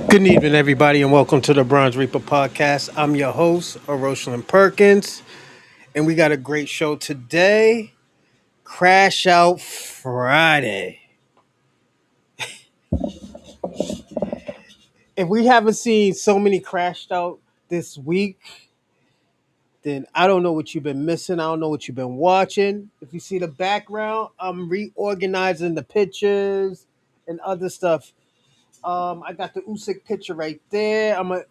Good evening, everybody, and welcome to the Bronze Reaper podcast. I'm your host, Rosalind Perkins, and we got a great show today. Crash Out Friday. If we haven't seen so many crashed out this week, then I don't know what you've been missing. I don't know what you've been watching. If you see the background, I'm reorganizing the pictures and other stuff. I got the Usyk picture right there. I'm a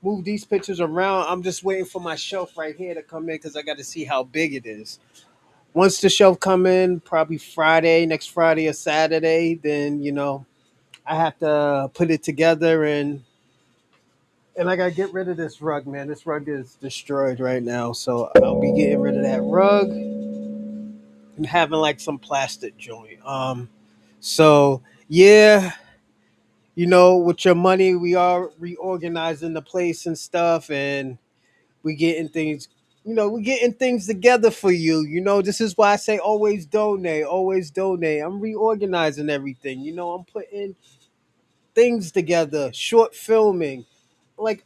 move these pictures around. I'm just waiting for my shelf right here to come in because I got to see how big it is. Once the shelf come in, probably Friday, next Friday or Saturday, then I have to put it together and I gotta get rid of this rug, man. This rug is destroyed right now, so I'll be getting rid of that rug and having like some plastic joint. So yeah, with your money, we are reorganizing the place and stuff, and we getting things we're getting things together for you. This is why I say always donate, always donate. I'm reorganizing everything. I'm putting things together, short filming. Like,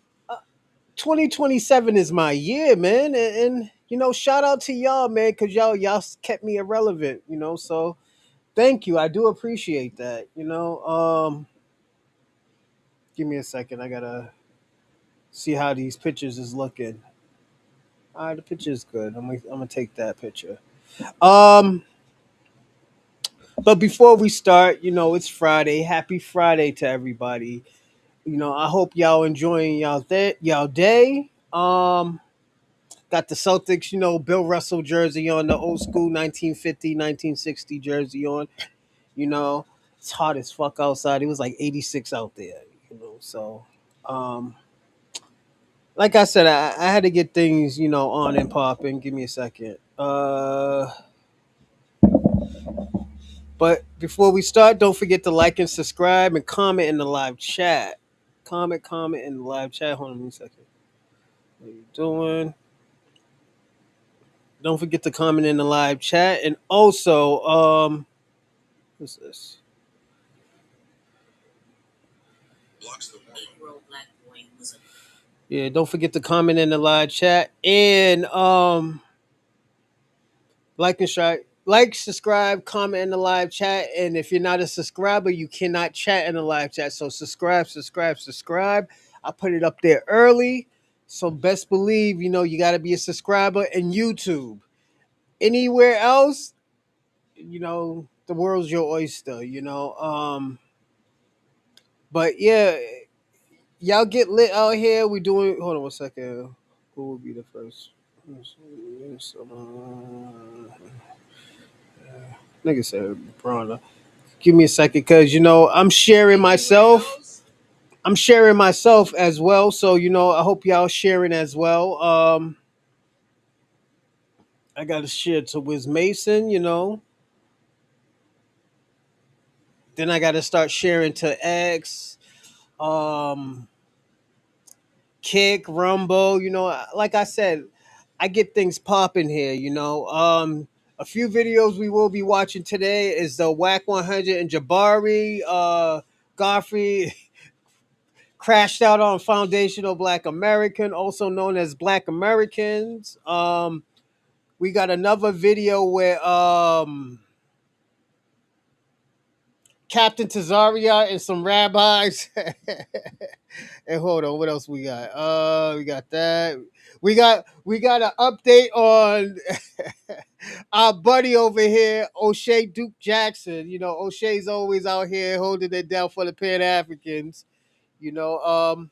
2027 is my year, man. And shout out to y'all, man, because y'all kept me irrelevant. So thank you. I do appreciate that. Give me a second. I gotta see how these pictures is looking. All right, the picture is good. I'm gonna take that picture. Um, but before we start, it's Friday. Happy Friday to everybody. I hope y'all enjoying y'all day. Got the Celtics, Bill Russell jersey on, the old school 1950, 1960 jersey on. You know, it's hot as fuck outside. It was like 86 out there. So um, like I said, I had to get things, on and popping. Give me a second. But before we start, don't forget to like and subscribe and comment in the live chat. Comment in the live chat. Hold on a second. What are you doing? Don't forget to comment in the live chat. And also, what's this? Yeah, don't forget to comment in the live chat. And subscribe, comment in the live chat. And if you're not a subscriber, you cannot chat in the live chat. So subscribe. I put it up there early. So best believe, you got to be a subscriber in YouTube. Anywhere else, the world's your oyster, But yeah, y'all get lit out here. We doing, hold on one second. Who will be the first? Nigga said Bronner. Give me a second, because I'm sharing myself. I'm sharing myself as well, so I hope y'all sharing as well. I got to share to Wiz Mason, Then I got to start sharing to X, um, Kick, Rumble. Like I said, I get things popping here. A few videos we will be watching today is the Wack 100 and Jabari. Godfrey crashed out on Foundational Black American, also known as Black Americans. We got another video where Captain Tazaria and some rabbis. And hold on, what else we got? We got that. We got an update on our buddy over here, Oshay Duke Jackson. O'Shea's always out here holding it down for the Pan Africans. You know, um,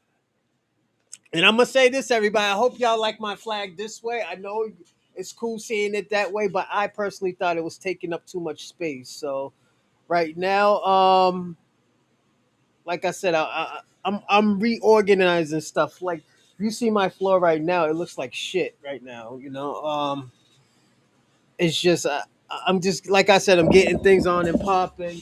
and I'm gonna say this, everybody. I hope y'all like my flag this way. I know it's cool seeing it that way, but I personally thought it was taking up too much space. So right now, like I said, I'm reorganizing stuff. Like, if you see my floor right now, it looks like shit right now. It's just I'm just, like I said, I'm getting things on and popping.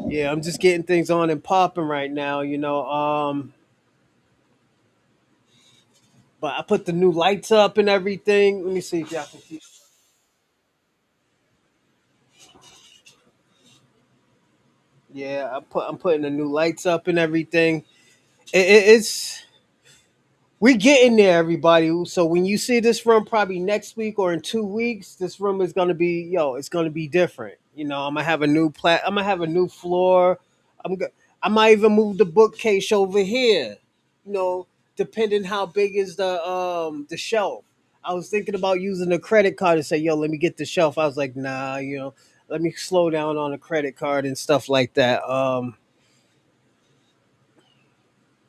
Yeah, I'm just getting things on and popping right now. But I put the new lights up and everything. Let me see if y'all can see. Yeah, I'm putting the new lights up and everything. It's we getting there, everybody. So when you see this room, probably next week or in 2 weeks, this room is gonna be it's gonna be different. I'm gonna have a new I'm gonna have a new floor. I'm go- I might even move the bookcase over here. You know, depending how big is the shelf. I was thinking about using a credit card and say, "Yo, let me get the shelf." I was like, "Nah, let me slow down on a credit card and stuff like that."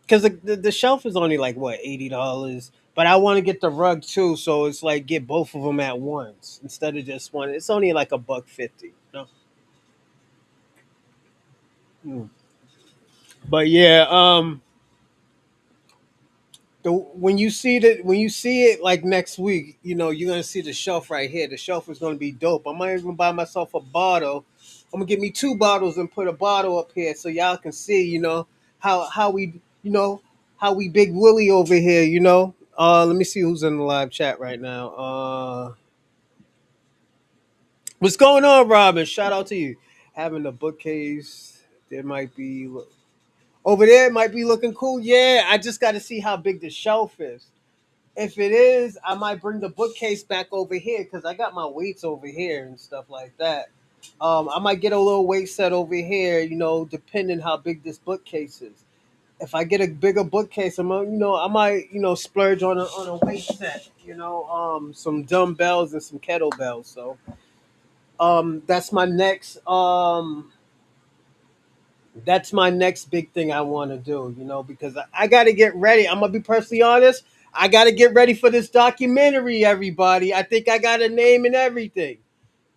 Because the shelf is only like what $80, but I want to get the rug too, so it's like get both of them at once instead of just one. It's only like a buck 50. No, mm. But yeah, when you see it like next week, you're gonna see the shelf right here. The shelf is gonna be dope. I might even buy myself a bottle. I'm gonna get me two bottles and put a bottle up here so y'all can see, how we, how we big Willie over here. Let me see who's in the live chat right now. What's going on, Robin? Shout out to you. Having a bookcase, there might be over there. It might be looking cool. Yeah, I just got to see how big the shelf is. If it is, I might bring the bookcase back over here because I got my weights over here and stuff like that. I might get a little weight set over here, depending how big this bookcase is. If I get a bigger bookcase, I might, splurge on a weight set, some dumbbells and some kettlebells. So, that's my next, big thing I want to do, because I got to get ready. I'm gonna be personally honest. I got to get ready for this documentary. Everybody, I think I got a name and everything.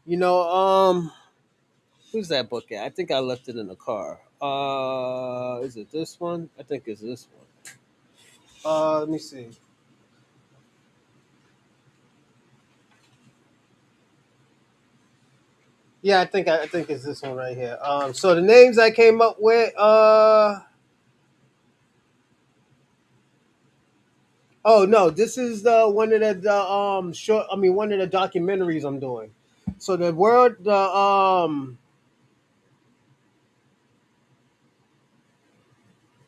You know, who's that book at? I think I left it in the car. Is it this one? I think it's this one. Let me see. Yeah, I think it's this one right here. So the names I came up with. Oh no, this is the one of the short. I mean, one of the documentaries I'm doing. So the world, the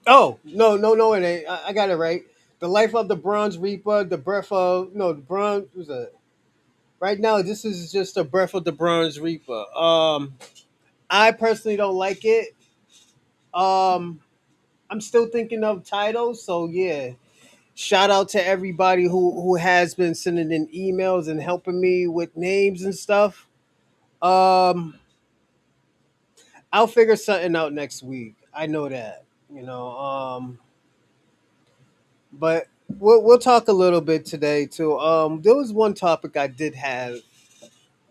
Oh no, it ain't. I got it right. The life of the Bronze Reaper, the breath of no the bronze was it? Right now, this is just the breath of the Bronze Reaper. I personally don't like it. Um, I'm still thinking of titles, so yeah. Shout out to everybody who has been sending in emails and helping me with names and stuff. Um, I'll figure something out next week. I know that. But we'll talk a little bit today too. There was one topic I did have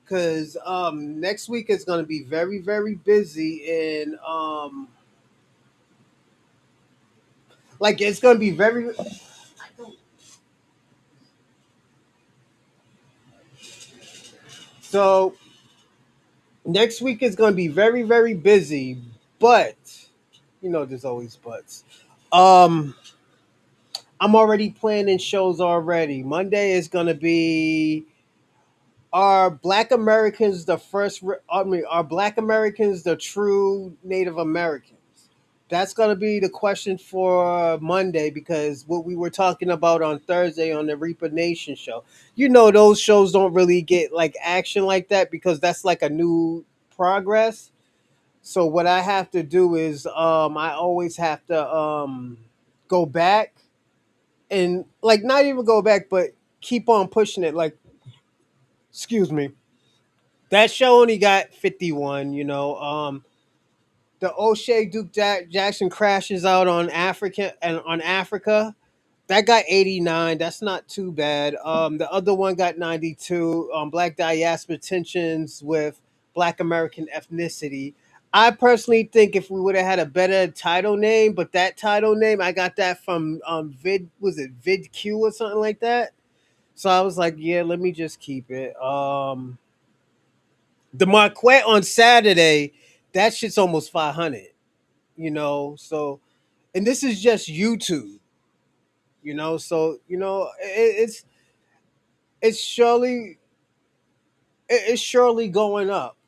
because next week is going to be very very busy and like it's going to be very. So next week is going to be very very busy, but there's always buts. Um, I'm already planning shows already. Monday is going to be are Black Americans the first? I mean, are Black Americans the true Native Americans? That's going to be the question for Monday because what we were talking about on Thursday on the Reaper Nation show. Those shows don't really get like action like that because that's like a new progress. So what I have to do is I always have to go back and like not even go back, but keep on pushing it. Like, excuse me, that show only got 51. The Oshay Jackson crashes out on Africa. That got 89. That's not too bad. The other one got 92. Black diaspora tensions with Black American ethnicity. I personally think if we would have had a better title name, but that title name I got that from VidQ or something like that. So I was like, yeah, let me just keep it. The Marquette on Saturday, that shit's almost 500. So and this is just YouTube. So it's surely it's surely going up.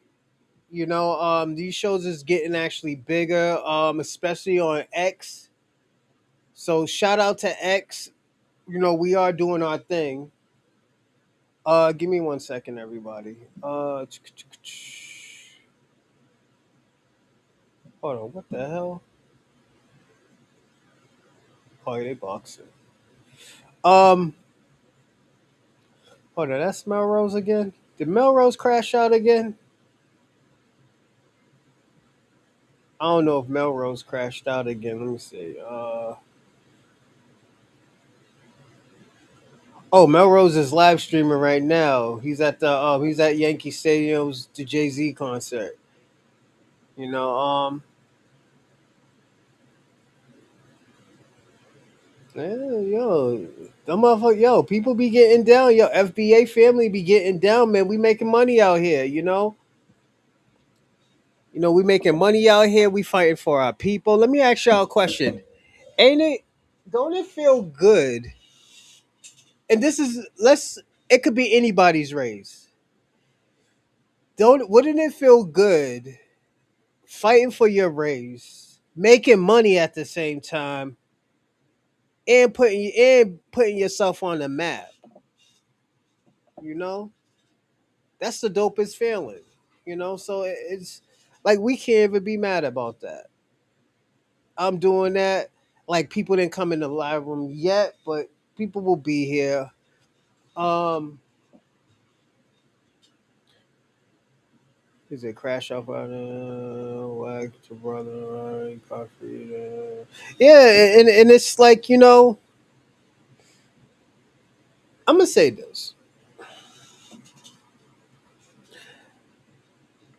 These shows is getting actually bigger, especially on X. So shout out to X. We are doing our thing. Give me 1 second, everybody. Hold on, what the hell? Oh, yeah, they boxing. Um, Hold on, that's Melrose again. Did Melrose crash out again? I don't know if Melrose crashed out again. Let me see. Oh, Melrose is live streaming right now. He's at Yankee Stadium's the Jay Z concert. You know, yo, them motherfucker, yo, people be getting down. Yo, FBA family be getting down, man. We making money out here. We making money out here. We fighting for our people. Let me ask y'all a question. Ain't it? Don't it feel good? And this is let's. It could be anybody's race. Don't Wouldn't it feel good fighting for your race, making money at the same time, and putting yourself on the map? You know, that's the dopest feeling. So it's like we can't even be mad about that. I'm doing that. Like people didn't come in the live room yet, but people will be here. Um, is it crash off on Wack to brother Godfrey? Yeah, and it's like I'm gonna say this.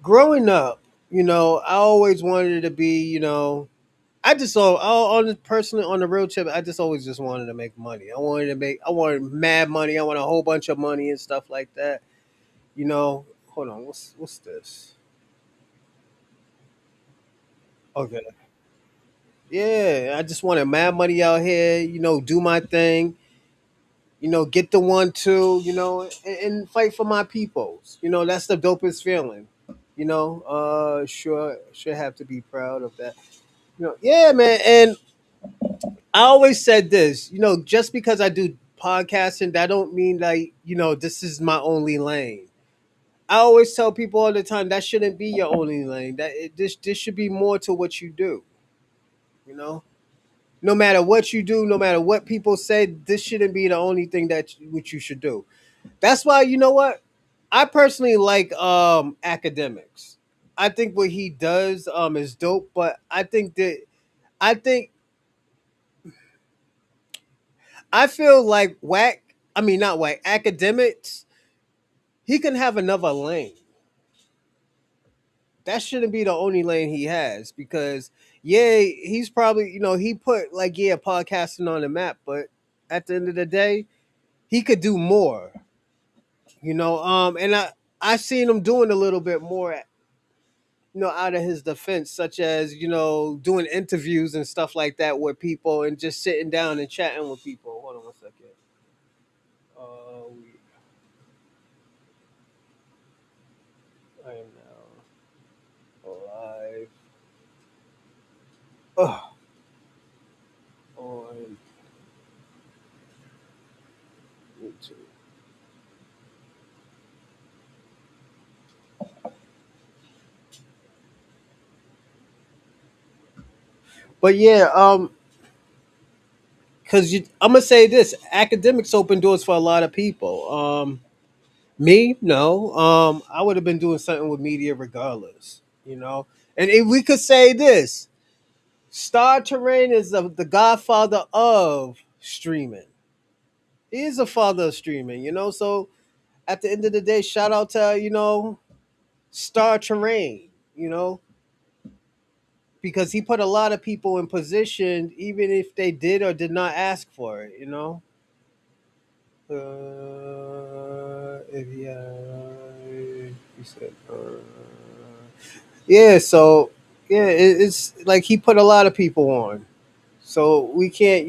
Growing up, I always wanted to be, I just saw on the personally on the road trip. I just always just wanted to make money. I wanted mad money. I want a whole bunch of money and stuff like that. Hold on, what's this? Okay, yeah, I just wanted mad money out here. Do my thing. Get the 1-2. And fight for my peoples. That's the dopest feeling. Sure have to be proud of that. Yeah, man. And I always said this, just because I do podcasting, that don't mean like, this is my only lane. I always tell people all the time that shouldn't be your only lane. This should be more to what you do. You know, no matter what you do, no matter what people say, this shouldn't be the only thing what you should do. That's why you know what I personally like academics. I think what he does is dope, but I think I feel like Wack. I mean, not Wack. Academics. He can have another lane. That shouldn't be the only lane he has because yeah, he's probably he put like podcasting on the map, but at the end of the day, he could do more. And I seen him doing a little bit more. Out of his defense, such as doing interviews and stuff like that with people and just sitting down and chatting with people. Hold on 1 second. We I am now live on YouTube. But yeah, because I'm gonna say this: academics open doors for a lot of people. Me, no. I would have been doing something with media regardless. And if we could say this, Star Terrain is the godfather of streaming. He is a father of streaming. So at the end of the day, shout out to Star Terrain. Because he put a lot of people in position, even if they did or did not ask for it. If he said, yeah. So yeah, it's like he put a lot of people on. So we can't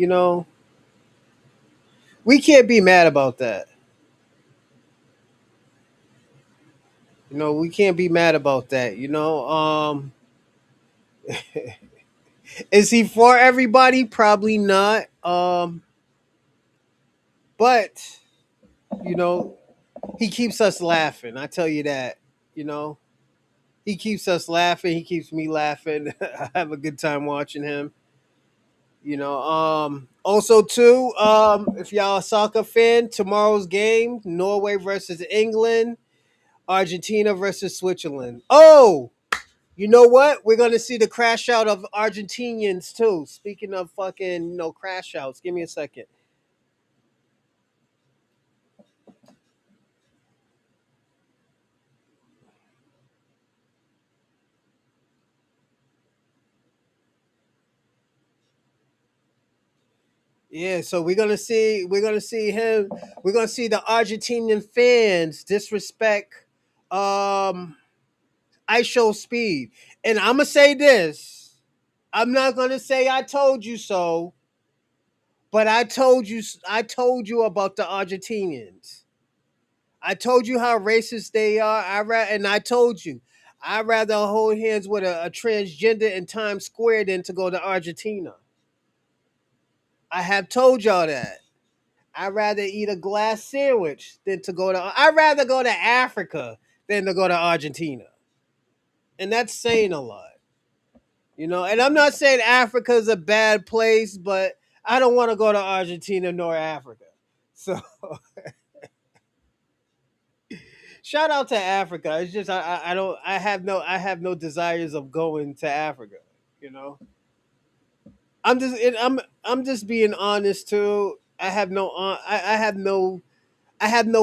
be mad about that. We can't be mad about that. Is he for everybody? Probably not. But you know, he keeps us laughing. I tell you that. You know, he keeps us laughing. He keeps me laughing. I have a good time watching him. Also too, if y'all a soccer fan, tomorrow's game, Norway versus England, Argentina versus Switzerland. Oh, you know what? We're gonna see the crash out of Argentinians too. Speaking of fucking crash outs, give me a second. Yeah, so we're gonna see him. We're gonna see the Argentinian fans disrespect ice show speed. And I'm gonna say this. I'm not gonna say I told you so, but I told you about the Argentinians. I told you how racist they are. And I told you I'd rather hold hands with a transgender in Times Square than to go to Argentina. I have told y'all that. I'd rather eat a glass sandwich than to go to. I'd rather go to Africa than to go to Argentina, and that's saying a lot. And I'm not saying Africa's a bad place, but I don't want to go to Argentina nor Africa. So shout out to Africa. It's just I don't I have no desires of going to Africa. You know, I'm just being honest too. I have no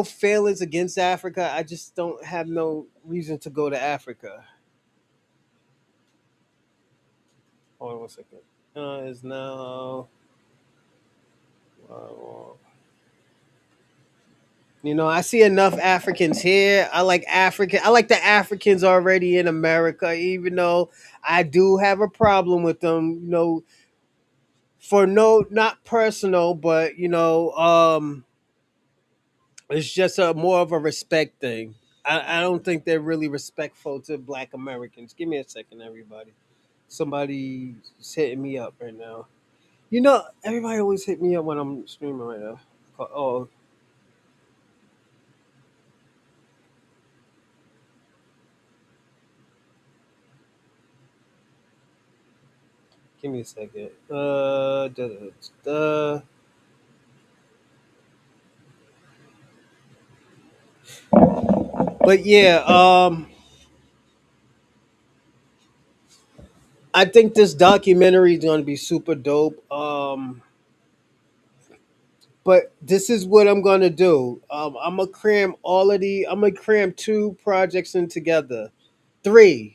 feelings against Africa. I just don't have no reason to go to Africa. Hold on one second. Is now. Uh, I see enough Africans here. I like African. I like the Africans already in America, even though I do have a problem with them. For no, not personal, but it's just a more of a respect thing. I don't think they're really respectful to Black Americans. Give me a second, everybody. Somebody's hitting me up right now. Everybody always hit me up when I'm streaming right now. Oh, give me a second. But yeah, I think this documentary is going to be super dope. But this is what I'm going to do. I'm gonna cram two projects in together, three.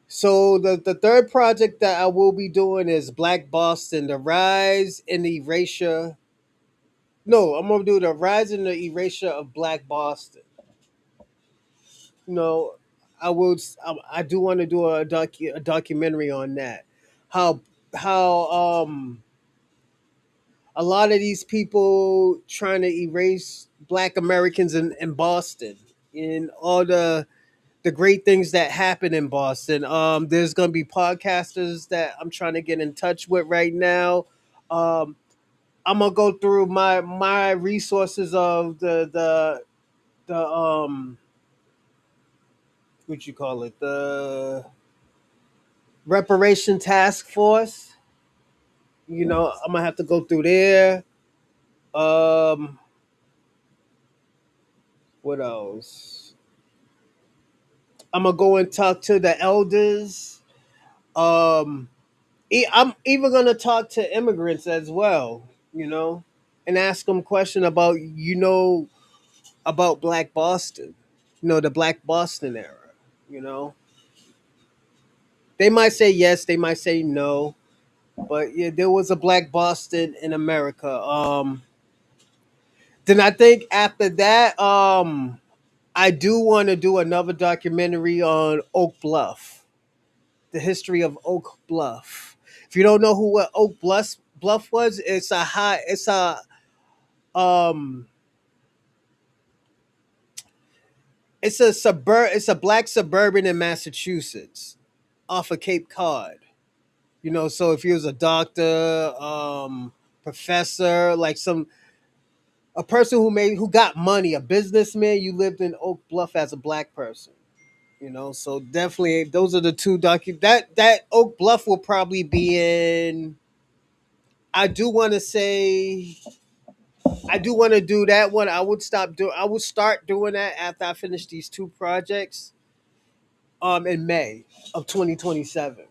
So the third project that I will be doing is Black Boston, the rise and the erasure. No, I'm gonna do the rise and the erasure of Black Boston. No, I will. I do want to do a documentary on that. How how a lot of these people trying to erase Black Americans in Boston and all the great things that happen in Boston. There's gonna be podcasters that I'm trying to get in touch with right now. Um, I'm gonna go through my resources of the what you call it, the reparation task force. I'm gonna have to go through there. Um, what else? I'm gonna go and talk to the elders. Um, I'm even gonna talk to immigrants as well. And ask them question about Black Boston. The Black Boston era. You know, they might say yes, they might say no, but yeah, there was a Black Boston in America. Then I think after that, I do want to do another documentary on Oak Bluff, the history of Oak Bluff. If you don't know what Oak Bluff was, um It's a black suburban in Massachusetts, off of Cape Cod. So if he was a doctor, professor, like some a person who got money, a businessman, you lived in Oak Bluff as a black person. So definitely those are the two that Oak Bluff will probably be in. I do want to say I do want to do that one. I would start doing that after I finish these two projects in May of 2027.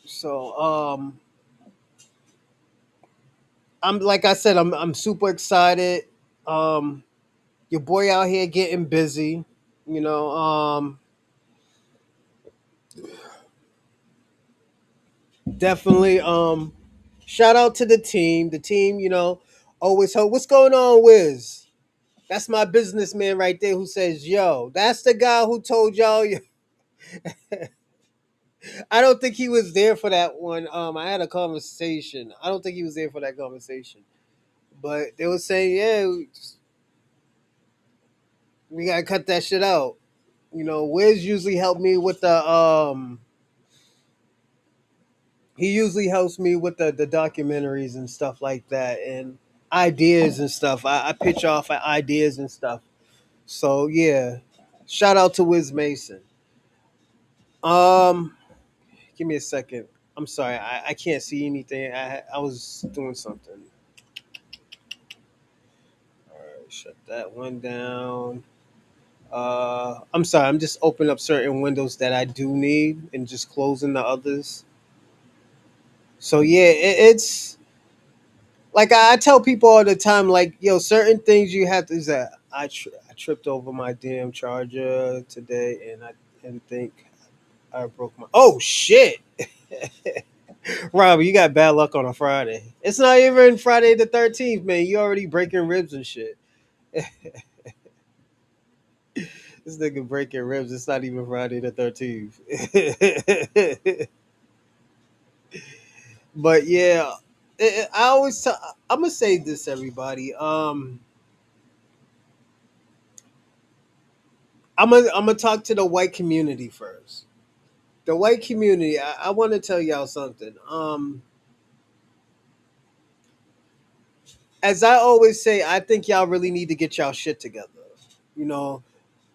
So I'm like I said, I'm super excited. Um your boy out here getting busy, you know. Definitely shout out to the team. The team, always hope. What's going on, Wiz? That's my businessman right there who says, yo, that's the guy who told y'all. I don't think he was there for that one. I had a conversation. I don't think he was there for that conversation. But they were saying, yeah, we gotta cut that shit out. Wiz usually help me with he usually helps me with the documentaries and stuff like that and ideas and stuff. I pitch off ideas and stuff. So yeah, shout out to Wiz Mason. Um, Give me a second. I'm sorry, I can't see anything. I was doing something. All right, shut that one down. I'm sorry. I'm just opening up certain windows that I do need and just closing the others. So yeah, it's like I tell people all the time, like certain things you have to. Is that I tripped over my damn charger today, and I didn't think I broke my. Oh shit, Robbie, you got bad luck on a Friday. It's not even Friday the 13th, man. You already breaking ribs and shit. This nigga breaking ribs. It's not even Friday the 13th. But yeah, I always. I'm gonna say this, everybody. I'm gonna talk to the white community first. The white community. I want to tell y'all something. As I always say, I think y'all really need to get y'all shit together. You know,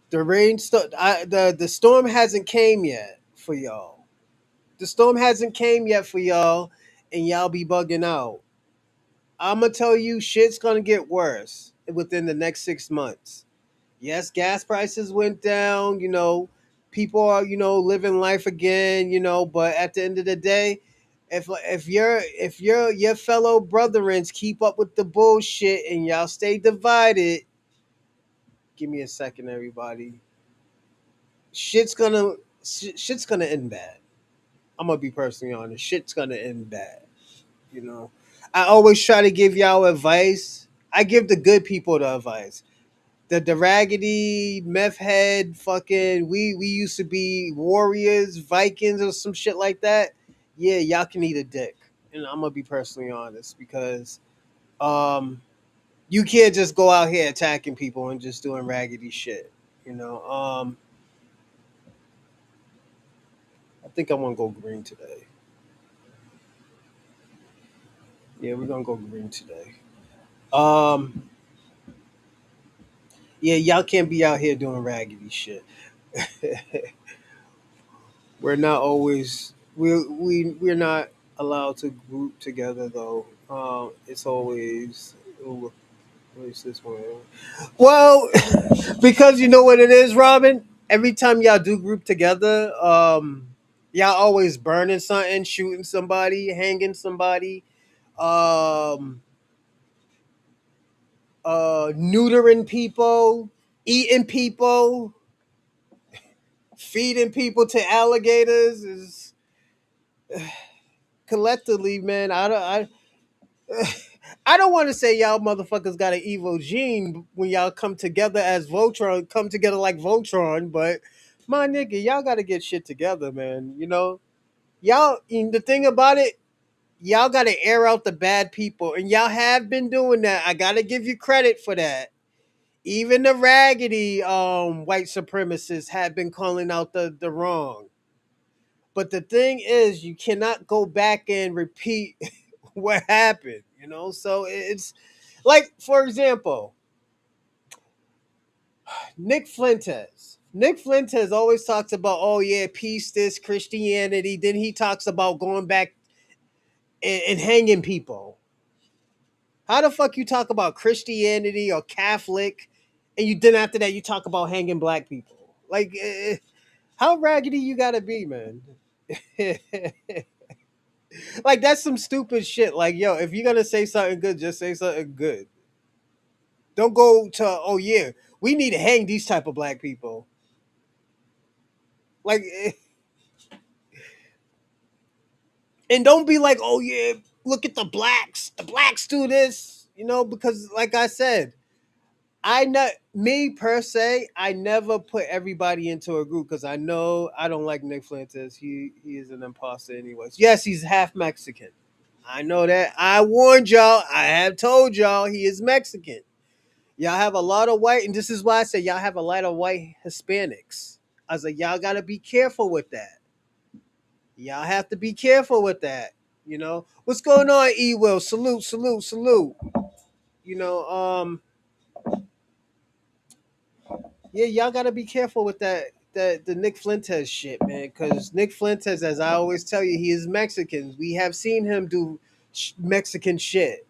the the storm hasn't came yet for y'all. The storm hasn't came yet for y'all, and y'all be bugging out. I'm gonna tell you, shit's gonna get worse within the next 6 months. Yes, gas prices went down. People are living life again. But at the end of the day, if your fellow brethrens keep up with the bullshit and y'all stay divided, give me a second, everybody. Shit's gonna end bad. I'm gonna be personally honest. Shit's gonna end bad. You know, I always try to give y'all advice. I give the good people the advice. The raggedy meth head fucking we used to be warriors, Vikings, or some shit like that. Yeah, y'all can eat a dick, and I'm gonna be personally honest because um you can't just go out here attacking people and just doing raggedy shit. You know, I think I'm gonna go green today. Yeah, we're gonna go green today. Um, yeah, y'all can't be out here doing raggedy shit. We're not always we're not allowed to group together though. It's always ooh, what is this one? Well, because you know what it is, Robin. Every time y'all do group together, y'all always burning something, shooting somebody, hanging somebody, um, neutering people, eating people, feeding people to alligators. Is collectively, man. I don't want to say y'all motherfuckers got an evil gene when y'all come together as Voltron, come together like Voltron, but my nigga, y'all got to get shit together, man. Y'all. And the thing about it, y'all got to air out the bad people, and y'all have been doing that. I got to give you credit for that. Even the raggedy white supremacists have been calling out the wrong. But the thing is, you cannot go back and repeat what happened, you know? So it's like, for example, Nick Flintez. Nick Flintez always talks about, oh yeah, peace, this Christianity. Then he talks about going back and hanging people. How the fuck you talk about Christianity or Catholic, and you then after that you talk about hanging black people? Like, how raggedy you gotta be, man? Like that's some stupid shit. Like, yo, if you're gonna say something good, just say something good. Don't go to, oh yeah, we need to hang these type of black people. Like, and don't be like, oh yeah, look at the blacks. The blacks do this, you know, because like I said, I not me per se, I never put everybody into a group because I know I don't like Nick Fuentes. He is an imposter anyways. Yes, he's half Mexican. I know that. I warned y'all. I have told y'all he is Mexican. Y'all have a lot of white, and this is why I say y'all have a lot of white Hispanics. I was like, y'all gotta be careful with that. Y'all have to be careful with that. You know what's going on, E Will? Salute, salute, salute. You know, yeah, y'all gotta be careful with that the Nick Flintez shit, man. Because Nick Flintez, as I always tell you, he is Mexican. We have seen him do Mexican shit.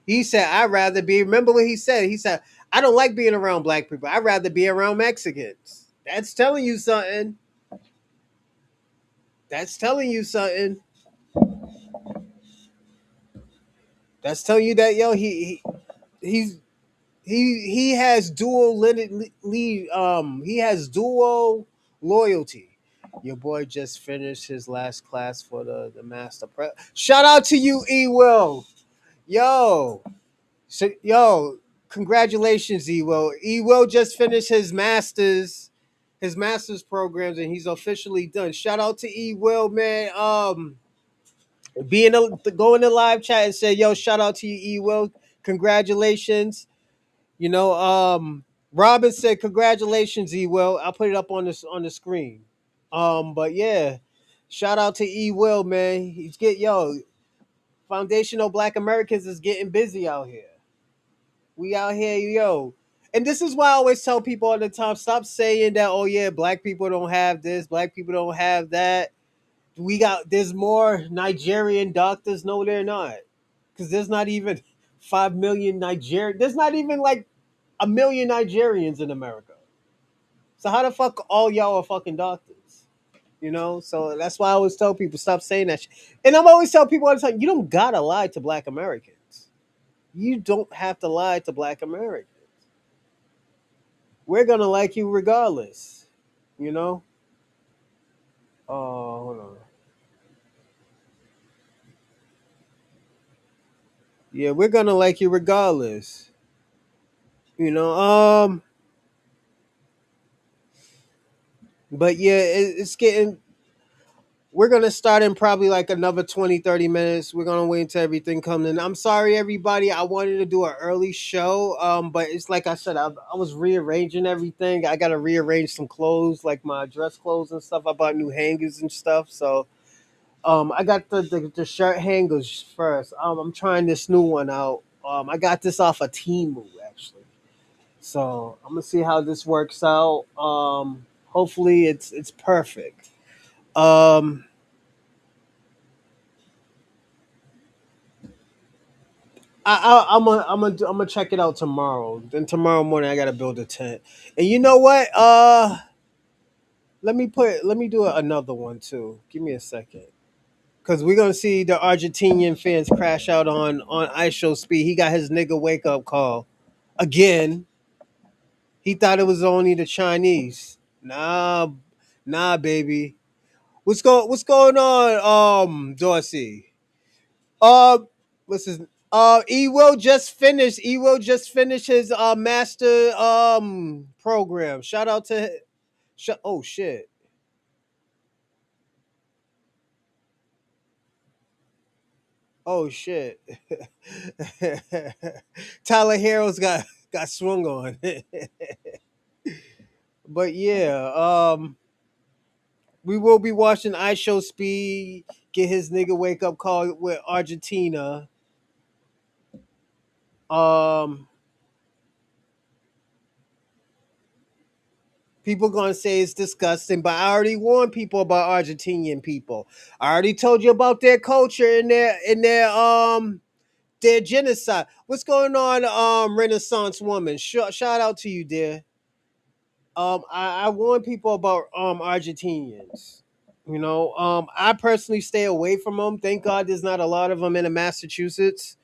He said, "I'd rather be." Remember what he said? He said, "I don't like being around black people. I'd rather be around Mexicans." That's telling you something. That's telling you something. That's telling you that, yo, he's he has dual he has dual loyalty. Your boy just finished his last class for the master prep. Shout out to you, E Will. Yo. Yo, congratulations, E Will. E Will just finished his master's programs, and he's officially done. Shout out to E Will, man. Go in the live chat and say, yo, shout out to you, E Will. Congratulations. You know, Robin said, "Congratulations, E Will." I'll put it up on the screen. But yeah, shout out to E Will, man. He's foundational Black Americans is getting busy out here. We out here, yo. And this is why I always tell people all the time: stop saying that. Oh yeah, black people don't have this. Black people don't have that. There's more Nigerian doctors. No, they're not, because there's not even 5 million Nigerian. There's not even like a million Nigerians in America. So how the fuck all y'all are fucking doctors? You know? So that's why I always tell people stop saying that shit. And I'm always tell people all the time, you don't gotta lie to black Americans. You don't have to lie to black Americans. We're gonna like you regardless. You know? Oh, hold on. Yeah, we're gonna like you regardless. You know, but yeah, it's getting we're gonna start in probably like another 20, 30 minutes. We're gonna wait until everything comes in. I'm sorry, everybody. I wanted to do an early show, but it's like I said, I was rearranging everything. I gotta rearrange some clothes, like my dress clothes and stuff. I bought new hangers and stuff. So I got the shirt hangers first. I'm trying this new one out. I got this off of Temu actually. So I'm gonna see how this works out. Hopefully it's perfect. Um I'm gonna check it out tomorrow. Then tomorrow morning I gotta build a tent. And you know what? Let me do another one too. Give me a second, cause we're gonna see the Argentinian fans crash out on Ice Show Speed. He got his nigga wake up call again. He thought it was only the Chinese. Nah, baby. What's going on? Dorsey. Uh, what's his? E will just finish his master program. Shout out to. Oh shit. Oh shit. Tyler Harrow's got got swung on. But yeah, we will be watching I Show Speed get his nigga wake up call with Argentina. Um, People gonna say it's disgusting, but I already warned people about Argentinian people. I already told you about their culture and their genocide. What's going on, Renaissance woman? Shout out to you, dear. I warn people about Argentinians. I personally stay away from them. Thank God there's not a lot of them in Massachusetts.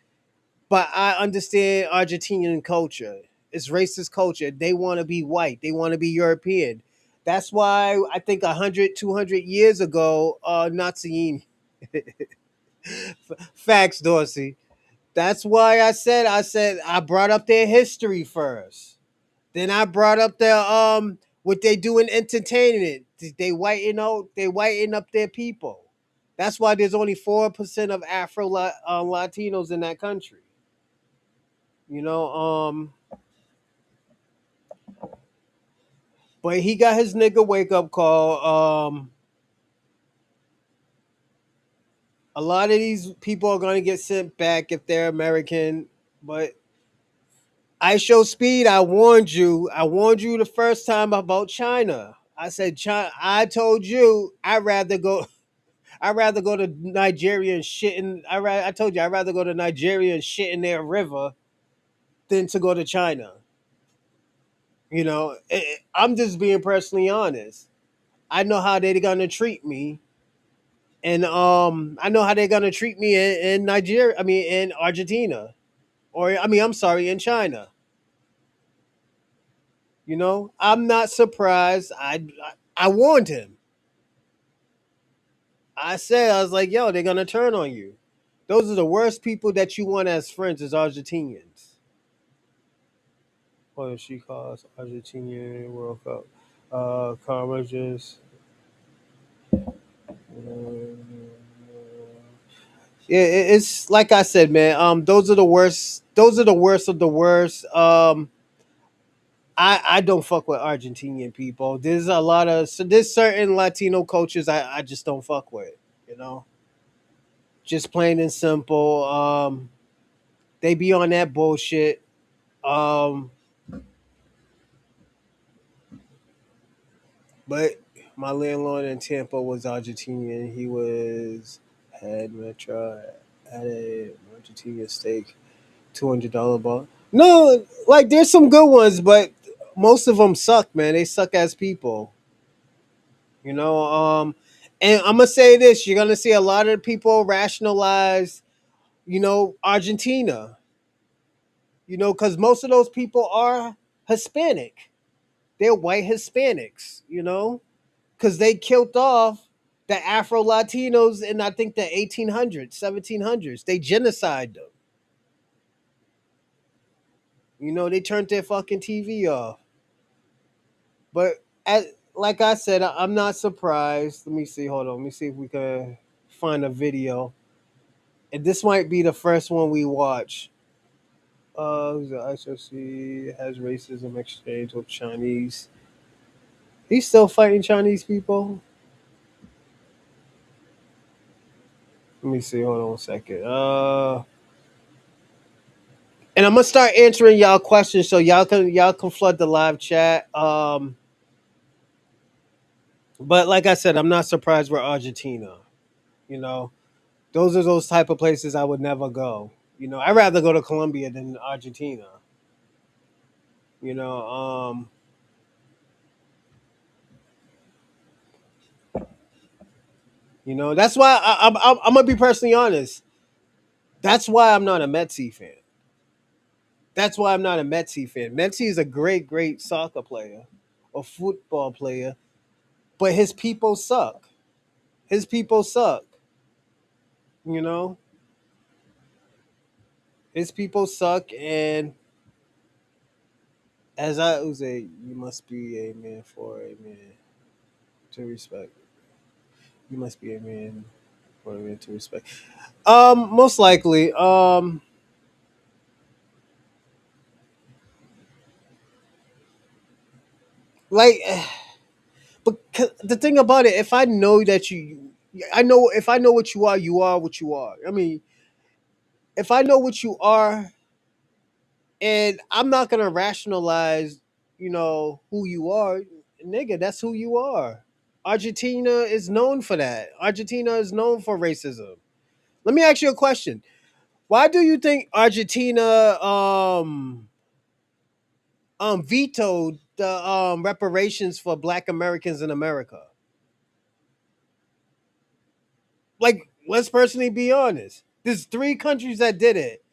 But I understand Argentinian culture. It's racist culture. They want to be white. They want to be European. That's why I think 100, 200 years ago, Nazi facts, Dorsey. That's why I said I brought up their history first. Then I brought up their what they do in entertainment. They whiten up their people. That's why there's only 4% of Afro Latinos in that country. You know, but he got his nigga wake up call. A lot of these people are gonna get sent back if they're American. But I show speed. I warned you. I warned you the first time about China. I said China. I told you I'd rather go. I'd rather go to Nigeria and shit in. I told you I'd rather go to Nigeria and shit in their river than to go to China. I'm just being personally honest. I know how they're gonna treat me, and I know how they're gonna treat me in Nigeria. I mean, in Argentina, or I'm sorry, in China. I'm not surprised. I warned him. I was like, yo, they're gonna turn on you. Those are the worst people that you want as friends as Argentinians. What she calls Argentinian World Cup. Karma just. Yeah, it's like I said, man. Those are the worst. Those are the worst of the worst. I don't fuck with Argentinian people. There's certain Latino cultures I just don't fuck with. You know, just plain and simple. They be on that bullshit. Um, but my landlord in Tampa was Argentinian. He was had Metro had a Argentinian steak, $200 bar. No, like there's some good ones, but most of them suck, man. They suck as people. You know, and I'm gonna say this: you're gonna see a lot of people rationalize, Argentina. Because most of those people are Hispanic. They're white Hispanics. Because they killed off the Afro Latinos in I think the 1800s, 1700s. They genocide them. They turned their fucking TV off. But like I said, I'm not surprised. Let me see. Hold on. Let me see if we can find a video. And this might be the first one we watch. The ISOC has racism exchange with Chinese. He's still fighting Chinese people. Let me see. Hold on a second. And I'm gonna start answering y'all questions so y'all can flood the live chat. But like I said, I'm not surprised we're Argentina. You know, those are those type of places I would never go. I'd rather go to Colombia than Argentina. You know, um, that's why I'm gonna be personally honest. That's why I'm not a Messi fan. That's why I'm not a Messi fan. Messi is a great, great soccer player, a football player, but his people suck. His people suck. You know, his people suck, and as I would say, you must be a man for a man to respect. You must be a man for a man to respect. Most likely. Like, but the thing about it, if I know that I know if I know what you are what you are. I mean, if I know what you are, and I'm not gonna rationalize, who you are, nigga. That's who you are. Argentina is known for that. Argentina is known for racism. Let me ask you a question. Why do you think Argentina vetoed the reparations for Black Americans in America? Like, let's personally be honest. There's three countries that did it.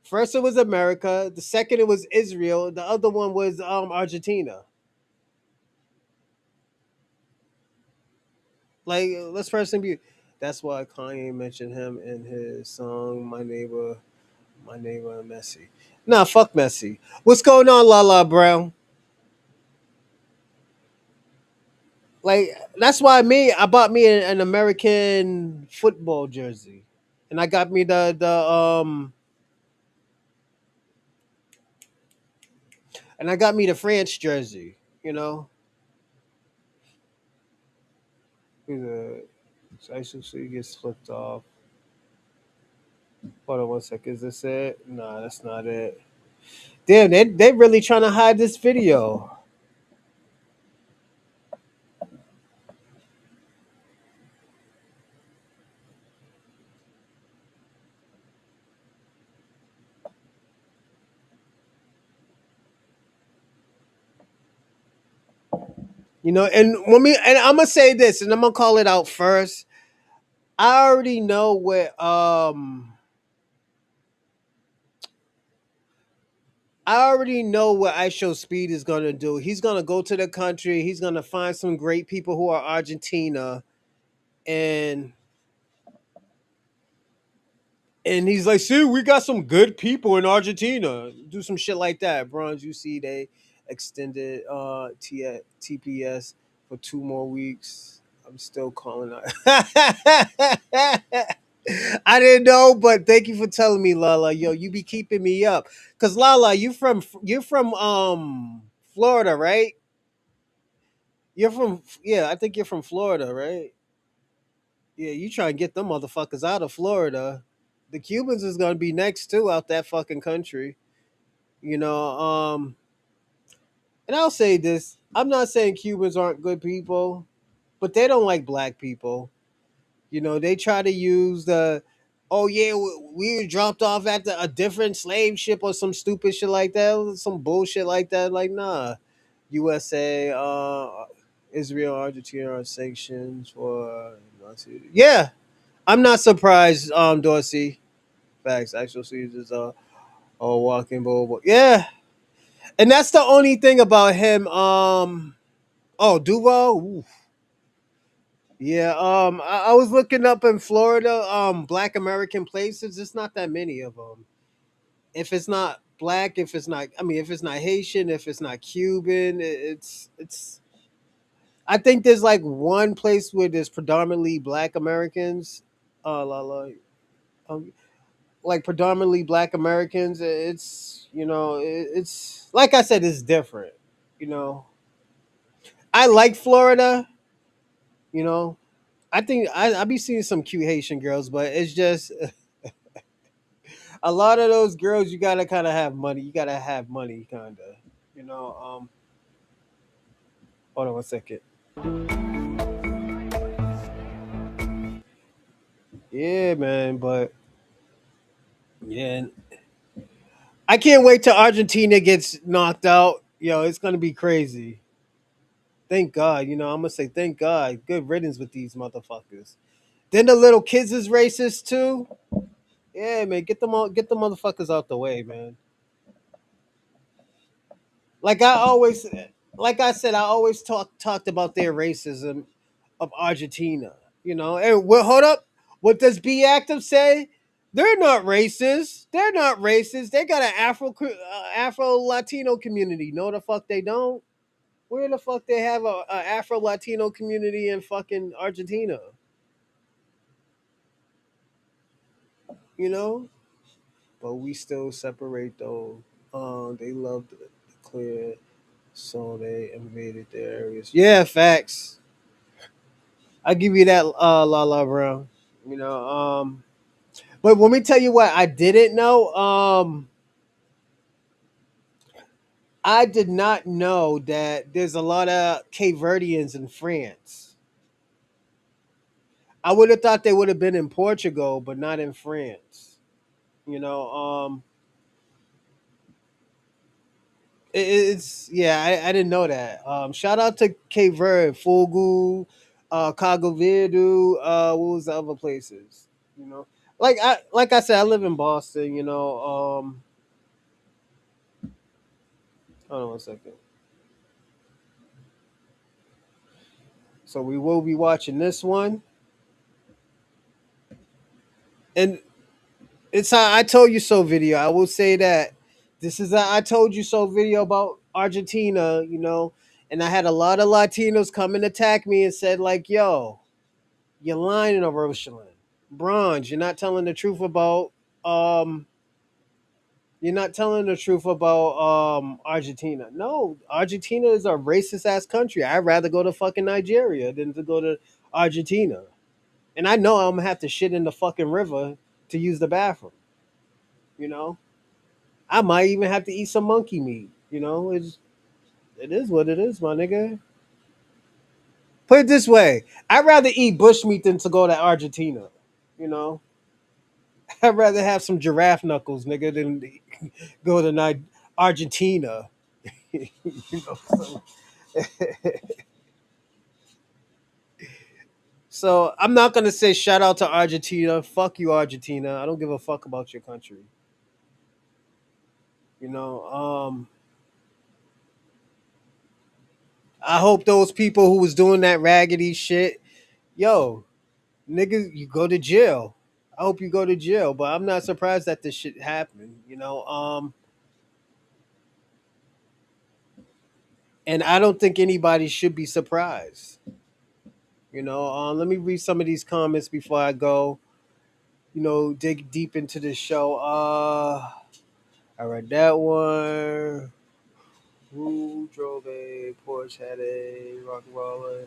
First, it was America. The second, it was Israel. The other one was Argentina. Like, let's personally be. That's why Kanye mentioned him in his song My Neighbor and Messi." Nah, fuck Messi. What's going on, Lala Brown? Like, that's why I bought me an American football jersey, and I got me the France jersey. You know, the ICC gets flipped off. Hold on one second. Is this it? Nah, that's not it. Damn, they really trying to hide this video. And I'm gonna say this, and I'm gonna call it out first. I already know what I already know what ISO Speed is gonna do. He's gonna go to the country. He's gonna find some great people who are Argentina, and he's like, "See, we got some good people in Argentina." Do some shit like that. Bronze, you see, they extended TPS for 2 more weeks. I'm still calling out. I didn't know, but thank you for telling me, Lala. Yo, you be keeping me up, cause Lala, you're from Florida, right? I think you're from Florida, right? Yeah, you try and get them motherfuckers out of Florida. The Cubans is gonna be next too out that fucking country. You know, and I'll say this: I'm not saying Cubans aren't good people, but they don't like black people. They try to use oh yeah, we were dropped off at a different slave ship or some stupid shit like that, some bullshit like that. Like, nah, USA, Israel, Argentina are sanctions for. Yeah, I'm not surprised, Dorsey. Facts. Actual seasons are walking bull. Yeah, and that's the only thing about him. Oh, Duval. Ooh. Yeah. I was looking up in Florida. Black American places. There's not that many of them. If it's not black, if it's not, I mean, if it's not Haitian, if it's not Cuban, it's. I think there's like one place where there's predominantly Black Americans. La, la, um, like predominantly Black Americans. It's like I said, it's different. You know, I like Florida. You know, I think I be seeing some cute Haitian girls, but it's just a lot of those girls. You gotta kind of have money. You gotta have money, kind of. You know. Hold on one second. Yeah, man, but yeah, I can't wait till Argentina gets knocked out. Yo, it's gonna be crazy. Thank God. I'm gonna say thank God. Good riddance with these motherfuckers. Then the little kids is racist too. Yeah, man, get the motherfuckers out the way, man. Like I always, like I said, I always talked about their racism of Argentina. And hold up. What does B Active say? They're not racist. They're not racist. They got an Afro Latino community. No, the fuck they don't. Where the fuck they have a Afro Latino community in fucking Argentina? You know, but we still separate though. They love the clear So they invaded their areas. Yeah, facts. I give you that, La La Brown. You know, but let me tell you what I didn't know. I did not know that there's a lot of Cape Verdeans in France. I would have thought they would have been in Portugal, but not in France. You know, it's yeah, I didn't know that. Shout out to Cape Verde, Fogo, Cabo Verde. What was the other places? You know, like I said, I live in Boston. You know, hold on one second. So we will be watching this one, and it's a I told you so video. I will say that this is a I told you so video about Argentina. You know, and I had a lot of Latinos come and attack me and said like, "Yo, you're lying, Rosalind. Bronze, um you're not telling the truth about Argentina. No, Argentina is a racist ass country. I'd rather go to fucking Nigeria than to go to Argentina. And I know I'm gonna have to shit in the fucking river to use the bathroom, you know? I might even have to eat some monkey meat, you know? It is what it is, my nigga. Put it this way, I'd rather eat bushmeat than to go to Argentina, you know? I'd rather have some giraffe knuckles, nigga, than go to Argentina. you know, so, so I'm not gonna say shout out to Argentina. Fuck you, Argentina. I don't give a fuck about your country. You know, I hope those people who was doing that raggedy shit, yo, nigga, you go to jail. I hope you go to jail, but I'm not surprised that this shit happened. You know, and I don't think anybody should be surprised. You know, let me read some of these comments before I go. You know, dig deep into the show. I read that one. Who drove a Porsche, had a rock and roller?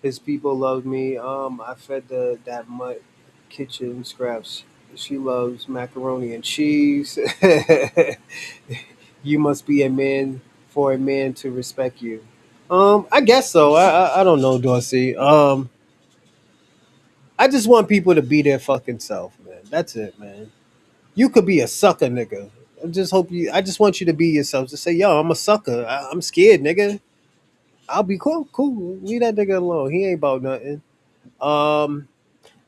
His people loved me. I fed the that mutt kitchen scraps. She loves macaroni and cheese. You must be a man for a man to respect you. I guess so. I don't know, Dorsey. I just want people to be their fucking self, man. That's it, man. You could be a sucker, nigga. I just want you to be yourself. Just say, yo, I'm a sucker. I'm scared, nigga. I'll be cool, cool. Leave that nigga alone. He ain't about nothing. Um,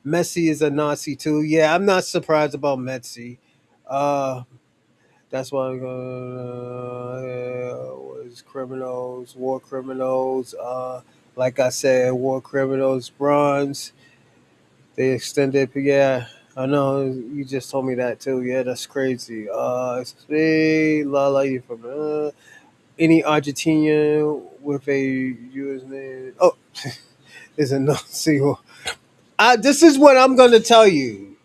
Messi is a Nazi too. Yeah, I'm not surprised about Messi. Uh, that's why was criminals, war criminals. Like I said, war criminals, bronze. They extended. Yeah, I know. You just told me that too. Yeah, that's crazy. Hey, Lala, you from any Argentinian with a U.S. name? Oh, is a Nazi. This is what I'm gonna tell you.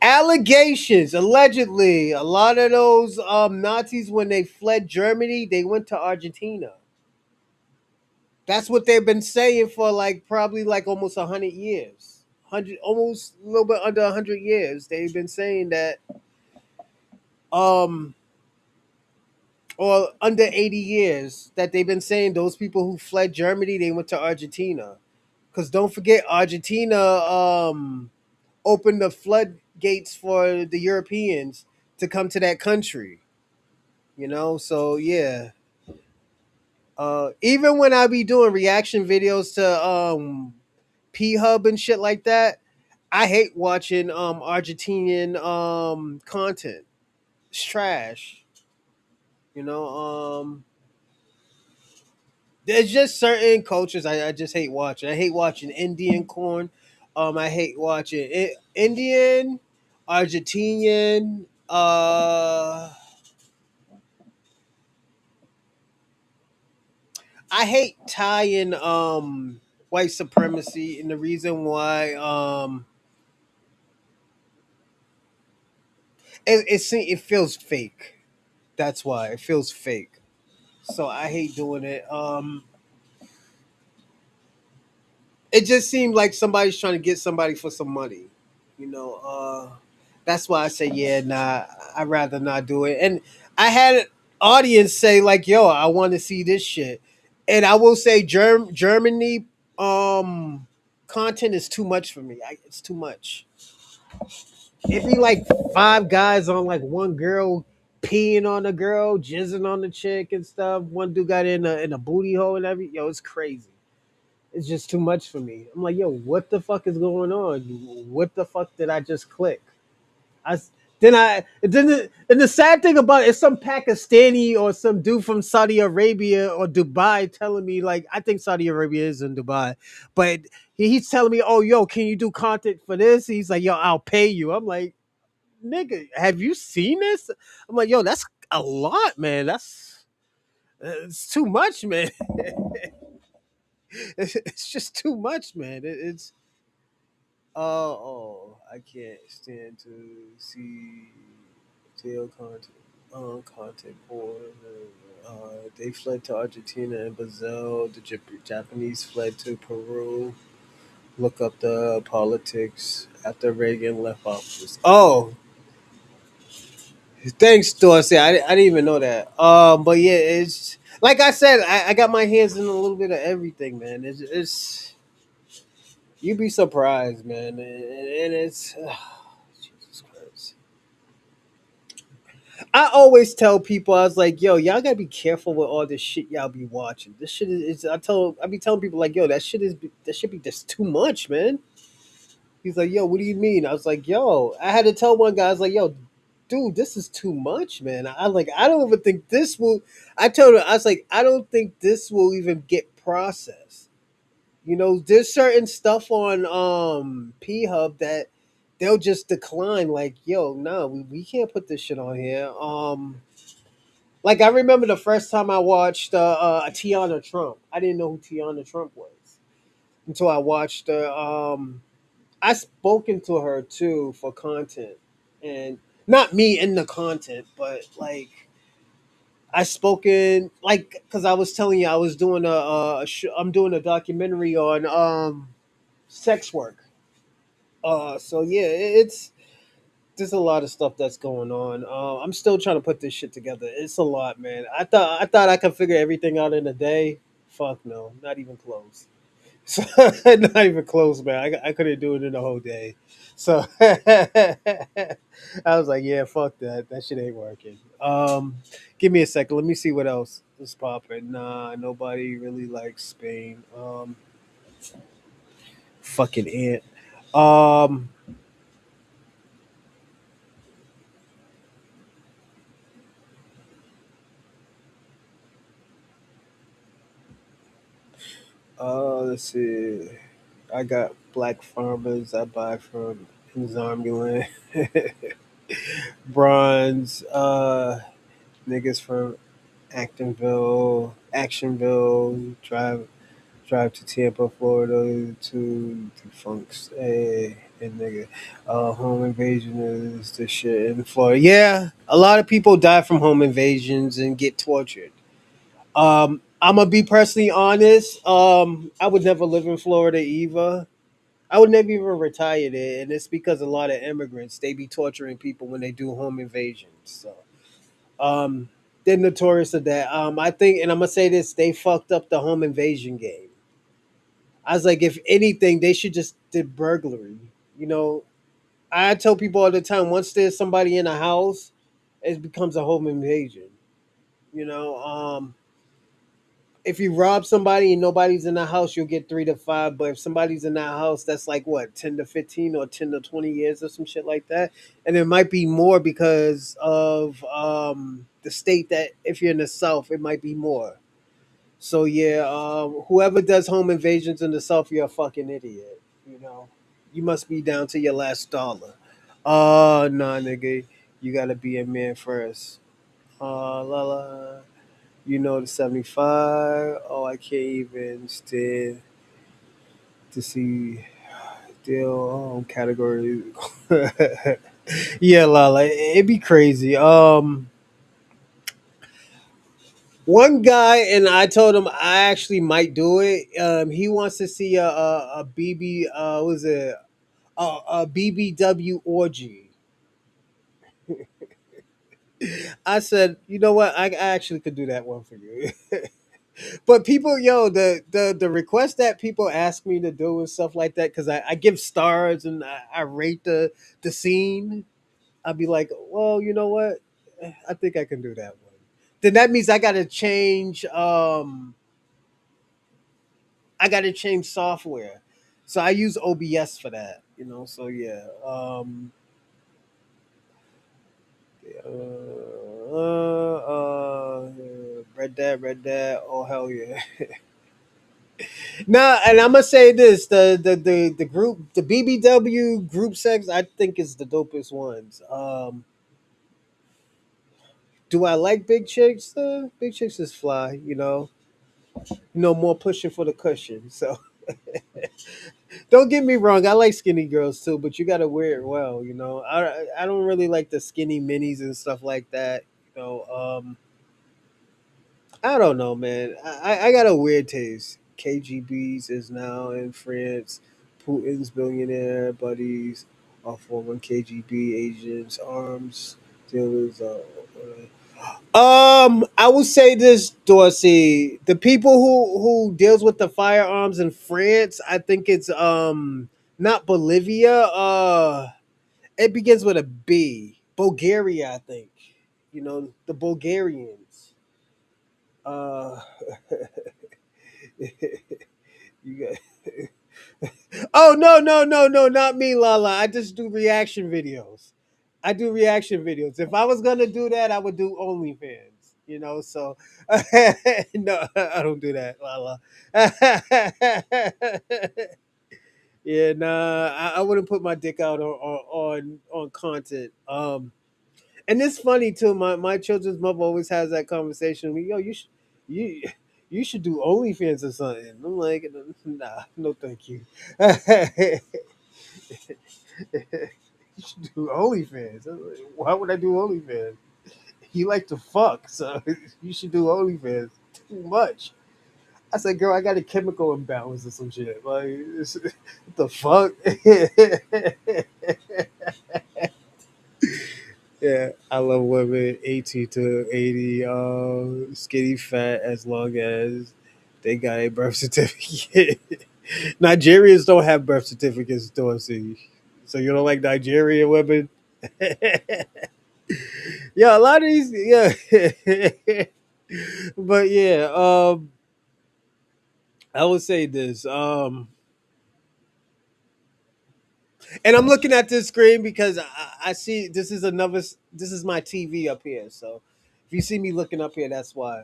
Allegations, allegedly, a lot of those Nazis when they fled Germany, they went to Argentina. That's what they've been saying for like probably like almost 100 years, 100, almost a little bit under 100 years. They've been saying that, um, or under 80 years that they've been saying those people who fled Germany, they went to Argentina. Because don't forget, Argentina opened the floodgates for the Europeans to come to that country. You know, so yeah. Even when I be doing reaction videos to P Hub and shit like that, I hate watching Argentinian content. It's trash. You know, there's just certain cultures I just hate watching. I hate watching Indian corn. I hate watching Indian, Argentinian. I hate tying white supremacy, and the reason why it feels fake. That's why it feels fake. So I hate doing it. It just seemed like somebody's trying to get somebody for some money. You know, that's why I say, yeah, nah, I'd rather not do it. And I had an audience say, like, yo, I want to see this shit. And I will say, Germany um, content is too much for me. It's too much. It'd be like five guys on like one girl peeing on a girl, jizzing on the chick and stuff. One dude got in a booty hole and everything. Yo, it's crazy. It's just too much for me. I'm like, yo, what the fuck is going on? What the fuck did I just click? I and the sad thing about it is some Pakistani or some dude from Saudi Arabia or Dubai telling me, like, I think Saudi Arabia is in Dubai, but he's telling me, oh, yo, can you do content for this? He's like, yo, I'll pay you. I'm like, nigga, have you seen this? I'm like, yo, that's a lot, man. That's it's too much, man. It's just too much, man. It's I can't stand to see jail content, content porn. They fled to Argentina and Brazil. The Japanese fled to Peru. Look up the politics after Reagan left office. Oh, thanks, Dorsey. I didn't even know that. But yeah, it's like I said, I got my hands in a little bit of everything, man. It's you'd be surprised, man, and it's Jesus Christ. I always tell people, I was like, yo, y'all gotta be careful with all this shit y'all be watching. This shit is I be telling people like, yo, that should be just too much, man. He's like, yo, what do you mean? I was like, yo, I had to tell one guy, I was like, yo, dude, this is too much, man. I like, I don't even think this will. I told her, I was like, I don't think this will even get processed. You know, there's certain stuff on P Hub that they'll just decline. Like, yo, no, we can't put this shit on here. Like I remember the first time I watched Tiana Trump. I didn't know who Tiana Trump was until I watched I spoken to her too for content, and not me in the content, but like I spoken like because I was telling you I was doing I'm doing a documentary on sex work. So yeah, it's there's a lot of stuff that's going on. I'm still trying to put this shit together. It's a lot, man. I thought I could figure everything out in a day. Fuck no, not even close. So, not even close, man. I couldn't do it in a whole day. So I was like, yeah, fuck that. That shit ain't working. Give me a second. Let me see what else is popping. Nah, nobody really likes Spain. Fucking ant. Um, let's see. I got black farmers I buy from in Zombieland. Bronze, niggas from Actionville, drive to Tampa, Florida to defunct. Hey, and nigga, home invasion is the shit in Florida. Yeah, a lot of people die from home invasions and get tortured. I'm gonna be personally honest. I would never live in Florida either. I would never even retire there, and it's because a lot of immigrants they be torturing people when they do home invasions. So, um, they're notorious of that. I think, and I'm gonna say this: they fucked up the home invasion game. I was like, if anything, they should just did burglary. You know, I tell people all the time: once there's somebody in a house, it becomes a home invasion. You know, if you rob somebody and nobody's in the house, you'll get 3 to 5. But if somebody's in that house, that's like what 10 to 15 or 10 to 20 years or some shit like that. And it might be more because of the state that if you're in the South, it might be more. So yeah, whoever does home invasions in the South, you're a fucking idiot. You know, you must be down to your last dollar. Nah, nigga, you gotta be a man first. La la. You know the 75. Oh, I can't even stand to see deal category. Yeah, Lala, it'd be crazy. One guy, and I told him I actually might do it. He wants to see a BB, was it a BBW orgy. I said, you know what? I actually could do that one for you. But people, yo, the request that people ask me to do and stuff like that, because I give stars and I rate the scene. I'll be like, well, you know what? I think I can do that one. Then that means I gotta change software. So I use OBS for that, you know. So yeah. Red Dead. Oh hell yeah. No, and I'm gonna say this: the group, the BBW group sex, I think is the dopest ones. Do I like big chicks? Big chicks is fly, more pushing for the cushion. So don't get me wrong, I like skinny girls too, but you gotta wear it well. I don't really like the skinny minis and stuff like that. You know, I don't know, man. I got a weird taste. KGB's is now in France. Putin's billionaire buddies are former KGB agents, arms dealers. I will say this, Dorsey. The people who deals with the firearms in France, I think it's not Bolivia. It begins with a B. Bulgaria, I think. The Bulgarians. Uh, you got. Oh no no, not me, Lala. I just do reaction videos. I do reaction videos. If I was gonna do that, I would do OnlyFans. So no, I don't do that, Lala. Yeah, nah, I wouldn't put my dick out on content. And it's funny too. My children's mother always has that conversation with me. Yo, you you should do OnlyFans or something. I'm like, nah, no, thank you. You should do OnlyFans. I'm like, why would I do OnlyFans? You like to fuck, so you should do OnlyFans. Too much. I said, girl, I got a chemical imbalance or some shit. Like, what the fuck? Yeah, I love women 18 to 80, skinny fat, as long as they got a birth certificate. Nigerians don't have birth certificates, Dorsey. So you don't like Nigerian women? Yeah, a lot of these, yeah. But yeah, I would say this. And I'm looking at this screen because I see this is my TV up here. So if you see me looking up here, that's why.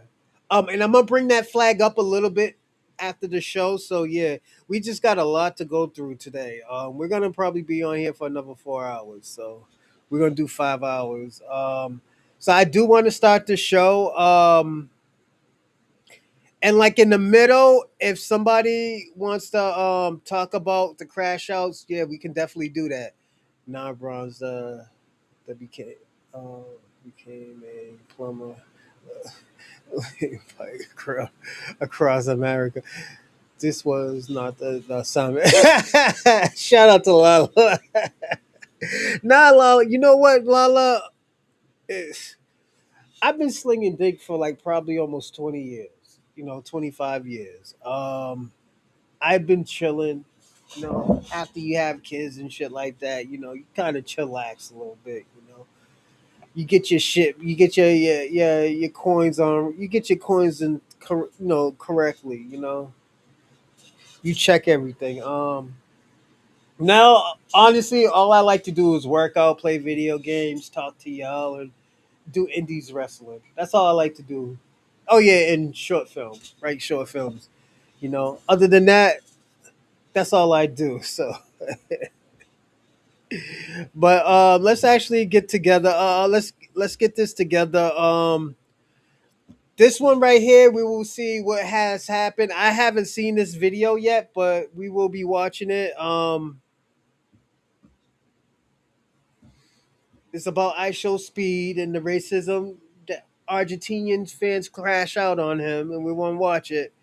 And I'm gonna bring that flag up a little bit after the show. So yeah, we just got a lot to go through today. We're gonna probably be on here for another 4 hours. So we're gonna do 5 hours. So I do want to start the show. And like in the middle, if somebody wants to talk about the crash outs, yeah, we can definitely do that. Non-bronze that uh, became a plumber like, across America. This was not the assignment. Shout out to Lala. Nah, Lala. You know what, Lala? Is I've been slinging dick for like probably almost 20 years. 25 years. I've been chilling. After you have kids and shit like that, you kind of chillax a little bit. You get your shit, you get your coins on, you get your coins in, correctly. You check everything. Now, honestly, all I like to do is work out, play video games, talk to y'all, and do indies wrestling. That's all I like to do. Oh yeah, and short films, right? Short films. Other than that, that's all I do. So, but let's actually get together. Let's get this together. This one right here, we will see what has happened. I haven't seen this video yet, but we will be watching it. It's about I Show Speed and the racism. Argentinian fans crash out on him, and we won't watch it.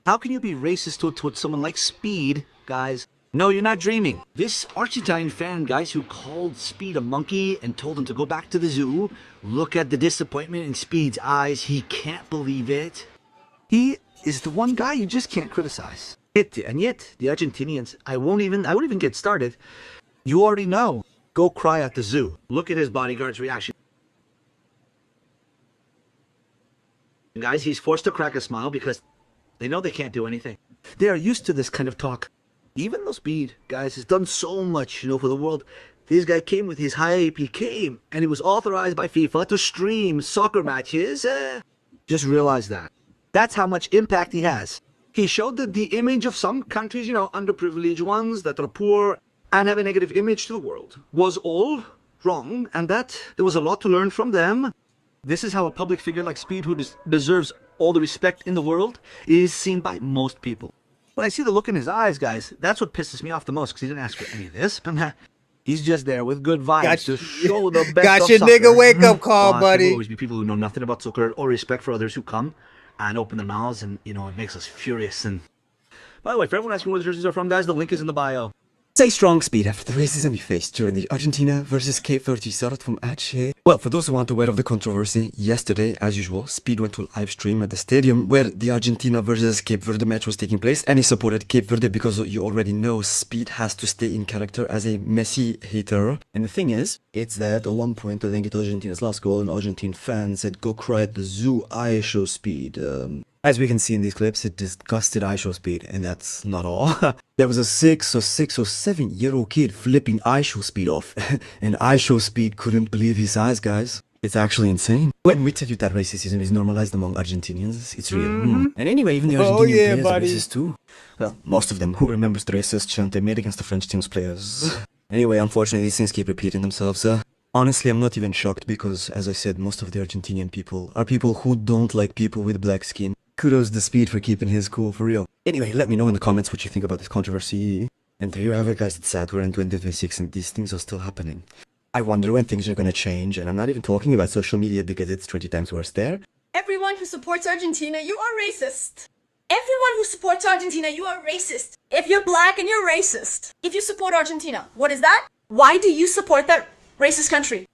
How can you be racist towards someone like Speed, guys? No, you're not dreaming. This Argentine fan, guys, who called Speed a monkey and told him to go back to the zoo, look at the disappointment in Speed's eyes. He can't believe it. He is the one guy you just can't criticize. And yet, the Argentinians, I won't even get started. You already know. Go cry at the zoo. Look at his bodyguard's reaction. Guys, he's forced to crack a smile because they know they can't do anything. They are used to this kind of talk. Even though Speed, guys, has done so much, for the world. This guy came with his hype. He came, and he was authorized by FIFA to stream soccer matches. Just realize that. That's how much impact he has. He showed that the image of some countries, underprivileged ones that are poor and have a negative image to the world, was all wrong, and that there was a lot to learn from them. This is how a public figure like Speed, who deserves all the respect in the world, is seen by most people. When I see the look in his eyes, guys, that's what pisses me off the most, because he didn't ask for any of this. He's just there with good vibes to show the best Got of your soccer. nigga wake up call, There buddy. will always be people who know nothing about soccer or respect for others who come and open their mouths, and, it makes us furious. And by the way, for everyone asking where the jerseys are from, guys, the link is in the bio. Stay strong, Speed, after the racism you faced during the Argentina versus Cape Verde start from Oshay. Well, for those who aren't aware of the controversy, yesterday, as usual, Speed went to a live stream at the stadium where the Argentina versus Cape Verde match was taking place, and he supported Cape Verde because you already know Speed has to stay in character as a Messi hater. And the thing is, it's that at one point, I think it was Argentina's last goal, an Argentine fan said, "Go cry at the zoo, I show Speed." As we can see in these clips, it disgusted iShow Speed, and that's not all. There was a 6 or 7-year-old kid flipping iShow Speed off, and iShow Speed couldn't believe his eyes, guys. It's actually insane. When we tell you that racism is normalized among Argentinians, it's real. And anyway, even the Argentinian players are racist too. Well, most of them. Who remembers the racist chant they made against the French team's players? Anyway, unfortunately, these things keep repeating themselves. Honestly, I'm not even shocked because, as I said, most of the Argentinian people are people who don't like people with black skin. Kudos to Speed for keeping his cool, for real. Anyway, let me know in the comments what you think about this controversy. And there you have it, guys. It's sad we're in 2026 and these things are still happening. I wonder when things are gonna change, and I'm not even talking about social media because it's 20 times worse there. Everyone who supports Argentina, you are racist. Everyone who supports Argentina, you are racist. If you're black and you're racist. If you support Argentina, what is that? Why do you support that racist country?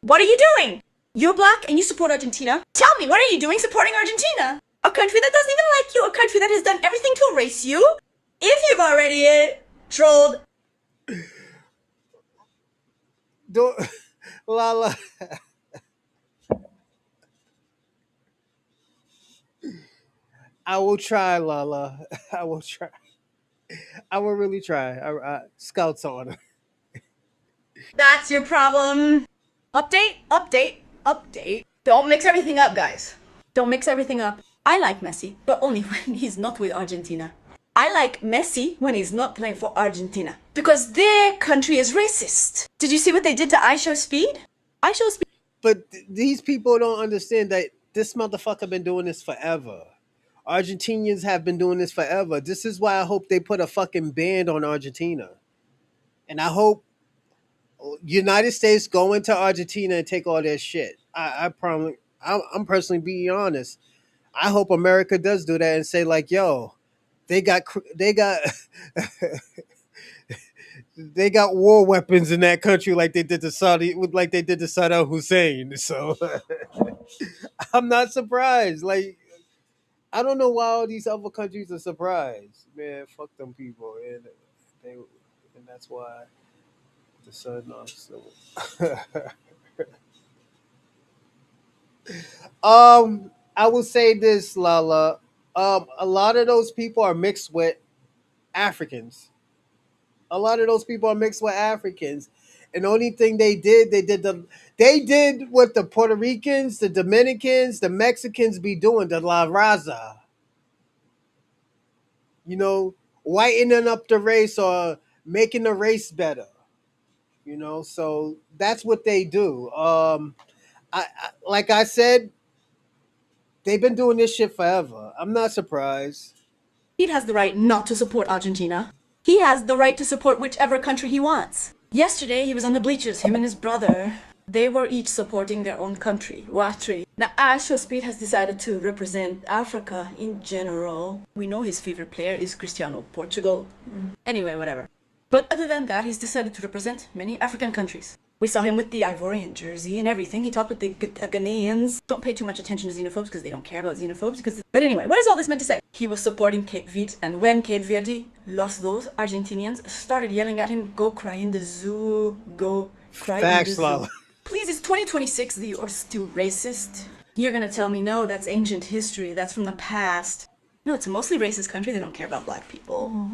What are you doing? You're black and you support Argentina. Tell me, what are you doing supporting Argentina? A country that doesn't even like you, a country that has done everything to erase you. If you've already trolled. Don't, Lala. I will try, Lala. I will try. I will really try. Scouts on her. That's your problem. Update. Don't mix everything up, guys. Don't mix everything up. I like Messi, but only when he's not with Argentina. I like Messi when he's not playing for Argentina. Because their country is racist. Did you see what they did to iShow Speed? iShow Speed. But these people don't understand that this motherfucker been doing this forever. Argentinians have been doing this forever. This is why I hope they put a fucking ban on Argentina. And I hope United States go into Argentina and take all their shit. I promise. I'm personally being honest. I hope America does do that and say like, yo, they got they got war weapons in that country like they did to Saddam Hussein. So I'm not surprised. Like, I don't know why all these other countries are surprised. Man, fuck them people, and that's why the sun also. I will say this, Lala. A lot of those people are mixed with Africans. A lot of those people are mixed with Africans. And the only thing they did what the Puerto Ricans, the Dominicans, the Mexicans be doing, the La Raza. You know, whitening up the race or making the race better. So that's what they do. Like I said, They've been doing this shit forever. I'm not surprised. He has the right not to support Argentina. He has the right to support whichever country he wants. Yesterday, he was on the bleachers, him and his brother. They were each supporting their own country, Watri. Now, Asho Speed has decided to represent Africa in general. We know his favorite player is Cristiano, Portugal. Anyway, whatever. But other than that, he's decided to represent many African countries. We saw him with the Ivorian jersey and everything. He talked with the Ghanaians. Don't pay too much attention to xenophobes because they don't care about xenophobes. But anyway, what is all this meant to say? He was supporting Cape Verde, and when Cape Verde lost, those Argentinians started yelling at him, "Go cry in the zoo, go cry in the zoo." Please, it's 2026 that you are still racist? You're gonna tell me, no, that's ancient history, that's from the past. No, it's a mostly racist country, they don't care about black people.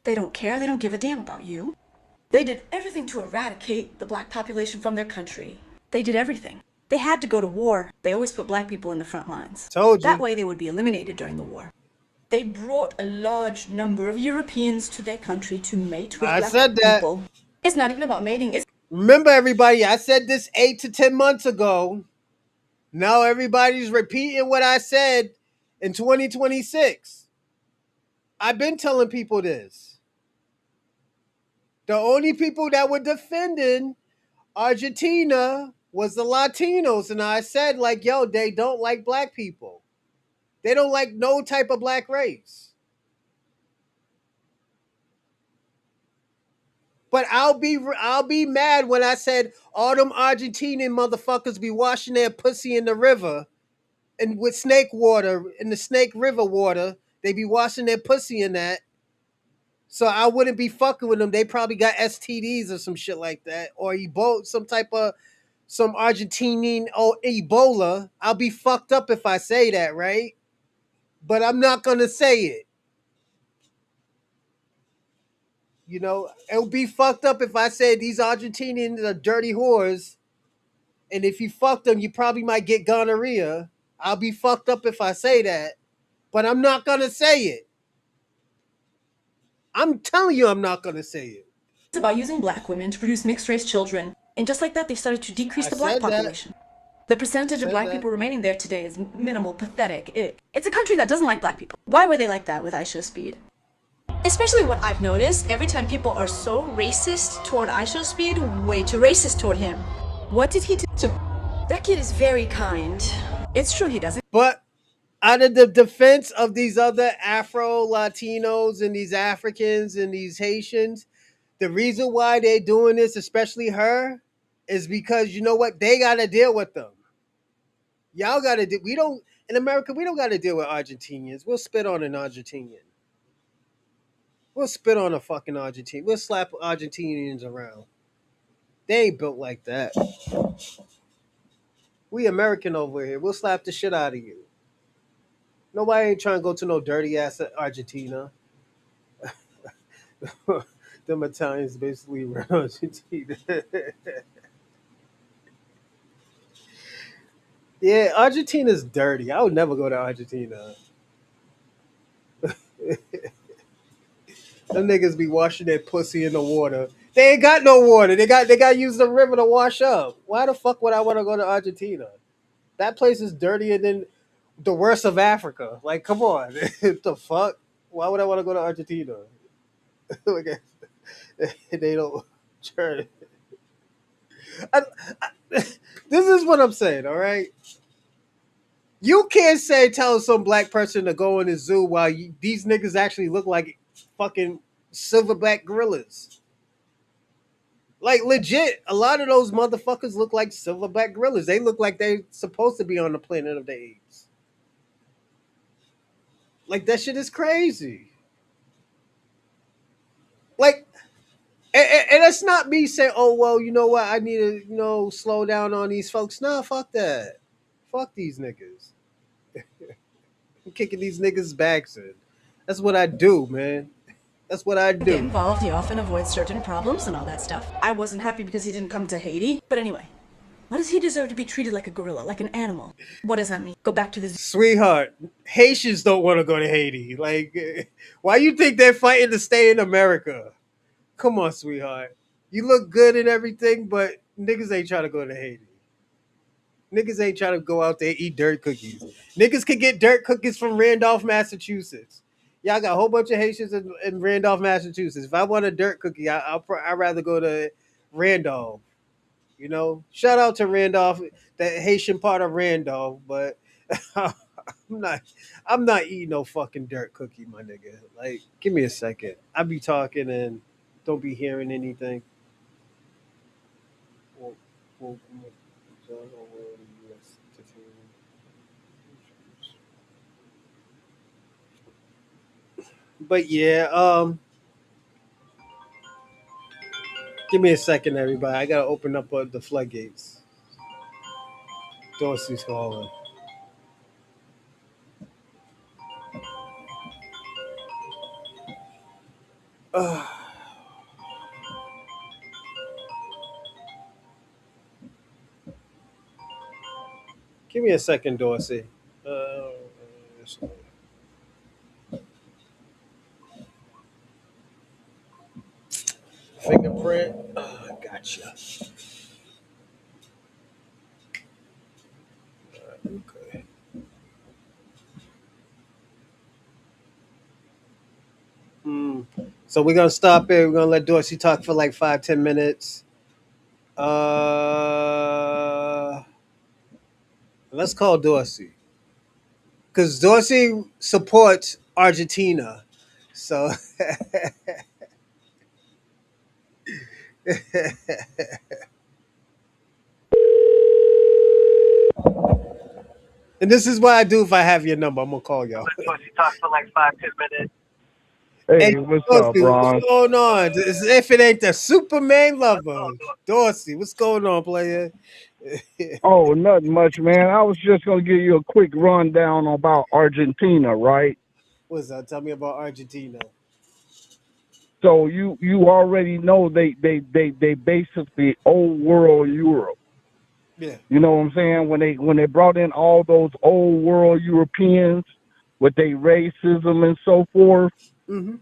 They don't care, they don't give a damn about you. They did everything to eradicate the black population from their country. They did everything. They had to go to war. They always put black people in the front lines. Told you. That way they would be eliminated during the war. They brought a large number of Europeans to their country to mate with black people. It's not even about mating, it's... Remember, everybody, I said this 8 to 10 months ago. Now everybody's repeating what I said in 2026. I've been telling people this. The only people that were defending Argentina was the Latinos. And I said, like, yo, they don't like black people. They don't like no type of black race. But I'll be mad when I said all them Argentinian motherfuckers be washing their pussy in the river and with snake water, in the Snake River water. They be washing their pussy in that. So I wouldn't be fucking with them. They probably got STDs or some shit like that. Or Ebola, some Argentinian Ebola. I'll be fucked up if I say that, right? But I'm not gonna say it. You know, it'll be fucked up if I say these Argentinians are dirty whores. And if you fuck them, you probably might get gonorrhea. I'll be fucked up if I say that. But I'm not gonna say it. I'm telling you I'm not gonna say it. It's about using black women to produce mixed-race children. And just like that, they started to decrease the black population. The percentage of black people remaining there today is minimal, pathetic. It's a country that doesn't like black people. Why were they like that with Aisha Speed? Especially what I've noticed, every time people are so racist toward Aisha Speed, way too racist toward him. What did he do to... That kid is very kind. It's true he doesn't. But out of the defense of these other Afro-Latinos and these Africans and these Haitians, the reason why they're doing this, especially her, is because you know what? They got to deal with them. Y'all got to do... in America, we don't got to deal with Argentinians. We'll spit on an Argentinian. We'll spit on a fucking Argentinian. We'll slap Argentinians around. They ain't built like that. We American over here. We'll slap the shit out of you. Nobody ain't trying to go to no dirty ass Argentina. Them Italians basically run Argentina. Yeah, Argentina's dirty. I would never go to Argentina. Them niggas be washing their pussy in the water. They ain't got no water. They got to use the river to wash up. Why the fuck would I want to go to Argentina? That place is dirtier than the worst of Africa. Like, come on. What the fuck? Why would I want to go to Argentina? They don't turn. This is what I'm saying, all right? You can't tell some black person to go in the zoo while these niggas actually look like fucking silverback gorillas. Like, legit, a lot of those motherfuckers look like silverback gorillas. They look like they're supposed to be on the planet of the apes. Like, that shit is crazy. Like, and it's not me saying, oh, well, you know what, I need to, slow down on these folks. Nah, fuck that. Fuck these niggas. I'm kicking these niggas' backs in. That's what I do, man. That's what I do. Get involved, he often avoids certain problems and all that stuff. I wasn't happy because he didn't come to Haiti. But anyway, why does he deserve to be treated like a gorilla, like an animal? What does that mean? Go back to the... Sweetheart, Haitians don't want to go to Haiti. Like, why you think they're fighting to stay in America? Come on, sweetheart. You look good and everything, but niggas ain't trying to go to Haiti. Niggas ain't trying to go out there and eat dirt cookies. Niggas can get dirt cookies from Randolph, Massachusetts. Y'all got a whole bunch of Haitians in Randolph, Massachusetts. If I want a dirt cookie, I'd rather go to Randolph. You know, shout out to Randolph, the Haitian part of Randolph, but I'm not I'm not eating no fucking dirt cookie, my nigga. Like, give me a second. I be talking and don't be hearing anything. Well, well, but yeah, give me a second, everybody. I gotta open up the floodgates. Dorsey's calling. Uh, give me a second, Dorsey. Uh, fingerprint. Gotcha. Okay. Mm. So we're gonna stop it. We're gonna let Dorsey talk for like 5-10 minutes. Uh, let's call Dorsey because Dorsey supports Argentina. So, and this is what I do if I have your number. I'm gonna call y'all. Dorsey talk for like 5-10 minutes. Hey, Hey, what's up, Dorsey, what's Ron? going on? As if it ain't the Superman lover, Oh, Dorsey. What's going on, player? oh, nothing much, man. I was just gonna give you a quick rundown about Argentina, right? What's up? Tell me about Argentina. So you already know they basically old world Europe. Yeah. You know what I'm saying? When they brought in all those old world Europeans with their racism and so forth, Mm-hmm.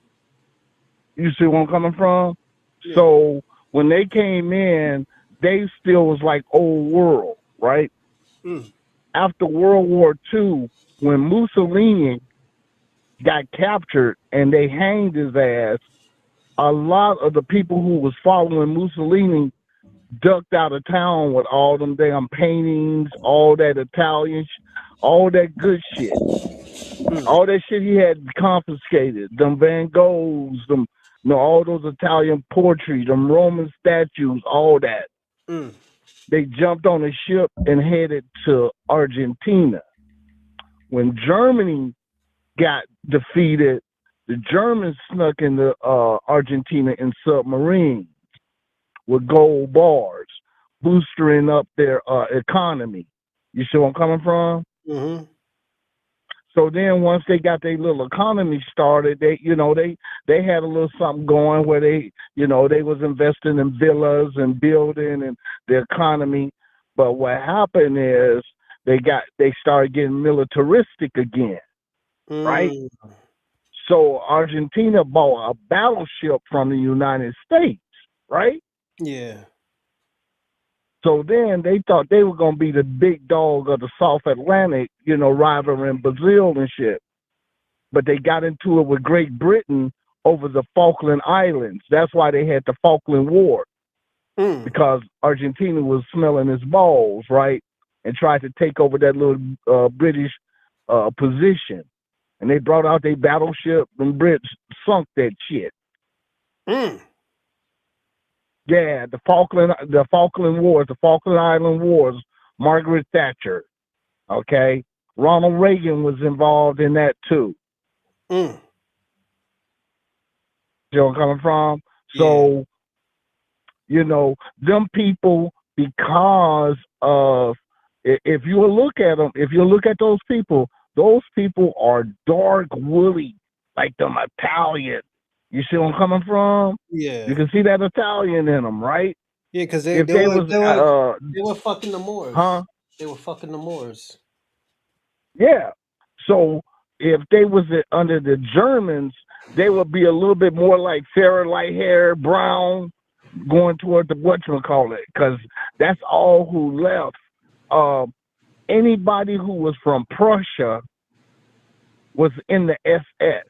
you see where I'm coming from? Yeah. So when they came in, they still was like old world, right? Mm. After World War II, when Mussolini got captured and they hanged his ass, a lot of the people who was following Mussolini ducked out of town with all them damn paintings, all that Italian, all that good shit, Mm. all that shit he had confiscated, them Van Goghs, them, all those Italian portraits, them Roman statues, all that. Mm. They jumped on a ship and headed to Argentina. When Germany got defeated, the Germans snuck into Argentina in submarines with gold bars, boosting up their economy. You see where I'm coming from? Mm-hmm. So then once they got their little economy started, they had a little something going where they was investing in villas and building and the economy. But what happened is they started getting militaristic again, right? Mm. So Argentina bought a battleship from the United States, right? Yeah. So then they thought they were going to be the big dog of the South Atlantic, rivaling Brazil and shit. But they got into it with Great Britain over the Falkland Islands. That's why they had the Falkland War, because Argentina was smelling its balls, right? And tried to take over that little British position. And they brought out their battleship, and Brits sunk that shit. Mm. Yeah, the Falkland Wars, the Falkland Island Wars, Margaret Thatcher, okay? Ronald Reagan was involved in that too. Mm. You know where I'm coming from? Yeah. So, them people, because of, if you look at them, if you look at those people are dark, woolly, like them Italian. You see where I'm coming from? Yeah. You can see that Italian in them, right? Yeah, because If they were fucking the Moors. huh? They were fucking the Moors. Yeah. So if they was under the Germans, they would be a little bit more like fairer, light hair, brown, going toward the whatchamacallit, because that's all who left anybody who was from Prussia was in the SS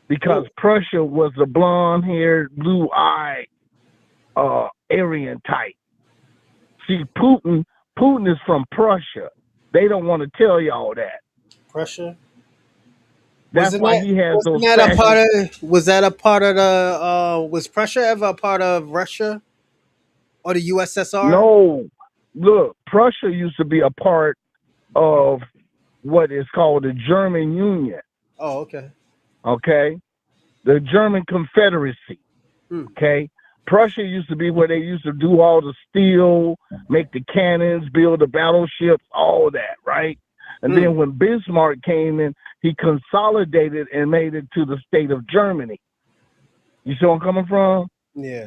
because Prussia was the blonde-haired, blue-eyed, Aryan type. See, Putin is from Prussia. They don't want to tell y'all that. Prussia. That's why he has Wasn't those that a part fascist. of? Was that a part of the? Was Prussia ever a part of Russia or the USSR? No, look, Prussia used to be a part of what is called the German Union. Oh, okay. Okay, the German Confederacy. Hmm. Okay, Prussia used to be where they used to do all the steel, make the cannons, build the battleships, all that, right? And then when Bismarck came in, he consolidated and made it to the state of Germany. You see where I'm coming from? Yeah.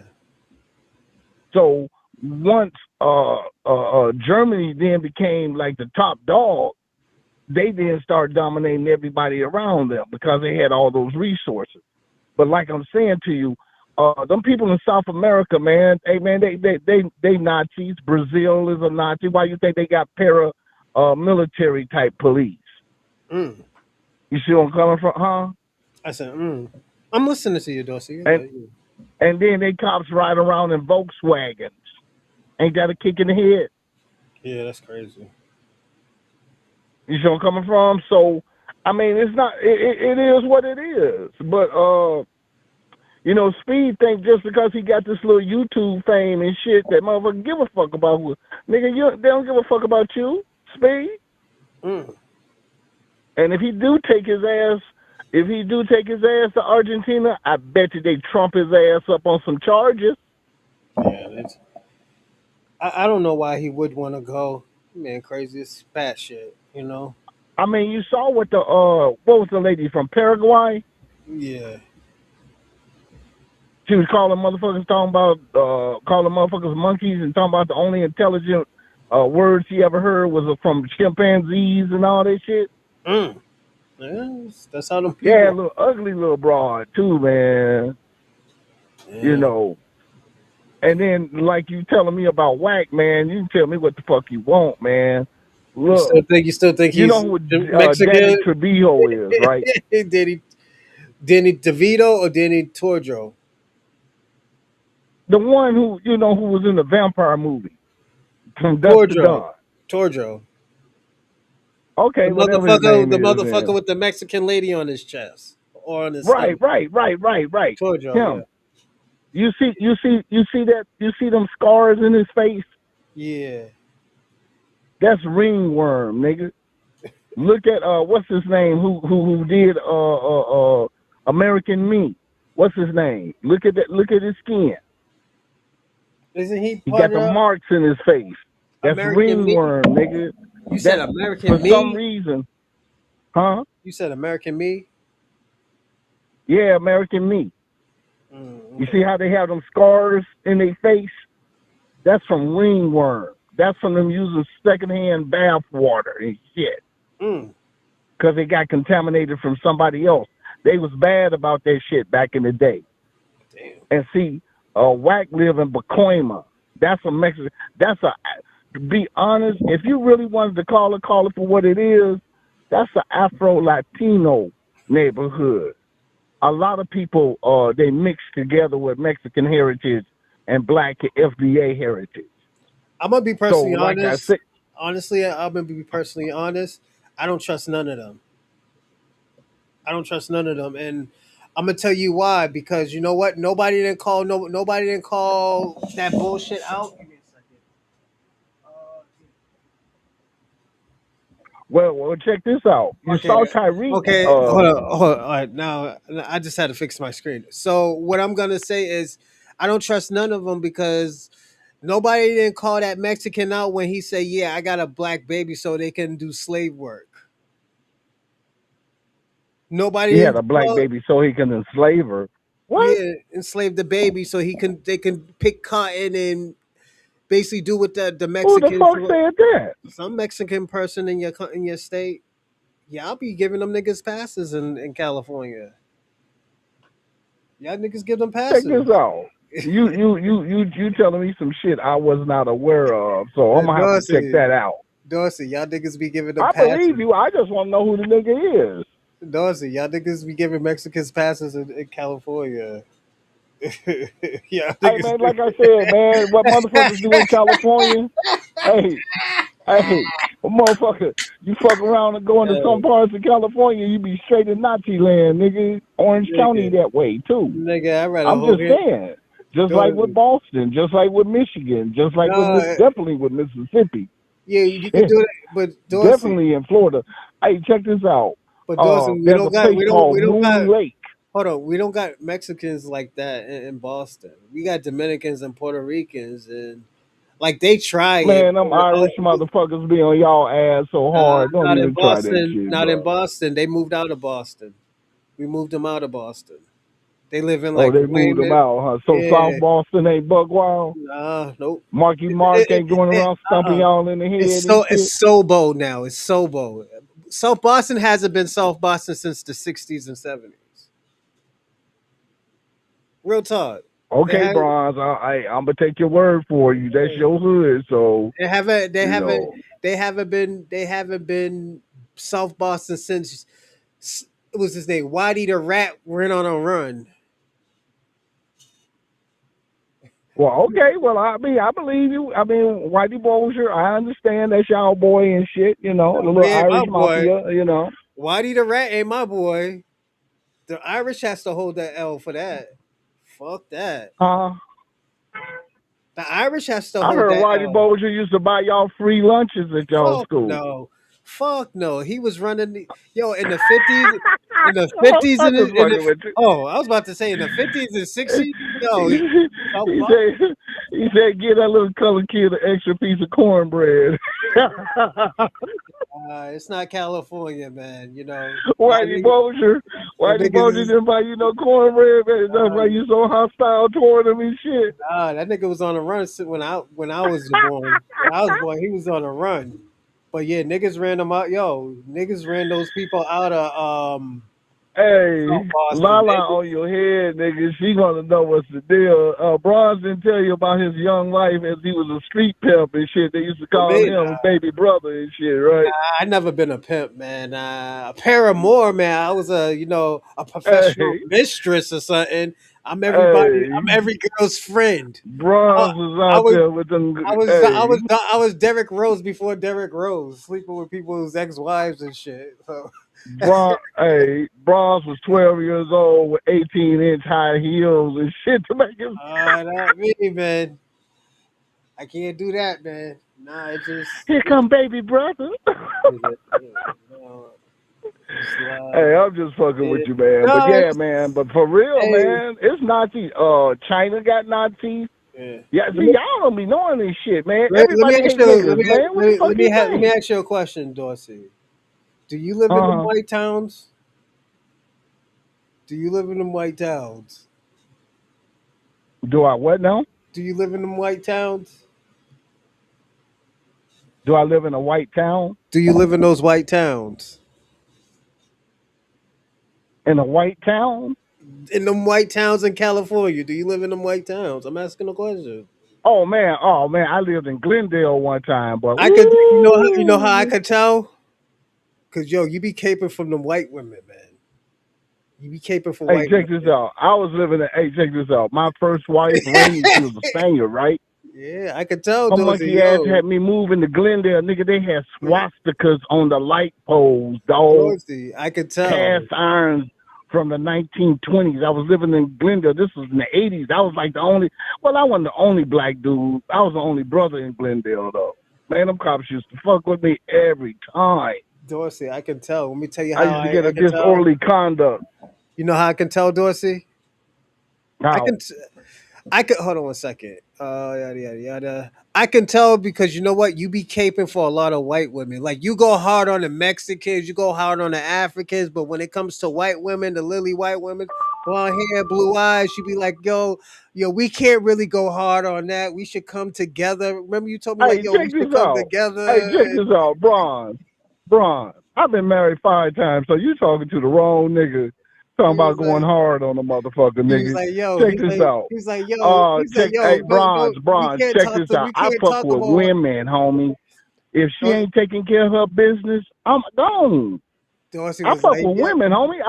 So once Germany then became like the top dog, they then started dominating everybody around them because they had all those resources. But like I'm saying to you, them people in South America, man, hey man, they Nazis. Brazil is a Nazi. Why you think they got military type police? Mm. You see where I'm coming from, huh? I said, I'm listening to you, Dorsey. And then they cops ride around in Volkswagens. Ain't that a kick in the head? Yeah, that's crazy. You see where I'm coming from? So, I mean, it's not. It is what it is. But Speed think just because he got this little YouTube fame and shit that motherfucker give a fuck about who. Nigga, they don't give a fuck about you, Speed. And if he do take his ass to Argentina, I bet you they trump his ass up on some charges. Yeah, I don't know why he would want to go. Man, crazy. It's fat shit, I mean, you saw what was the lady from Paraguay? Yeah. She was calling motherfuckers calling motherfuckers monkeys and talking about the only intelligent words she ever heard was from chimpanzees and all that shit. Yeah, that's how them people. Yeah, little ugly little broad too, man. Yeah. And then like you telling me about Wack, man, you can tell me what the fuck you want, man. Look, you still think you he's know who Mexican? Danny Trevijo is, right? Danny DeVito or Danny Torjo? The one who was in the vampire movie from Dusk to Dawn. Torjo. Okay, whatever his name The is. motherfucker with the Mexican lady on his chest or on his Right. stomach. Torjo, yeah. You see them scars in his face? Yeah. That's ringworm, nigga. Look at what's his name? Who did American Me? What's his name? Look at that. Look at his skin. Isn't he? He got the marks in his face. That's American ringworm, nigga. You said American for Me? some reason, huh? You said American Me? Yeah, American Me. Okay. You see how they have them scars in their face? That's from ringworm. That's from them using secondhand bath water and shit. Because they got contaminated from somebody else. They was bad about that shit back in the day. Damn. And see, Wack live in Pacoima. That's a Mexican. To be honest, if you really wanted to call it for what it is. That's an Afro-Latino neighborhood. A lot of people, they mix together with Mexican heritage and black FDA heritage. I'm going to be personally like honest. I said, honestly, I'm going to be personally honest. I don't trust none of them. And I'm gonna tell you why. Because you know what? Nobody didn't call that bullshit out. Give me a second. Well, check this out. You saw Tyreek. Okay, hold on. All right, now I just had to fix my screen. So what I'm gonna say is, I don't trust none of them because nobody didn't call that Mexican out when he said, "Yeah, I got a black baby, so they can do slave work." Nobody. He had a black baby so he can enslave her. What? Yeah, enslave the baby so they can pick cotton and basically do what the Mexicans. Who the fuck said that? Some Mexican person in your state. Yeah, I'll be giving them niggas passes in California. Y'all niggas give them passes. Check this out. You telling me some shit I was not aware of, so I'm gonna have to check that out. Dorsey, y'all niggas be giving them I believe passes. you. I just want to know who the nigga is. Dorsey, y'all niggas be giving Mexicans passes in California. Y'all Hey niggas man, like I said, man, what motherfuckers do in California? Hey, hey, motherfucker, you fuck around and go into some parts of California, you be straight in Nazi land, nigga. Orange County nigga, that way too. nigga, I rather I'm hold just it. saying. Just like with Dorsey. Boston, just like with Michigan, just like with No, definitely with Mississippi. yeah, you could Shit, do it, but Dorsey, definitely in Florida. Hey, check this out. but Dorsey, There's a place called we don't got. Moon Lake. Hold on, we don't got Mexicans like that in Boston. We got Dominicans and Puerto Ricans, and like they try it. Man, them Irish motherfuckers be on y'all ass so hard. Don't Not in even try that Boston. shit, Not in bro. Boston. They moved out of Boston. We moved them out of Boston. They live in Oh, like they moved them Weymouth. out, huh? So South Yeah. Boston ain't buck wild. Nah. Nope. Marky Mark ain't going It, around stomping y'all in the head and It's shit. Sobo now. It's Sobo. South Boston hasn't been South Boston since the '60s and '70s. Real talk. It Okay, has. Bronze, I'm gonna take your word for you. That's your hood, so They haven't. They you haven't. know. They haven't been. They haven't been South Boston since. It was his name. Whitey the Rat went on a run. Well, okay. Well, I mean, I believe you. I mean, Whitey Bulger, I understand that's y'all boy and shit. You know, the little He ain't my Irish boy. mafia. You know. Whitey the Rat ain't my boy. The Irish has to hold that L for that. Fuck that. Uh, The Irish has to I hold heard that Whitey L. Bulger used to buy y'all free lunches at y'all Fuck school. no. Fuck no. He was running yo in the 50s, in the 50s I'm and just in the fucking with you. oh, I was about to say in the 50s and 60s. Yo, South he Boston. said, he said, give that little colored kid an extra piece of cornbread. It's not California, man. Whitey Bulger, Them Whitey niggas Bulger is didn't buy you no cornbread, man. That's why you so hostile toward him and shit. that nigga was on a run when I was born. When I was born, he was on a run. But yeah, niggas ran them out. Yo, niggas ran those people out of South Hey, Boston. Lala on your head, nigga. She gonna know what's the deal. Bronze didn't tell you about his young life as he was a street pimp and shit. They used to call Man, him baby brother and shit, right? I never been a pimp, man. A paramour, man. I was a professional Hey, mistress or something. I'm hey, every girl's friend. I, Bronze was I out was there with them. I was Hey, I was Derrick Rose before Derrick Rose, sleeping with people's ex-wives and shit. So Bronze was 12 years old with 18-inch high heels and shit to make him. not me, man. I can't do that, man. Nah, it just Here come baby brother. no, just Hey, I'm just fucking with yeah. you, man. But No, yeah, man. But for real, hey, man, it's Nazi. China got Nazis. yeah. Yeah, see, y'all don't be knowing this shit, man. Let me Everybody ask hate you niggas, man. What the fuck you let me think? ask you a question, Dorsey. Do you live in them Uh huh. white towns? Do you live in them white towns? Do I what now? Do you live in them white towns? Do I live in a white town? Do you live in those white towns? In a white town? In them white towns in California, do you live in them white towns? I'm asking a question. Oh man. I lived in Glendale one time, but I could, you know how I ooh. could tell? Cause yo, you be caping from them white women, man. You be caping for Hey, white check this women. out. I was living in. Hey, check this out. My first wife, Rainy, she was a Spaniard, right? Yeah, I could tell, Her Dorsey. monkey ass Yo, had me moving to Glendale, nigga. They had yeah, swastikas on the light poles, dog. Dorsey, I could tell. Cast irons from the 1920s. I was living in Glendale. This was in the 80s. I was like the only. Well, I wasn't the only black dude. I was the only brother in Glendale, though. Man, them cops used to fuck with me every time. Dorsey, I can tell. Let me tell you I how used to get I a can tell. disorderly conduct. You know how I can tell, Dorsey? I Now, can. I could hold on one second. Yada yada yada. I can tell because you know what? You be caping for a lot of white women. Like you go hard on the Mexicans, you go hard on the Africans, but when it comes to white women, the lily white women, blonde hair, blue eyes, you be like, yo, we can't really go hard on that. We should come together. Remember you told me like, hey, yo, we check should this come out. Hey, together. check this out, Bronze. Bronze. I've been married 5 times, so you talking to the wrong nigga. Talking He about was going like, hard on the motherfucker, he was nigga. like, yo, Check this out. he's like, Check, yo, hey, Bronze, we Bronze. can't Check talk this to, out. we I can't fuck talk with about. women, homie. If she Dor- ain't taking care of her business, I'm gone. Dorsey I was fuck like, with yeah, women, homie.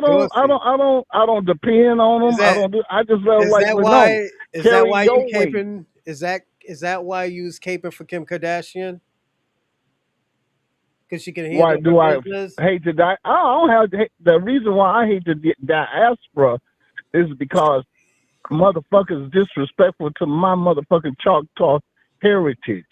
Dorsey. I don't depend on Is them. I that don't do. I just love is like, that but no, why is that carry why you your weight. caping? Is that why you was caping for Kim Kardashian? Because she can Why handle her do I business. hate to die? I don't have to, the reason why I hate the diaspora is because motherfuckers disrespectful to my motherfucking Choctaw heritage.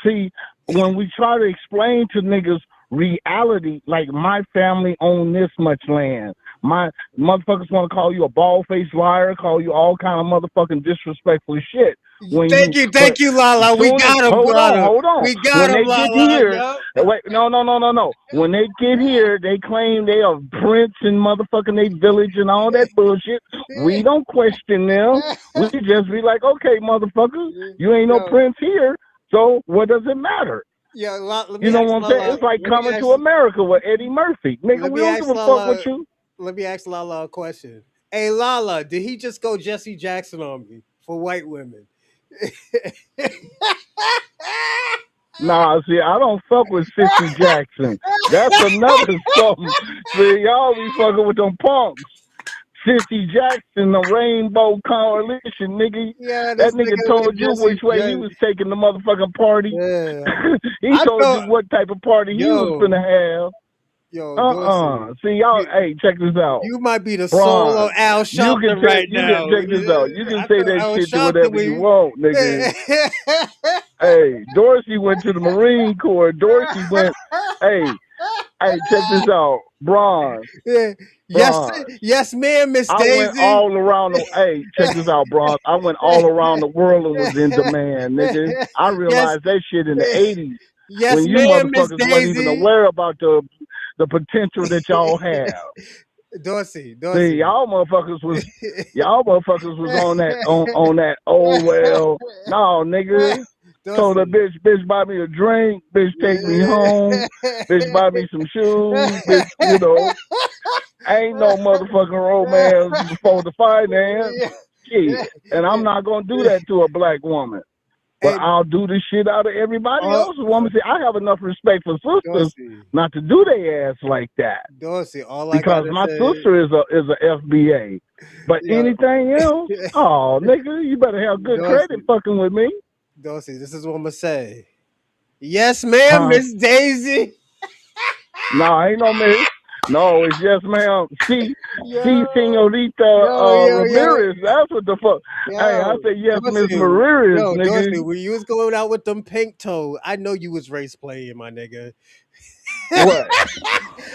See, when we try to explain to niggas reality, like my family own this much land, my motherfuckers want to call you a bald faced liar, call you all kind of motherfucking disrespectful shit. When you, Thank but you, Lala. We soon as got him, hold on, Lala. hold on. We got When him, they get Lala. here, Yup. wait, no. When they get here, they claim they are prince and motherfucking they village and all that bullshit. We don't question them. We just be like, okay, motherfucker, you ain't no Yo, prince here, so what does it matter? yo, let You me know ask what I'm saying? Lala. It's like coming to America with Eddie Murphy. Nigga, Let we me don't give ask a fuck with Lala. you. Let me ask Lala a question. Hey, Lala, did he just go Jesse Jackson on me for white women? Nah, see, I don't fuck with Sissy Jackson. That's another something. See, y'all be fucking with them punks. Sissy Jackson, the Rainbow Coalition, nigga. Yeah, That this nigga nigga with told you which Jesse. way Yeah, he was taking the motherfucking party. yeah. He I told you thought, what type of party he was yo, finna have. Dorsey, See, y'all, you, hey, check this out. you might be the soul of Bronze. Al Sharpton right You can now. check this out. You can I say thought that Al shit to Sharpton whatever you when want, nigga. you. Hey, Dorsey went to the Marine Corps. Dorsey went, hey, check this out. Yeah. Yes, Bronze. yes, ma'am, Miss I went Daisy. all around the, hey, check this out, Bronze. I went all around the world and was in demand, nigga. I Yes, realized that shit in the 80s yes, when you ma'am, Miss motherfuckers wasn't even Daisy. aware about the potential that y'all have. Dorsey, See, Dorsey. y'all motherfuckers was on that, oh well, no, nigga. Told her, Dorsey. bitch, buy me a drink, bitch, take me home, bitch, buy me some shoes, bitch, ain't no motherfucking romance before the finance. Shit. And I'm not gonna do that to a black woman. But Hey, I'll do the shit out of everybody all, else's woman. See, I have enough respect for sisters Dorsey, not to do their ass like that. Dorsey. All I Because gotta my say, sister is a FBA. But yo, anything else, oh nigga, you better have good credit Dorsey, fucking with me. Dorsey. This is what I'm gonna say. Yes, ma'am, Huh? Miss Daisy. No, ain't no miss. No, it's yes, ma'am. Yo, Senorita yo. Ramirez. That's what the fuck. Hey, I Yo, say yes, Miss Dorsey, Ramirez, Dorsey, nigga. when you was going out with them pink toe, I know you was race playing, my nigga. What?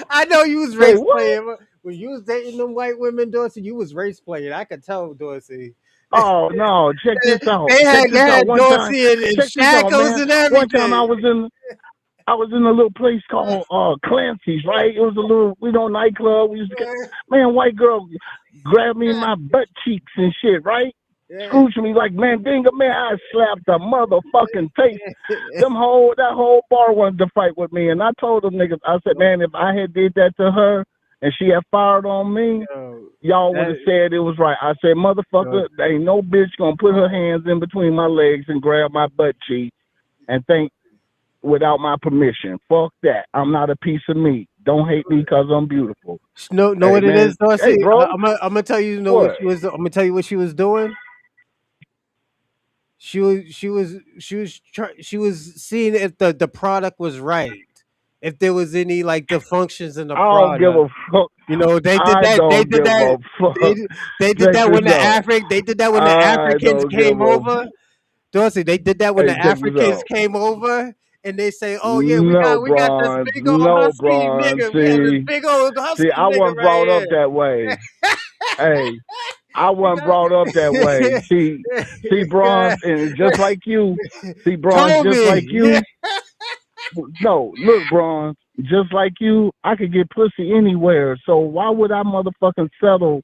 I know you was Say race what? playing. When you was dating them white women, Dorsey, you was race playing. I could tell, Dorsey. Oh no, check this out. They Check had this they out. had One time, Dorsey in check this out, shackles man. and One time everything. I was in a little place called Clancy's, right? It was a little nightclub. We used to get, man, white girl grabbed me in my butt cheeks and shit, right? Yeah. Scrooge me like Mandinga, man, I slapped the motherfucking face. That whole bar wanted to fight with me. And I told them niggas, I said, man, if I had did that to her and she had fired on me, Yo, y'all would that, have said it was right. I said, motherfucker, Dorsey. ain't no bitch gonna put her hands in between my legs and grab my butt cheek and think without my permission. Fuck that. I'm not a piece of meat. Don't hate me because I'm beautiful. Know Hey what it man, is, hey Dorsey? bro, I'm gonna tell you. You know what what? she was. I'm gonna tell you what she was doing. She was seeing if the product was right, if there was any like the functions in the I don't give product. a fuck. You know, they did I that. They don't did give that. a They fuck. they did Check that this when the out. Afric. They did that when the I Africans don't give came a. over. Dorsey, they did that when Hey, the check this Africans out. came over, and they say, "Oh yeah, No we got this bronze, big old no husky bronze. nigga. We have this big old See, husky I nigga wasn't right brought up here." that way. Hey, I We wasn't got brought up that way. See, bronze, and just like you, see, bronze, just like Toby. you. No, look, bronze, just like you, I could get pussy anywhere. So why would I motherfucking settle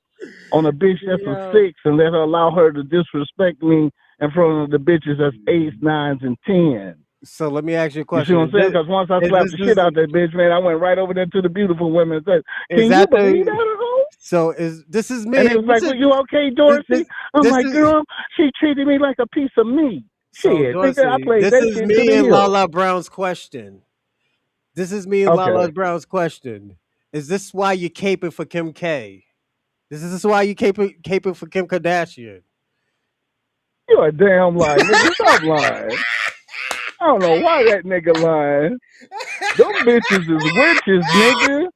on a bitch that's a Yo, 6 and let her allow her to disrespect me in front of the bitches that's 8s, 9s, and 10s? so let me ask you a You see what question. I'm saying? Because once I slapped the shit out that bitch, man, I went right over there to the beautiful women and said, Is "Can you that believe that the at all?" so is this is And me? he was like, "Well, you okay, This Dorsey?" this I'm this like, is "Girl, she treated me like a piece of meat." So Shit, nigga, I Dorsey, played this that is shit to me the and hill. Lala Brown's question. This is me and Lala Okay. Brown's question. Is this why you're caping for Kim K? This is why you caping for Kim Kardashian. You a damn lie, nigga. Stop lying. I don't know why that nigga lying. Them bitches is witches, nigga.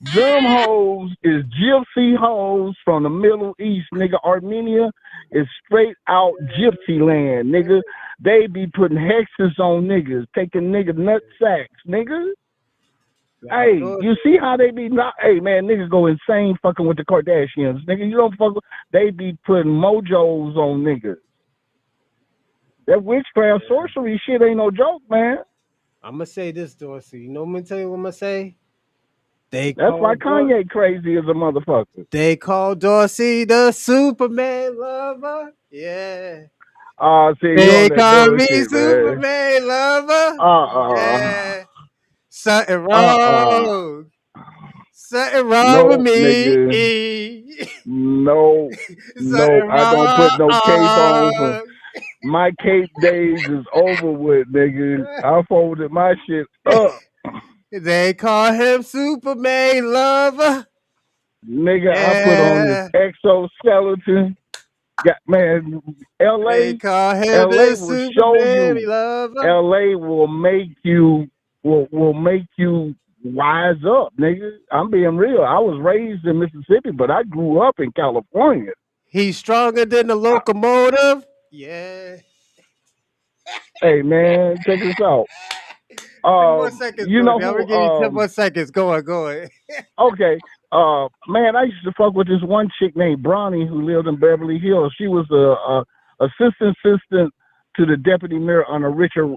Them hoes is gypsy hoes from the Middle East, nigga. Armenia is straight out gypsy land, nigga. They be putting hexes on niggas, taking nigga nut sacks, nigga. Yo, Hey, you Dorsey. see how they be not? Hey, man, niggas go insane fucking with the Kardashians, nigga. You don't fuck with, they be putting mojos on niggas. That witchcraft sorcery shit ain't no joke, man. I'm gonna say this, Dorsey. You know what I'm gonna tell you what I'm gonna say? They That's why call Kanye crazy as a motherfucker. Dorsey the Superman lover. Yeah. See, you on They that call me bullshit, man. Superman lover. Uh-uh. Yeah. Something Uh-uh. wrong. Something wrong with No, nigga. me. No. Something No. I don't put no cape on for wrong. my cape days is over with, nigga. I folded my shit up. They call him Superman lover. Nigga, I put on this Yeah. exoskeleton. Got man, They LA, call him LA his will show Superman you. lover. LA will make you will make you wise up, nigga. I'm being real. I was raised in Mississippi, but I grew up in California. He's stronger than the I, locomotive. Yeah. hey man, check this out. 10 more seconds, You know Dorothy. I'm gonna who? give you 10 more seconds. Go on, go on. Okay. Man, I used to fuck with this one chick named Bronny who lived in Beverly Hills. She was a assistant to the deputy mayor under Richard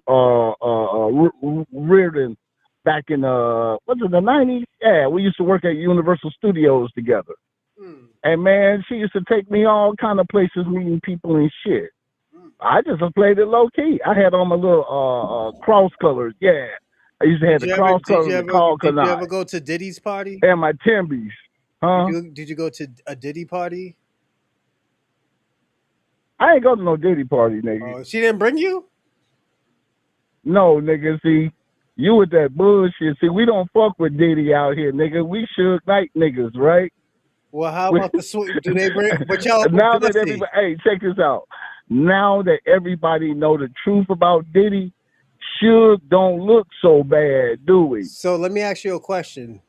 Reardon back in what's it, the 90s? Yeah, we used to work at Universal Studios together. Hmm. And man, she used to take me all kind of places, meeting people and shit. I just played it low key. I had on my little cross colors. Yeah, I used to have Did the you ever cross did colors you and the ever call did you canai ever go to Diddy's party? and my Timbies. Huh? Did you go to a Diddy party? I ain't go to no Diddy party, nigga. Oh, she didn't bring you? No, nigga. See, you with that bullshit. See, we don't fuck with Diddy out here, nigga. We Suge Knight niggas, right? Well, how We, about the do they bring but y'all now that Dorsey. everybody, hey, check this out. Now that everybody know the truth about Diddy, Suge don't look so bad, do we? So let me ask you a question.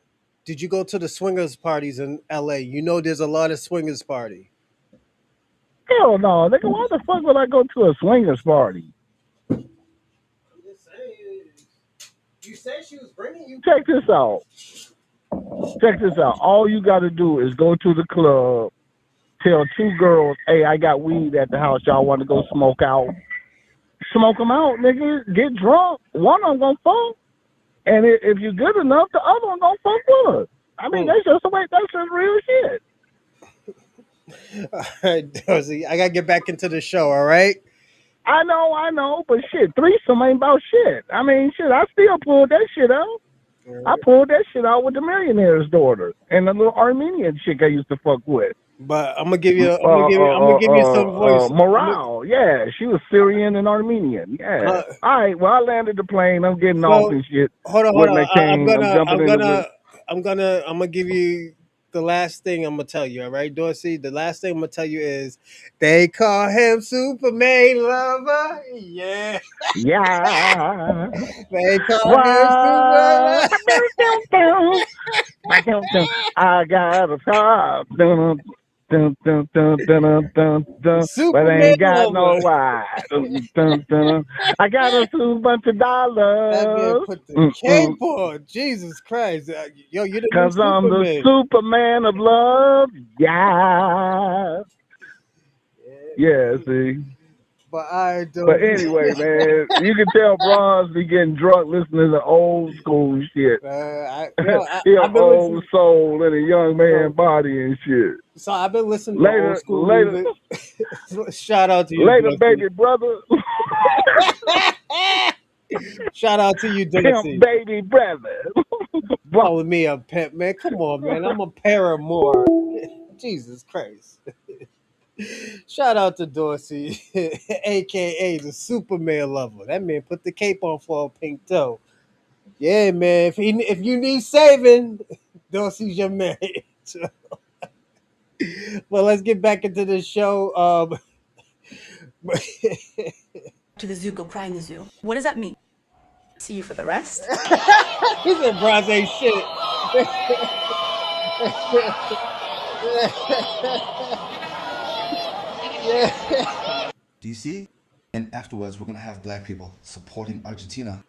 Did you go to the swingers parties in LA? You know there's a lot of swingers party. Hell no, nigga. Why the fuck would I go to a swingers party? I'm just saying. You said she was bringing you. Check this out. Check this out. All you got to do is go to the club, tell two girls, "Hey, I got weed at the house. Y'all want to go smoke out? Smoke them out, nigga. Get drunk. One of them gonna fuck, and if you're good enough, the other one gonna fuck with her. I mean, Mm. that's just the way. That's just real shit. All right, Dorsey. I gotta get back into the show, all right? I know, but shit, threesome ain't about shit. I mean, shit, I still pulled that shit out. I pulled that shit out with the millionaire's daughter and the little Armenian chick I used to fuck with. But I'm gonna give you some voice. Morale. Yeah, she was Syrian and Armenian. Yeah. Uh, All right. Well, I landed the plane. I'm getting off so and shit hold with on. McCain. I'm jumping in the whip. I'm gonna give you the last thing I'm gonna tell you. All right, Dorsey. The last thing I'm gonna tell you is they call him Superman lover. Yeah, Yeah. they call him Why? Superman. I got a top. Dun, dun, dun, dun, dun, dun, dun, dun, but I Superman ain't got lover. no why. Dun, dun, dun. I got a bunch of That man dollars. put the Mm-mm. cape on. Jesus Christ. Yo, you're the new Cause I'm the Superman. Superman of love. Yeah. Yeah, see. But I But don't. anyway, man, you can tell Bronze be getting drunk listening to old school shit. He an I've been old listening. soul in a young man So, body and shit. so I've been listening to old Later, school later, music. Shout out to you, later, Dorsey. baby brother. Shout out to you, Pimp Dorsey. baby brother. Calling me a pimp, man. Come on, man. I'm a paramour. Jesus Christ. Shout out to Dorsey, aka the Superman lover. That man put the cape on for a pink toe. Yeah, man. If you need saving, Dorsey's your man. Well, let's get back into the show. To the zoo, go cry in the zoo. What does that mean? See you for the rest? He said bronze ain't shit. Yeah. Do you see? And afterwards, we're gonna have black people supporting Argentina.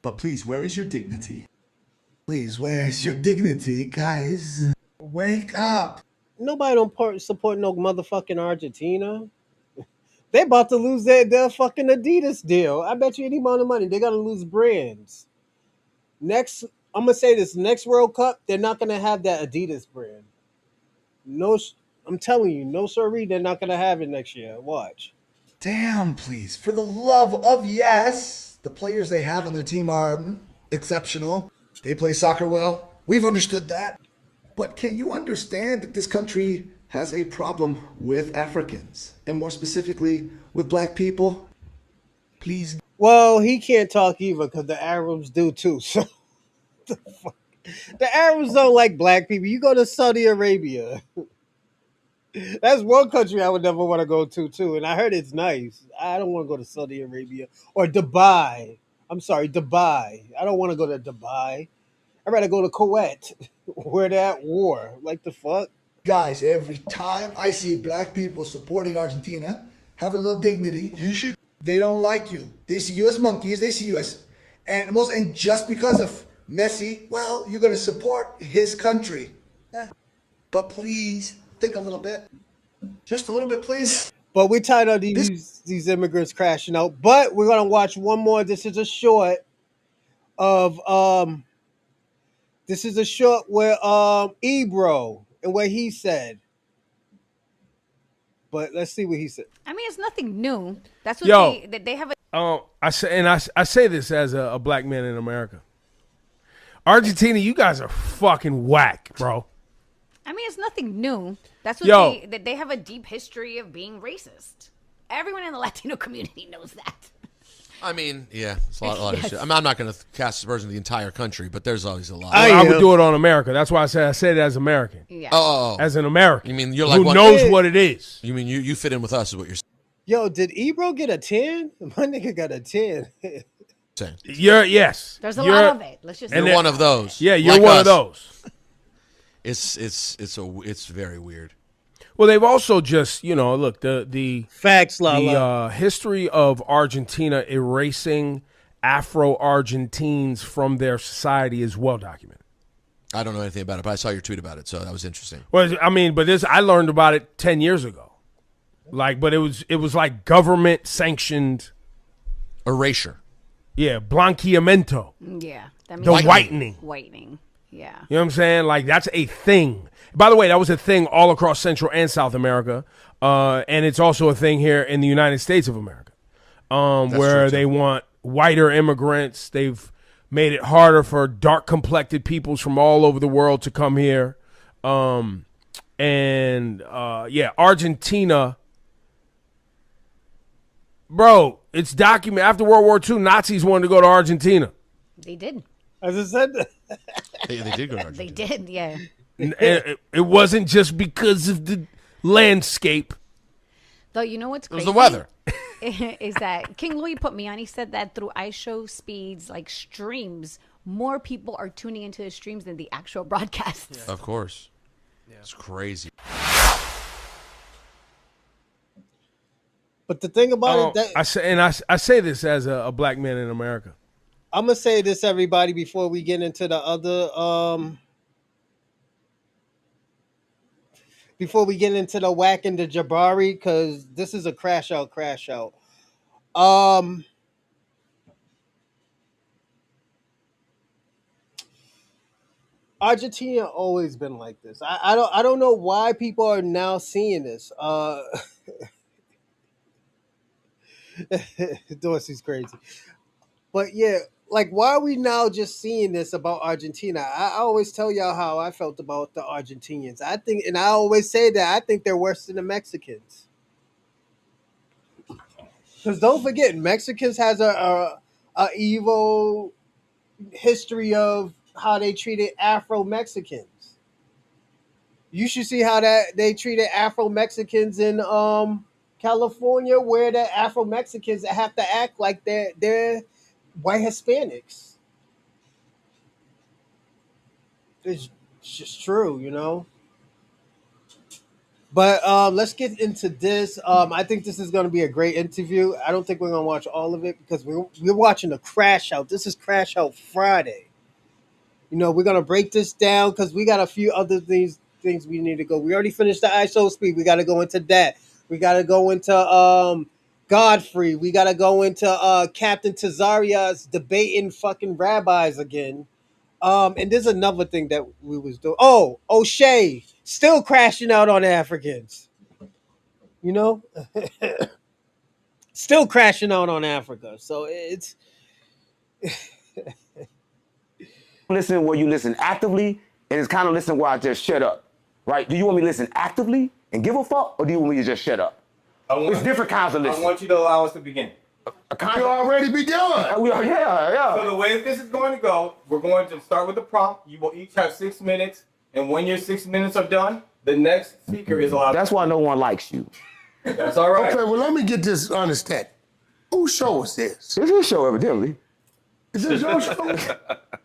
But please, where is your dignity? Please, where is your dignity, guys? Wake up! Nobody don't support no motherfucking Argentina. They about to lose their fucking Adidas deal. I bet you any amount of money they're gonna lose brands. Next, I'm gonna say this: next World Cup, they're not gonna have that Adidas brand. No, I'm telling you, no siree, they're not gonna have it next year. Watch. Damn, please. For the love of yes! The players they have on their team are exceptional. They play soccer well. We've understood that. But can you understand that this country has a problem with Africans? And more specifically, with black people? Please. Well, he can't talk either because the Arabs do too. So the Arabs don't like black people. You go to Saudi Arabia. That's one country I would never want to go to too. And I heard it's nice. I don't want to go to Saudi Arabia or Dubai. I'm sorry, Dubai. I don't want to go to Dubai. I'd rather go to Kuwait where they're at war. Like the fuck? Guys, every time I see black people supporting Argentina, have a little dignity. You should. They don't like you. They see you as monkeys. They see you as animals. And just because of Messi, well, you're going to support his country. But please, think a little bit. Just a little bit, please. But we're tired of these immigrants crashing out. But we're gonna watch one more. This is a short of this is a short where Ebro and what he said. But let's see what he said. I mean, it's nothing new. That's what they have. I say this as a black man in America. Argentina, you guys are fucking whack, bro. I mean, it's nothing new. That's what they have a deep history of being racist. Everyone in the Latino community knows that. I mean, yeah, it's a lot of shit. I mean, I'm not going to cast aspersions on the entire country, but there's always a lot. I would do it on America. That's why I said it as American. Yeah. Oh. As an American. You mean you're like who knows what it is? You mean you fit in with us is what you're Yo, did Ebro get a 10? My nigga got a 10. saying. Yes. There's a lot of it. Let's just. You're one of those. Yeah, you're like one us. of those. It's very weird. Well, they've also just, look, the facts, Lala. The history of Argentina erasing Afro-Argentines from their society is well documented. I don't know anything about it, but I saw your tweet about it, so that was interesting. Well, I mean, but I learned about it 10 years ago. But it was like government sanctioned erasure. Yeah, blanqueamiento. Yeah, that means the whitening. Whitening. Yeah. You know what I'm saying? Like, that's a thing. By the way, that was a thing all across Central and South America. And it's also a thing here in the United States of America, where they want whiter immigrants. They've made it harder for dark-complected peoples from all over the world to come here. Argentina. Bro, it's documented. After World War II, Nazis wanted to go to Argentina. They did. As I said, they did go to Argentina. They did, yeah. And it wasn't just because of the landscape. Though, you know what's crazy? It was the weather. Is that King Louis put me on. He said that through iShow speeds, like streams, more people are tuning into the streams than the actual broadcasts. Yeah. Of course. Yeah. It's crazy. But the thing about it, I say this as a black man in America. I'm gonna say this, everybody, before we get into the other, before we get into the Wack and the Jabari, because this is a crash out. Argentina always been like this. I don't know why people are now seeing this. Dorsey's crazy. But yeah, like, why are we now just seeing this about Argentina? I always tell y'all how I felt about the Argentinians. I think, and I always say that I think they're worse than the Mexicans. Because don't forget, Mexicans has a evil history of how they treated Afro Mexicans. You should see how that they treated Afro Mexicans in California, where the Afro Mexicans have to act like they're white Hispanics. It's just true, you know. But let's get into this. I think this is going to be a great interview. I don't think we're going to watch all of it because we're watching the Crash Out. This is Crash Out Friday. You know, we're going to break this down because we got a few other things we need to go. We already finished the ISO speed. We got to go into that. We got to go into Godfrey. We got to go into Captain Tazaria's debating fucking rabbis again. And there's another thing that we was doing. Oh, Oshay still crashing out on Africans. You know, still crashing out on Africa. So it's listen where you listen actively, and it's kind of listen where I just shut up, right? Do you want me to listen actively and give a fuck, or do you want me to just shut up? It's different kinds of I listening. want you to allow us to begin. You already begun. Yeah. So the way this is going to go, we're going to start with the prompt. You will each have 6 minutes, and when your 6 minutes are done, the next speaker is allowed. That's why no one likes you. That's all right. Okay, well, let me get this understanding. Whose show is this? It's your show, evidently. Is this your show?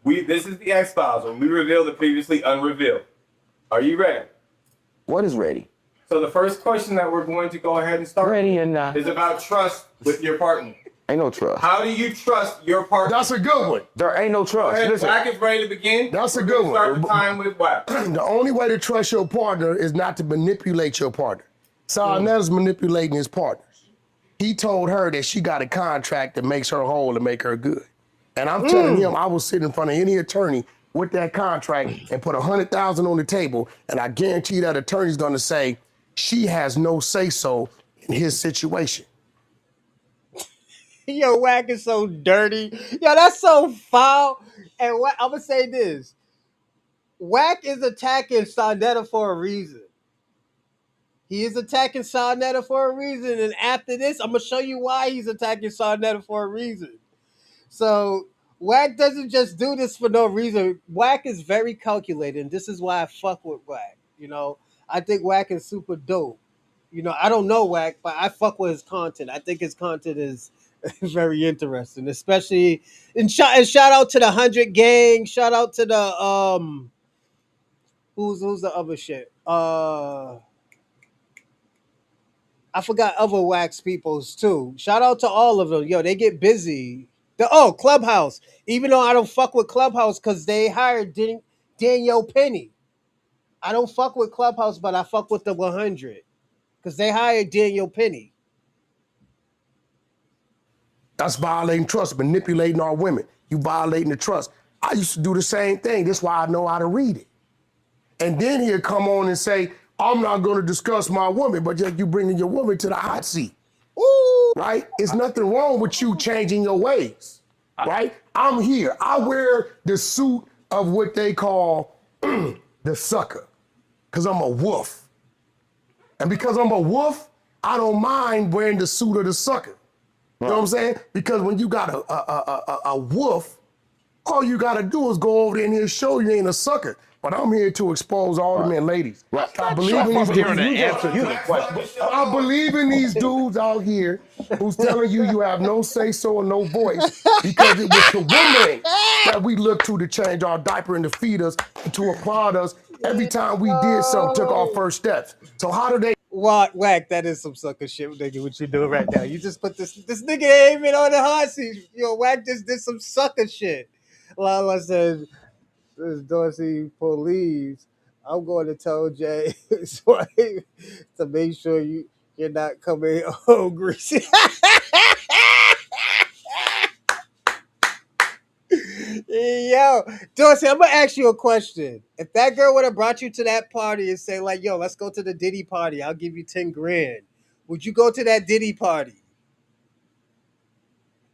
This is the X Files when we reveal the previously unrevealed. Are you ready? What is ready? So the first question that we're going to go ahead and start Ready and is about trust with your partner. Ain't no trust. How do you trust your partner? That's a good one. There ain't no trust. Listen. Wack is ready to begin. That's a We're good gonna start one. the time with Wack. The only way to trust your partner is not to manipulate your partner. Sarnetta's manipulating his partners. He told her that she got a contract that makes her whole and make her good. And I'm telling him I will sit in front of any attorney with that contract and put $100,000 on the table, and I guarantee that attorney's gonna say she has no say-so in his situation. Yo, Wack is so dirty. Yo, that's so foul. And I'm gonna say this: Wack is attacking Sarnetta for a reason. He is attacking Sarnetta for a reason, and after this, I'm gonna show you why he's attacking Sarnetta for a reason. So Wack doesn't just do this for no reason. Wack is very calculated, and this is why I fuck with Wack. You know, I think Wack is super dope. You know, I don't know Wack, but I fuck with his content. I think his content is very interesting, especially and shout out to the 100 gang. Shout out to the who's the other shit? I forgot other Wax peoples too. Shout out to all of them. Yo, they get busy. Clubhouse. Even though I don't fuck with Clubhouse because they hired Danielle Penny. I don't fuck with Clubhouse, but I fuck with the 100 because they hired Danielle Penny. That's violating trust, manipulating our women. You violating the trust. I used to do the same thing. That's why I know how to read it. And then he'll come on and say, I'm not going to discuss my woman, but just you bringing your woman to the hot seat. Ooh. Right? It's nothing wrong with you changing your ways. Right? I'm here. I wear the suit of what they call the sucker because I'm a wolf. And because I'm a wolf, I don't mind wearing the suit of the sucker. You know what I'm saying? Because when you got a wolf, all you got to do is go over there and he'll show you ain't a sucker. But I'm here to expose all the men, ladies. Right. I believe in these dudes. I believe in these dudes out here who's telling you you have no say-so or no voice because it was the woman that we looked to change our diaper and to feed us and to applaud us every time we did something, took our first steps. So how do they? Wack, that is some sucker shit, nigga. What you doing right now? You just put this nigga ain't even on the hot seat. Yo, Wack just did some sucker shit. Lala said, "This Dorsey leaves. I'm going to tell Jay to make sure you're not coming home greasy." Yo, Dorsey, I'm gonna ask you a question. If that girl would have brought you to that party and say, like, yo, let's go to the Diddy party, I'll give you 10 grand. Would you go to that Diddy party?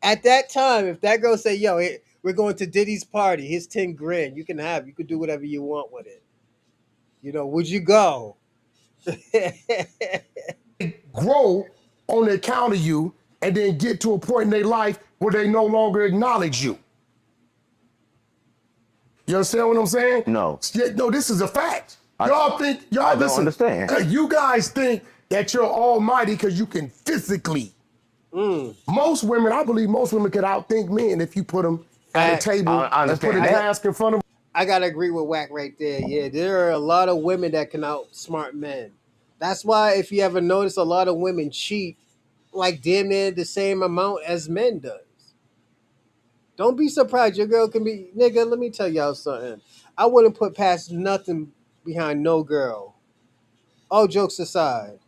At that time, if that girl say, yo, we're going to Diddy's party. Here's 10 grand. You could do whatever you want with it. Would you go? Grow on account of you and then get to a point in their life where they no longer acknowledge you. You understand what I'm saying? No. No, this is a fact. I don't understand. You guys think that you're almighty because you can physically. Most women, I believe most women could outthink men if you put them at a table and put a task in front of them. I gotta agree with Wack right there. Yeah, there are a lot of women that can outsmart men. That's why if you ever notice, a lot of women cheat like damn near the same amount as men does. Don't be surprised your girl can be, nigga, let me tell y'all something. I wouldn't put past nothing behind no girl. All jokes aside.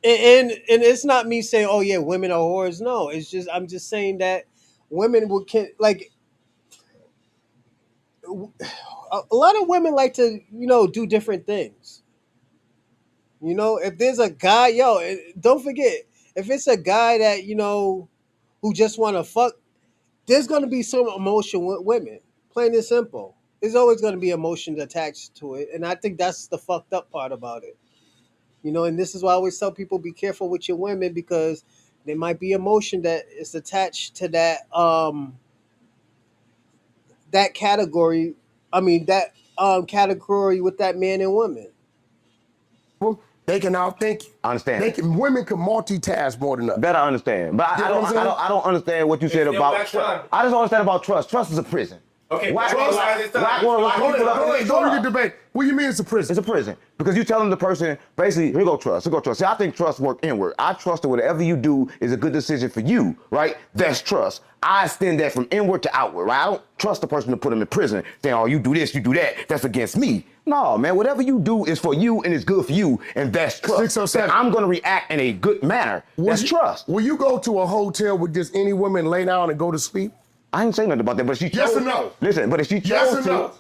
And it's not me saying, oh yeah, women are whores. No, I'm just saying that women a lot of women like to, do different things. If there's a guy, don't forget, if it's a guy that, who just want to fuck, there's going to be some emotion with women. Plain and simple. There's always going to be emotions attached to it. And I think that's the fucked up part about it. And this is why I always tell people, be careful with your women, because there might be emotion that is attached to that category. I mean, that category with that man and woman. They can outthink you. I understand. Women can multitask more than us. That I understand. But I don't understand what you said about trust. I just don't understand about trust. Trust is a prison. Okay, Don't get debate. What do you mean it's a prison? It's a prison. Because you telling the person, basically, here go trust. See, I think trust work inward. I trust that whatever you do is a good decision for you, right? That's trust. I extend that from inward to outward, right? I don't trust the person to put them in prison, saying, oh, you do this, you do that. That's against me. No, man, whatever you do is for you and it's good for you, and that's trust. 607. I'm going to react in a good manner. That's trust. Will you go to a hotel with just any woman, lay down and go to sleep? I didn't say nothing about that, but she chose. Yes or no? Listen, but if she chose yes or no?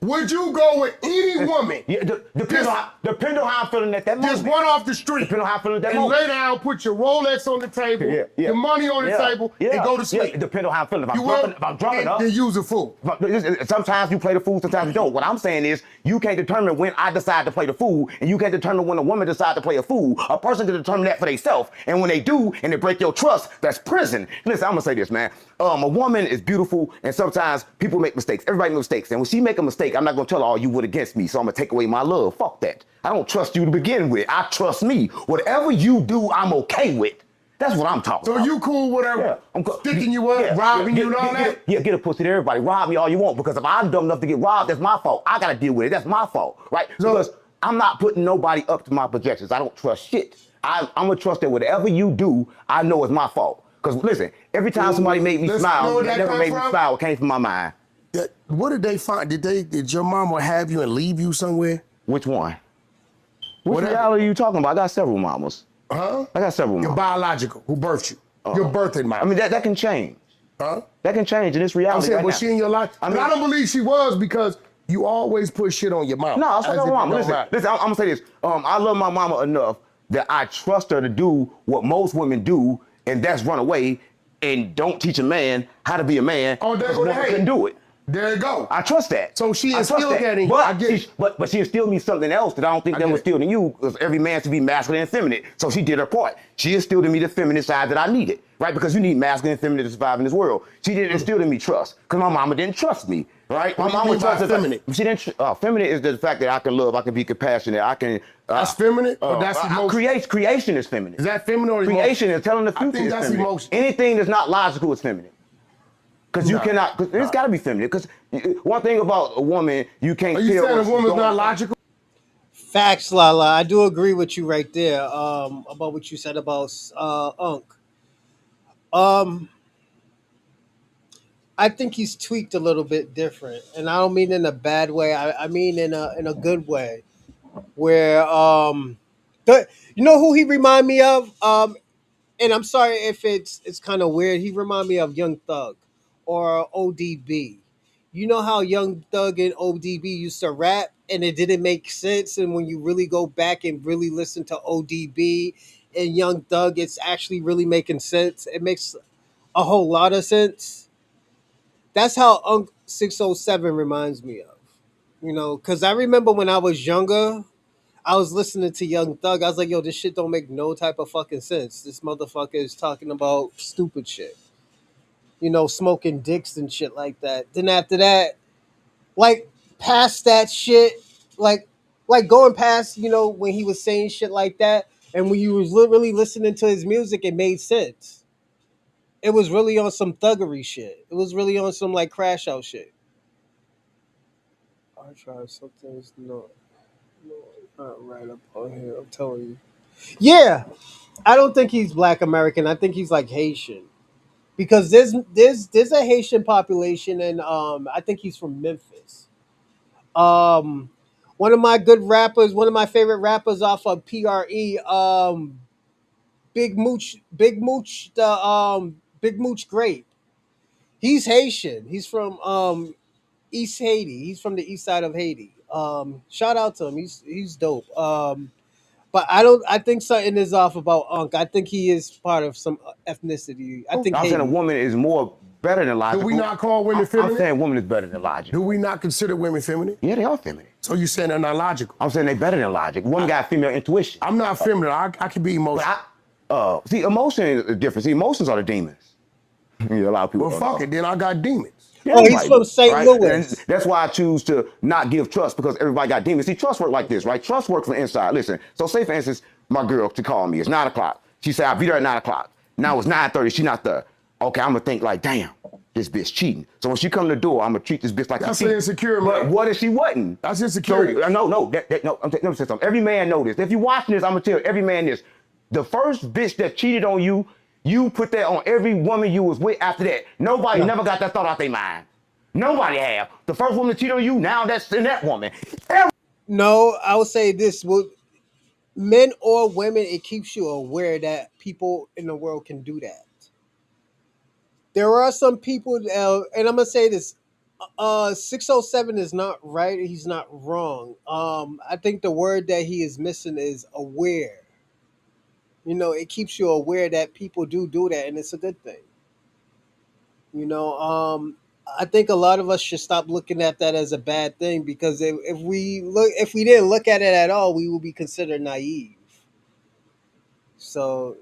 Would you go with any woman? Yeah, depend on how I'm feeling at that moment. Just run off the street. Depend on how I'm feeling at that and moment. Lay down, put your Rolex on the table, your money on the table, and go to sleep. Yeah, depend on how I'm feeling. If I'm drunk enough. Then use a fool. Sometimes you play the fool, sometimes you don't. What I'm saying is, you can't determine when I decide to play the fool, and you can't determine when a woman decides to play a fool. A person can determine that for themselves, and when they do, and they break your trust, that's prison. Listen, I'm gonna say this, man. A woman is beautiful, and sometimes people make mistakes. Everybody makes mistakes, and when she make a mistake, I'm not gonna tell her, oh, you went against me, so I'm gonna take away my love. Fuck that. I don't trust you to begin with. I trust me. Whatever you do, I'm okay with. That's what I'm talking about. So you cool with her sticking you up, robbing you and all that? Get a pussy to everybody. Rob me all you want, because if I'm dumb enough to get robbed, that's my fault. I gotta deal with it. That's my fault, right? Because I'm not putting nobody up to my projections. I don't trust shit. I'm gonna trust that whatever you do, I know it's my fault. Because listen, every time somebody made me smile, that never made me smile, it came from my mind. What did they find? Did your mama have you and leave you somewhere? Which one? Which reality are you talking about? I got several mamas. Huh? I got several mamas. Your biological, who birthed you. Your birthing mama. I mean, that can change. Huh? That can change in this reality. I'm saying, was she in your life? I don't believe she was, because you always put shit on your mama. No, I fuck my mama. Listen, I'm gonna say this. I love my mama enough that I trust her to do what most women do, and that's run away and don't teach a man how to be a man. Oh, there go the hate. Couldn't do it. There you go. I trust that. So she instilled that in you. But she instilled me something else that I don't think that was instilled in you, because every man should be masculine and feminine. So she did her part. She instilled in me the feminine side that I needed, right? Because you need masculine and feminine to survive in this world. She didn't instill in me trust, because my mama didn't trust me, right? My mama trusted feminine. She didn't. Feminine is the fact that I can love, I can be compassionate, I can. That's feminine, or that's emotion? Creation is feminine. Is that feminine or emotion? Creation is telling the future. I think that's feminine. emotion. Anything that's not logical is feminine. Because you cannot, it's got to be feminine. Because one thing about a woman, you can't tell. Are you saying a woman's not logical? Facts, Lala. I do agree with you right there about what you said about Unc. I think he's tweaked a little bit different, and I don't mean in a bad way. I mean in a good way, where you know who he remind me of. And I'm sorry if it's kind of weird. He remind me of Young Thug or ODB. You know how Young Thug and ODB used to rap and it didn't make sense, and when you really go back and really listen to ODB and Young Thug, it's actually really making sense. It makes a whole lot of sense. That's how Unc 607 reminds me of. You know, because I remember when I was younger, I was listening to Young Thug. I was like, yo, this shit don't make no type of fucking sense. This motherfucker is talking about stupid shit. You know, smoking dicks and shit like that. Then after that, like past that shit, like going past, you know, when he was saying shit like that, and when you was really listening to his music, it made sense. It was really on some thuggery shit. It was really on some like crash out shit. I try something's not right up on here. I'm telling you. Yeah, I don't think he's Black American. I think he's like Haitian because there's a Haitian population, and I think he's from Memphis. Um, one of my good rappers, one of my favorite rappers off of PRE, Big Mooch Grape. He's Haitian. He's from East Haiti. He's from the east side of Haiti. Shout out to him. He's dope. But I don't. I think something is off about Unc. I think he is part of some ethnicity. I think I'm saying a Haiti. woman is more better than Do logical. we not call women feminine? I'm saying woman is better than logic. Do we not consider women feminine? Yeah, they are feminine. So you saying they're not logical? I'm saying they're better than logic. Woman got female intuition. I'm not feminine. I can be emotional. See, emotion is different. See, emotions are the demons. A lot of people. Well, fuck it. Then I got demons. Oh, he's from St. Louis. And that's why I choose to not give trust, because everybody got demons. See, trust work like this, right? Trust works from the inside. Listen, so say for instance, my girl to call me. It's 9 o'clock. She said, I'll be there at 9 o'clock. Now it's 9:30. She not there. Okay, I'm gonna think like, damn, this bitch cheating. So when she come to the door, I'm gonna treat this bitch like That's she cheating. insecure, But man. what if she wasn't? That's insecurity. So, no. Let me say something. Every man know this. If you watching this, I'm gonna tell every man this. The first bitch that cheated on you, you put that on every woman you was with after that. Nobody never got that thought out their mind. Nobody have. The first woman to cheat on you, now that's in that woman. No, I would say this: men or women, it keeps you aware that people in the world can do that. There are some people, and I'm gonna say this: 607 is not right. He's not wrong. I think the word that he is missing is aware. You know, it keeps you aware that people do that, and it's a good thing. You know, I think a lot of us should stop looking at that as a bad thing, because if we didn't look at it at all, we would be considered naive. So,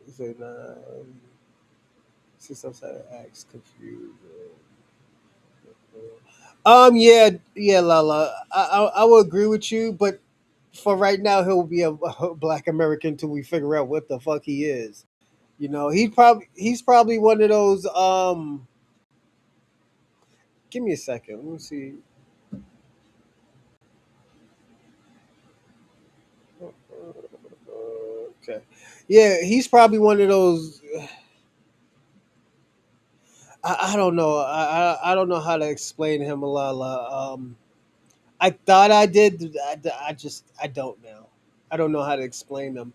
since I'm acts confused. Yeah, Lala. I will agree with you, but for right now, he'll be a Black American till we figure out what the fuck he is. You know, he's probably one of those. Give me a second. Let me see. Okay. Yeah, he's probably one of those. I don't know. I don't know how to explain him, Malala. I thought I did. I don't now. I don't know how to explain them.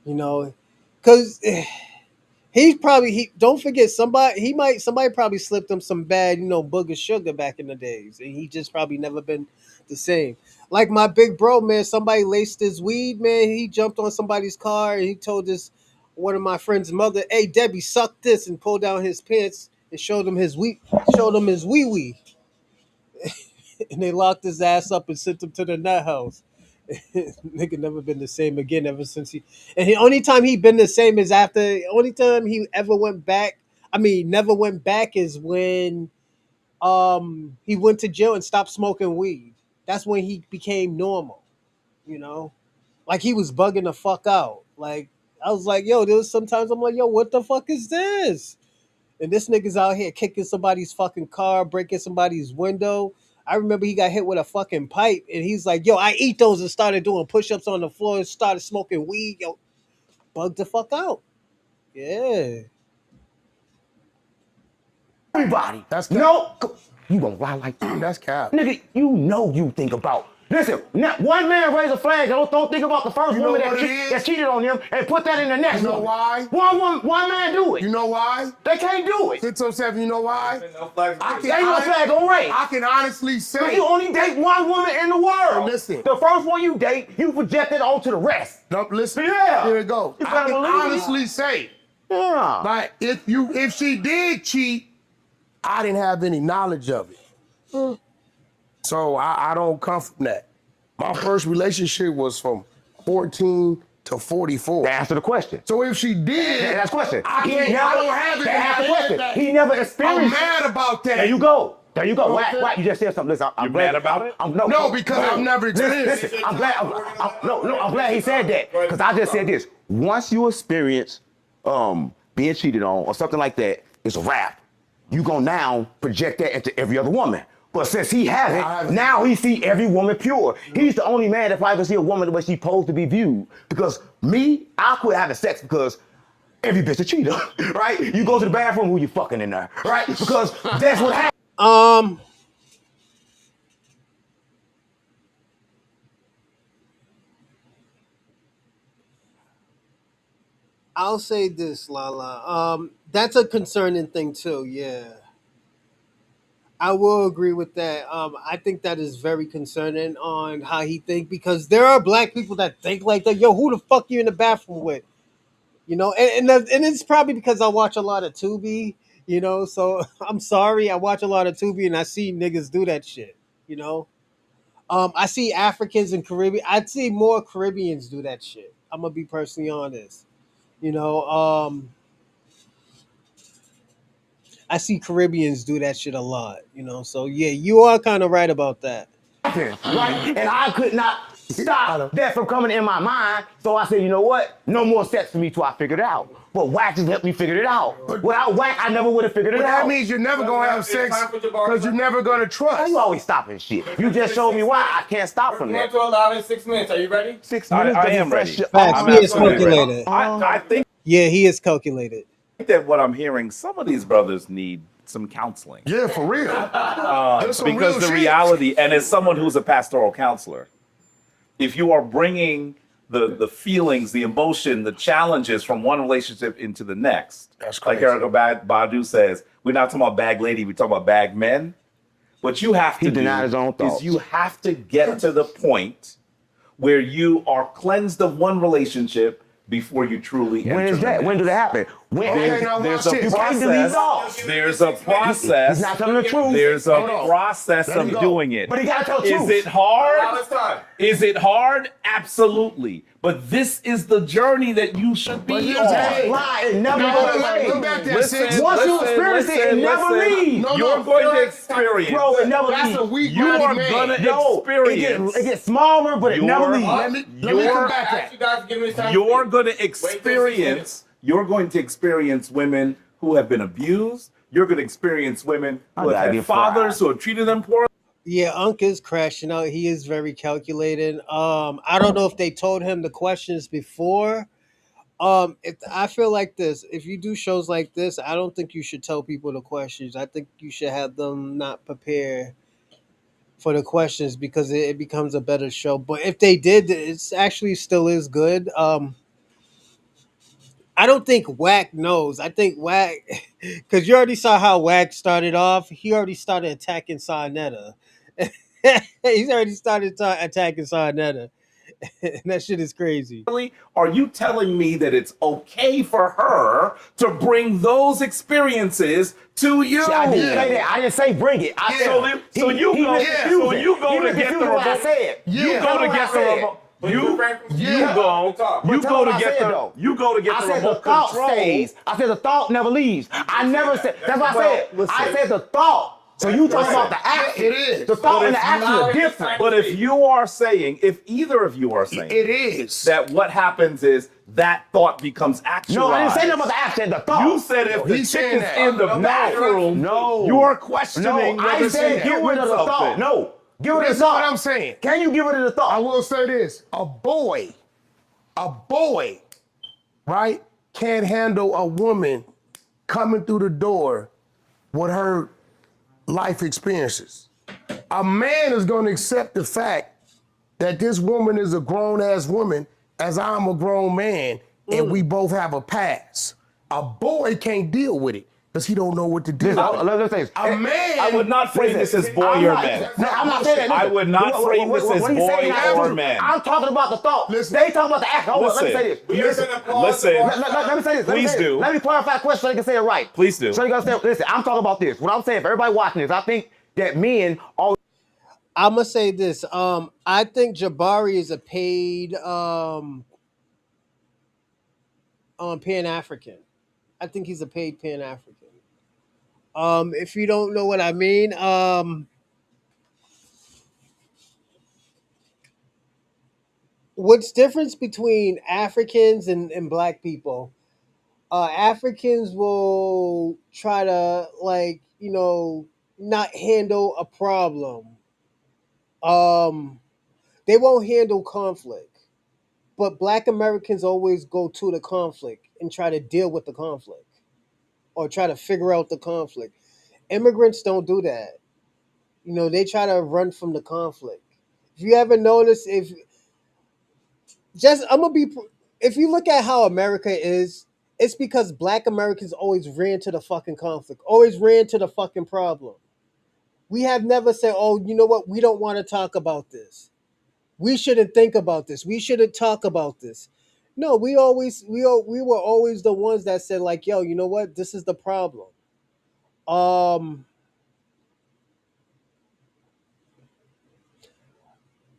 You know, because he don't forget, somebody probably slipped him some bad, you know, booger sugar back in the days, and he just probably never been the same. Like my big bro, man, somebody laced his weed, man. He jumped on somebody's car and he told one of my friend's mother, "Hey Debbie, suck this," and pulled down his pants and showed him his wee wee. And they locked his ass up and sent him to the nut house. Nigga never been the same again ever since the only time he been the same is only time he ever went back. I mean, never went back is when he went to jail and stopped smoking weed. That's when he became normal, you know? Like he was bugging the fuck out. Like I was like, yo, there was sometimes I'm like, yo, what the fuck is this? And this nigga's out here kicking somebody's fucking car, breaking somebody's window. I remember he got hit with a fucking pipe, and he's like, yo, I eat those, and started doing push-ups on the floor and started smoking weed. Yo, bugged the fuck out. Yeah. Everybody. That's cap. No. You gonna lie like that? That's cap. Nigga, you know you think about. Listen, now, one man raise a flag. Don't think about the first woman that cheated on him and put that in the next one. You know why? One man do it. You know why? They can't do it. 607, you know why? Ain't no flag on race. I can honestly say. You only date one woman in the world. Listen. The first one you date, you project it onto the rest. No, listen. Yeah. Here it goes. You I better can believe honestly say. Yeah. Like if she did cheat, I didn't have any knowledge of it. So I don't come from that. My first relationship was from 14 to 44. Answer the question. So if she did, That's the question. I don't have it. That's the question. He never experienced. I'm mad about that. There you go. Wack, you just said something. Listen, I'm glad about it? No, because I've never experienced it. Listen, I'm glad he said that. Because I just said this. Once you experience being cheated on or something like that, it's a wrap. You gonna now project that into every other woman. But since he hasn't, now he see every woman pure. He's the only man that probably can see a woman the way she's supposed to be viewed. Because me, I quit having sex because every bitch a cheater, right? You go to the bathroom, who you fucking in there, right? Because that's what happens. I'll say this, Lala. That's a concerning thing too. Yeah, I will agree with that. I think that is very concerning on how he think because there are black people that think like that. Yo, who the fuck you in the bathroom with? You know, and it's probably because I watch a lot of Tubi. You know, so I'm sorry, I watch a lot of Tubi and I see niggas do that shit. You know, I see Africans and Caribbean. I'd see more Caribbeans do that shit. I'm gonna be personally honest. You know, I see Caribbeans do that shit a lot, you know. So yeah, you are kind of right about that. Right? And I could not stop that from coming in my mind. So I said, you know what? No more sex for me till I figured it out. But Wack just helped me figure it out. Without Wack, I never would have figured it out. That means you're never gonna have sex because you're never gonna trust. Why you always stopping shit? You just showed me why I can't stop from that. We're going to allow in 6 minutes. Are you ready? 6 minutes. I am ready. Facts, he is calculated. I think Yeah, he is calculated. that what I'm hearing, some of these brothers need some counseling. Yeah, for real. Because the reality, and as someone who's a pastoral counselor, if you are bringing the feelings, the emotion, the challenges from one relationship into the next, That's crazy. like Erykah Badu says, we're not talking about bag lady, we're talking about bag men. What you have to do denied his own thoughts. is you have to get to the point where you are cleansed of one relationship before you truly enter. When is that? When did that happen? There's a process. There's a process. He's not telling the truth. There's a process of doing it. But he gotta tell the truth. Is it hard? Is it hard? Absolutely. But this is the journey that you should be on. It never goes away. Once you experience it, it never leaves. You're going to experience. Bro, it never leaves. That's a weak You are going to experience. It gets smaller, but it never leaves. Let me come back at it. You're going to experience. You're going to experience women who have been abused. You're going to experience women who have had fathers who have treated them poorly. Yeah, Unc is crashing out. He is very calculated. I don't know if they told him the questions before. I feel like this. If you do shows like this, I don't think you should tell people the questions. I think you should have them not prepare for the questions because it becomes a better show. But if they did, it's actually still is good. I don't think Wack knows. I think Wack, because you already saw how Wack started off. He already started attacking Sarnetta. He's already started attacking Sarnetta. That shit is crazy. Are you telling me that it's okay for her to bring those experiences to you? See, I didn't say that. I didn't say bring it. I said So you go to get the remote. You go to get the remote. You go to get the remote control. Stays. I said the thought never leaves. I never said. That's what I said. I said the thought. So you talking about the action? It is. The thought and the action are different. But if you are saying, if either of you are saying, it is that what happens is that thought becomes actualized. No, I didn't say nothing about the action. The thought. You said if the chick is in the bathroom, you're questioning whether she's doing something. No. Give it a thought. That's what I'm saying. Can you give it a thought? I will say this. A boy, right, can't handle a woman coming through the door with her life experiences. A man is going to accept the fact that this woman is a grown-ass woman as I'm a grown man and we both have a past. A boy can't deal with it. because he don't know what to do. Let's say A man. I would not frame this as boy or man. I'm not saying that. I would not frame this as boy or man. I'm talking about the thought. Listen. They talking about the act. Hold on, let me say this. Listen. Let me say this. Please do. Let me clarify the question so they can say it right. Please do. So you gotta say, listen, I'm talking about this. What I'm saying for everybody watching this, I think that men always. I'm gonna say this. I think Jabari is a paid Pan African. I think he's a paid Pan African. If you don't know what I mean, what's difference between Africans and black people? Africans will try to not handle a problem. They won't handle conflict. But black Americans always go to the conflict and try to deal with the conflict or try to figure out the conflict. Immigrants don't do that. They try to run from the conflict. If you ever notice, if you look at how America is, it's because black Americans always ran to the fucking conflict, always ran to the fucking problem. We have never said, oh, you know what? We don't want to talk about this. We shouldn't think about this. We shouldn't talk about this. No, we were always the ones that said like, yo, you know what? This is the problem. I'm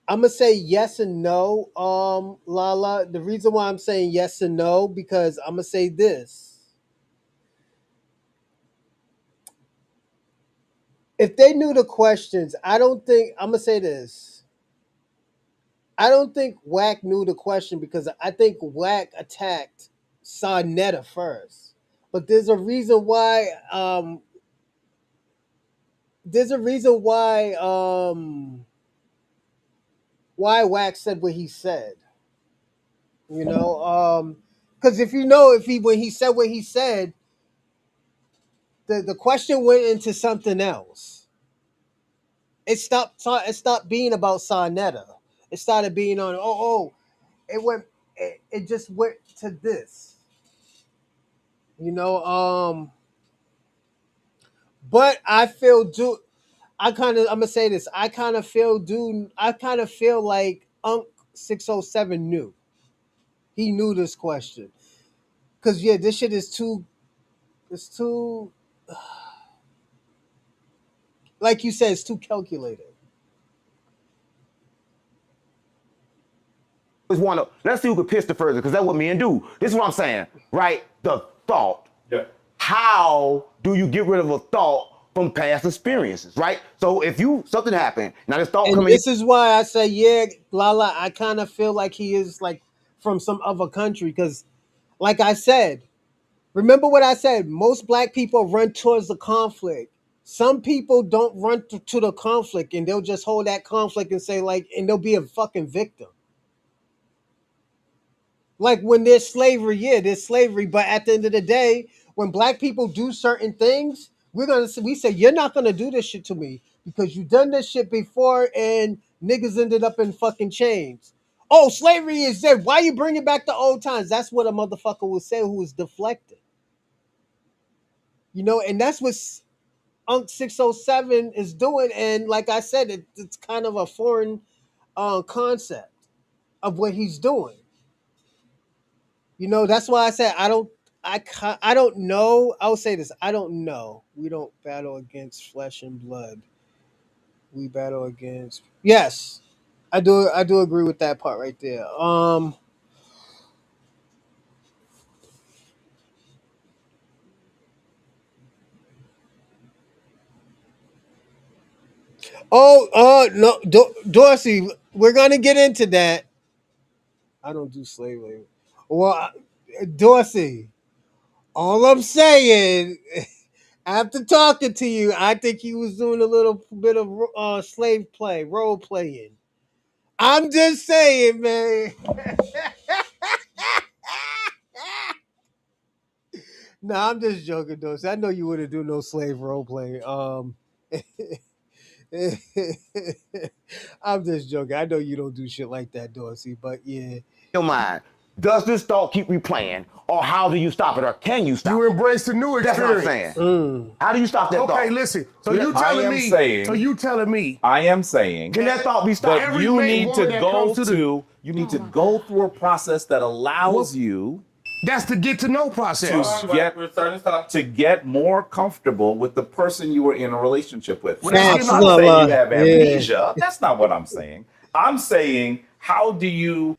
gonna say yes and no, Lala. The reason why I'm saying yes and no, because I'm gonna say this. If they knew the questions, I'm gonna say this. I don't think Wack knew the question because I think Wack attacked Sarnetta first. But there's a reason why why Wack said what he said. Because when he said what he said, the question went into something else. It stopped being about Sarnetta. It started being on it just went to this. But I feel I'm gonna say this. I kind of feel like Unc 607 knew. He knew this question. Cause this shit is too like you said, it's too calculated. Want to let's see who can pitch the further because that's what men do. This is what I'm saying, right? The thought. Yeah. How do you get rid of a thought from past experiences, right? So if something happened, now this thought coming. This is why I say, yeah, Lala. I kind of feel like he is like from some other country because, like I said, remember what I said. Most black people run towards the conflict. Some people don't run to the conflict and they'll just hold that conflict and say and they'll be a fucking victim. Like when there's slavery, there's slavery. But at the end of the day, when black people do certain things, we say, you're not going to do this shit to me because you done this shit before and niggas ended up in fucking chains. Oh, slavery is dead. Why you bringing back the old times? That's what a motherfucker will say who is deflected. And that's what Unc 607 is doing. And like I said, it's kind of a foreign concept of what he's doing. That's why I said I don't know. I'll say this. I don't know. We don't battle against flesh and blood. We battle against. Yes, I do agree with that part right there. No, Dorsey, we're gonna get into that. I don't do slave labor. Well, Dorsey, all I'm saying, after talking to you, I think he was doing a little bit of slave play, role playing. I'm just saying, man. No, I'm just joking, Dorsey. I know you wouldn't do no slave role play. I'm just joking. I know you don't do shit like that, Dorsey. But yeah. Your mind. Does this thought keep replaying or how do you stop it, or can you stop it? You embrace the new That's what I'm experience. saying. How do you stop that thought? Okay, listen. So you telling me. I am saying. Can that thought be stopped? That you need to go to. You need to go through a process that allows you. That's the get to know process. To get more comfortable with the person you were in a relationship with. I'm Facts, not saying Lola. you have amnesia. Yeah. That's not what I'm saying. I'm saying, how do you?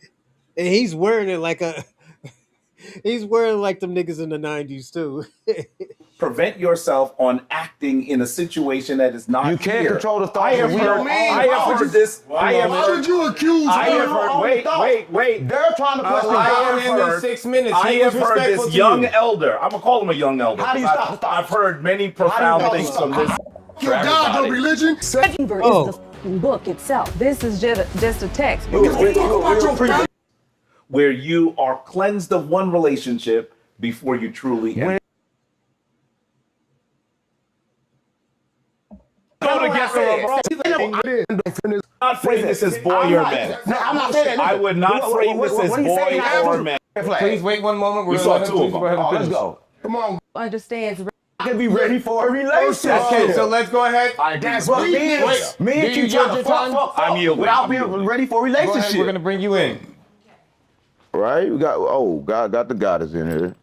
And he's wearing it like a. He's wearing like them niggas in the 90s too. Prevent yourself on acting in a situation that is not. You can't here. control the thoughts. I have heard this. How would you accuse? I have heard. Wait. They're trying to question. I have 6 minutes. I have heard this young elder. I'm gonna call him a young elder. How do you stop the thoughts? I've heard many profound things from this. Your God, your religion. Is the book itself. This is just a text. Where you are cleansed of one relationship before you truly end. Not frame this as boy or man. I'm not saying that. I would not frame this as boy or man. Please wait one moment. We saw two of them. Let's go. Come on. Understands. I can be ready for a relationship. Okay, so let's go ahead. That's what me and you trying to fuck I'm yielding. without being ready for a Go ahead, relationship. we're gonna bring you in. Right? We got God got the goddess in here.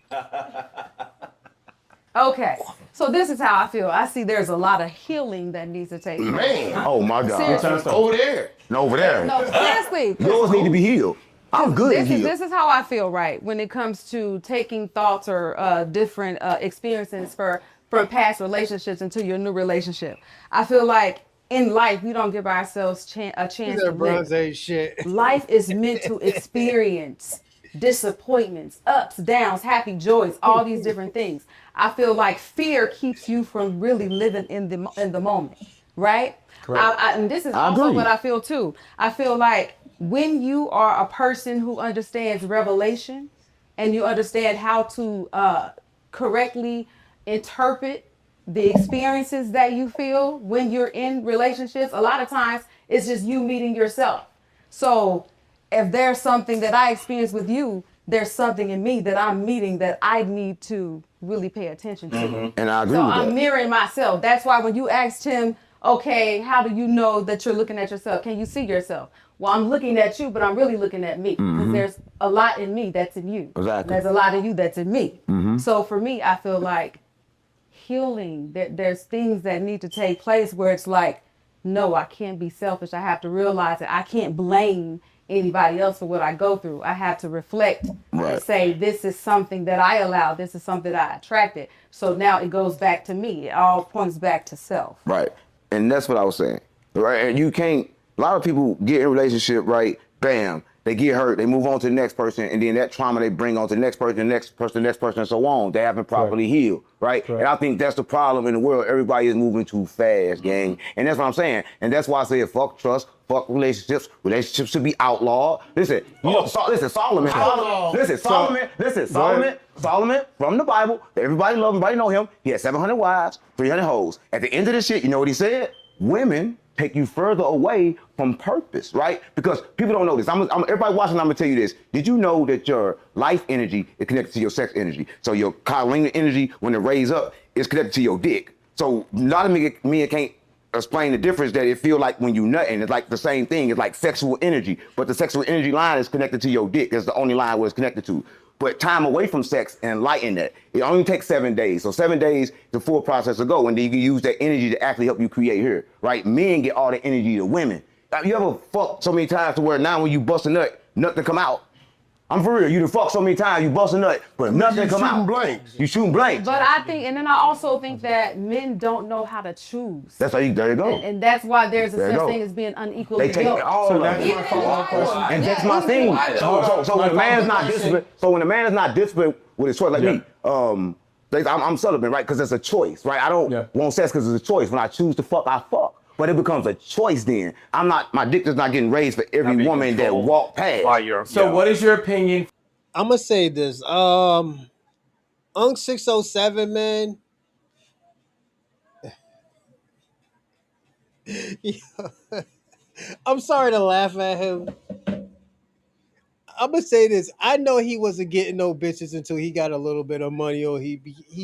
Okay, so this is how I feel. I see there's a lot of healing that needs to take place. Man. Oh my God. Seriously. Over there. No, over there. No, seriously. Yours need to be healed. I'm good at healed. This is how I feel, right? When it comes to taking thoughts or different experiences from past relationships into your new relationship. I feel like in life, we don't give ourselves a chance to Bronze live. Age shit. Life is meant to experience disappointments, ups, downs, happy joys, all these different things. I feel like fear keeps you from really living in the moment, right? And this is also what I feel too. I feel like when you are a person who understands revelation and you understand how to correctly interpret the experiences that you feel when you're in relationships, a lot of times it's just you meeting yourself. So if there's something that I experience with you, there's something in me that I'm meeting that I need to really pay attention to. Mm-hmm. And I agree so with that. I'm mirroring myself. That's why when you asked him, okay, how do you know that you're looking at yourself? Can you see yourself? Well, I'm looking at you, but I'm really looking at me because there's a lot in me that's in you. Exactly. There's a lot in you that's in me. So for me, I feel like healing, there's things that need to take place where it's like, no, I can't be selfish. I have to realize that I can't blame anybody else for what I go through. I have to reflect and say, this is something that I allowed. This is something that I attracted. So now it goes back to me. It all points back to self. Right. And that's what I was saying. Right. And you can't, a lot of people get in a relationship, right? Bam. They get hurt. They move on to the next person. And then that trauma they bring on to the next person, the next person, the next person, and so on. They haven't properly healed. Right. And I think that's the problem in the world. Everybody is moving too fast, gang. And that's what I'm saying. And that's why I say fuck trust, fuck relationships. Relationships should be outlawed. Listen, Solomon. Solomon from the Bible. Everybody love him, everybody know him. He had 700 wives, 300 hoes. At the end of this shit, you know what he said? Women take you further away from purpose, right? Because people don't know this. Everybody watching, I'm gonna tell you this. Did you know that your life energy is connected to your sex energy? So your Kundalini energy, when it raise up, is connected to your dick. So a lot of men can't explain the difference that it feel like when you nutting. It's like the same thing. It's like sexual energy, but the sexual energy line is connected to your dick. It's the only line where it's connected to. But time away from sex and enlighten that. It only takes 7 days. So 7 days, the full process will go. And then you can use that energy to actually help you create here, right? Men get all the energy to women. You ever fucked so many times to where now when you bust a nut, nothing come out? I'm for real. You done fucked so many times, you bust a nut, but nothing come out. You shooting blanks. But I think, and then I also think that men don't know how to choose. That's how there you go. And that's why there's a such thing as being unequally They take yoked. all of it. And that's my thing. So when a man is not disciplined, with his choice, like me, I'm celibate, right? Because it's a choice, right? I don't want sex because it's a choice. When I choose to fuck, I fuck. But it becomes a choice then. My dick is not getting raised for every woman that walk past. So what is your opinion? I'm gonna say this. Unk 607, man. I'm sorry to laugh at him. I'm gonna say this. I know he wasn't getting no bitches until he got a little bit of money, or he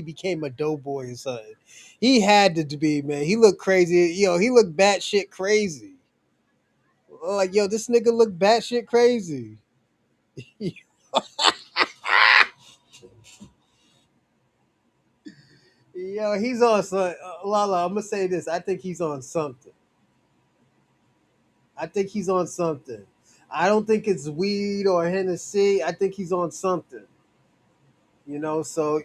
became a doughboy or something. He had to be, man. He looked crazy. Yo, he looked batshit crazy. Like, yo, this nigga look batshit crazy. Yo, he's on some. Lala, I'm gonna say this. I think he's on something. I think he's on something. I don't think it's weed or Hennessy. I think he's on something. You know, so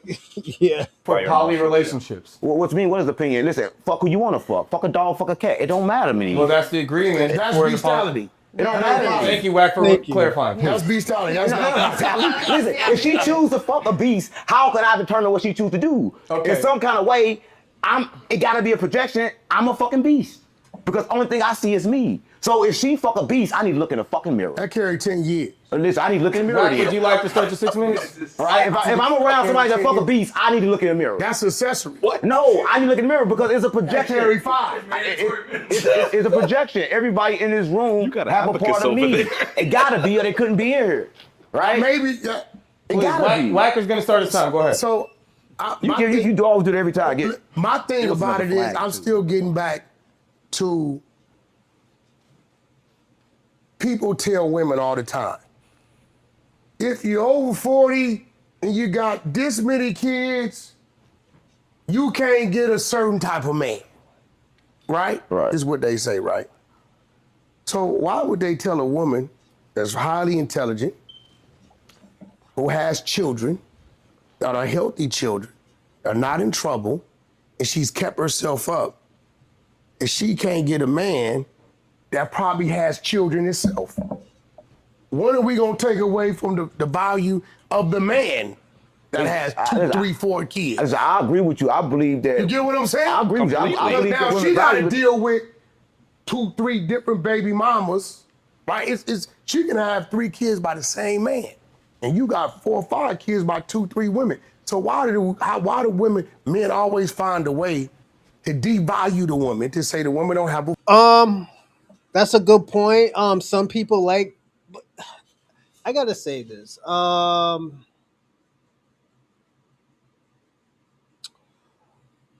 yeah. For poly relationships. Well, what you mean? What is the opinion? Listen, fuck who you want to fuck. Fuck a dog, fuck a cat. It don't matter to me. Well, that's the agreement. That's for the bestiality. It don't matter to me. Thank you, Wack, for clarifying. That's bestiality. That's not bestiality. Listen, if she choose to fuck a beast, how can I determine what she choose to do? Okay. In some kind of way, it gotta be a projection. I'm a fucking beast. Because only thing I see is me. So if she fuck a beast, I need to look in the fucking mirror. That carried 10 years. Listen, I need to look in the mirror. Wack, would you like to start your 6 minutes? All right, if I'm around somebody that fuck a beast, I need to look in the mirror. That's accessory. What? No, I need to look in the mirror because it's a projection. That carried 5. It's a projection. Everybody in this room have a part of me. It gotta be, or they couldn't be in here, right? Maybe. It gotta be. Wack is gonna start his time. Go ahead. So, you always do it every time. My thing about it is, I'm still getting back to people tell women all the time, if you're over 40 and you got this many kids, you can't get a certain type of man. Right? Right. Is what they say, right? So why would they tell a woman that's highly intelligent, who has children, that are healthy children, are not in trouble, and she's kept herself up, if she can't get a man that probably has children itself? When are we gonna take away from the value of the man that has 2, 3, 4 kids? I agree with you. I believe that. You get what I'm saying? I agree with you. I believe now that she got to deal with 2, 3 different baby mamas, right? It's she can have 3 kids by the same man, and you got 4 or 5 kids by 2, 3 women. So why do men always find a way to devalue the woman, to say the woman don't have a... That's a good point. Some people like, but I gotta say this.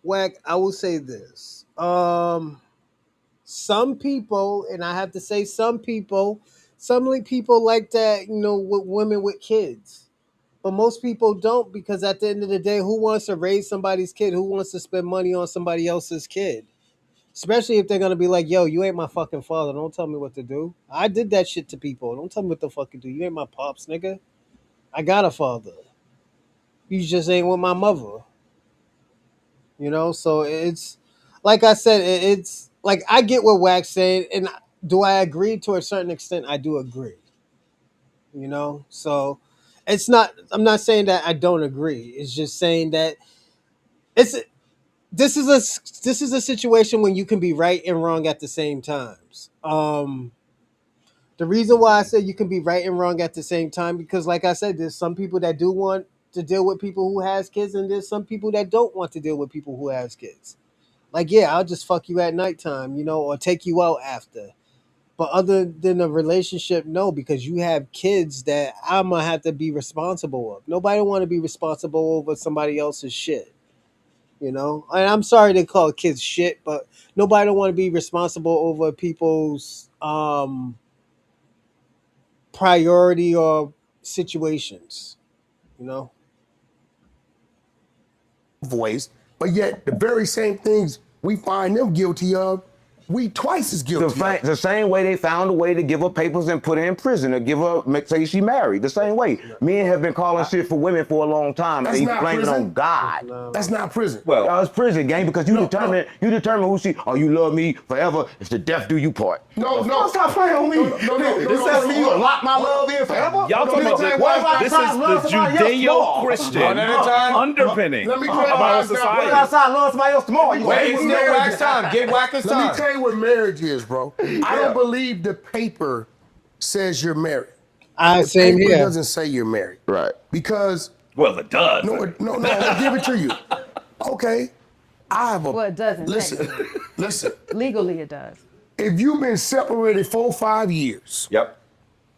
Wack, I will say this. Some people, and I have to say some people like that, you know, with women with kids. But most people don't, because at the end of the day, who wants to raise somebody's kid? Who wants to spend money on somebody else's kid? Especially if they're going to be like, yo, you ain't my fucking father. Don't tell me what to do. I did that shit to people. Don't tell me what to fucking do. You ain't my pops, nigga. I got a father. You just ain't with my mother. You know, so it's, like I said, it's, like, I get what Wack's saying, and do I agree to a certain extent? I do agree. You know, so it's not, I'm not saying that I don't agree. It's just saying that this is a situation when you can be right and wrong at the same times. The reason why I said you can be right and wrong at the same time, because like I said, there's some people that do want to deal with people who has kids, and there's some people that don't want to deal with people who has kids. Like, yeah, I'll just fuck you at nighttime, you know, or take you out after. But other than a relationship, no, because you have kids that I'm gonna have to be responsible of. Nobody want to be responsible over somebody else's shit. You know, and I'm sorry to call kids shit, but nobody don't want to be responsible over people's priority or situations. You know, voice, but yet the very same things we find them guilty of, we twice as guilty. The same way they found a way to give her papers and put her in prison, or give her, say she married. The same way. Men have been calling shit for women for a long time, and they blame it on God. That's not prison. Well, it's prison, gang, because you determine who she. Oh, you love me forever. It's the death do you part. No, stop playing on me. This tells me you gonna lock my love in forever. Y'all talking about this is the Judeo-Christian underpinning of our society. What outside love somebody else tomorrow? Wait, it's still Wack's time. Get Wack his time. Let me tell you what marriage is, bro. I don't believe the paper says you're married. Same here. here. It doesn't say you're married. Right. Because... Well, it does. No, I'll give it to you. Okay. I have a... Well, it doesn't. Listen. Legally, it does. If you've been separated 4 or 5 years... Yep.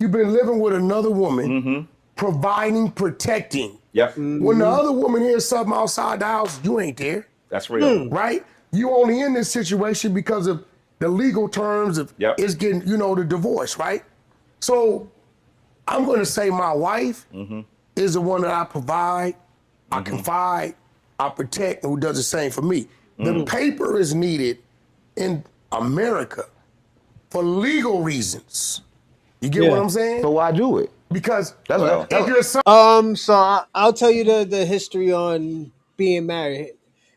You've been living with another woman, providing, protecting. Yep. When the other woman hears something outside the house, you ain't there. That's real. Right? You only in this situation because of the legal terms of it's getting, the divorce, right? So I'm going to say my wife is the one that I provide, I confide, I protect, and who does the same for me. The paper is needed in America for legal reasons. You get what I'm saying? So why do it? Because if you're so I'll tell you the history on being married.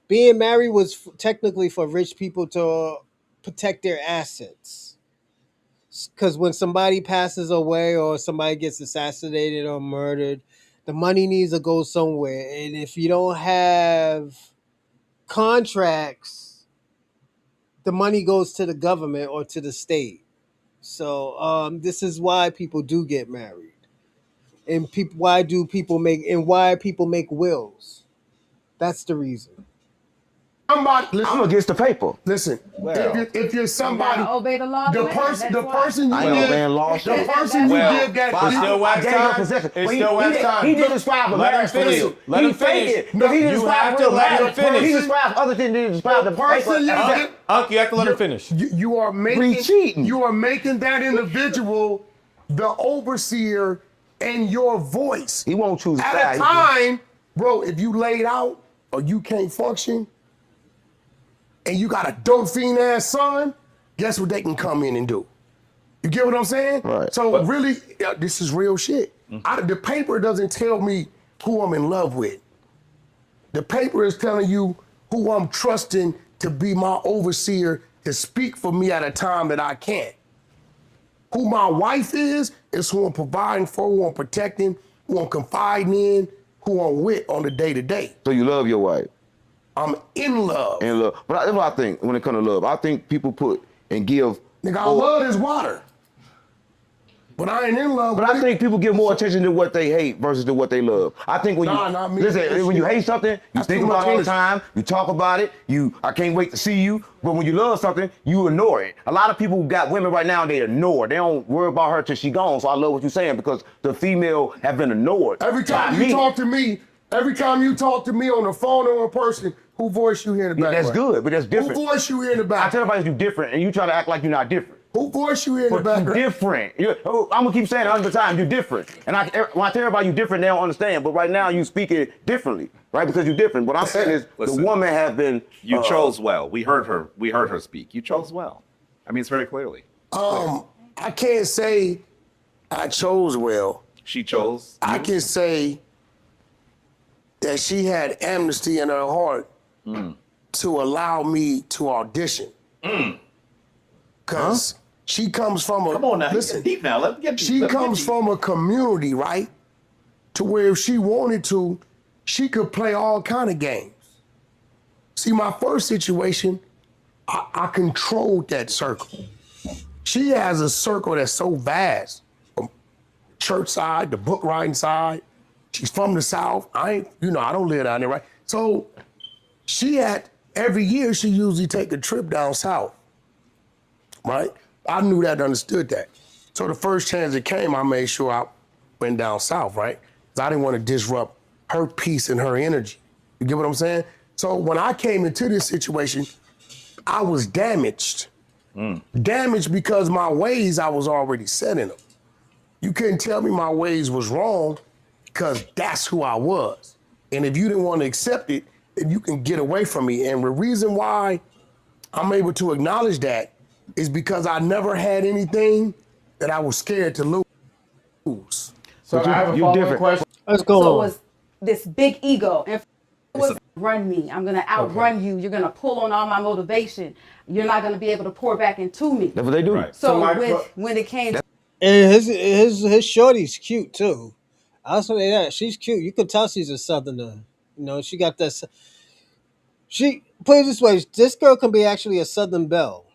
Being married was technically for rich people to protect their assets. Because when somebody passes away or somebody gets assassinated or murdered, the money needs to go somewhere. And if you don't have contracts, the money goes to the government or to the state. So this is why people do get married. And why people make wills? That's the reason. I'm against the paper. Listen, if you're somebody, obey the law. the person you give that, it's still Wack's time. It's still Wack's time. He did describe a marriage for you. Let him finish. You have to let him finish. He described other things than describe the person. Unc, you have to let him finish. You are making that individual the overseer and your voice. He won't choose at a time, bro. If you laid out or you can't function, and you got a dope fiend ass son, guess what they can come in and do? You get what I'm saying? Right. So really, this is real shit. The paper doesn't tell me who I'm in love with. The paper is telling you who I'm trusting to be my overseer, to speak for me at a time that I can't. Who my wife is who I'm providing for, who I'm protecting, who I'm confiding in, who I'm with on the day-to-day. So you love your wife? I'm in love. But that's what I think when it comes to love. I think people put and give. Nigga, love is water. But I ain't in love. But I think people give more attention to what they hate versus to what they love. I think when when you hate something, you think about it all the time, you talk about it, I can't wait to see you. But when you love something, you ignore it. A lot of people who got women right now, they ignore. They don't worry about her till she gone. So I love what you're saying because the female have been ignored. Every time you talk to me on the phone or in person, who voice you hear in the background? That's good, but that's different. Who voice you hear in the background? I tell everybody you different, and you try to act like you're not different. Who voice you hear in the background? You're different. I'm gonna keep saying it 100 times. You're different, and when I tell everybody you're different, they don't understand. But right now you speak it differently, right? Because you're different. What I'm saying is the woman have been. You chose well. We heard her. We heard her speak. You chose well. I mean, it's very clearly. I can't say I chose well. She chose. I can say that she had amnesty in her heart to allow me to audition. Because she comes from a... Come on now, listen, deep now. Let me get deep. She comes from a community, right? To where if she wanted to, she could play all kind of games. See, my first situation, I controlled that circle. She has a circle that's so vast. From church side, the book writing side. She's from the South. I don't live down there, right? So every year she usually take a trip down south, right? I knew that and understood that. So the first chance it came, I made sure I went down south, right? Because I didn't want to disrupt her peace and her energy. You get what I'm saying? So when I came into this situation, I was damaged. Damaged because my ways, I was already set in them. You couldn't tell me my ways was wrong because that's who I was. And if you didn't want to accept it, then you can get away from me. And the reason why I'm able to acknowledge that is because I never had anything that I was scared to lose. So I have a follow-up question. Let's go So on. it was this big ego. And it was run me. I'm going to outrun you. You're going to pull on all my motivation. You're not going to be able to pour back into me. That's what they do. Right. So when it came to... And his shorty's cute too. I'll say that. She's cute. You can tell she's a southerner. She got that. She put it this way: this girl can be actually a Southern belle.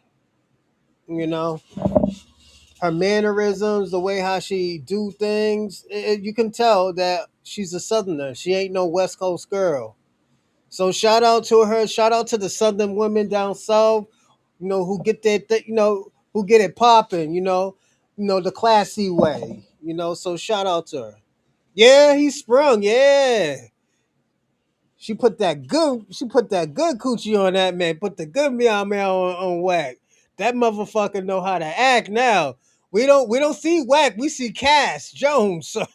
Her mannerisms, the way how she do things, you can tell that she's a southerner. She ain't no West Coast girl. So shout out to her. Shout out to the Southern women down south. Who get that. Who get it popping. the classy way. So shout out to her. Yeah, he sprung. Yeah. She put that good coochie on that man. Put the good meow meow on Wack. That motherfucker know how to act now. We don't see Wack. We see Cass Jones. So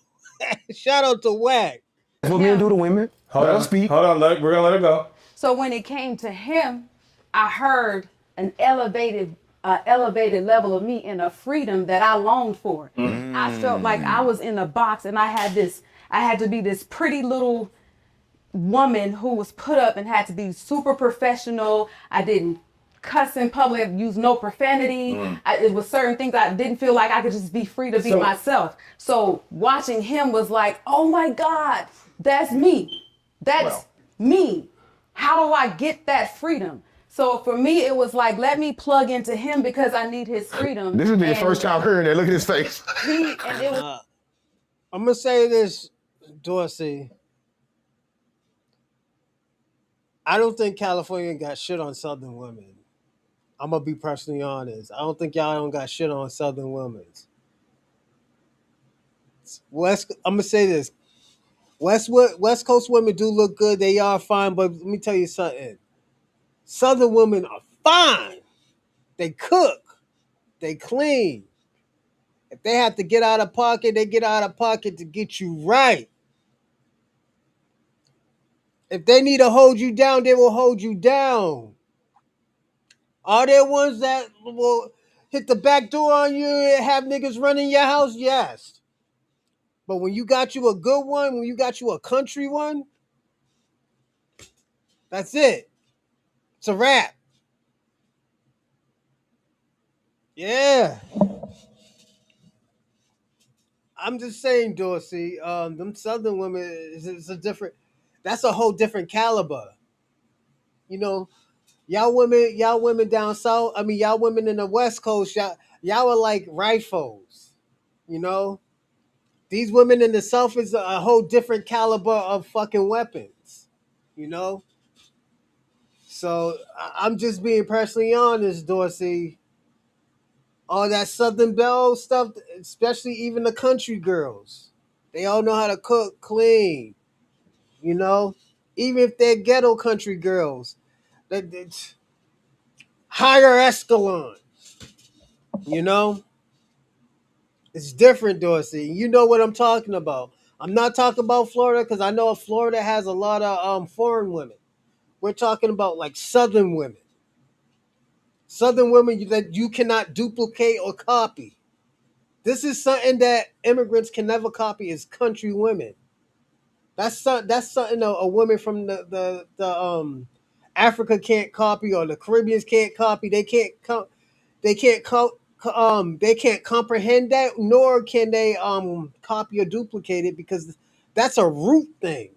shout out to Wack. That's what men do to women. Hold on. Speak. Hold on. We're gonna let it go. So when it came to him, I heard an elevated level of me and a freedom that I longed for. I felt like I was in a box and I had to be this pretty little woman who was put up and had to be super professional. I didn't cuss in public, use no profanity. It was certain things I didn't feel like I could just be free to be myself. So watching him was like, oh my God, that's me. That's me. How do I get that freedom? So for me, it was like, let me plug into him because I need his freedom. This is the first time hearing that. Look at his face. I'm gonna say this, Dorsey. I don't think California got shit on Southern women. I'm gonna be personally honest. I don't think y'all don't got shit on Southern women. I'm gonna say this. West Coast women do look good. They are fine, but let me tell you something. Southern women are fine. They cook. They clean. If they have to get out of pocket, they get out of pocket to get you right. If they need to hold you down, they will hold you down. Are there ones that will hit the back door on you and have niggas running your house? Yes. But when you got you a good one, when you got you a country one, that's it. It's a wrap. Yeah. I'm just saying, Dorsey, them Southern women is a different, that's a whole different caliber. Y'all women down south, y'all women in the West Coast, y'all are like rifles. These women in the South is a whole different caliber of fucking weapons. So I'm just being personally honest, Dorsey. All that Southern Belle stuff, especially even the country girls, they all know how to cook, clean. Even if they're ghetto country girls, that's higher escalon. It's different, Dorsey. You know what I'm talking about. I'm not talking about Florida because I know Florida has a lot of foreign women. We're talking about like Southern women. Southern women that you cannot duplicate or copy. This is something that immigrants can never copy is country women. That's something a woman from the Africa can't copy or the Caribbeans can't copy. They can't comprehend that, nor can they copy or duplicate it because that's a root thing.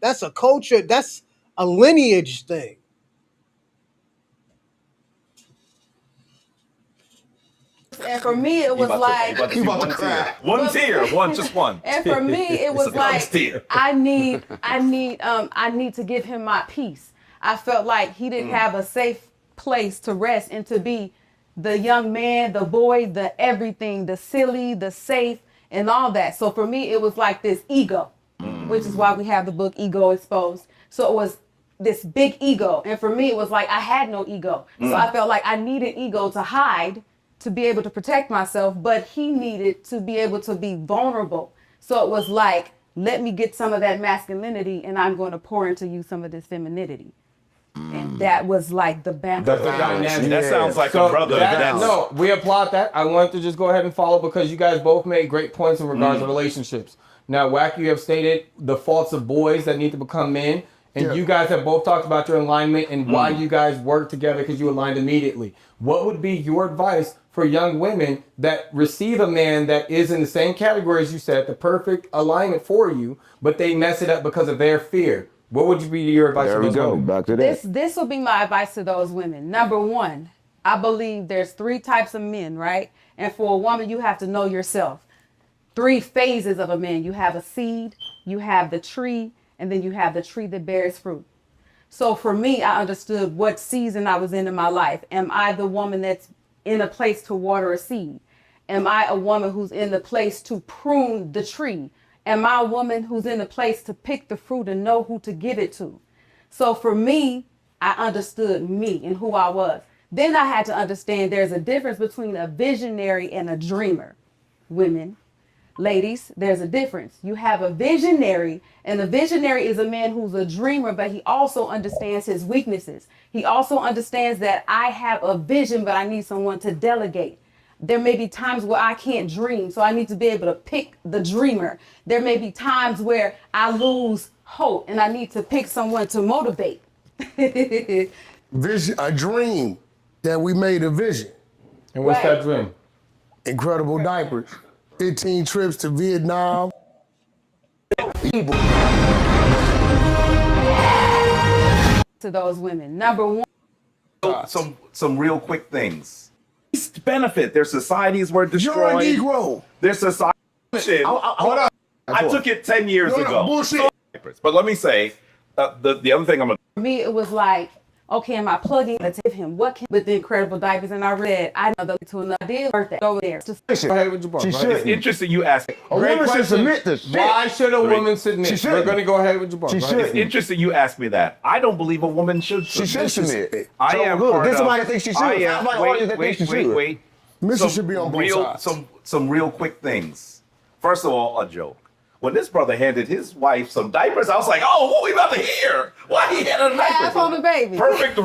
That's a culture. That's a lineage thing. And for me, it was like one tear, just one. And for me, it was like I need to give him my peace. I felt like he didn't have a safe place to rest and to be the young man, the boy, the everything, the silly, the safe, and all that. So for me, it was like this ego, which is why we have the book Ego Exposed. So it was this big ego. And for me, it was like I had no ego. So I felt like I needed ego to hide, to be able to protect myself, but he needed to be able to be vulnerable. So it was like, let me get some of that masculinity and I'm going to pour into you some of this femininity. And that was like the balance. That's the dynamic. That sounds like a brother. No, we applaud that. I wanted to just go ahead and follow because you guys both made great points in regards to relationships. Now, Wack, you have stated the faults of boys that need to become men. And you guys have both talked about your alignment and why you guys work together because you aligned immediately. What would be your advice for young women that receive a man that is in the same category as you said, the perfect alignment for you, but they mess it up because of their fear? What would be your advice to those women? Back to that. This will be my advice to those women. Number one, I believe there's 3 types of men, right? And for a woman, you have to know yourself. 3 phases of a man. You have a seed, you have the tree, and then you have the tree that bears fruit. So for me, I understood what season I was in my life. Am I the woman that's in a place to water a seed? Am I a woman who's in the place to prune the tree? Am I a woman who's in the place to pick the fruit and know who to give it to? So for me, I understood me and who I was. Then I had to understand there's a difference between a visionary and a dreamer. Women, ladies, there's a difference. You have a visionary, and a visionary is a man who's a dreamer, but he also understands his weaknesses. He also understands that I have a vision, but I need someone to delegate. There may be times where I can't dream, so I need to be able to pick the dreamer. There may be times where I lose hope, and I need to pick someone to motivate. Vision, a dream that we made a vision. And what's that dream? Incredible diapers. 15 trips to Vietnam. To those women. Number one. Some real quick things. Least benefit. Their societies were destroyed. You're a Negro. Their society. Hold on. I took it 10 years ago. Bullshit. But let me say, the other thing I'm gonna. For me, it was like, okay, am I plugging to tip him? What can with the incredible diapers? And I read, I know that to another deal birthday over there. It's interesting you ask. A woman should submit this. Why should a woman submit? We're going to go ahead with Jabari. It's interesting you ask me that. I don't believe a woman should submit. She should submit. I am good. part There's of. somebody that thinks she should. Wait. Mrs. should be on both sides. Some real quick things. First of all, a joke. When this brother handed his wife some diapers, I was like, "Oh, what we about to hear? Why he had a diapers?" Half on the baby. Perfect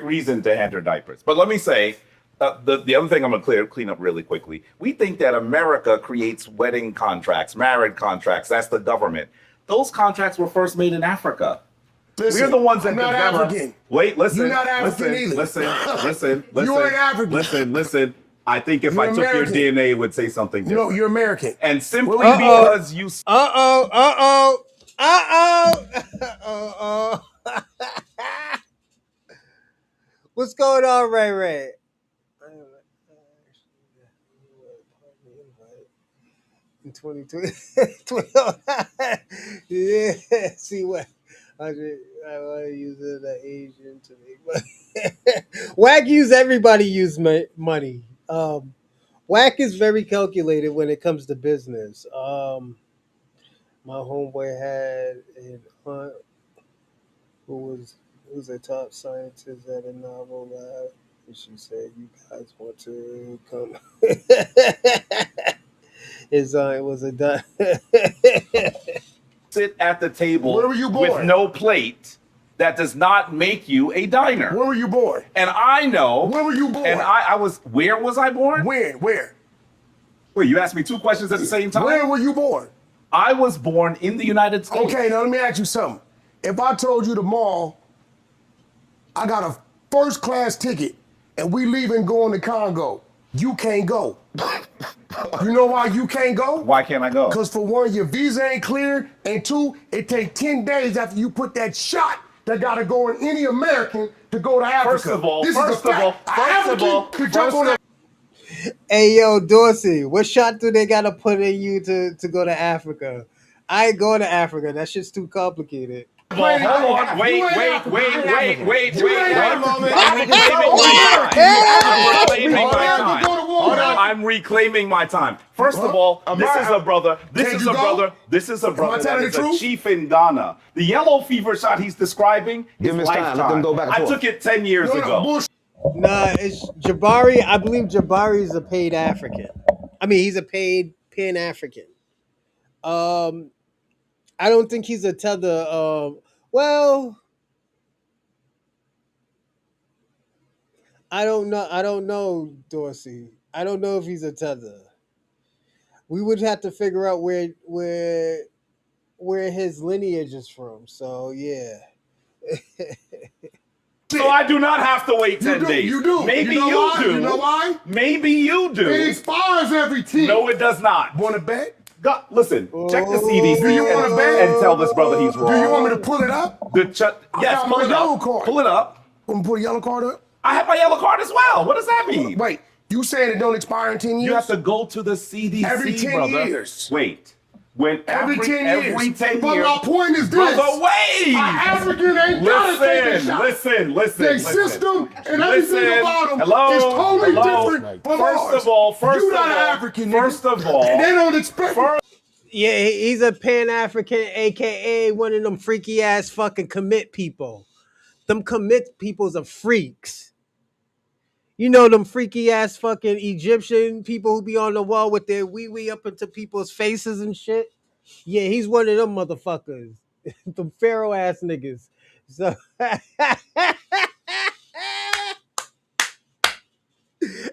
reason to hand her diapers. But let me say, the other thing I'm gonna clean up really quickly. We think that America creates wedding contracts, marriage contracts. That's the government. Those contracts were first made in Africa. Listen, We're the ones that I'm not developed. African. Wait, listen. You're not African either. Listen. You ain't African. Listen. I think if You're I took American. your DNA, it would say something different. No, you're American. And simply because you. What's going on, Ray Ray? In 2020. Yeah, see what? I want to use it as Asian to make money. Wack use everybody use money. Wack is very calculated when it comes to business. My homeboy had an aunt who was a top scientist at a novel lab, and she said, "You guys want to come?" His aunt was a sit at the table Where were you born? with no plate. That does not make you a diner. Where were you born? And I know. Where were you born? And I was. Where was I born? Where? Wait, you asked me two questions at the same time? Where were you born? I was born in the United States. Okay, now let me ask you something. If I told you tomorrow I got a first class ticket and we leaving going to Congo, you can't go. You know why you can't go? Why can't I go? Because for one, your visa ain't clear, and two, it takes 10 days after you put that shot that gotta go in any American to go to Africa. First of all, Hey, yo, Dorsey, what shot do they gotta put in you to go to Africa? I ain't going to Africa. That shit's too complicated. Hold on, wait. I'm reclaiming my time. First of all, this is a brother that is a chief in Ghana. The yellow fever shot he's describing is lifetime. Let them go back and I forth. took it 10 years ago. Nah, it's Jabari. I believe Jabari is a paid African. I mean, he's a paid Pan-African. I don't think he's a tether. Well, I don't know, Dorsey. I don't know if he's a tether. We would have to figure out where his lineage is from. So yeah. So I do not have to wait 10 days. You do. Maybe you know why? do. You know why? Maybe you do. It expires every 10. No, it does not. Want to bet? Listen, check the CDC Do you want to bet? and tell this brother he's wrong. Do you want me to pull it up? Yes, pull it up. Pull it up. Want me to pull a yellow card up? I have my yellow card as well. What does that mean? Wait, you saying it don't expire in 10 years? You have to go to the CDC, every 10 brother. years. Wait. When Every 10 years. Every 10 but years. my point is this. Brother, wait! An African ain't gotta take a shot. Listen. Their system and everything about them is totally different from ours. You're not an African, First of all. And they don't expect Yeah, he's a Pan-African, a.k.a. one of them freaky-ass fucking commit people. Them commit peoples are freaks. You know them freaky-ass fucking Egyptian people who be on the wall with their wee-wee up into people's faces and shit? Yeah, he's one of them motherfuckers. Them pharaoh-ass niggas. So...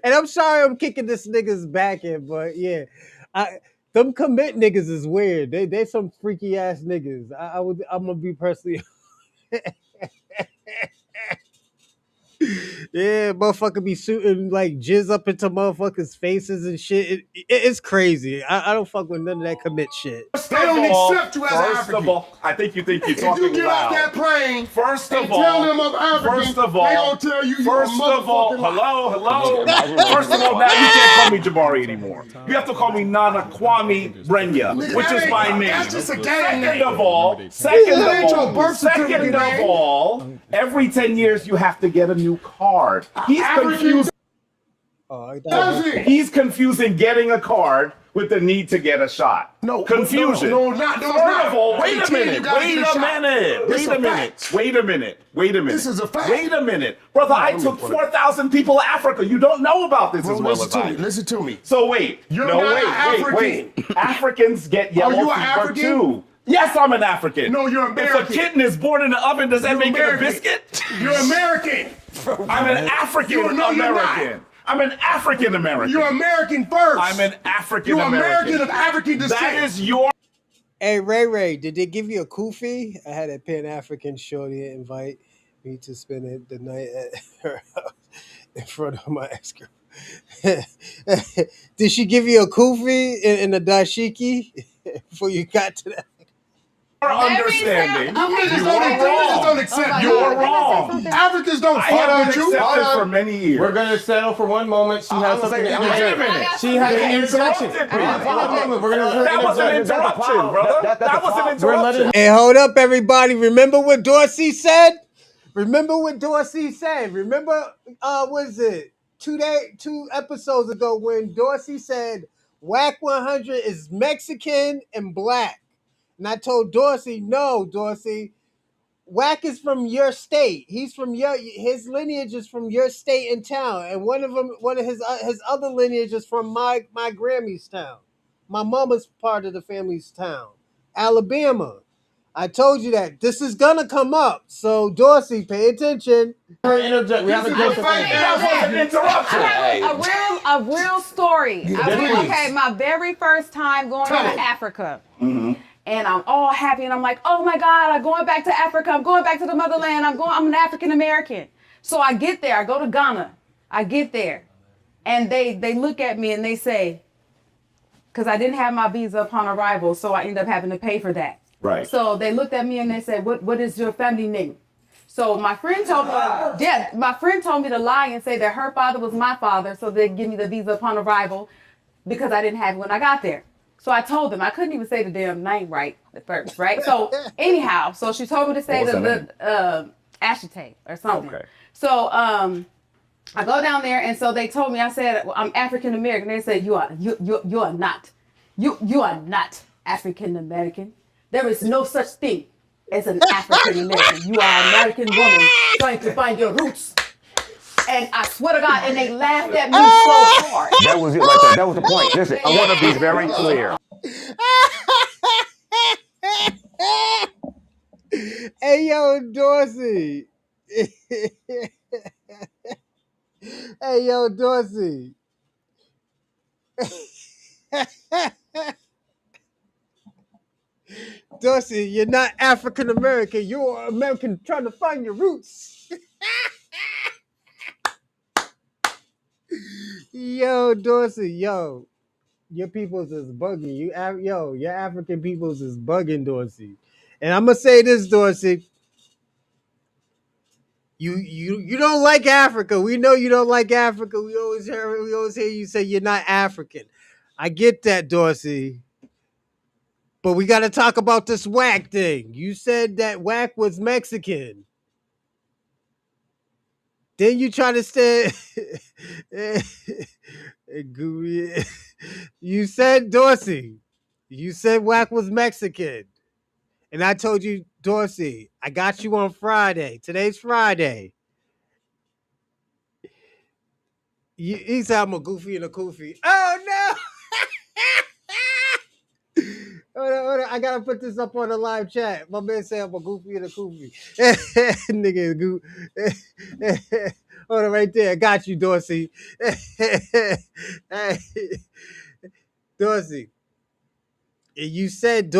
And I'm sorry I'm kicking this nigga's back in, but yeah. Them commit niggas is weird. They some freaky ass niggas. I'm gonna be personally. Yeah, motherfucker be shooting like jizz up into motherfuckers' faces and shit. It's crazy. I don't fuck with none of that commit shit. They don't accept you as African. First of all, I think you think you're talking If you get loud. off that plane First of and all, tell them I'm African, first of all, they gonna tell you first you're a of all, motherfucking hello. First of all, now you can't call me Jabari anymore. You have to call me Nana Kwame Brenya, which is my name. That's just a gang Second name. of all, every 10 years you have to get a new card. He's confused. He's confusing getting a card with the need to get a shot. No, confusion. No, not. First of all, wait a 18, minute. you gotta get a shot. Wait a minute. This is a fact. Wait a minute. Brother, I took 4,000 people to Africa. You don't know about this as well as I. Listen to me. So wait. You're not African. Africans get yellow you an fever African? too. Yes, I'm an African. No, you're American. If a kitten is born in the oven, does that make it a biscuit? You're American. I'm an African American. I'm an African American. You're American first. I'm an African You're American. American of African descent. That is your. Hey Ray, did they give you a kufi? I had a Pan-African shorty invite me to spend the night at her house in front of my ex-girlfriend. Did she give you a kufi in a dashiki before you got to that? Understanding. Niggas don't accept you. You're wrong. Africans don't I fuck have with been you. accepted for many years. We're gonna settle for one moment. She has something to interject. She has an interjection. We're gonna That was an interruption, brother. That was an interruption. Hey, hold up, everybody. Remember what Dorsey said? Remember, was it 2 episodes ago when Dorsey said Wack 100 is Mexican and black? And I told Dorsey, no, Dorsey, Wack is from your state. He's from his lineage is from your state and town, and one of his other lineage is from my Grammy's town. My mama's part of the family's town, Alabama. I told you that this is gonna come up, so Dorsey, pay attention. Interject. We have an interruption. A real story. Okay, my very first time going to Africa. Mm-hmm. And I'm all happy, and I'm like, oh my God, I'm going back to Africa. I'm going back to the motherland. I'm an African American. So I get there. I go to Ghana. I get there, and they look at me and they say, because I didn't have my visa upon arrival, so I end up having to pay for that. Right. So they looked at me and they said, what is your family name? So my friend told me to lie and say that her father was my father, so they'd give me the visa upon arrival because I didn't have it when I got there. So I told them I couldn't even say the damn name right at first, right? So anyhow, so she told me to say the Ashite or something. Okay. So I go down there, and so they told me, I said, well, I'm African American. They said, you are not. You are not African American. There is no such thing as an African American. You are an American woman trying to find your roots. And I swear to God, and they laughed at me so hard. That was it right there. That was the point. Listen, I want to be very clear. Hey, yo, Dorsey. Hey, yo, Dorsey. Dorsey, you're not African American. You're American trying to find your roots. Yo, Dorsey, yo. Your peoples is bugging. Your African peoples is bugging, Dorsey. And I'm gonna say this, Dorsey. You don't like Africa. We know you don't like Africa. We always hear you say you're not African. I get that, Dorsey. But we got to talk about this Wack thing. You said that Wack was Mexican. Then you try to say, you said Dorsey. You said Wack was Mexican. And I told you, Dorsey, I got you on Friday. Today's Friday. He said I'm a goofy and a koofy. Oh, no. Hold on. I gotta put this up on the live chat. My man said I'm a goofy and a koofy. Nigga, hold on right there. I got you, Dorsey. Dorsey. You said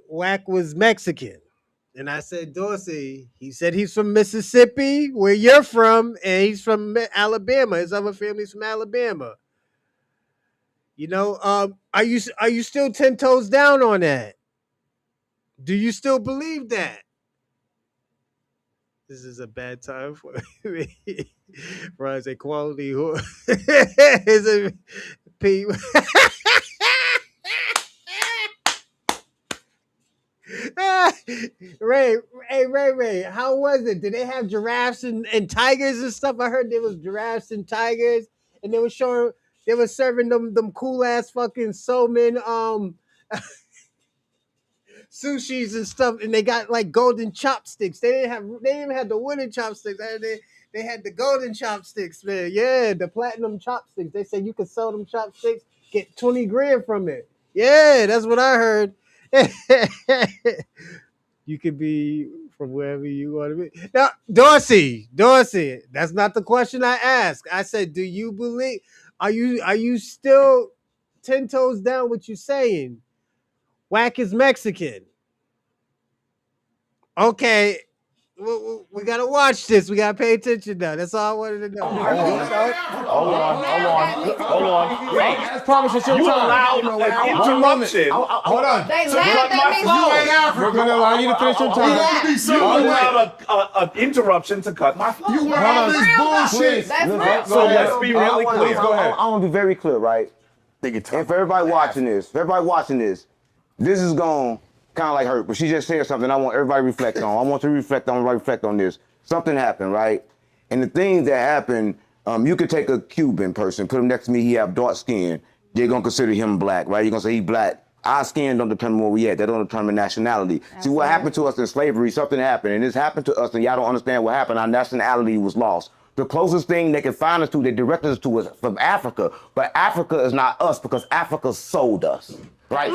Wack was Mexican. And I said, Dorsey, he said he's from Mississippi, where you're from, and he's from Alabama. His other family's from Alabama. You know, are you still 10 toes down on that? Do you still believe that? This is a bad time for me. Rise equality. Is a P. Ray, how was it? Did they have giraffes and tigers and stuff? I heard there was giraffes and tigers, and they were serving them cool ass fucking somen sushis and stuff, and they got like golden chopsticks. They didn't even have the wooden chopsticks. They had the golden chopsticks, man. Yeah, the platinum chopsticks. They said you could sell them chopsticks, get 20 grand from it. Yeah, that's what I heard. You could be from wherever you want to be. Now, Dorsey, that's not the question I asked. I said, do you believe? Are you still 10 toes down what you saying? Wack is Mexican. Okay, we gotta watch this. We gotta pay attention now. That's all I wanted to know. Hold on. Wait. As promised, it's your You time. allowed an interruption. Hold on. They laughed. That means you ain't African. We're gonna allow you to finish your time. You allowed an interruption to cut my flow. You want all this bullshit. So let's be really clear. Go ahead. I want to be very clear, right? If everybody watching this, this is going kind of like hurt, but she just said something I want everybody to reflect on. I want to reflect on this. Something happened, right? And the things that happened, you could take a Cuban person, put him next to me, he have dark skin. They're going to consider him black, right? You're going to say he black. Our skin don't determine where we at. That don't determine nationality. Absolutely. See, what happened to us in slavery, something happened, and this happened to us, and y'all don't understand what happened. Our nationality was lost. The closest thing they can find us to, they directed us to, is from Africa. But Africa is not us because Africa sold us. Right?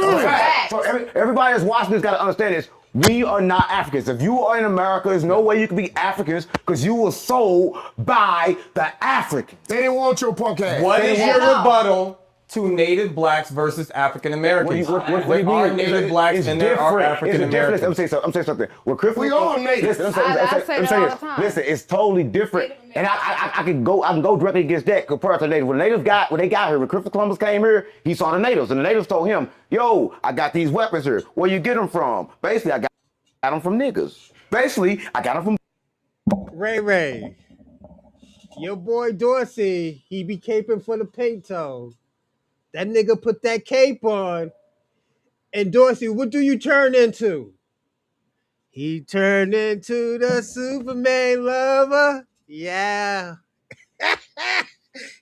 So everybody that's watching this got to understand this. We are not Africans. If you are in America, there's no way you can be Africans because you were sold by the Africans. They didn't want your punk ass. What is your rebuttal to native blacks versus African Americans? What there are native blacks and there are African Americans. I'm saying something. We all native. I say that all the time. Listen, it's totally different. And I can go directly against that compared to natives. When they got here, when Christopher Columbus came here, he saw the natives, and the natives told him, "Yo, I got these weapons here. Where you get them from?" Basically, I got them from niggas. Basically, I got them from. Ray, your boy Dorsey, he be caping for the Pinto. That nigga put that cape on. And Dorsey, what do you turn into? He turned into the Superman lover. Yeah.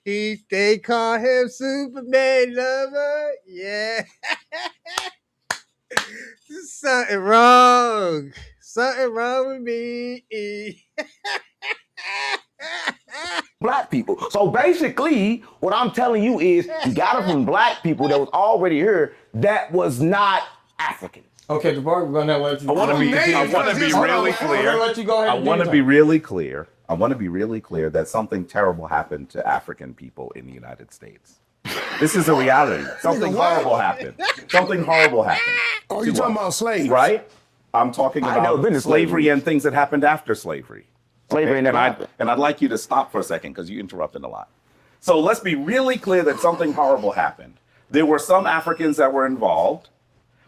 They call him Superman lover. Yeah. Something wrong with me. Black people. So basically, what I'm telling you is you got it from black people that was already here that was not African. Okay, Jabari, we're gonna let you. I want to be really clear. I'm let you go ahead. I want to be really clear. I want to be really clear that something terrible happened to African people in the United States. This is a reality. Something horrible happened. Oh, you talking about slaves? Right? I'm talking about slavery and things that happened after slavery. Slavery never happened. And I'd like you to stop for a second because you interrupted a lot. So let's be really clear that something horrible happened. There were some Africans that were involved,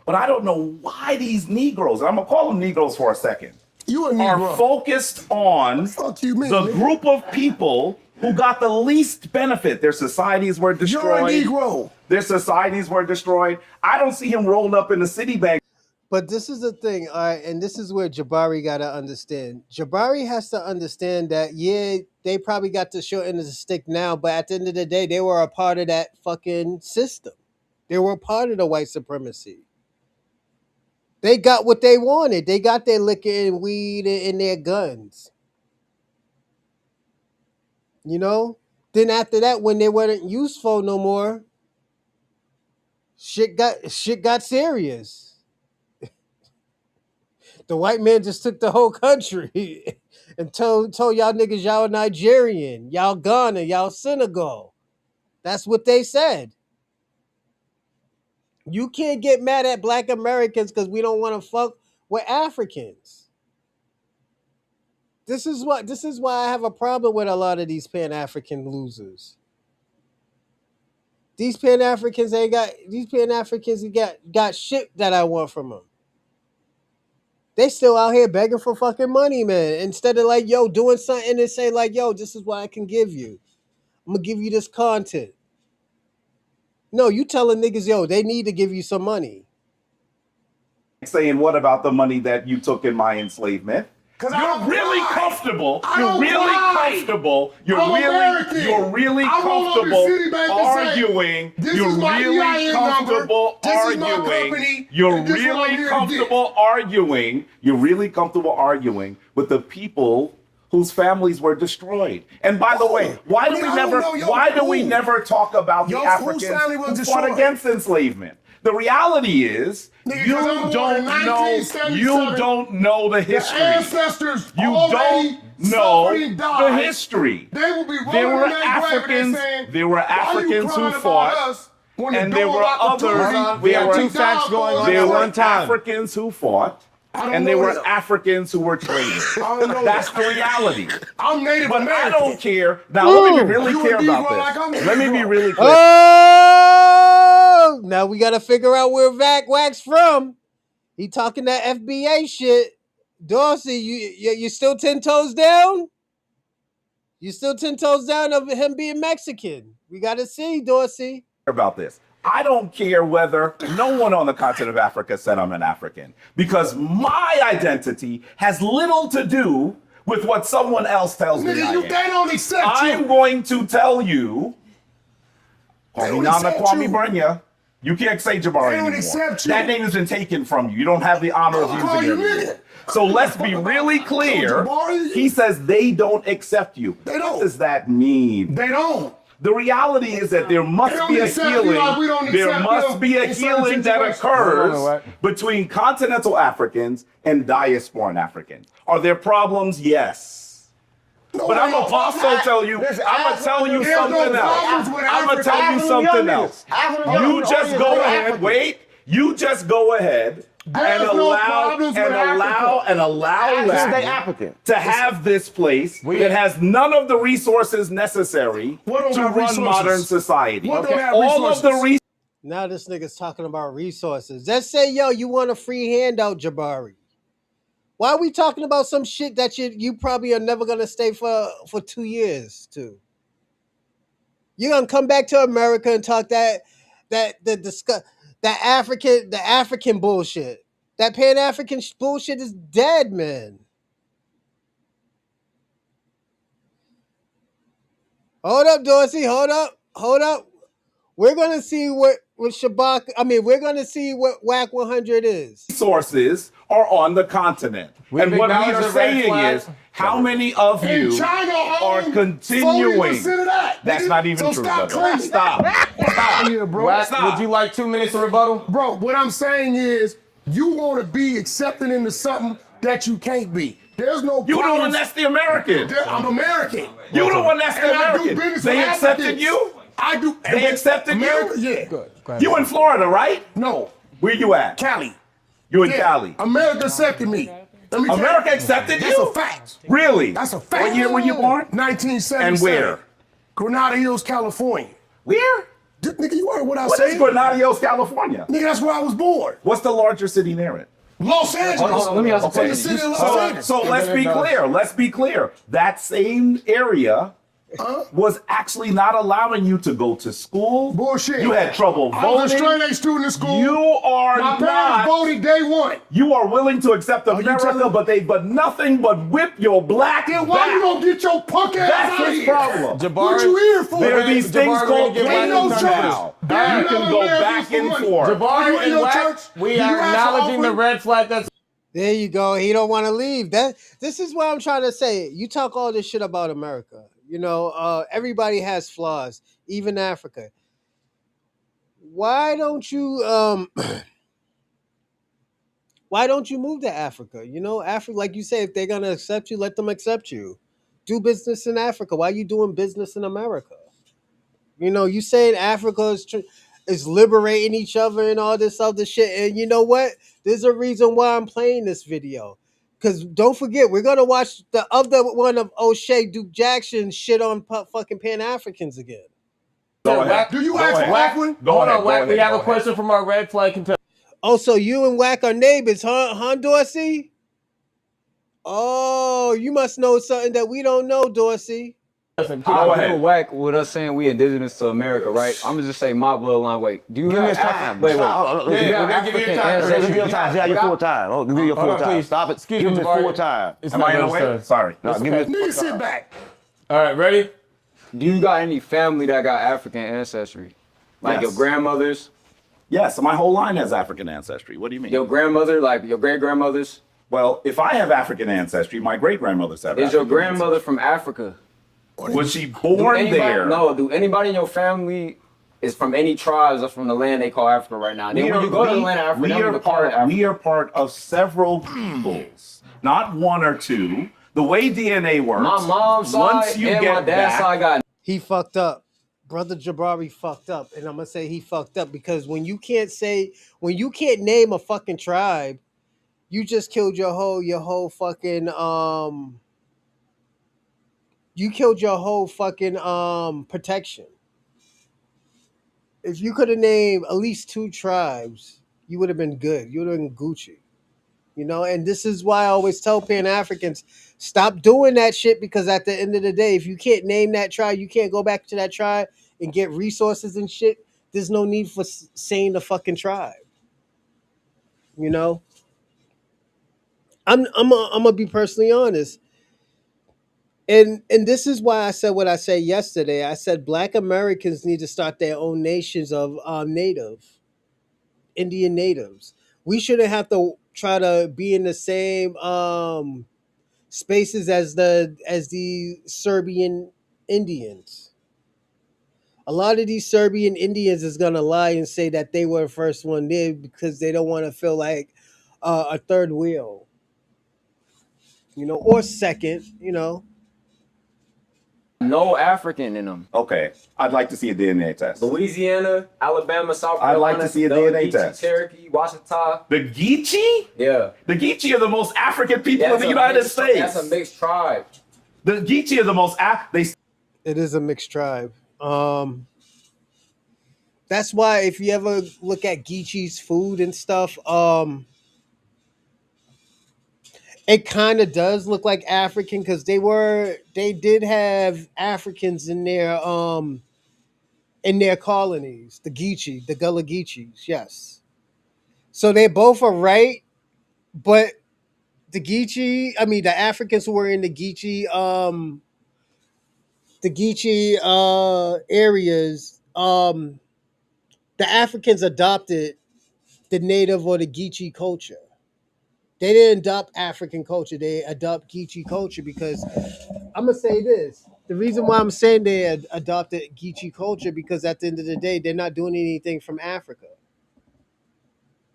but I don't know why these Negroes, and I'm going to call them Negroes for a second, You a Negro. are focused on Fuck you, man, the nigga. group of people who got the least benefit. Their societies were destroyed. You're a Negro. Their societies were destroyed. I don't see him rolling up in the Citibank. But this is the thing, all right, and this is where Jabari got to understand. Jabari has to understand that, yeah, they probably got the short end of the stick now, but at the end of the day, they were a part of that fucking system. They were a part of the white supremacy. They got what they wanted. They got their liquor and weed and their guns. You know? Then after that, when they weren't useful no more, shit got serious. The white man just took the whole country and told y'all niggas y'all Nigerian, y'all Ghana, y'all Senegal. That's what they said. You can't get mad at black Americans because we don't want to fuck with Africans. This is why I have a problem with a lot of these Pan-African losers. These Pan-Africans got shit that I want from them. They still out here begging for fucking money, man. Instead of like, yo, doing something and say like, yo, this is what I can give you. I'm gonna give you this content. No, you telling niggas, yo, they need to give you some money. Saying, what about the money that you took in my enslavement? You're really comfortable. You're really comfortable. You're really comfortable arguing. You're really comfortable arguing. You're really comfortable arguing. You're really comfortable arguing with the people whose families were destroyed. And by the way, why do we never talk about the Africans who fought against enslavement? The reality is, you don't know the history. You don't know the history. There were Africans who fought, and there were others. There were two facts going on at one time. Africans who fought, and there were Africans who were traded. That's the reality. I'm Native But American. I don't care. Now, let me be really clear about this. Let me be really clear. Oh, now we got to figure out where Wack's from. He talking that FBA shit. Dorsey, you still 10 toes down? You still 10 toes down of him being Mexican? We got to see, Dorsey. About this. I don't care whether no one on the continent of Africa said I'm an African, because my identity has little to do with what someone else tells me I am. They don't accept you. I'm going to tell you, Kwame Brenya, you can't say Jabari anymore. Accept you. That name has been taken from you. You don't have the honor of using it anymore. So let's be really clear. He says they don't accept you. They don't. What does that mean? They don't. The reality is that there must be a healing. There must be a healing that occurs between continental Africans and diasporan Africans. Are there problems? Yes. But I'm gonna also tell you, I'm gonna tell you something else. I'm gonna tell you something else. You just go ahead, wait. You just go ahead and allow Wack to have this place that has none of the resources necessary to run modern society. All of the resources. Now this nigga's talking about resources. Let's say, yo, you want a free handout, Jabari. Why are we talking about some shit that you probably are never gonna stay for 2 years to? You're gonna come back to America and talk that African bullshit. That Pan-African bullshit is dead, man. Hold up, Dorsey. Hold up. We're gonna see what we're gonna see what Wack 100 is. Resources are on the continent. And what we are saying is, how many of you are continuing? That's not even true, brother. Stop. Yeah, bro. Wack, would you like 2 minutes of rebuttal? Bro, what I'm saying is, you want to be accepted into something that you can't be. There's no You the one that's the American. I'm American. You the one that's the American. They accepted you? I do. They accepted you? Yeah. Good. You in Florida, right? No. Where you at? Cali. You in Cali. America accepted me. America accepted you? That's a fact. Really? That's a fact. What year were you born? 1977. And where? Granada Hills, California. Where? Nigga, you heard what I said? said? What is Granada Hills, California? Nigga, that's where I was born. What's the larger city near it? Los Angeles. Let me ask you the city of Los Angeles. So let's be clear. Let's be clear. That same area was actually not allowing you to go to school. Bullshit. You had trouble voting. I was a straight A student in school. You are My not. parents voted day one. You are willing to accept America, but nothing but whip your black. Then why you don't get your punk ass That's out his here? problem. Jabari, What you here for? There are these things called Ain't no church. now. You can go back and forth. Jabari and Wack, we are acknowledging the red flag that's. There you go. He don't want to leave. This is what I'm trying to say. You talk all this shit about America. You know, everybody has flaws, even Africa. Why don't you why don't you move to Africa? You know, Africa, like you say, if they're gonna accept you, let them accept you. Do business in Africa. Why are you doing business in America? You know, you saying Africa is liberating each other and all this other shit. And you know what? There's a reason why I'm playing this video. Because don't forget, we're going to watch the other one of Oshay Duke Jackson shit on fucking Pan-Africans again. Go ahead. Do you ask Wack? one? Hold on, Wack. We have a question from our red flag contestant. Oh, so you and Wack are neighbors, huh, Dorsey? Oh, you must know something that we don't know, Dorsey. Go ahead. Wack with us saying we indigenous to America, right? I'm gonna just say my bloodline. Wait, do you have time? Wait. Give you your time. Yeah, your full time. Oh, give you your full time. Stop it. Give me full time. Am I in the way? Sorry. No, give me. Nigga, sit back. All right, ready? Do you got any family that got African ancestry? Like your grandmothers? Yes, my whole line has African ancestry. What do you mean? Your grandmother, like your great grandmothers? Well, if I have African ancestry, my great grandmothers have. Is your grandmother from Africa? Was she born there? No. Do anybody in your family is from any tribes or from the land they call Africa right now? Then when you go to the land of Africa, we are part of several peoples, not one or two. The way DNA works, my mom's side and my dad's side got. He fucked up. Brother Jabari fucked up. And I'm going to say he fucked up because when you can't name a fucking tribe, you just killed your whole fucking protection. If you could have named at least 2 tribes, you would have been good. You would have been Gucci. You know, and this is why I always tell Pan-Africans, stop doing that shit, because at the end of the day, if you can't name that tribe, you can't go back to that tribe and get resources and shit. There's no need for saying the fucking tribe. You know? I'm gonna be personally honest. And this is why I said what I said yesterday. I said Black Americans need to start their own nations of Indian natives. We shouldn't have to try to be in the same spaces as the Serbian Indians. A lot of these Serbian Indians is gonna lie and say that they were the first one there because they don't want to feel like a third wheel, you know, or second, you know. No African in them. Okay, I'd like to see a DNA test. Louisiana, Alabama, South Carolina. I'd like to see a DNA test. Cherokee, Washington. The Geechee? Yeah. The Geechee are the most African people in the United States. That's a mixed tribe. The Geechee are the most It is a mixed tribe. That's why if you ever look at Geechee's food and stuff, it kind of does look like African because they did have Africans in their colonies, the Geechee, the Gullah Geechees, yes. So they both are right, but the Africans who were in the Geechee areas, the Africans adopted the native or the Geechee culture. They didn't adopt African culture. They adopt Geechee culture because I'm going to say this. The reason why I'm saying they adopted Geechee culture because at the end of the day, they're not doing anything from Africa.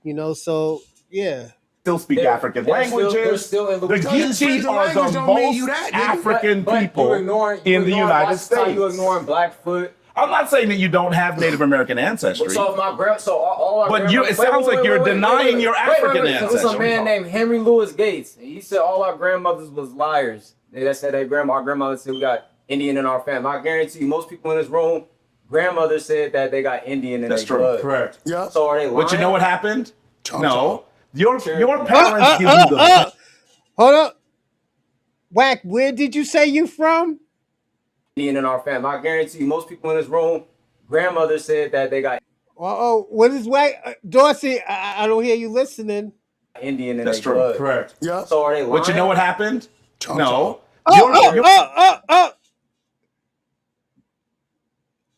You know, so, yeah. Still speak African languages. The Geechee are the most African people in the United States. You ignoring Blackfoot. I'm not saying that you don't have Native American ancestry. So all our but it sounds like you're denying your African ancestry. There was a man named Henry Louis Gates. He said all our grandmothers was liars. They said our grandmother said we got Indian in our family. I guarantee you, most people in this room, grandmothers said that they got Indian in their blood. Correct. Yeah. So are they lying? But you know what happened? No. Your parents give you the... Hold up. Wack, where did you say you from? Indian in our family. I guarantee you, most people in this room, grandmother said that they got Oh, what is Wack? Dorsey, I don't hear you listening. Indian in That's their true. blood. Correct. Yeah. So are they lying? But you know what happened? No. Oh.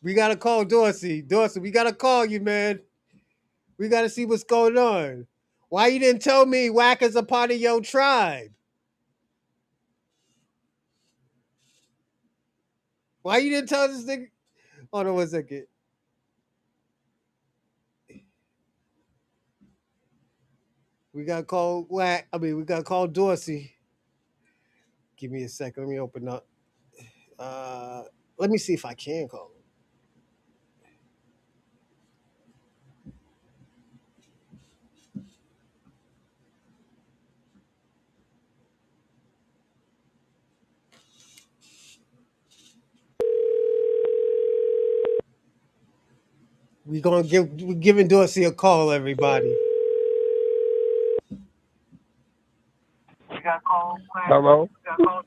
We got to call Dorsey. Dorsey, we got to call you, man. We got to see what's going on. Why you didn't tell me Wack is a part of your tribe? Why you didn't tell this nigga? Hold on 1 second. We got to call Wack. We got to call Dorsey. Give me a second. Let me open up. Let me see if I can call him. We're giving Dorsey a call, everybody. Hello?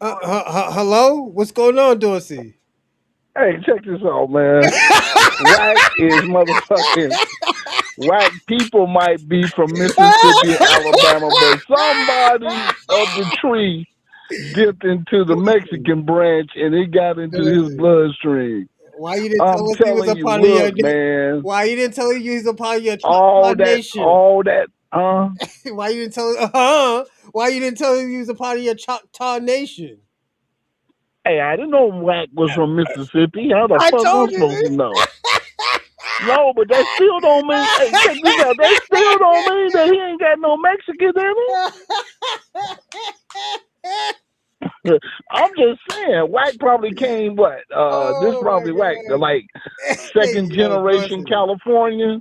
Hello? What's going on, Dorsey? Hey, check this out, man. Wack is motherfucking. Wack people might be from Mississippi and Alabama, but somebody of the tree dipped into the Mexican branch and it got into his bloodstream. Why you didn't I'm tell us he was telling a you, part look, of your man. Why you didn't tell us he was a part of your All nation? Why you didn't tell Why you didn't tell us he was a part of your Choctaw Nation? Hey, I didn't know Wack was from Mississippi. How the I fuck told I'm supposed to know? No, but that still don't mean. Hey, check this out. That still don't mean that he ain't got no Mexican in him. I'm just saying, Wack probably came. What? This probably Wack, like second generation California,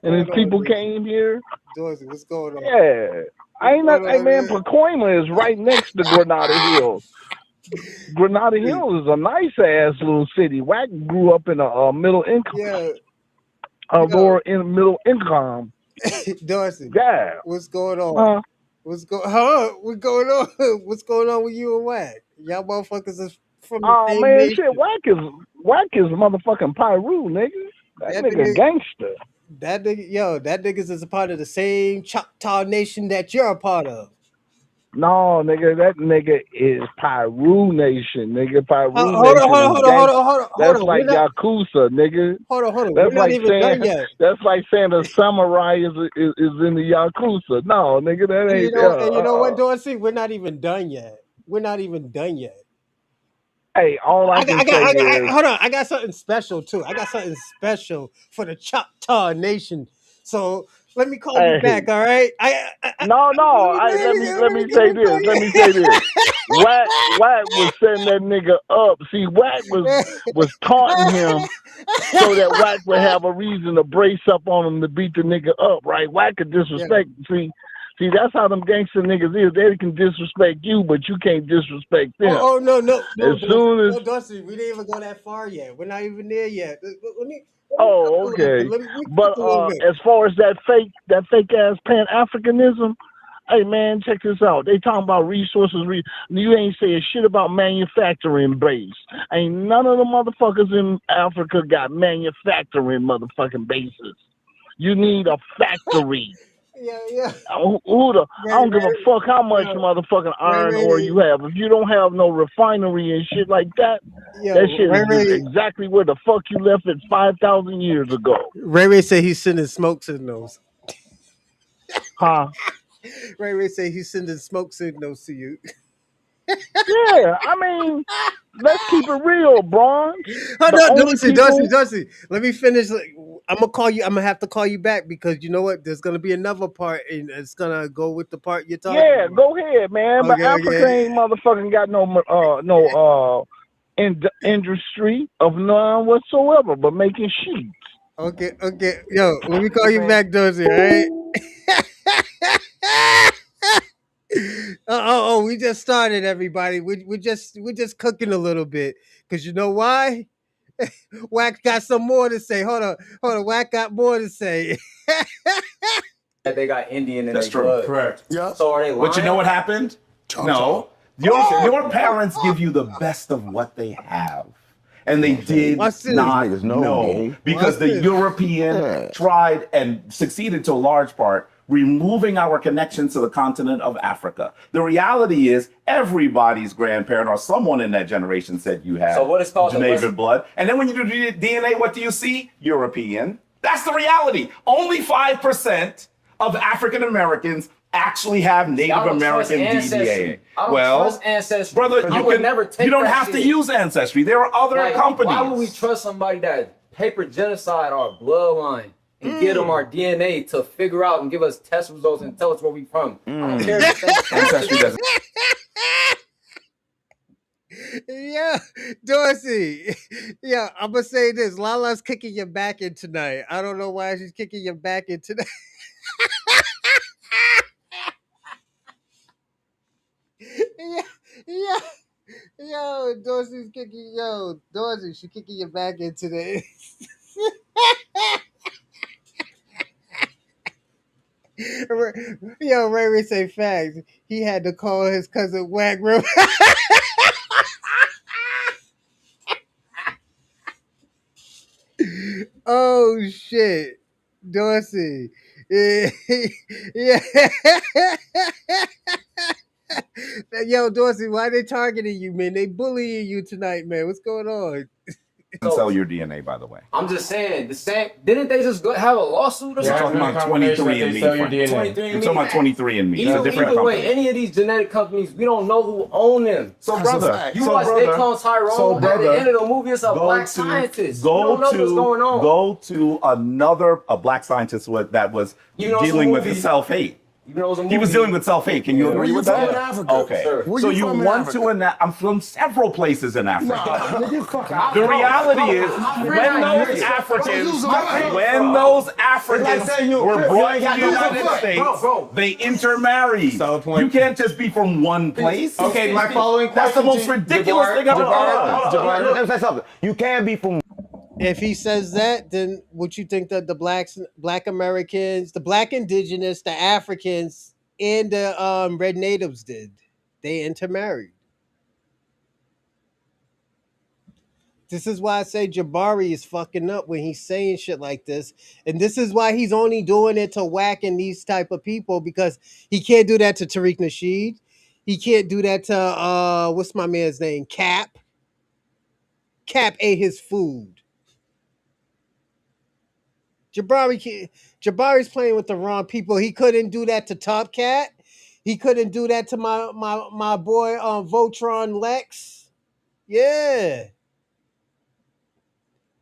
and his people came here. Dorsey, what's going on? Yeah, I ain't not. Hey man, Pacoima is right next to Granada Hills. Granada Hills is a nice ass little city. Wack grew up in a middle income. Yeah. Lower in middle income. Dorsey. Yeah. What's going on? What's going on? What's going on with you and Wack? Y'all motherfuckers is from the same man, nation. shit, Wack is motherfucking Pyru, nigga. That nigga gangster. That niggas is a part of the same Choctaw Nation that you're a part of. No, nigga, that nigga is Pyru Nation, nigga. Pyru Hold on. That's like Yakuza, nigga. Hold on. That's We're like not even saying done yet. that's like saying a samurai is in the Yakuza. No, nigga, that ain't. You know what, Dorsey? We're not even done yet. Hey, all I can say is, hold on. I got something special too. I got something special for the Choctaw Nation. So let me call you back. All right? Let me say this. Wack was setting that nigga up. See, Wack was taunting him so that Wack would have a reason to brace up on him to beat the nigga up, right? Wack could disrespect. Yeah. See, that's how them gangster niggas is. They can disrespect you, but you can't disrespect them. No. Dorsey, we didn't even go that far yet. We're not even there yet. Let me okay. But as far as that fake ass Pan Africanism, hey man, check this out. They talking about resources. You ain't saying shit about manufacturing base. Ain't none of the motherfuckers in Africa got manufacturing motherfucking bases. You need a factory. Yeah. I don't give a fuck how much motherfucking iron ore you have. If you don't have no refinery and shit like that, that shit is exactly where the fuck you left it 5,000 years ago. Ray said he's sending smoke signals. Huh? Ray said he's sending smoke signals to you. Yeah, I mean, let's keep it real, Bron. Dorsey. Let me finish. I'm gonna call you. I'm gonna have to call you back because you know what? There's gonna be another part, and it's gonna go with the part you're talking about. Yeah, go ahead, man. But Africa ain't motherfucking got no industry of none whatsoever, but making sheets. Okay. Yo, let me call you back, Dorsey. All right. We just started, everybody. We're just cooking a little bit because you know why? Wack got some more to say. Hold on. Wack got more to say. That they got Indian in That's their true. blood. Correct. Yeah. So are they lying? But you know what happened? No. Your parents give you the best of what they have. And they did Watch this. not Niggas know, know gang. because Watch the this. European tried and succeeded to a large part removing our connections to the continent of Africa. The reality is everybody's grandparent or someone in that generation said you have So what is called the Jamaican blood. And then when you do DNA, what do you see? European. That's the reality. Only 5% of African Americans actually have Native I don't trust American ancestry. DNA. I don't Well, trust ancestry. brother, I you would can never take you don't that have to shit. use ancestry. There are other Like, companies. why would we trust somebody that paper genocide our bloodline and give them our DNA to figure out and give us test results and tell us where we from? I don't care. Ancestry doesn't. Yeah, Dorsey. Yeah, I'm gonna say this. Lala's kicking your back in tonight. I don't know why she's kicking your back in tonight. yeah, yeah. Yo, Dorsey's kicking. Yo, Dorsey, she's kicking your back in today. Yo, Ray Ray say facts. He had to call his cousin Wack. Oh shit, Dorsey. Yeah. Yo, Dorsey, why they targeting you, man? They bullying you tonight, man. What's going on? Sell your DNA, by the way. I'm just saying, the same. Didn't they just have a lawsuit or You're something? talking about 23andMe. You're talking about 23andMe. It's a different Either way, company. any of these genetic companies, we don't know who own them. So, brother, you watch They Clone Tyrone. At the end of the movie, it's a black scientist. You don't know what's going on. Go to a black scientist that was dealing with his self-hate. He was dealing with self-hate. Can you agree with that? Okay. So you went to I'm from several places in Africa. The reality is, when those Africans were brought to the United States, they intermarried. You can't just be from one place. Okay, my following That's the question. most ridiculous thing I've ever heard. Jabari, let me say something. You can be from. If he says that, then would you think that the black Americans, the black indigenous, the Africans, and the red natives did? They intermarried. This is why I say Jabari is fucking up when he's saying shit like this. And this is why he's only doing it to Wack and these type of people, because he can't do that to Tariq Nasheed. He can't do that to, what's my man's name? Cap. Cap ate his food. Jabari's playing with the wrong people. He couldn't do that to Top Cat. He couldn't do that to my boy Voltron Lex. Yeah.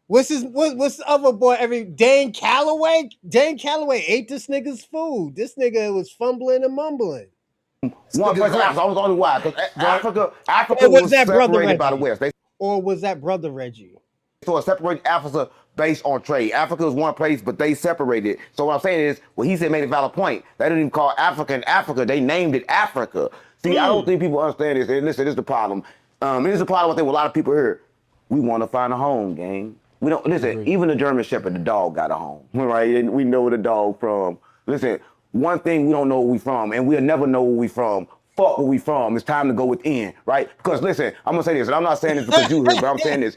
What's the other boy? Dane Calloway? Dane Calloway ate this nigga's food. This nigga was fumbling and mumbling. One place in Africa. I was only why because Africa Or was was that brother separated by the Reggie? West. Or was that brother Reggie? So it separated Africa based on trade. Africa was one place, but they separated. So what I'm saying is, what he said made a valid point. They didn't even call Africa. They named it Africa. See, I don't think people understand this. And listen, this is the problem. This is the problem I think with a lot of people here. We want to find a home, gang. We don't listen. Even the German Shepherd, the dog, got a home, right? And we know where the dog from. Listen, one thing we don't know where we from, and we'll never know where we from. Fuck where we from. It's time to go within, right? Because listen, I'm gonna say this, and I'm not saying this because you here, but I'm saying this.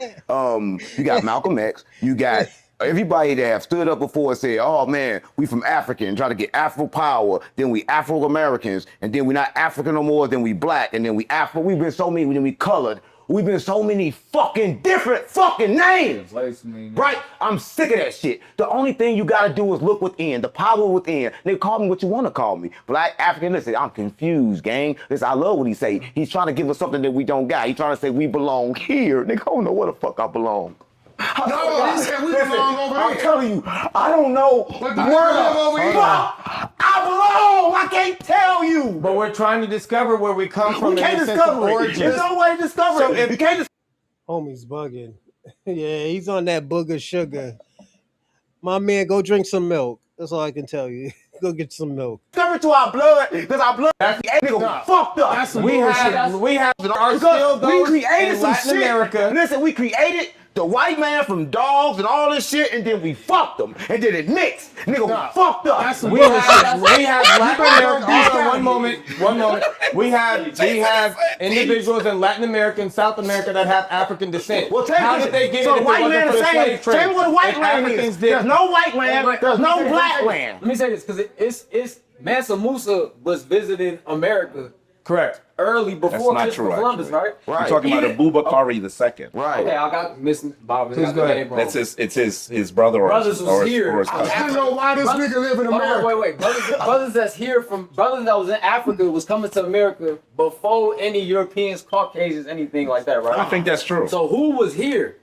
You got Malcolm X, you got everybody that have stood up before and said, "Oh man, we from Africa and try to get Afro power." Then we Afro Americans, and then we not African no more. Then we black, and then we Afro. We've been so many. Then we colored. We've been so many fucking different fucking names, right? I'm sick of that shit. The only thing you gotta do is look within, the power within. They call me what you wanna call me. Black, African, listen, I'm confused, gang. Listen, I love what he say. He's trying to give us something that we don't got. He's trying to say we belong here. Nigga, I don't know where the fuck I belong. No, he said we belong over here. I'm telling you, I don't know where the fuck I belong. I can't tell you. But we're trying to discover where we come from. We can't discover it. There's no way to discover it. You can't Homie's bugging. Yeah, he's on that booger sugar. My man, go drink some milk. That's all I can tell you. Go get some milk. discover to our blood, because our blood nigga fucked up. We have we created some shit. Listen, we created the white man from dogs and all this shit, and then we fucked them, and then it mixed. Nigga, we fucked up. We have Latin America. Hold on, one moment. We have individuals in Latin America and South America that have African descent. Well, how did they get so it if it white wasn't man for the slave trade? Tell me what a white land is. There's no white land. There's no black land. Let me say this, because it's Mansa Musa was visiting America. Correct. Early before not Christopher true, Columbus, right? You're talking about Abubakar II. Right. Okay, I got Miss Bob. Please go ahead. That's his brother or Brothers his, was or, here. or his cousin. I don't know why this nigga live in America. Wait. Brothers that's here from brothers that was in Africa was coming to America before any Europeans, Caucasians, anything like that, right? I think that's true. So who was here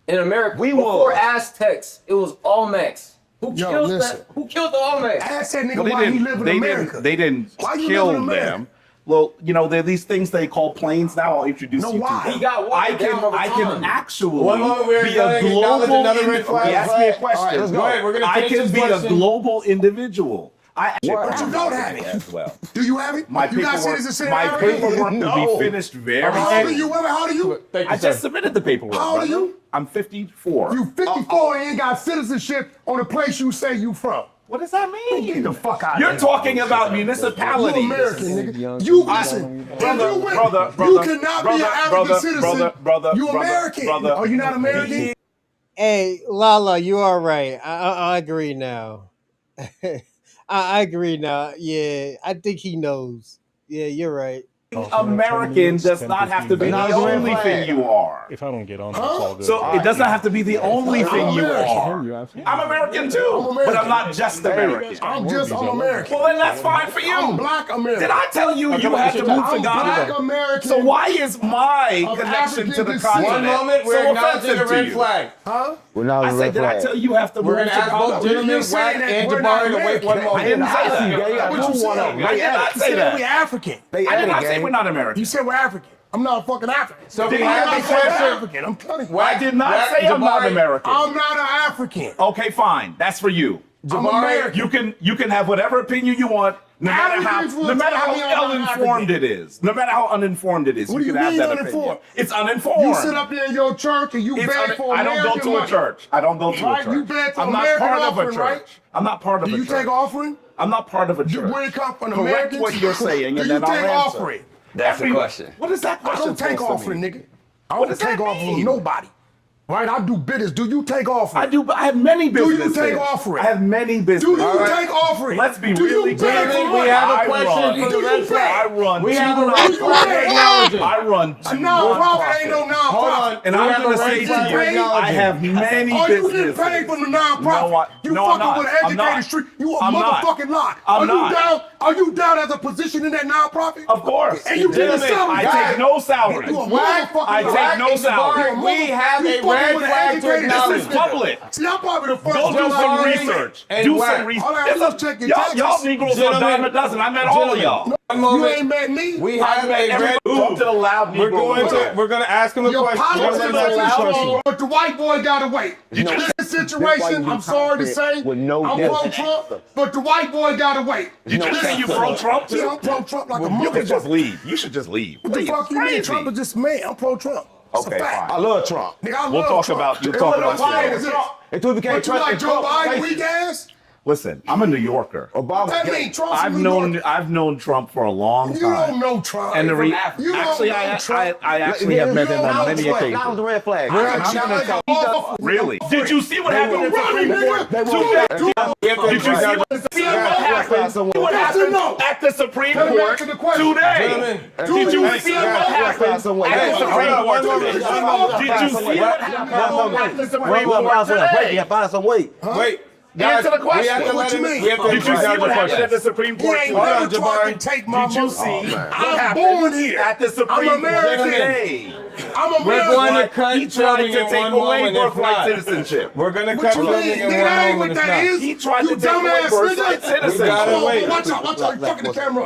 in America before Aztecs? It was Olmecs. Who killed the Olmecs? Ask that nigga why he live in America. They didn't Why you kill live in America? them. Well, you know, there are these things they call planes now. I'll introduce you why? to them. He got watered down over I time. can actually One moment, we're be gonna a acknowledge global another red flag. He asked me a question. All right, let's go ahead. We're gonna I finish can this be question. a global individual. But you don't have it. As well. Do you have it? My you got paperwork, citizenship in my Africa? paperwork No. will be finished very How old are soon. you? How old are you? I just submitted the paperwork. How old are brother. you? I'm 54. You 54 and you ain't got citizenship on the place you say you from. What does that mean? Get the fuck out of You're here. talking about municipalities. You American, nigga. You listen. Brother, you cannot be an African citizen. You American. Are you not American? Hey, Lala, you are right. I agree now. I agree now. Yeah, I think he knows. Yeah, you're right. American does not have to be the only thing you are. If I don't get on, it's all good. So it does not have to be the only thing you are. I'm American too, but I'm not just American. I'm American. Well, then that's fine for you. I'm black American. Did I tell you you had to move to I'm black Ghana? American. So why is my of connection to the African continent One moment, we're so acknowledging offensive the to red you? flag. Huh? I said, did I tell you you have to move We're to gonna ask both Ghana? gentlemen, Wack and Jabari, to wait 1 moment. I didn't say that. What you said? I did not say that. We African. I did not say we're not American. You said we're African. I'm not a fucking African. So we I'm have not the fucking question. African. I'm telling you. I did not say I'm not American. I'm not an African. Okay, fine. That's for you. I'm American. You can have whatever opinion you want, no matter how uninformed it is. No matter how uninformed it is, What you do can you have mean that uninformed? opinion. It's uninformed. You sit up there in your church and you beg for I don't go American to a money. church. I don't go to a Right? church. You beg for I'm not American part of a offering, church. right? I'm not part of Do a you church. take offering? I'm not part of a church. Where it come from? Correct Americans? what you're saying, Do and you then I'll take answer. offering? That's the question. What is that I question don't take supposed to offering, mean? nigga. I don't take offering from nobody. Right? I do business. Do you take offering? I do, but I have many businesses. Do you take offering? I have many businesses. Do you take offering? Let's be Do you really pay clear. for We have a I question run- for the Do red you flag. I run. We two have a red nonprofits. flag acknowledging. I run A two nonprofit ain't no nonprofits. nonprofit. Hold on. And We I'm have going to a red say flag to you, acknowledging. I have many Are you businesses. getting paid from the nonprofit? No, you no, I'm fucking not. with an I'm educated not. street. You a I'm not. motherfucking lie. I'm not. Are you down as a position in that nonprofit? Of course. And you get a Gentlemen, salary. I take no salary. You a Wack, motherfucking I lie. take no salary. We have You a fucking red with an flag to educated acknowledge. This is public. See, I'm probably the first Go do one some like you. research. And Do Wack. some research. All I have to do is check your Y'all taxes. Negroes are a Gentlemen, dime a dozen. I met all of y'all. One You moment. ain't met me. We have a red. Talk to the loud We're Negro. going to ask him a Your question. politics We're is gonna ask him a question. but the white boy gotta wait. This situation, I'm sorry to say, with no I'm difference. pro-Trump, but the white boy gotta wait. You just say you pro-Trump Yeah, too? I'm pro-Trump like a You can just motherfucker. leave. You should just leave. What the Leave. fuck you mean? Crazy. Trump is just man. I'm pro-Trump. It's Okay, a fact. fine. I love Trump. Nigga, I We'll love talk Trump. about- you'll And talk what about Obama that. is this? Until we became But you like Joe Biden, places. weak ass? Listen, I'm a New Yorker. What that mean? Trump's I've from New known York. I've known Trump for a long You time. don't know Trump. And the You don't actually, know Trump. I actually have met him on many That was occasions. the red flag. I'm gonna tell you, really? Did you see what happened in the Supreme Court? Did you see what happened at the Supreme Court today? Did you see what happened at the Supreme Court today? Did you see what happened at the Supreme Court today? Find some weight. Wait. Answer the question. We have to let him. We have to Did you see answer what the happened at the question. Supreme He Court ain't today? never tried to take my Did you mother. see what I'm happened born here. at the Supreme I'm Court American. today? I'm American. We're going to cut He tried filming to in take one away moment. If birthright not, citizenship. we're going to What cut you filming mean? in Nigga, that one ain't moment. what If that not. is. He tried You to take away dumbass birthright nigga. citizenship. We gotta Hold on, wait. Watch out, you fucking the camera.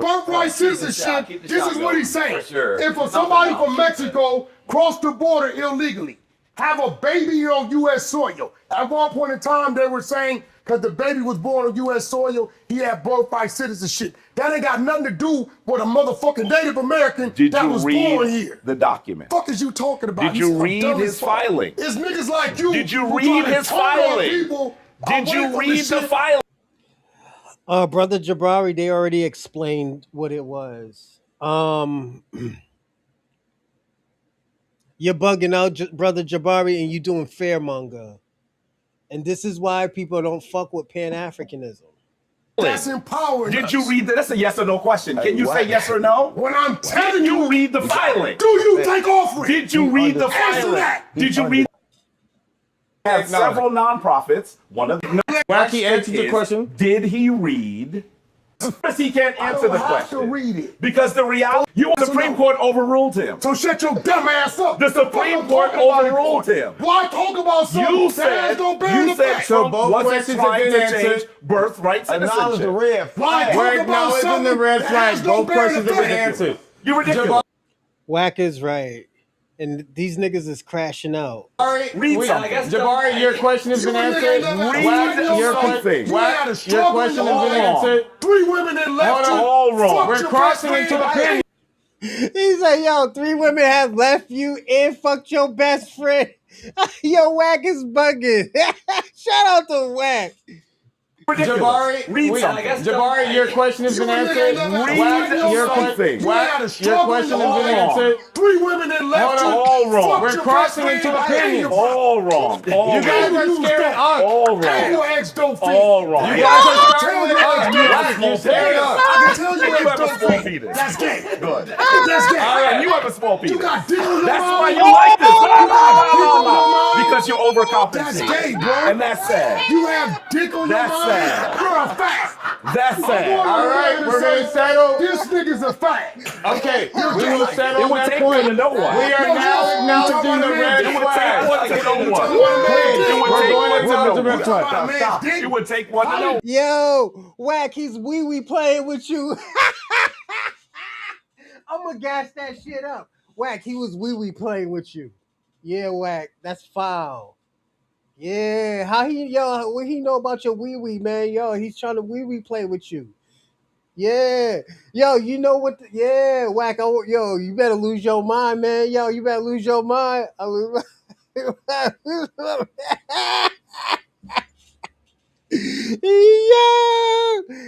Birthright citizenship, Keep the this shot is what he's saying. For sure. If somebody from Mexico crossed the border illegally, have a baby on U.S. soil, at one point in time they were saying because the baby was born on U.S. soil, he had birthright citizenship. That ain't got nothing to do with a motherfucking Native American that was born here. The document? Fuck is you talking about? Did you read his filing? It's niggas like you. Did you read his filing? Did you read the filing? Brother Jabari, they already explained what it was. You're bugging out, Brother Jabari, and you doing fairmonger. And this is why people don't fuck with Pan-Africanism. That's empowering. Did you read that? That's a yes or no question. Can you say yes or no? When I'm telling you, you read the filing? Do you take offering? Did you read the filing? Did you read? Have several nonprofits. One of them. Wacky answered the question. Did he read? He can't answer the question. I have to read it. Because the reality, the Supreme Court overruled him. So shut your dumb ass up. The Supreme Court overruled him. Why talk about something You said Trump wasn't trying to change birthright Acknowledge the citizenship. red flag. Why talk about something? The red flag. Both questions have been answered. You're ridiculous. Wack is right. And these niggas is crashing out. Jabari, your question has been answered. Your question has been answered. 3 women that left you. All wrong. We're crossing into opinion. He's like, yo, 3 women have left you and fucked your best friend. Yo, Wack is bugging. Shout out to Wack. Jabari, Jabari, your question has been answered. Your question has been answered. 3 women that left you. All wrong. We're crossing into opinions. All wrong. You guys are scaring us. All wrong. And your ex don't fit. All wrong. You guys are scaring us. You're scaring us. I can tell you You have a ex small don't fit. penis. That's gay. Good. That's gay. All right, you have a small penis. You got dick on your That's mama. why you like this. You got dick on your mama. Because you overcompensate. That's gay, bro. And that's sad. You have dick on your That's mama. sad. You're a fact. That's sad. All right, we're going to settle. This nigga's a fact. Okay, we will settle It would that take point. one to know one. We are now acknowledging the red It would take flag. one to know one. Please, It would we're take going one to to know acknowledge the one. red flag. Stop. It would take one to know. Yo, Wack, he's wee playing with you. I'm gonna gas that shit up. Wack, he was wee playing with you. Yeah, Wack, that's foul. Yeah, what he know about your wee, man? Yo, he's trying to wee play with you. Yeah, yo, you know what? Wack, yo, you better lose your mind, man. Yo, you better lose your mind. Yo,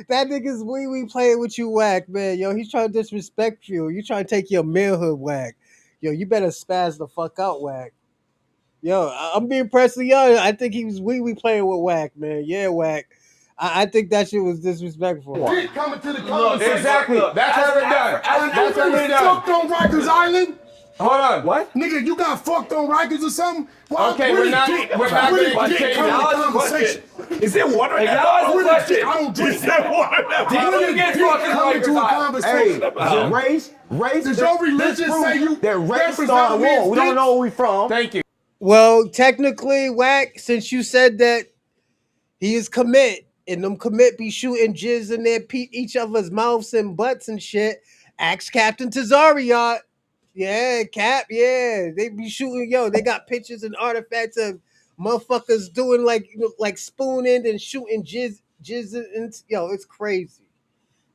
that nigga's wee playing with you, Wack, man. Yo, he's trying to disrespect you. You trying to take your manhood, Wack. Yo, you better spaz the fuck out, Wack. Yo, I'm being personally honest. I think he was wee playing with Wack, man. Yeah, Wack. I think that shit was disrespectful. Dick coming to the conversation. Exactly. That's how we're done. That's how we're done. Fucked on Rikers Island? Hold on. What? Nigga, you got fucked on Rikers or something? Well, Okay, we're not going to dick come to the conversation. Is there water in that? I don't drink. Is there water in that? When did dick come into a conversation? Race. Does your religion say you that race represent started a war? men's We don't dicks? know where we from. Thank you. Well, technically, Wack, since you said that he is commit, and them commit be shooting jizz in their each other's mouths and butts and shit, ask Captain Tazariot. Yeah, Cap, yeah. They be shooting, yo, they got pictures and artifacts of motherfuckers doing like spooning and shooting jizz and yo, it's crazy.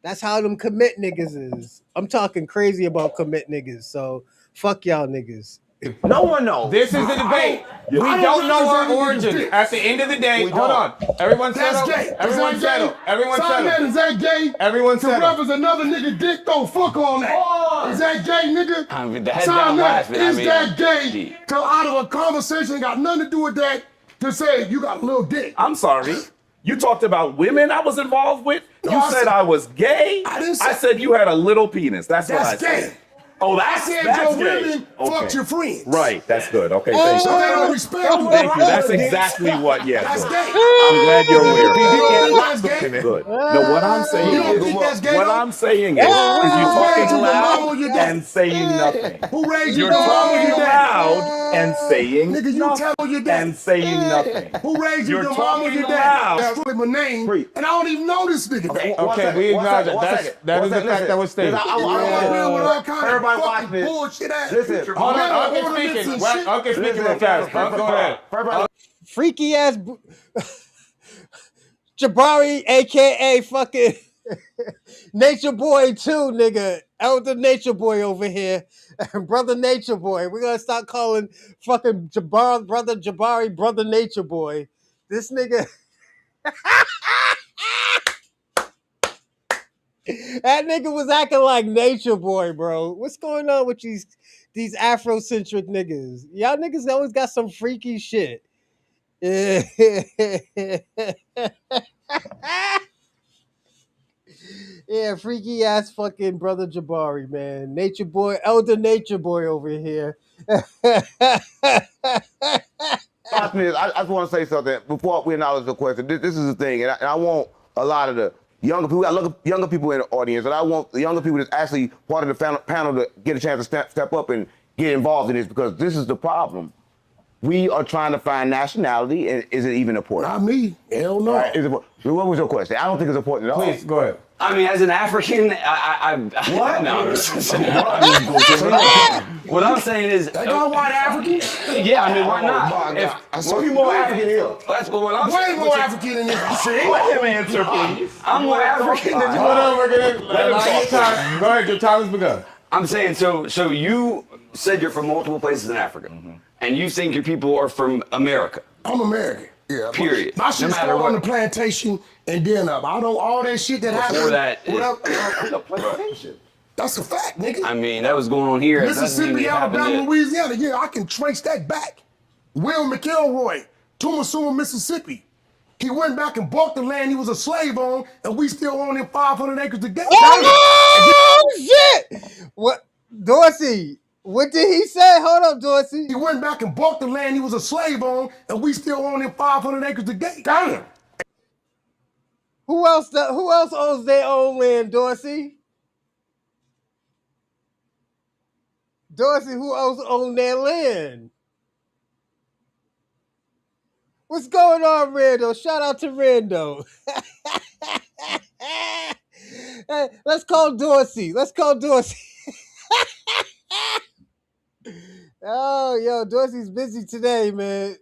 That's how them commit niggas is. I'm talking crazy about commit niggas, so fuck y'all niggas. No one knows. This is the debate. We don't know our origin. At the end of the day, hold on. Everyone settle. That's gay. Everyone settle. Everyone Sign that, settle. is that gay? Everyone To settle. reference another nigga dick, don't fuck all that. Is that gay, nigga? I mean, that's Sign not that. right, Is I mean, that gay? shit. Till out of a conversation got nothing to do with that to say you got a little dick. I'm sorry. You talked about women I was involved with. No, You I said said- I was gay. I didn't say- I said you had a little penis. That's what I That's said. gay. Oh, I that's said that's your gay. women fucked your friends. Right. That's good. Okay. Thank So you. they don't respect you. Thank you. That's exactly what. Yeah. That's good. gay. I'm glad you're aware. You don't think that's gay? Good. No, what I'm saying You don't is, think that's gay? what I'm saying is, you Who raised talking you, your mama or loud your dad? and saying nothing. Who raised you? You're your mama or talking your dad? loud and saying Nigga, you nothing. tell your dad. And saying nothing. Who raised you? You're Your mama or talking your dad? loud. That's really my name. And I don't even know this nigga. Okay, we acknowledge it. That is the fact that was stated. Everybody watch this. Bullshit ass. Listen, Hold Man, on, ornaments Uncle speaking. and Well, shit. Uncle speaking real fast. Go ahead. Freaky ass. Jabari, aka fucking Nature Boy too, nigga. Elder Nature Boy over here. Brother Nature Boy. We're gonna start calling fucking Brother Jabari Brother Nature Boy. This nigga. That nigga was acting like Nature Boy, bro. What's going on with these Afrocentric niggas? Y'all niggas always got some freaky shit. Yeah, yeah, freaky ass fucking Brother Jabari, man. Nature Boy, Elder Nature Boy over here. I just want to say something before we acknowledge the question. This is the thing, and I want a lot of the younger people. I look at younger people in the audience, and I want the younger people that's actually part of the panel to get a chance to step up and get involved in this, because this is the problem. We are trying to find nationality, and is it even important? Not me. Hell no. Right, what was your question? I don't think it's important at all. Please, go ahead. I mean, as an African, what? No. What I'm saying is, they got white Africans? Yeah, I mean, why not? I saw you more African here. That's what I'm saying. Way more African than this. See? Let him answer, please. I'm more African than you. Go ahead, your time has begun. I'm saying, so you said you're from multiple places in Africa, and you think your people are from America. I'm American. Yeah. Period. My shit started on the plantation and then up. I don't all that shit that Before happened. that, the plantation. That's a fact, nigga. I mean, that was going on here. Mississippi, Alabama, Louisiana. Yeah, I can trace that back. Will McElroy, Tumasuma, Mississippi. He went back and bought the land he was a slave on, and we still own him 500 acres today. Oh, shit! What, Dorsey? What did he say? Hold up, Dorsey. He went back and bought the land he was a slave on, and we still own him 500 acres today. Damn. Who else owns their own land, Dorsey? Dorsey, who else owns their land? What's going on, Rando? Shout out to Rando. Hey, let's call Dorsey. Oh, yo, Dorsey's busy today, man.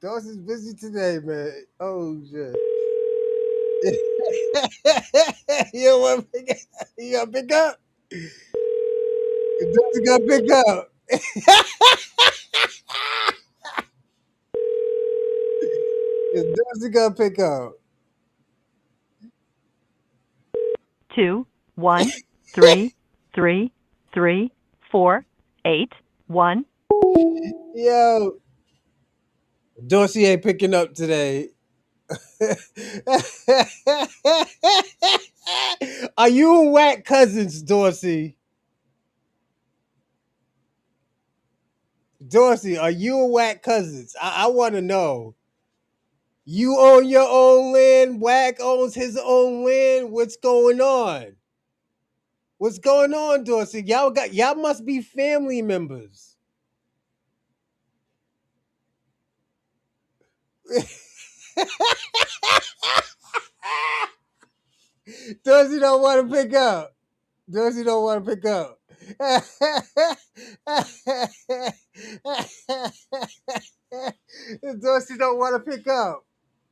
Dorsey's busy today, man. Oh, shit. You gonna pick up? Dorsey gonna pick up. Dorsey gonna pick up. 2 1 3 3 3 4 8 1. Yo, Dorsey ain't picking up today. Are you and Wack cousins, Dorsey? Dorsey, are you and Wack cousins? I want to know. You own your own land. Wack owns his own land. What's going on? What's going on, Dorsey? Y'all must be family members. Dorsey don't want to pick up. Dorsey don't want to pick up. Dorsey don't want to pick up.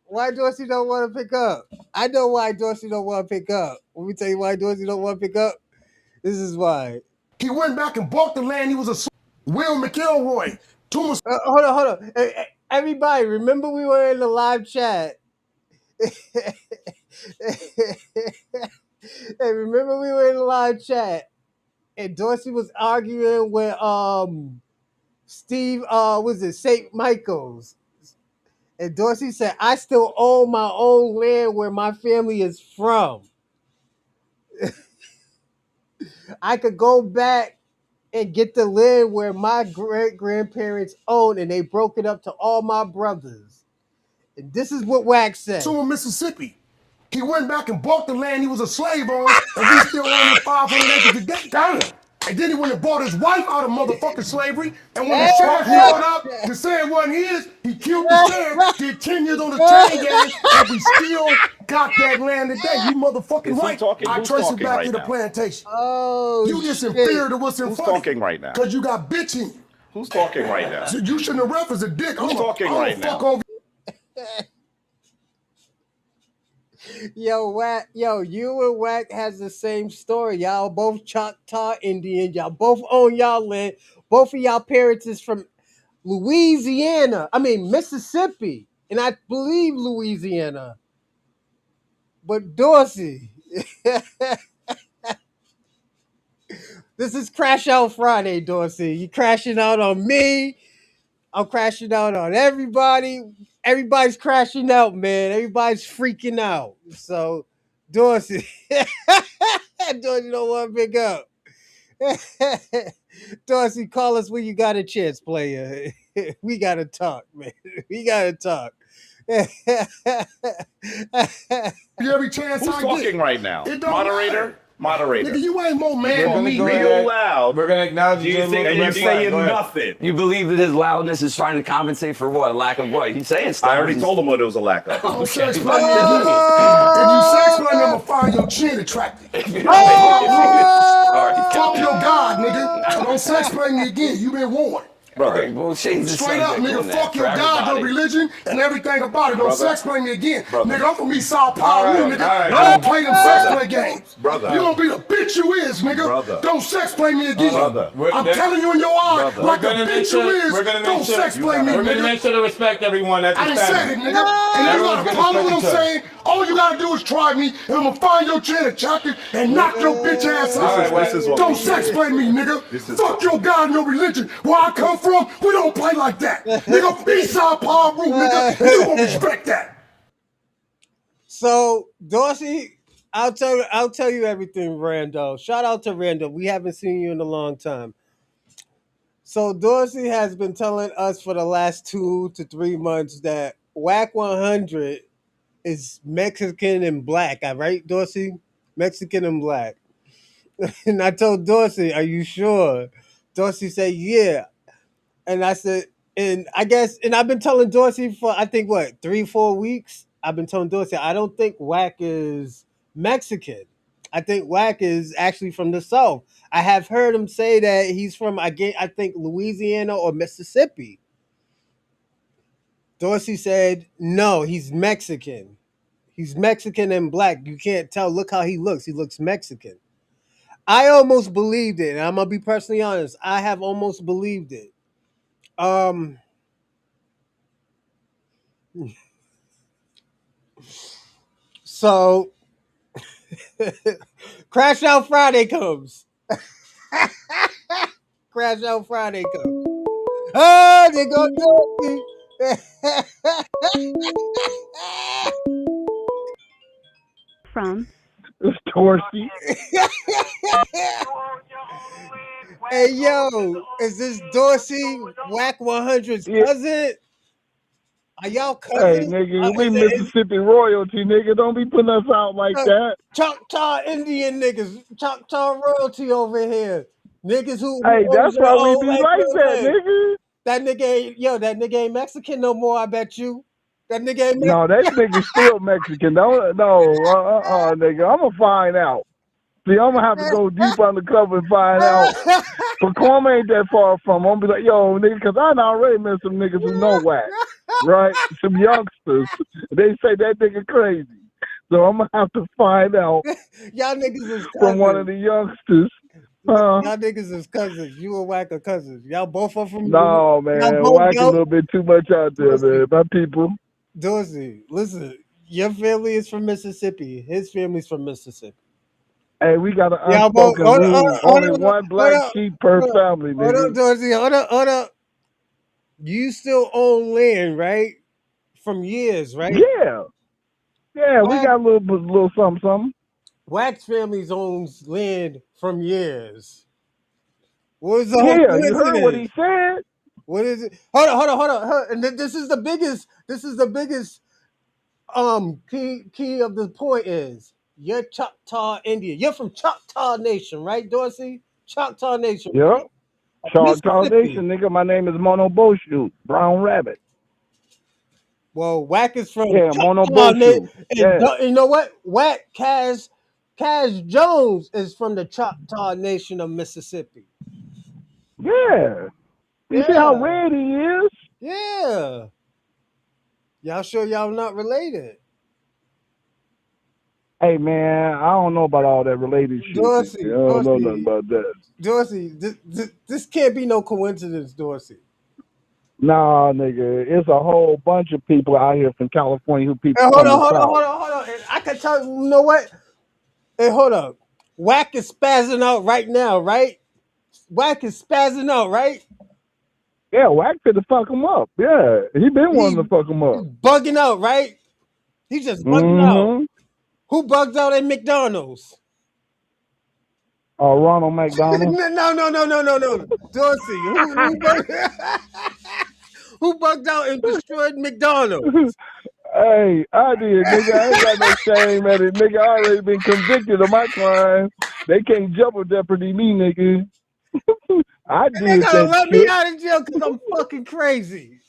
Why Dorsey don't want to pick up? I know why Dorsey don't want to pick up. Let me tell you why Dorsey don't want to pick up. This is why. He went back and bought the land he was a Will McElroy. Hold on. Hey, everybody, remember we were in the live chat. Hey, remember we were in the live chat and Dorsey was arguing with Steve, was it St. Michael's? And Dorsey said, I still own my own land where my family is from. I could go back and get the land where my great-grandparents owned, and they broke it up to all my brothers. And this is what Wack said. To Mississippi. He went back and bought the land he was a slave on, and we still own him 500 acres today. Damn. And then he went and bought his wife out of motherfucking slavery, and when the sheriff showed up to say it wasn't wasn't his. He killed the sheriff, did 10 years on the chain gang, and we still got that land today. You motherfucking right. I trace it back to the plantation. Oh, you just inferior to what's in Who's front of you. talking right now? Because you got bitch in you. Who's talking right now? So you shouldn't have referenced a dick. Who's talking right now? Fuck Yo, Wack, you and Wack has the same story. Y'all both Choctaw Indian. Y'all both own y'all land. Both of y'all parents is from Mississippi. And I believe Louisiana. But Dorsey. This is Crash Out Friday, Dorsey. You crashing out on me. I'm crashing out on everybody. Everybody's crashing out, man. Everybody's freaking out. So, Dorsey. Dorsey don't want to pick up. Dorsey, call us when you got a chance, player. We got to talk, man. We got to talk. Every chance Who's I talking get. right now? It don't Moderator? matter. Moderator. Nigga, you ain't more man than me. Real loud. We're gonna acknowledge You think and you're saying nothing. You believe that his loudness is trying to compensate for what? A lack of what? He's saying stuff. I already told him what it was a lack of. Don't sex play me again. If you sex play me, I'm gonna find your chin attractive. Fuck your God, nigga. Don't sex play me again. You been warned. Brother, well, straight up, nigga, fuck your God, your religion, and everything about it. Don't sex play me again. Nigga, I'm from East South Power, nigga. I don't play them sex play games. Brother. You gonna be the bitch you is, nigga. Brother. Don't sex play me again. Brother. I'm telling you in your eyes, like the bitch you is, don't sex play me, We're gonna make nigga. sure to respect everyone at I this done said time. it, nigga. And you got a problem with what I'm saying? All you gotta do is try me, and I'm gonna find your chin attractive and knock your bitch ass out. This is what Don't we sex did. play me, nigga. Fuck your God and your religion. Where I come from, we don't play like that. Nigga, Eastside Power Room, nigga. And you gonna respect that. So, Dorsey, I'll tell you everything, Randall. Shout out to Randall. We haven't seen you in a long time. So Dorsey has been telling us for the last 2 to 3 months that Wack 100 is Mexican and black. Right, Dorsey? Mexican and black. And I told Dorsey, "Are you sure?" Dorsey said, "Yeah." And I said, and I guess, and I've been telling Dorsey for I think what 3-4 weeks. I've been telling Dorsey I don't think Wack is Mexican. I think Wack is actually from the South. I have heard him say that he's from I think Louisiana or Mississippi. Dorsey said no, he's Mexican. He's Mexican and black. You can't tell. Look how he looks. He looks Mexican. I almost believed it. And I'm gonna be personally honest. I have almost believed it. So Crash Out Friday comes. Crash Out Friday comes. Oh, they go Dorsey. From It's Dorsey. Hey yo, is this Dorsey Wack 100's cousin? Are y'all cousins? Hey, nigga, we Mississippi royalty, nigga. Don't be putting us out like that. Choctaw Indian niggas, Choctaw royalty over here. Niggas who Hey, that's owns their why we own be land. like that, nigga. That nigga ain't Mexican no more, I bet you. That nigga ain't Mexican. No, that nigga still Mexican. No, nigga. I'm gonna find out. See, I'm gonna have to go deep undercover and find out. But Kwame ain't that far from. I'm gonna be like, yo, nigga, because I done already met some niggas who know Wack, right? Some youngsters. They say that nigga crazy. So I'm gonna have to find out Y'all niggas is cousins. from one of the youngsters. Y'all niggas is cousins. You and Wack are cousins. Y'all both are from. No, man, Wack a little bit too much out there, man. My people. Dorsey, listen, your family is from Mississippi. His family's from Mississippi. Hey, we got an unspoken rule. Only one black sheep per family, nigga. Hold up, Dorsey. Hold up. You still own land, right? From years, right? Yeah. Yeah, we got a little something. Wack's family owns land from years. What was the Yeah, whole you heard what he said. What is it? Hold on. And this is the biggest key of the point is you're Choctaw Indian. You're from Choctaw Nation, right, Dorsey? Choctaw Nation. Yeah. Right? Choctaw Mississippi. Nation, nigga. My name is Mono Boshu, Brown Rabbit. Well, Wack is from Yeah, Mono Choctaw Boshu. and Yeah. you know what? Wack Kaz Jones is from the Choctaw Nation of Mississippi. Yeah. You see how red he is? Yeah. Y'all sure y'all not related? Hey, man, I don't know about all that related shit. Dorsey, Nigga. I don't know nothing about that. Dorsey, this can't be no coincidence, Dorsey. Nah, nigga. It's a whole bunch of people out here from California who people Hey, from hold the on. South. And I can tell you know what? Hey, hold up. Wack is spazzing out right now, right? Wack is spazzing out, right? Yeah, Wack to fuck him up. Yeah, he been wanting to fuck him up. Bugging out, right? He just bugging out. Who bugged out at McDonald's? Ronald McDonald. No. Dorsey, who bugged out and destroyed McDonald's? Hey, I did, nigga. I ain't got no shame at it, nigga. I already been convicted of my crime. They can't double jeopardy me, nigga. I did They gotta that let shit. me out of jail because I'm fucking crazy.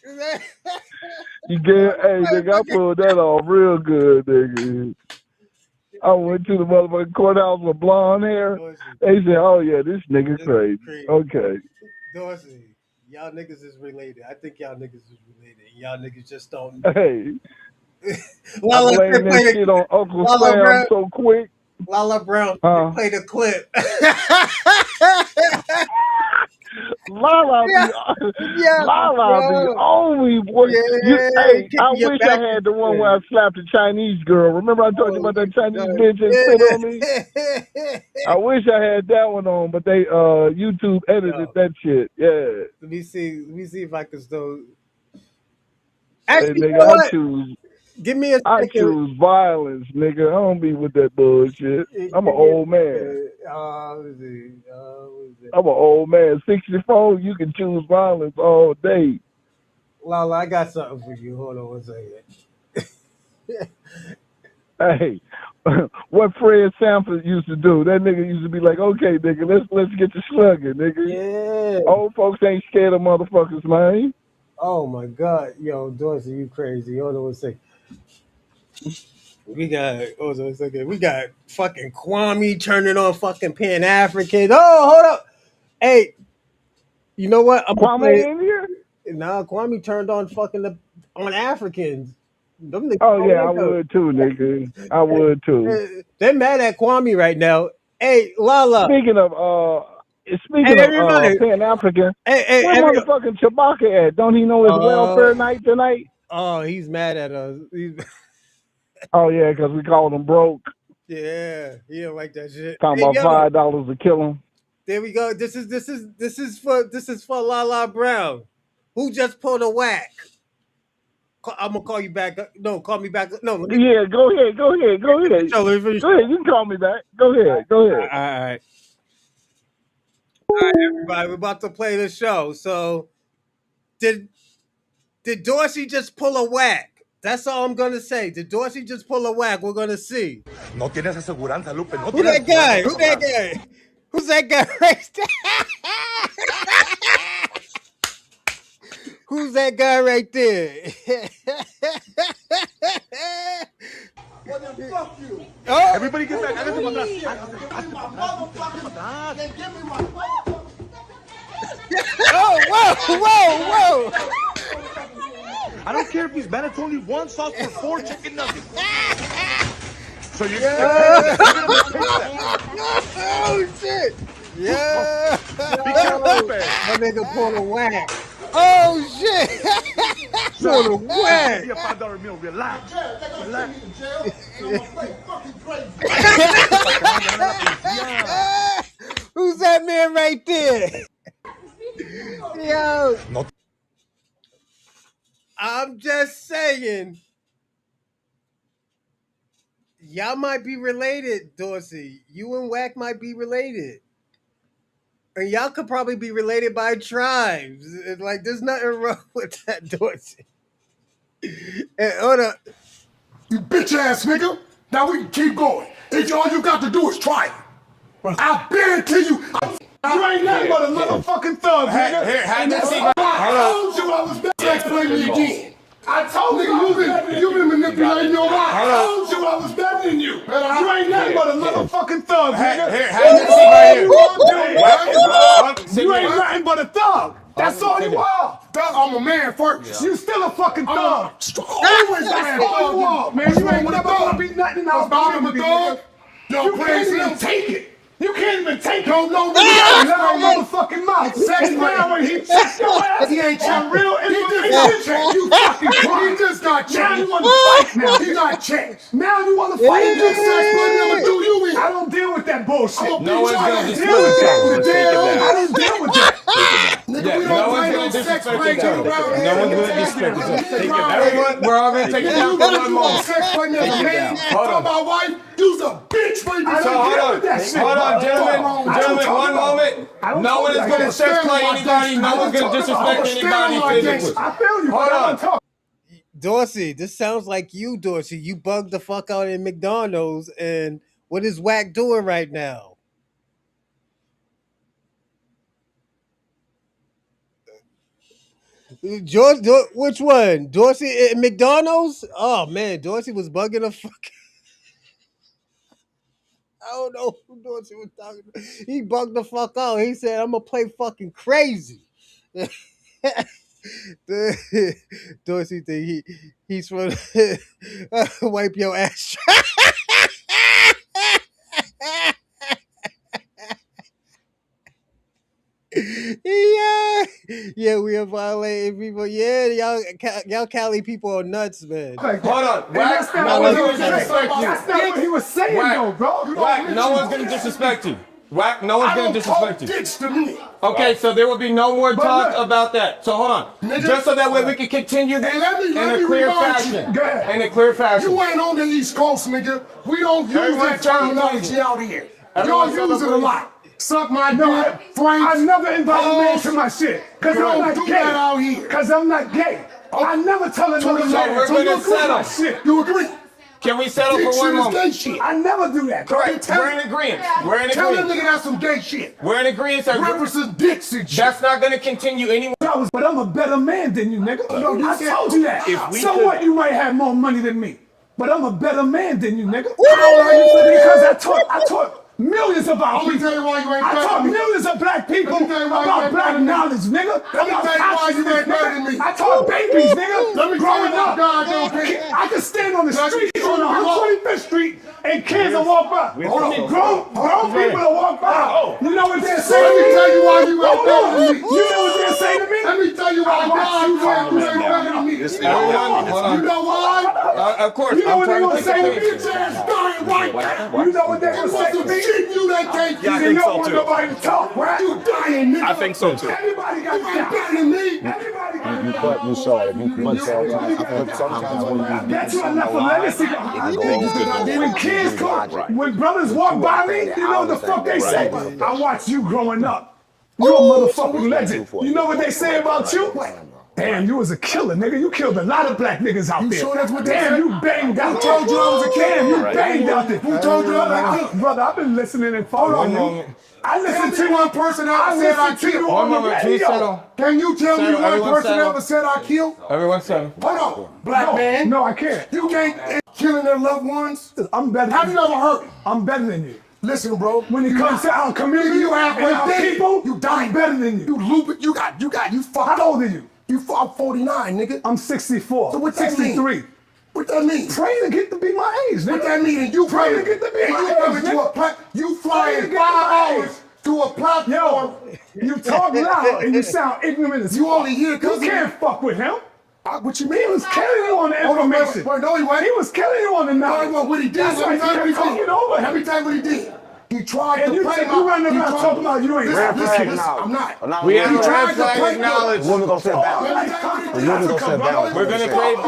You get, hey, nigga, I pulled that off real good, nigga. I went to the motherfucking courthouse with blonde hair. They said, "Oh yeah, this nigga crazy." Okay. Dorsey, y'all niggas is related. I think y'all niggas is related. Y'all niggas just don't know. Hey. Lala, I blame that shit on Uncle Lala Sam Brown, so quick. Lala Brown, play the clip. Lala be only boy. Hey, I wish I had the one where I slapped the Chinese girl. Remember I told you about that Chinese bitch that spit on me? I wish I had that one on, but they YouTube edited that shit. Yeah. Let me see if I can still. Hey, Actually, nigga, you know what? Give me a second. I choose violence, nigga. I don't be with that bullshit. I'm an old man. Let's see. I'm an old man. 64, you can choose violence all day. Lala, I got something for you. Hold on one second. Hey, what Fred Sanford used to do, that nigga used to be like, okay, nigga, let's get you slugging, nigga. Yeah. Old folks ain't scared of motherfuckers, man. Oh my God, yo, Dorsey, you crazy. Hold on one second. We got fucking Kwame turning on fucking Pan Africans. Oh, hold up. Hey, you know what? I'm gonna play. in here? Nah, Kwame turned on on Africans. Them niggas Oh yeah, I weirdo. would too, nigga. I would too. They're mad at Kwame right now. Hey, Lala. Speaking of everybody. Pan African, Hey, where motherfucking Chewbacca at? Don't he know it's welfare night tonight? Oh, he's mad at us. Oh yeah, because we called him broke. Yeah, he don't like that shit. Talking about $5 to kill him. There we go. This is for Lala Brown, who just pulled a whack. I'm gonna call you back. No, call me back. No. Yeah, go ahead. Go ahead. Go ahead, you can call me back. Go ahead. All right, everybody. We're about to play the show. So, did Dorsey just pull a whack? That's all I'm gonna say. Did Dorsey just pull a whack? We're gonna see. No tienes aseguranza, Lupe. No Who that guy? Who that guy? Who's that guy right there? Who's that guy right there? Well, then fuck you. Oh. Everybody get back. Give me my Oh, whoa. I don't care if he's mad. It's only one sauce for 4 chicken nuggets. So you're Oh, shit. Yeah. Be careful, man. That nigga pulled a whack. Oh, shit. Pulled a whack. Be a $5 meal. Relax. Who's that man right there? Yo. I'm just saying. Y'all might be related, Dorsey. You and Wack might be related. And y'all could probably be related by tribes. It's like, there's nothing wrong with that, Dorsey. And hold up. You bitch ass nigga. Now we can keep going. All you got to do is try it. I guarantee you. You ain't nothing but a motherfucking thug, nigga. I told you I was better. Explain me again. I told you you've been manipulating your life. I told you I was better than you. You ain't nothing but a motherfucking thug, nigga. You ain't nothing but a thug. That's all you are. I'm a man first. You still a fucking thug. Always a man. That's all you are, man. You ain't never gonna be nothing in our community, nigga. You can't even take it. You can't even take it. No, motherfucking mouth. Sex now when he checked your ass, he ain't checked. Real information. You fucking He just got checked. Now you want to fight now. He got checked. Now you want to fight. He just sex but never do you in. I don't deal with that bullshit. No one's gonna deal with that. disrespect you. I don't deal with that. Nigga, we don't play no sex play around here. No one's gonna disrespect you. Everyone, we're all gonna take it down for one moment. Sex play as a man. Talk about wife. You's a bitch, baby. So hold on, gentlemen, one moment. No one is going to sex play anybody. No one's going to disrespect anybody physically. I feel you, hold on. Dorsey, this sounds like you, Dorsey. You bugged the fuck out in McDonald's, and what is Wack doing right now? George, which one? Dorsey at McDonald's? Oh man, Dorsey was bugging the fuck. I don't know who Dorsey was talking to. He bugged the fuck out. He said, I'm gonna play fucking crazy. Dorsey think he's from wipe your ass. Yeah, we are violating people. Yeah, y'all Cali people are nuts, man. Hold on, Wack. That's not what he was saying, though, bro. Wack, no one's gonna disrespect you. Wack, no one's gonna disrespect you. To me. Okay, so there will be no more talk about that. So hold on, just so that way we can continue this in a clear fashion. In a clear fashion. You ain't on the East Coast, nigga. We don't use that terminology out here. Y'all use it a lot. Suck my dick, Frank. I never invite a man to my shit. Cause I'm not do gay. that out here. Cause I'm not gay. I never tell another man. we're gonna settle. Shit. You agree? Can we settle for one moment? Gay shit. I never do that. Correct. We're in agreement. We're in Tell that agreement. nigga that's some gay shit. We're in agreement, sir. Represent dicks and shit. That's not gonna continue anymore. But I'm a better man than you, nigga. I told you that. If So we what? You might have more money than me, but I'm a better man than you, nigga. Because I taught millions of our people. I taught millions of black people about black knowledge, nigga. I taught babies, nigga, growing up. I could stand on the street on 125th Street and kids will walk by. Grown people will walk by. You know what they're saying? Let me tell you why you ain't better than me. You know what they're saying to me? Let me tell you why you ain't better than me. You know why? Of course. You know what they're gonna say to me? Bitch ass dying white guy. You know what they're gonna say to me? You that can't Yeah, I think so too. Nobody to talk, right? You dying, nigga. I think so too. Everybody got You ain't better than me. That's what I left a legacy behind. When kids come, when brothers walk by me, you know what the fuck they say? I watched you growing up. You're a motherfucking legend. You know what they say about you? Damn, you was a killer, nigga. You killed a lot of black niggas out there. Sure that's what they Damn, said? you banged out. Who told you I was a killer? Damn, you banged out there. Who told you I was a killer? Brother, I've been listening and following you. I listened to one person ever said I killed. One moment, please settle. Can you tell me Settle, one everyone person settle. ever said I killed? Everyone settle. Hold on, black man. No, I can't. You can't killing their loved ones. I'm better. Have you ever heard? I'm better than you. Listen, bro. When it comes to our community, you have and our people, you dying. I'm better than you. You loop it. You fucked. How old are you? I'm 49, nigga. I'm 64. So what that 63. mean? What that mean? Pray to get to be my age, nigga. What that mean? And you Pray to get to be my age, nigga. You flying Pray to 5 get to my hours to a platform. Yo, you talk loud and you sound ignorant as You only hear because you can't fuck with him. What you mean? He was killing you on the information. No, he wasn't. He was killing you on the knowledge. No, what he did. That's why you kept talking over him. Let me tell you what he did. He tried And to you play said you running around talking about you ain't Listen, I'm not. We have He a tried red to flag play acknowledged. Women gonna sit down. Women gonna sit down. We're gonna create.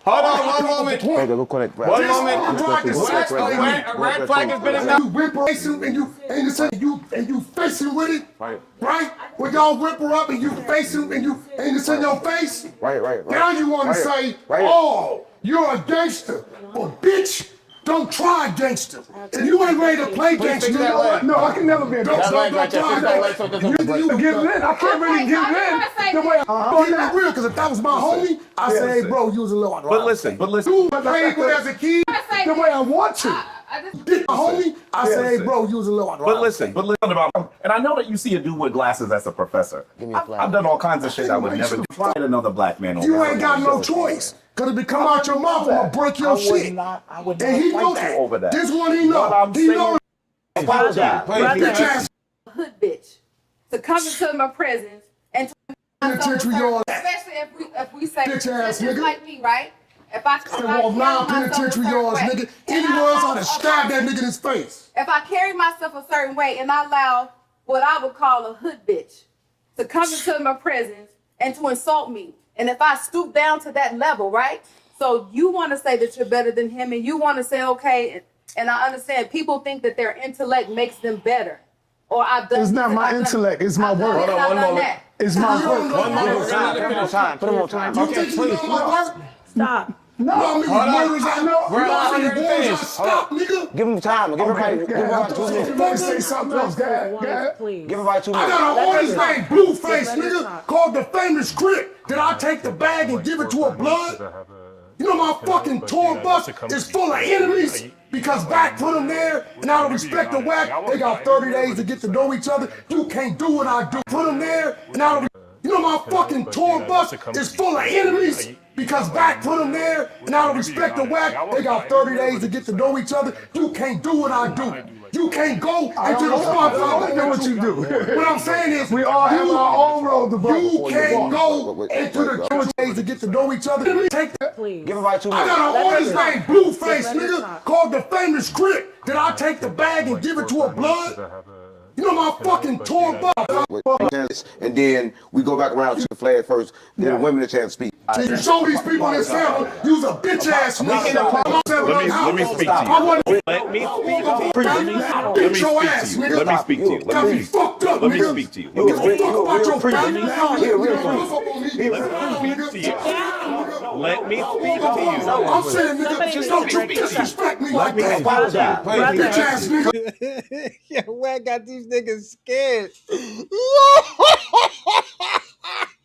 Hold on, one moment. One moment. A red flag has been acknowledged. You whip her and you facing with it, right? When y'all whip her up and you facing and it's in your face. Right. Now you want to say, oh, you're a gangster. Well, bitch, Don't try gangster. If you ain't ready to play gangster, you know what? No, I can never be a gangster. Don't try that. You give in. I can't really give in the way I'm not real, because if that was my homie, I say, hey, bro, you was a little. But listen. You played with as a kid the way I want to. Dick my homie, I say, hey, bro, you was a little. But listen about, and I know that you see a dude with glasses as a professor. I've done all kinds of shit I would never do. Find another black man. You ain't got no choice. Because if it come out your mouth, I'm going to break your shit. I would not and he know fight you over that. This one he know. He know. Apologize. Bitch ass. Hood bitch to come into my presence and to Penitentiary, y'all. especially if we say Bitch ass just nigga. like me, right? If I Well, now penitentiary yours, nigga. Anyone else ought to stab that nigga in his face. If I carry myself a certain way and I allow what I would call a hood bitch to come into my presence and to insult me, and if I stoop down to that level, right? So you want to say that you're better than him, and you want to say, okay, and I understand people think that their intellect makes them better. Or I've done. It's not my intellect. It's my word. Hold on, one moment. It's my word. One more time. Put him on time. Okay, please. Stop. No, murders I know. We're allowing her to finish. Stop, nigga. Give him time. Give everybody 2 minutes. Say something else. Go ahead. Give everybody 2 I minutes. got an artist named Blueface, nigga, called the famous Crip. Did I take the bag and give it to a blood? You know my fucking tour bus is full of enemies because Wack put them there, and out of respect to Wack, they got 30 days to get to know each other. You can't do what I do. Put them there, and out of you know my fucking tour bus is full of enemies because Wack put them there, and out of respect to Wack, they got 30 days to get to know each other. You can't do what I do. You can't go into the spot. I know what you do. What I'm saying is, We all have our own road to walk. you can't go into the days to get to know each other. Take that. Give everybody 2 I minutes. got an artist named Blueface, nigga, called the famous Crip. Did I take the bag and give it to a blood? You know my fucking tour bus. And then we go back around to the flag first. Then the women a chance to speak. So you show these people in this family, you's a bitch ass nigga. Let me speak to you. Let me Get your ass, nigga. Let me speak to you. Got me fucked up, Let me nigga. speak to you. You give a fuck about your family. Let me speak to you. I'm saying, nigga, just don't you disrespect me like that. Bitch ass nigga. Yeah, Wack got these niggas scared.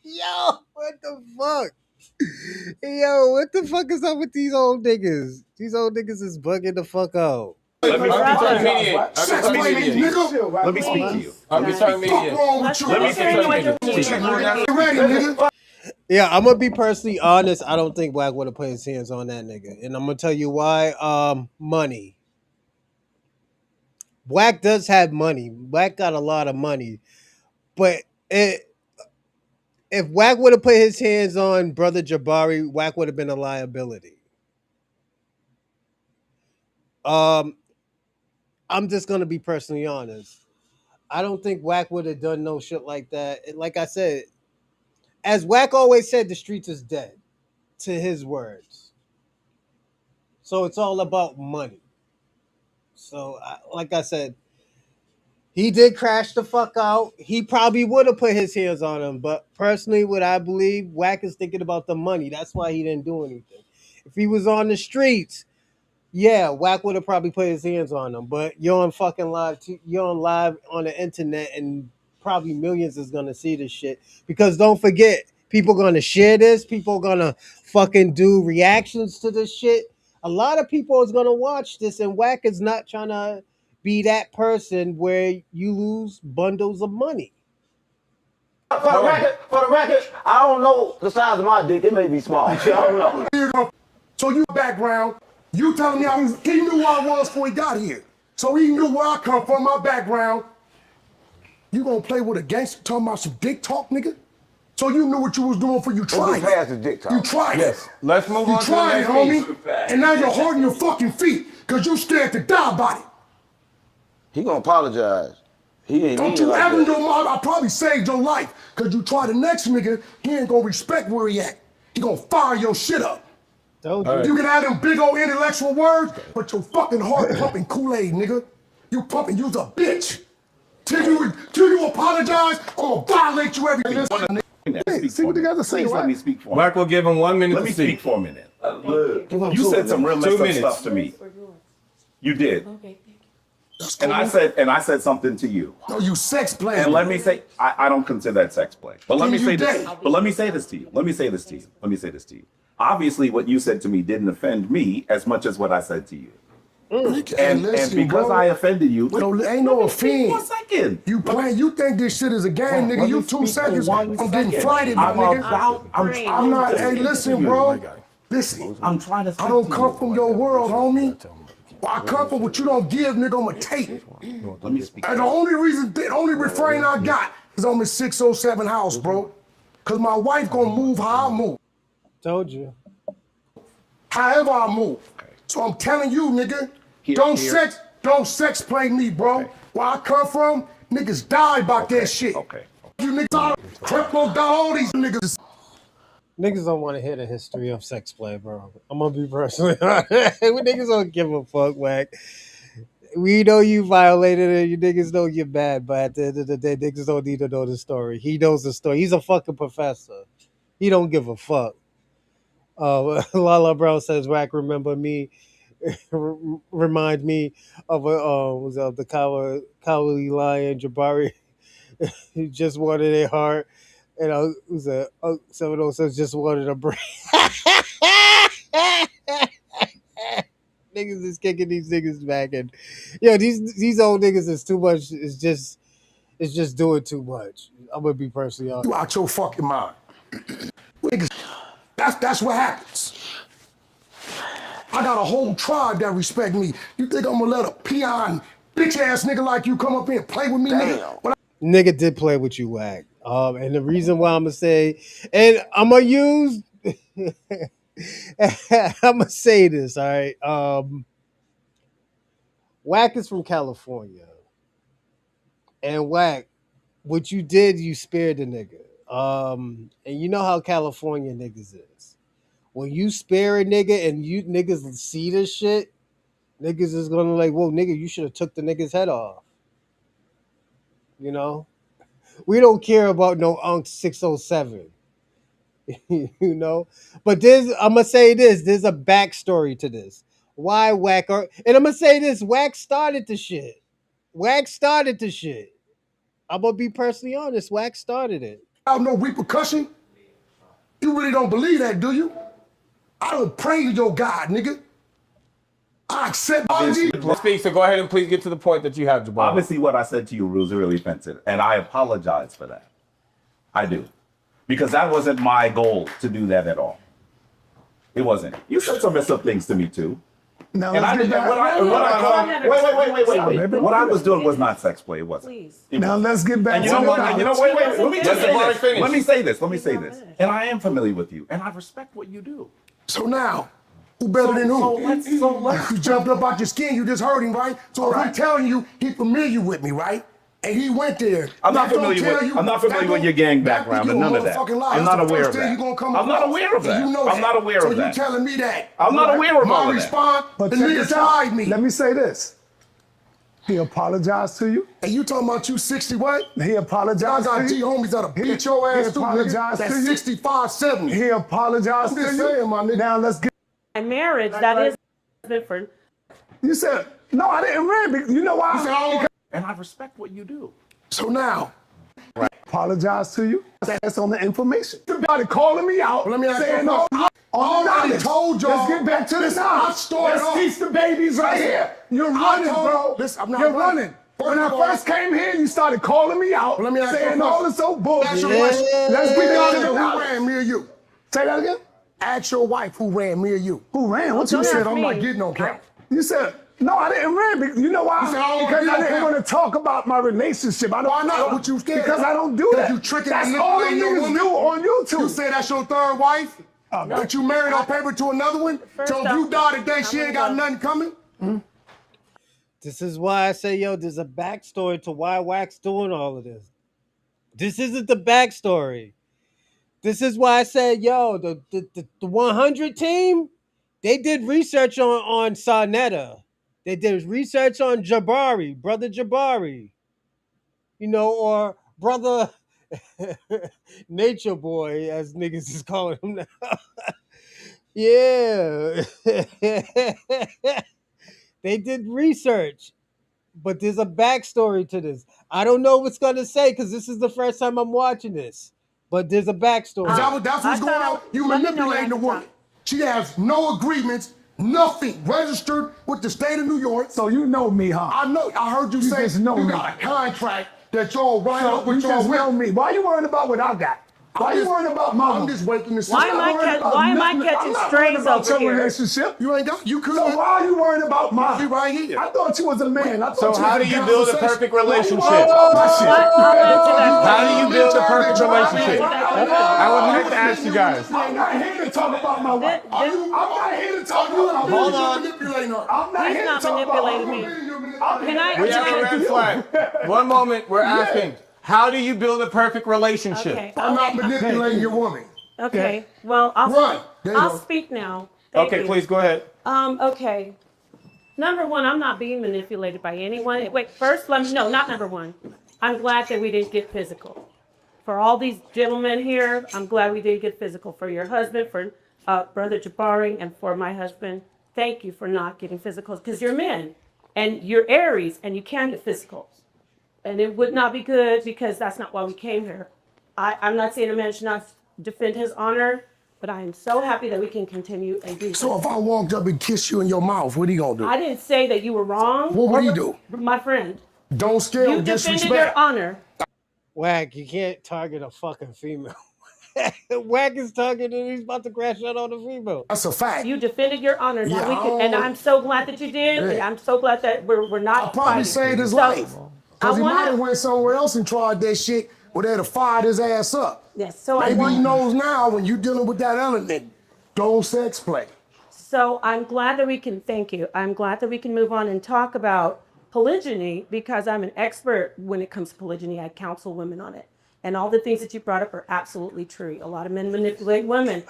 Yo, what the fuck? Yo, what the fuck is up with these old niggas? These old niggas is bugging the fuck out. Let me Let me speak to you. Yeah, I'm gonna be personally honest. I don't think Wack would have put his hands on that nigga, and I'm gonna tell you why. Money. Wack does have money. Wack got a lot of money, but if Wack would have put his hands on brother Jabari, Wack would have been a liability. I'm just gonna be personally honest. I don't think Wack would have done no shit like that. And like I said, as Wack always said, the streets is dead, to his words. So it's all about money. So, like I said, he did crash the fuck out. He probably would have put his hands on him. But personally, what I believe, Wack is thinking about the money. That's why he didn't do anything. If he was on the streets, yeah, Wack would have probably put his hands on him. But you're on fucking live. You're on live on the internet, and probably millions is gonna see this shit. Because don't forget, people gonna share this. People gonna fucking do reactions to this shit. A lot of people is gonna watch this, and Wack is not trying to be that person where you lose bundles of money. For the record, I don't know the size of my dick. It may be small. I don't know. So you background, you telling me he knew who I was before he got here. So he knew where I come from, my background. You gonna play with a gangster talking about some dick talk, nigga? So you knew what you was doing before you tried it. Past the dick talk. You tried it. Let's move You on to the tried it, next homie. piece. And now you're holding your fucking feet because you scared to die about it. He gonna apologize. He ain't Don't mean you like ever that. know I probably saved your life because you try the next nigga, he ain't gonna respect where he at. He gonna fire your shit up. You can have them big old intellectual words, but your fucking heart pumping Kool-Aid, nigga. You pumping, you's a bitch. Till you apologize, I'm gonna violate you every day. Hey, see what they got to say, Please let right? me speak for Wack will give him 1 minute Let to me speak. speak for a minute. You said some real messed up stuff to me. You did. Okay, thank you. And I said something to you. No, you sex play. And let me say, I don't consider that sex play. But let me Then say you this. did. But let me say this to you. Let me say this to you. Let me say this to you. Obviously, what you said to me didn't offend me as much as what I said to you. And because bro, I offended you, ain't no offense. 1 second. You playing? You think this shit is a game, nigga? You 2 seconds. I'm getting flighted, my nigga. I'm not. Hey, listen, bro. Listen. I'm trying to. I don't come from your world, homie. I come from what you don't give, nigga. I'ma take. Let me speak. And the only refrain I got is on the 607 house, bro. Cause my wife gonna move how I move. Told you. However I move. So I'm telling you, nigga, don't sex play me, bro. Where I come from, niggas die about that shit. Okay. You niggas, crypto got all these niggas. Niggas don't want to hear the history of sex play, bro. I'm gonna be personally honest. We niggas don't give a fuck, Wack. We know you violated it. You niggas know you're bad, but at the end of the day, niggas don't need to know the story. He knows the story. He's a fucking professor. He don't give a fuck. Lala Brown says, "Wack, remember me? Remind me of the cowardly lion Jabari. He just wanted a heart, and who's a 706 just wanted a brain." Niggas is kicking these niggas back, and these old niggas is too much. It's just doing too much. I'm gonna be personally honest. You out your fucking mind. Niggas, that's what happens. I got a whole tribe that respect me. You think I'm gonna let a peon, bitch ass nigga like you come up here and play with me, nigga? Nigga did play with you, Wack. And the reason why I'm gonna say, and I'm gonna use, I'm gonna say this, all right. Wack is from California, and Wack, what you did, you spared the nigga. And you know how California niggas is. When you spare a nigga and you niggas see this shit, niggas is gonna like, whoa, nigga, you should have took the nigga's head off. You know, we don't care about no Unc 607. You know, but I'm gonna say there's a backstory to this. Why Wack and I'm gonna say this, Wack started the shit. Wack started the shit. I'm gonna be personally honest. Wack started it. I have no repercussion. You really don't believe that, do you? I don't pray to your God, nigga. I accept Let's speak, so go ahead and please get to the point that you have, Jabari. Obviously, what I said to you was really offensive, and I apologize for that. I do. Because that wasn't my goal to do that at all. It wasn't. You said some messed up things to me, too. Now, and I didn't. Wait. What I was doing was not sex play. It wasn't. Please. Now let's get back to the Let me say this. And I am familiar with you, and I respect what you do. So now, who better than who? You jumped up out your skin, you just heard him, right? So if I'm telling you, he familiar with me, right? And he went there. I'm not familiar with your gang background and none of that. I'm not aware of that. I'm not aware of that. I'm not aware of that. So you telling me that? I'm not aware of all of that. My response, But the check nigga this out. tied me. Let me say this. He apologized to you. And you talking about you 60 what? He apologized I got to G you. homies that'll beat your ass too, nigga. apologized to That's you. 65, 70. He apologized I'm to just you. saying, my nigga. Now let's get. In marriage, that is different. You said, no, I didn't read. You know why? You said, oh, And I respect what you do. so now, Apologize to you. That's on the information. Somebody calling me out. let me ask you saying, a no, question. I already told y'all. Let's get back to the Listen, knowledge. I started Let's off- teach the babies right here. You're running, bro. Listen, I'm not You're running. running. When I first came here, you started calling me out, Let me ask you a saying question. all this so bullshit. Ask your wife, Let's get who down to the knowledge. ran, me or you? Say that again? Ask your wife who ran, me or you. Who ran? What you You said? said I'm not getting no count. You said, no, I didn't run. You know why? You said, I don't Because get I no didn't count. want to talk about my relationship. I don't, Why not? What you scared Because of? I don't do that. You tricking That's and all the manipulating your niggas woman? do on YouTube. You say that's your third wife? That you married on paper to another one? So if you die today, she ain't got nothing coming? This is why I say, yo, there's a backstory to why Wack's doing all of this. This isn't the backstory. This is why I said, yo, the 100 team, they did research on Sarnetta. They did research on Jabari, brother Jabari. You know, or brother Nature Boy, as niggas is calling him now. Yeah. They did research, but there's a backstory to this. I don't know what's gonna say because this is the first time I'm watching this. But there's a backstory. That's what's going on. You manipulating the woman. She has no agreements, nothing registered with the state of New York. So you know me, huh? I know. I heard you say just know you me. got a contract that y'all write So up with you y'all just know women. me. Why you worrying about what I got? Why you worrying about my? I'm just waiting to see. Why am I catching strays about over your here? relationship? You ain't got. You could. So why are you worrying about mine? She right here. I thought you was a man. I thought So how do you build a perfect relationship? How do you build a perfect relationship? I would like to ask you guys. I'm not here to talk about my wife. I'm not here to talk about my Hold on. I'm not He's here not to talk manipulating about me. my Can I? We have a red flag. One moment, we're asking, how do you build a perfect relationship? Okay. I'm not manipulating your woman. Okay. Well, Run. There you I'll go. speak now. Thank Okay, you. please go ahead. Okay. Number one, I'm not being manipulated by anyone. Wait, first, no, not number one. I'm glad that we didn't get physical. For all these gentlemen here, I'm glad we didn't get physical. For your husband, for Brother Jabari, and for my husband, thank you for not getting physical because you're men and you're Aries and you can get physical. And it would not be good because that's not why we came here. I'm not saying a man should not defend his honor, but I am so happy that we can continue and do So this. if I walked up and kissed you in your mouth, what are you gonna do? I didn't say that you were wrong. What would he do? My friend. Don't scare You or defended disrespect. your honor. Wack, you can't target a fucking female. Wack is targeting. He's about to crash out on the female. That's a fact. You defended your honor. Now Yeah, we can, and I'm so glad that you did. And Yeah. I'm so glad that we're not I probably fighting. saved his So, life. Because I he might wanna- have went somewhere else and tried that shit where they'd have fired his ass up. Yes. So Maybe I he want. knows now when you're dealing with that element, don't sex play. So I'm glad that we can. Thank you. I'm glad that we can move on and talk about polygyny because I'm an expert when it comes to polygyny. I counsel women on it, and all the things that you brought up are absolutely true. A lot of men manipulate women.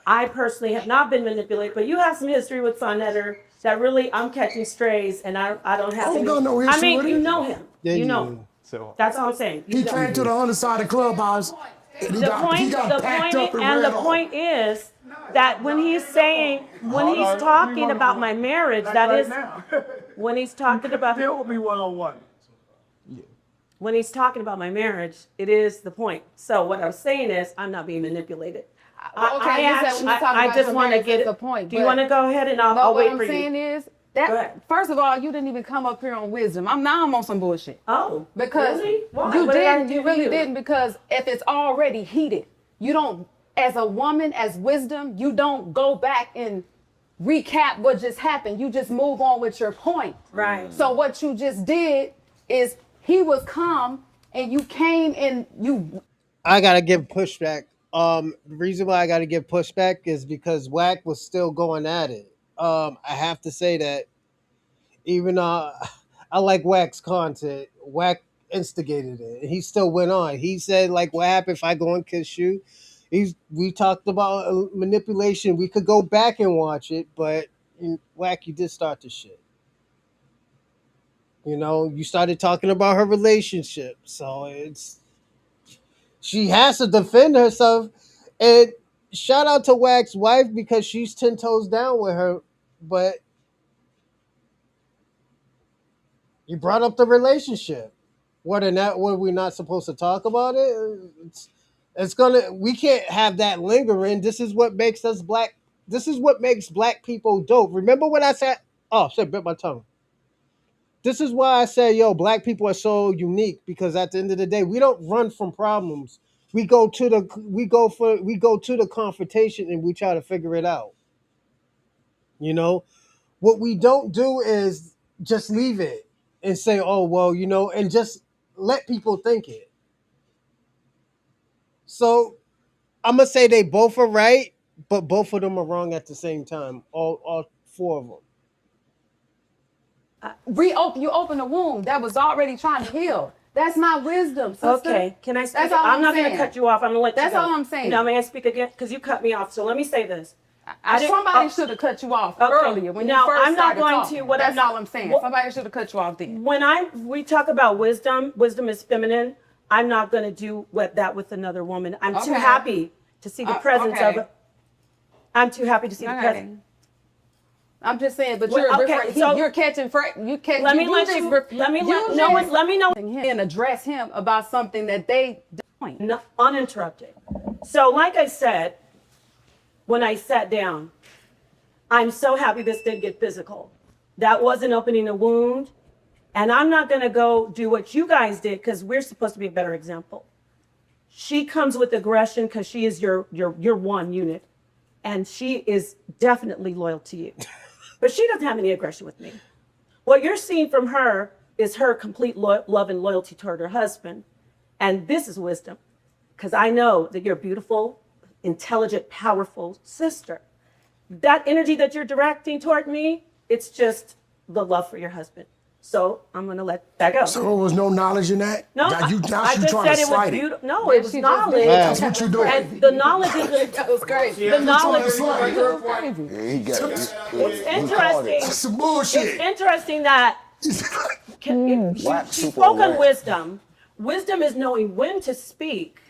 I personally have not been manipulated, but you have some history with Son Etter that really I'm catching strays, and I don't have. I don't any, got no I history mean, with you it. know him. Yeah, you you know. do. Him. So That's all I'm saying. He came to the underside of Clubhouse. And he The got packed up and ran off. point is that when he's saying, when he's talking about my marriage, that is, when he's talking about, Deal with me one-on-one. when he's talking about my marriage, it is the point. So what I'm saying is, I'm not being manipulated. I just want to get it. the point. Do you want to go ahead and I'll what wait I'm for you? saying is Go that ahead. first of all, you didn't even come up here on wisdom. I'm on some bullshit. Oh, Because really? Why? you What did I didn't, do you to really you? didn't, because if it's already heated, you don't, as a woman, as wisdom, you don't go back and recap what just happened. You just move on with your point. Right. So what you just did is he was calm and you came and you. I gotta give pushback. The reason why I gotta give pushback is because Wack was still going at it. I have to say that even I like Wack's content. Wack instigated it. And he still went on. He said, like, what happened if I go and kiss you? We talked about manipulation. We could go back and watch it, but Wack, you did start the shit. You know, you started talking about her relationship. So she has to defend herself. And shout out to Wack's wife because she's 10 toes down with her. But you brought up the relationship. Were we not supposed to talk about it? We can't have that lingering. This is what makes us black. This is what makes black people dope. Remember when I said, oh shit, bit my tongue. This is why I say, yo, black people are so unique because at the end of the day, we don't run from problems. We go to the confrontation and we try to figure it out. You know, what we don't do is just leave it and say, oh, well, you know, and just let people think it. So I'm going to say they both are right, but both of them are wrong at the same time. All four of them. You open a wound that was already trying to heal. That's not wisdom, sister. Okay, can I speak? That's all I'm not going saying. to cut you off. I'm going to let That's you go. all I'm saying. Now, may I speak again? Because you cut me off. So let me say this. Somebody should have cut you off earlier when you first I'm not started going talking. to. What That's I'm not, all I'm saying. Well, Somebody should have cut you off then. When we talk about wisdom, wisdom is feminine. I'm not going to do that with another woman. I'm too happy to see the presence of it. I'm too happy to see the presence. I'm just saying, but Well, you're okay, so you're catching you catch. let me you let just you ref- let me you let just no one let me know him and address him about something that they doing. no, uninterrupted. So like I said, when I sat down, I'm so happy this didn't get physical. That wasn't opening a wound. And I'm not going to go do what you guys did because we're supposed to be a better example. She comes with aggression because she is your one unit. And she is definitely loyal to you. But she doesn't have any aggression with me. What you're seeing from her is her complete love and loyalty toward her husband. And this is wisdom. Because I know that you're a beautiful, intelligent, powerful sister. That energy that you're directing toward me, it's just the love for your husband. So I'm gonna let that go. So there was no knowledge in that? No, Now you I just trying said to it was slide it. beautiful. No, it was knowledge. That's what you're doing. And the knowledge is That was crazy. the knowledge. Yeah, he got it. It's interesting. That's some bullshit. It's interesting that she spoke on wisdom. Wisdom is knowing when to speak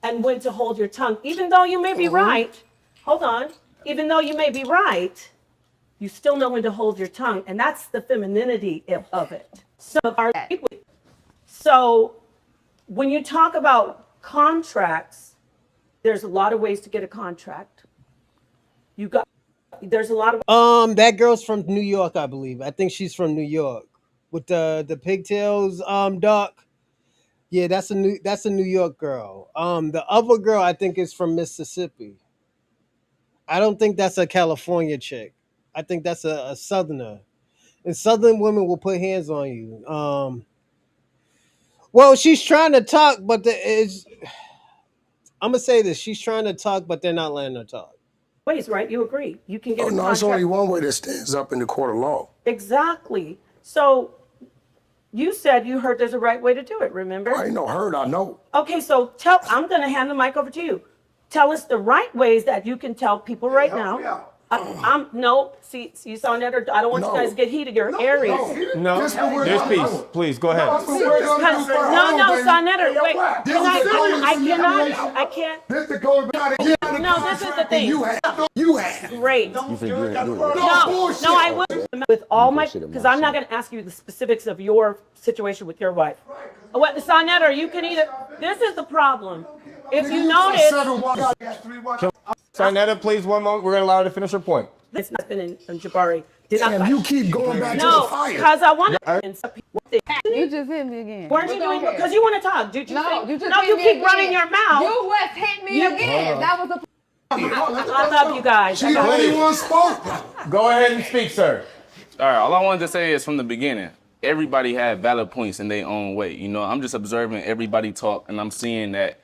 and when to hold your tongue, even though you may be right. Hold on. Even though you may be right, you still know when to hold your tongue, and that's the femininity of it. So when you talk about contracts, there's a lot of ways to get a contract. There's a lot of That girl's from New York, I believe. I think she's from New York with the pigtails. Doc. Yeah, that's a New York girl. The other girl I think is from Mississippi. I don't think that's a California chick. I think that's a Southerner. And Southern women will put hands on you. Well, she's trying to talk, but I'm gonna say this: she's trying to talk, but they're not letting her talk. ways, right? You agree. You can get a No, contract. it's only one way that stands up in the court of law. Exactly. So you said you heard there's a right way to do it, remember? I ain't no heard, I know. Okay, so I'm going to hand the mic over to you. Tell us the right ways that you can tell people right now. See, you saw that, or I don't want you guys to get heated. You're Aries. No, there's peace. Please, go ahead. No, Sonetta, wait. I can't. This is going back again. No, this is the thing. You have. Great. You think you're No, I will. With all my, because I'm not going to ask you the specifics of your situation with your wife. What, Sonetta, you can either, this is the problem. If you notice. Sonetta, please, one moment. We're going to allow her to finish her point. It's not been in Jabari. Damn, you keep going back to the fire. Because I want to. You just hit me again. Weren't you doing it? Because you want to talk. Did you No, say, you just no, hit you me keep again. running your mouth. You was hit me again. That was a. I love you guys. She the only one spoke. Go ahead and speak, sir. All right, all I wanted to say is from the beginning, everybody had valid points in their own way. You know, I'm just observing everybody talk, and I'm seeing that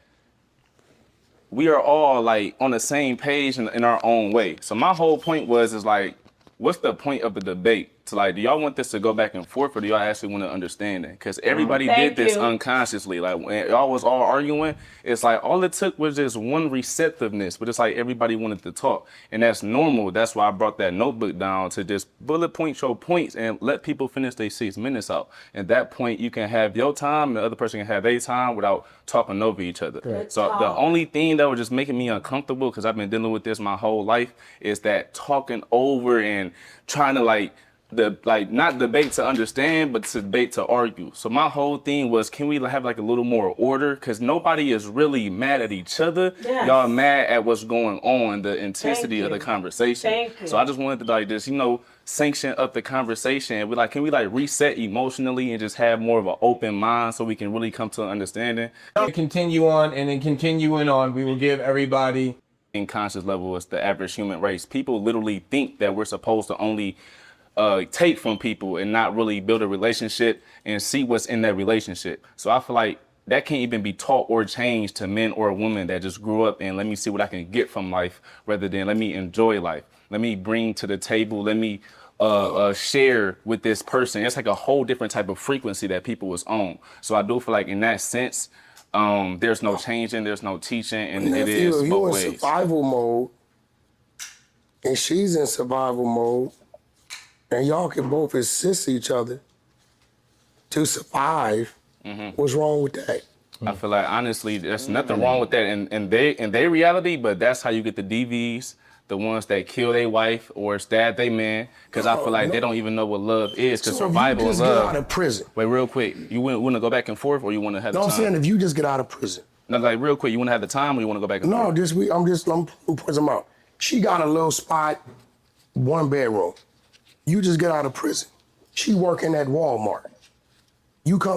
we are all like on the same page in our own way. So my whole point is like, what's the point of the debate? So like, do y'all want this to go back and forth, or do y'all actually want to understand it? Because everybody did this unconsciously. Like when y'all was all arguing, it's like all it took was just one receptiveness, but it's like everybody wanted to talk, and that's normal. That's why I brought that notebook down to just bullet point your points and let people finish their 6 minutes out. At that point, you can have your time, and the other person can have their time without talking over each other. Correct. So the only thing that was just making me uncomfortable, because I've been dealing with this my whole life, is that talking over and trying to not debate to understand, but to debate to argue. So my whole thing was, can we have like a little more order? Because nobody is really mad at each other. Yes. Y'all mad at what's going on, the intensity of the conversation. Thank you. So I just wanted to just, sanction up the conversation. Can we reset emotionally and just have more of an open mind so we can really come to an understanding? Continue on, and then continuing on, we will give everybody in conscious level is the average human race. People literally think that we're supposed to only take from people and not really build a relationship and see what's in that relationship. So I feel like that can't even be taught or changed to men or women that just grew up and let me see what I can get from life rather than let me enjoy life. Let me bring to the table, let me share with this person. It's like a whole different type of frequency that people was on. So I do feel like in that sense, there's no changing, there's no teaching, and it is both you're ways. in survival mode, and she's in survival mode, and y'all can both assist each other to survive. What's wrong with that? I feel like honestly, there's nothing wrong with that in their reality, but that's how you get the DVs. the ones that kill their wife or stab their man, because I feel like they don't even know what love is. Because survival you and just love. get out of prison. Wait, real quick. You want to go back and forth, or you want to have the No, time? I'm saying if you just get out of prison. No, like real quick. You want to have the time, or you want to go back and forth? No, I'm putting them out. She got a little spot, 1 bedroom. You just get out of prison. She working at Walmart.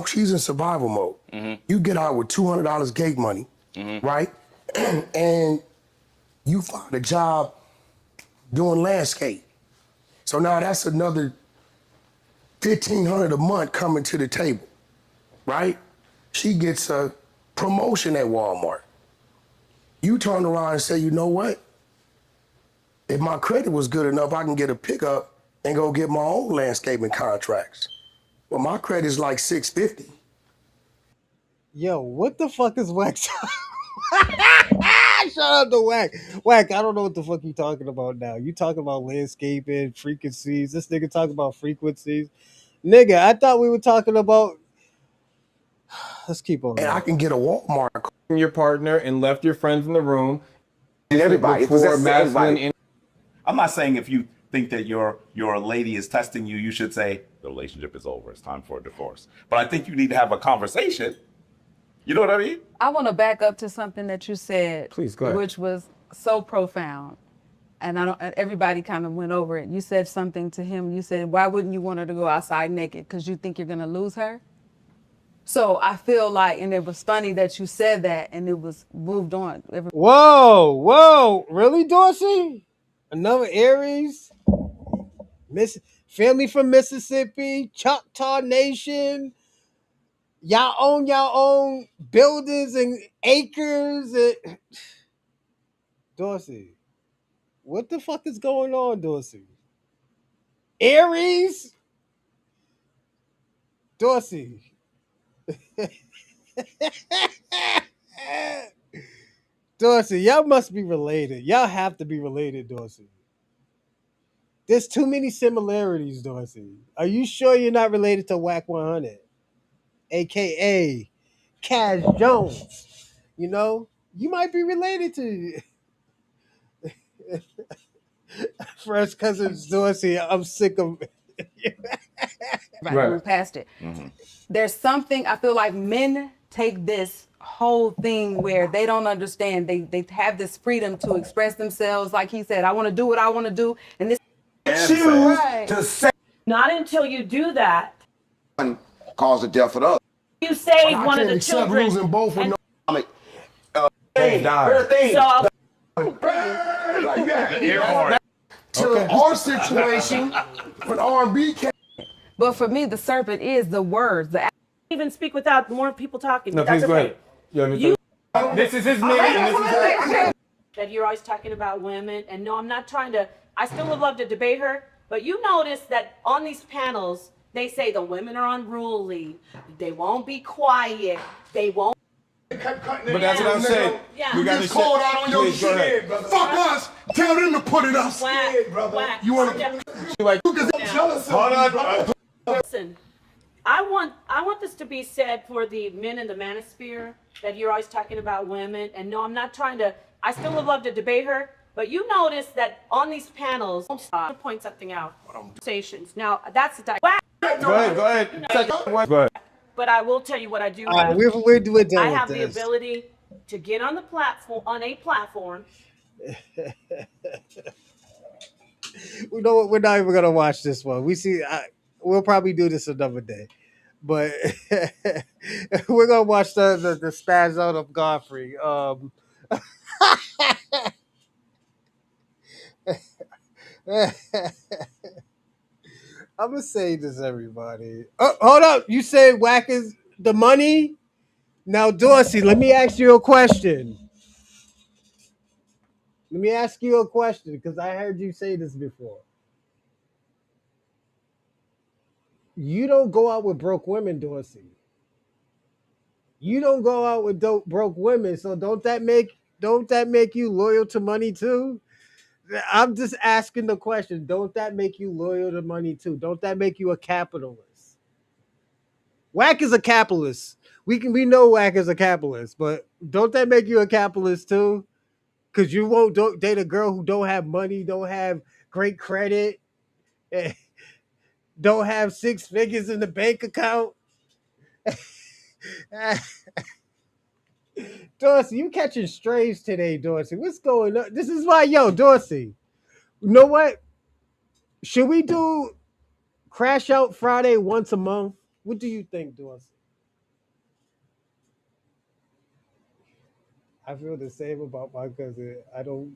She's in survival mode. Mm-hmm. You get out with $200 gate money, right? And you find a job doing landscape. So now that's another $1,500 a month coming to the table, right? She gets a promotion at Walmart. You turn around and say, you know what? If my credit was good enough, I can get a pickup and go get my own landscaping contracts. Well, my credit's like 650. Yo, what the fuck is Wack? Shout out to Wack. Wack, I don't know what the fuck you talking about now. You talking about landscaping, frequencies. This nigga talking about frequencies. Nigga, I thought we were talking about... Let's keep on. And I can get a Walmart. Your partner and left your friends in the room. And everybody. Before masculine. I'm not saying if you think that your lady is testing you, you should say the relationship is over. It's time for a divorce. But I think you need to have a conversation. You know what I mean? I want to back up to something that you said, Please, go ahead. which was so profound. And everybody kind of went over it. You said something to him. You said, why wouldn't you want her to go outside naked? Because you think you're going to lose her? So I feel like, and it was funny that you said that and it was moved on. Whoa. Really, Dorsey? Another Aries? Family from Mississippi, Choctaw Nation. Y'all own your own buildings and acres. Dorsey, what the fuck is going on, Dorsey? Aries? Dorsey. Dorsey, y'all must be related. Y'all have to be related, Dorsey. There's too many similarities, Dorsey. Are you sure you're not related to Wack 100? AKA Cash Jones. You know, you might be related to first cousins Dorsey. I'm sick of right. Move past it. Mm-hmm. There's something, I feel like men take this whole thing where they don't understand. They have this freedom to express themselves. Like he said, I want to do what I want to do. And this Choose to say. Not until you do that. Cause the death of the other. You save one of the children. Losing both with and, no like that. To our situation, when R&B came. But for me, the serpent is the words. Even speak without more people talking. No, That's please go okay. ahead. This is his minute, and this is that you're always talking about women, and no, I'm not trying to. I still would love to debate her, but you notice that on these panels, they say the women are unruly, they won't be quiet, they won't. But that's what I'm saying. Yeah. You just called out on your shit. Fuck us. Tell them to put it up. Wack. You want to? Like, you can jealous of me. Listen, I want this to be said for the men in the manosphere that you're always talking about women, and no, I'm not trying to. I still would love to debate her, but you notice that on these panels, to point something out. Conversations. Now that's the Wack. Go ahead. Go ahead. But I will tell you what I do. We're done I have with the this. ability to get on the platform, We know what, we're not even gonna watch this one. We'll probably do this another day, but we're gonna watch the spaz out of Godfrey. I'm gonna say this, everybody. Oh, hold up! You said Wack is the money. Now, Dorsey, let me ask you a question. Let me ask you a question because I heard you say this before. You don't go out with broke women, Dorsey. You don't go out with broke women, so don't that make you loyal to money too? I'm just asking the question. Don't that make you loyal to money too? Don't that make you a capitalist? Wack is a capitalist. We know Wack is a capitalist, but don't that make you a capitalist too? Cause you won't date a girl who don't have money, don't have great credit, eh, don't have 6 figures in the bank account. Dorsey, you catching strays today, Dorsey. What's going on? This is why, yo, Dorsey. You know what? Should we do Crash Out Friday once a month? What do you think, Dorsey? I feel the same about my cousin. I don't.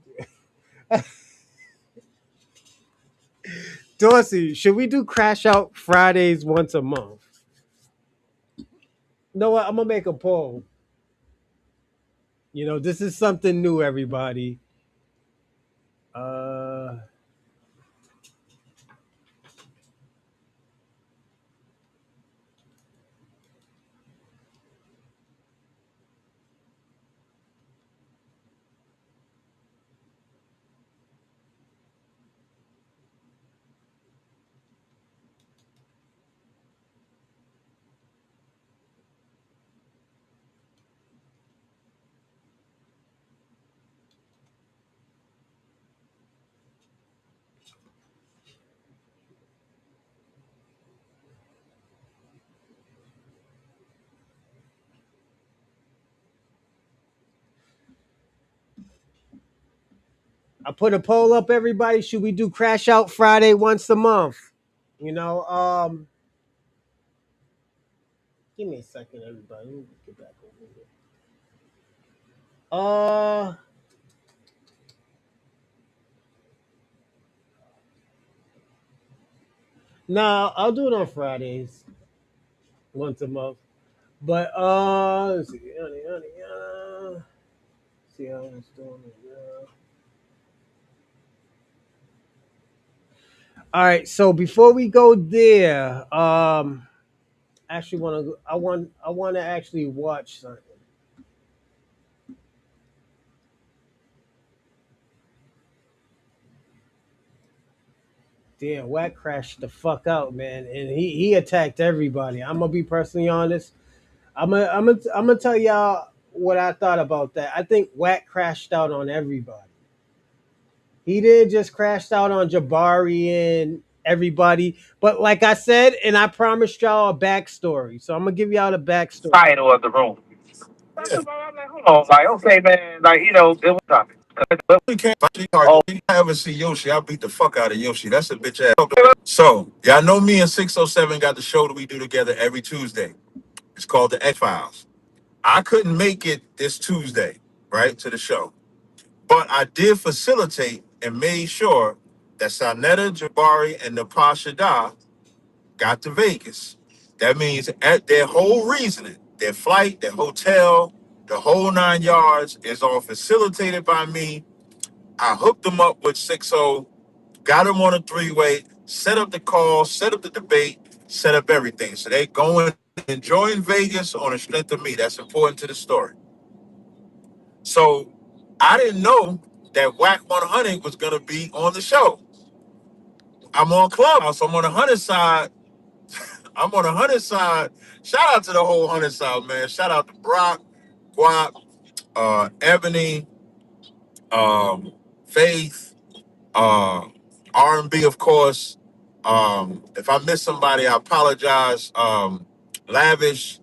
Dorsey, should we do Crash Out Fridays once a month? You know what? I'm gonna make a poll. You know, this is something new, everybody. Uh, I put a poll up, everybody. Should we do Crash Out Friday once a month? You know, give me a second, everybody. Let me get back over here. No, I'll do it on Fridays once a month. But let's see, see how it's doing. All right, so before we go there, actually I want to actually watch something. Damn, Wack crashed the fuck out, man, and he attacked everybody. I'm gonna be personally honest. I'm gonna tell y'all what I thought about that. I think Wack crashed out on everybody. He didn't just crash out on Jabari and everybody, but like I said, and I promised y'all a backstory. So I'm gonna give y'all the backstory. Title of the room. Oh, like, okay, man, like, you know, it was topic. Oh, if I ever see Yoshi, I'll beat the fuck out of Yoshi. That's a bitch ass. So, y'all know me and 607 got the show that we do together every Tuesday. It's called the X Files. I couldn't make it this Tuesday, right, to the show. But I did facilitate and made sure that Sanetta, Jabari, and Napasha Da got to Vegas. That means at their whole reasoning, their flight, their hotel, the whole 9 yards is all facilitated by me. I hooked them up with 60, got them on a three-way, set up the call, set up the debate, set up everything. So they going enjoying Vegas on the strength of me. That's important to the story. So I didn't know that Wack 100 was gonna be on the show. I'm on Clubhouse. I'm on the 100 side. I'm on the 100 side. Shout out to the whole 100 side, man. Shout out to Brock, Guap, Ebony, Faith, R&B, of course. If I miss somebody, I apologize. Lavish.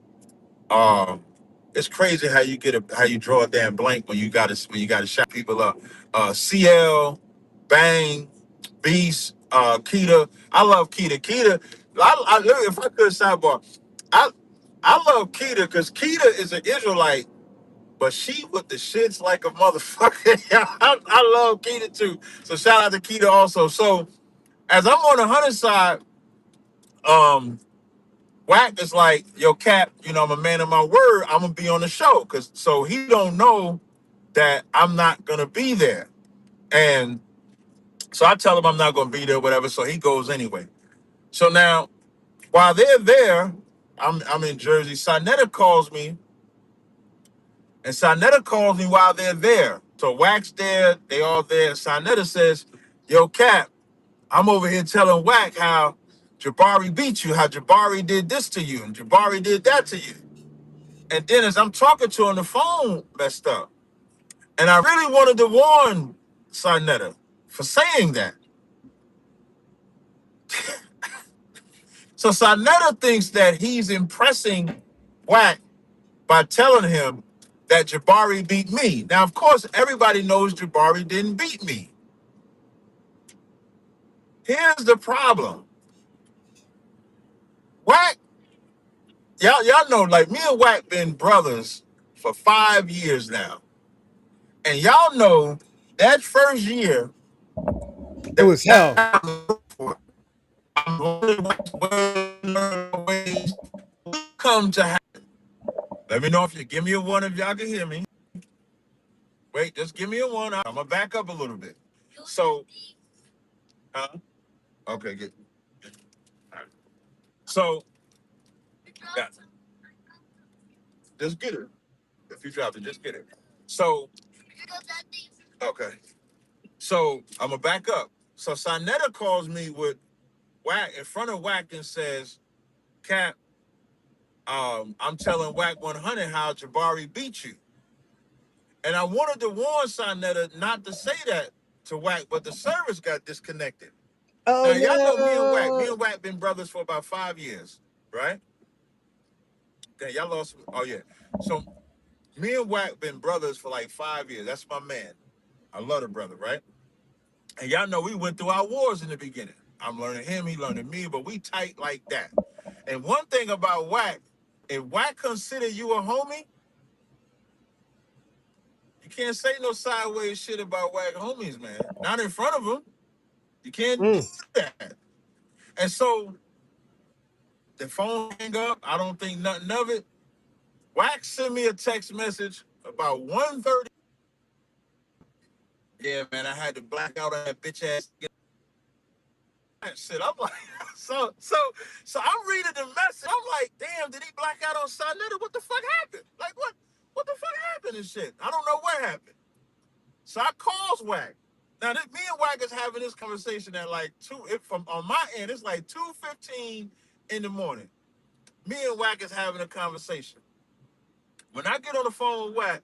Um, it's crazy how you draw a damn blank when you gotta shout people up. CL, Bang, Beast, Keita. I love Keita. Keita, I literally, if I could sidebar, I I love Keita because Keita is an Israelite, but she with the shits like a motherfucker. I love Keita too. So shout out to Keita also. So as I'm on the hunter side, um, Wack is like, yo, Cap, I'm a man of my word. I'm gonna be on the show. So he don't know that I'm not gonna be there. And so I tell him I'm not gonna be there, whatever. So he goes anyway. So now while they're there, I'm in Jersey. Sanetta calls me, and Sanetta calls me while they're there. So Wack's there, they all there. Sanetta says, yo, Cap, I'm over here telling Wack how Jabari beat you, how Jabari did this to you, and Jabari did that to you. And then as I'm talking to her on the phone, messed up. And I really wanted to warn Sarnetta for saying that. So Sarnetta thinks that he's impressing Wack by telling him that Jabari beat me. Now, of course, everybody knows Jabari didn't beat me. Here's the problem. Wack, y'all know, like me and Wack been brothers for 5 years now. And y'all know that first year, It was hell. Come to happen. Let me know if you give me a one if y'all can hear me. Wait, just give me a one. I'm gonna back up a little bit. So, okay, good. All right. So, yeah, just get it. If you drop it, just get it. So, okay. So I'm gonna back up. So Sarnetta calls me with Wack in front of Wack and says, "Cap, I'm telling Wack 100 how Jabari beat you." And I wanted to warn Sarnetta not to say that to Wack, but the service got disconnected. Oh Now y'all know me and Wack. Me no. and Wack been brothers for about 5 years, right? Okay, y'all lost. Oh yeah. So me and Wack been brothers for like 5 years. That's my man. I love the brother, right? And y'all know we went through our wars in the beginning. I'm learning him, he learning me, but we tight like that. And one thing about Wack, if Wack consider you a homie, you can't say no sideways shit about Wack homies, man. Not in front of him. You can't do that. And so the phone hang up. I don't think nothing of it. Wack sent me a text message about 1:30. Yeah, man, I had to black out on that bitch ass shit. I'm like, so I'm reading the message. I'm like, damn, did he black out on Sarnetta? What the fuck happened? Like, what the fuck happened and shit? I don't know what happened. So I calls Wack. Now, me and Wack is having this conversation at like 2, from on my end, it's like 2:15 in the morning. Me and Wack is having a conversation. When I get on the phone with Wack,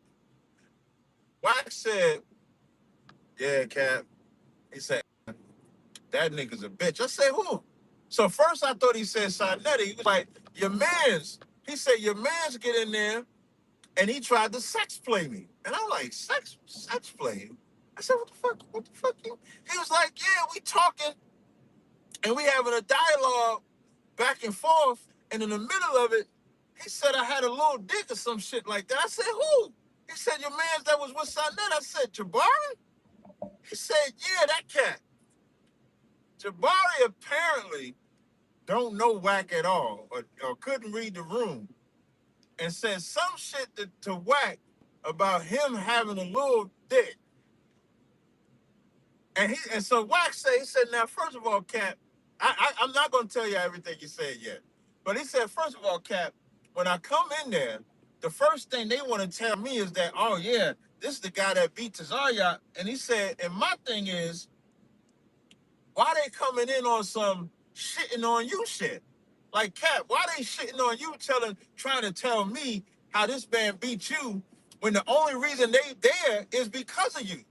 Wack said, yeah, Cap. He said, that nigga's a bitch. I said, who? So first I thought he said Sarnetta. He was like, your mans. He said, your mans get in there and he tried to sex play me. And I'm like, sex play? I said, what the fuck? He was like, yeah, we talking and we having a dialogue back and forth. And in the middle of it, he said I had a little dick or some shit like that. I said, who? He said, your mans that was with Sarnetta. I said, Jabari? He said, yeah, that cat. Jabari apparently don't know Wack at all or couldn't read the room and said some shit to Wack about him having a little dick. And so Wack said, he said, now, first of all, Cap, I'm not going to tell you everything he said yet. But he said, first of all, Cap, when I come in there, the first thing they want to tell me is that, oh, yeah, this is the guy that beat Tazarya. And he said, and my thing is, why they coming in on some shitting on you shit? Like, Cap, why they shitting on you trying to tell me how this man beat you when the only reason they there is because of you?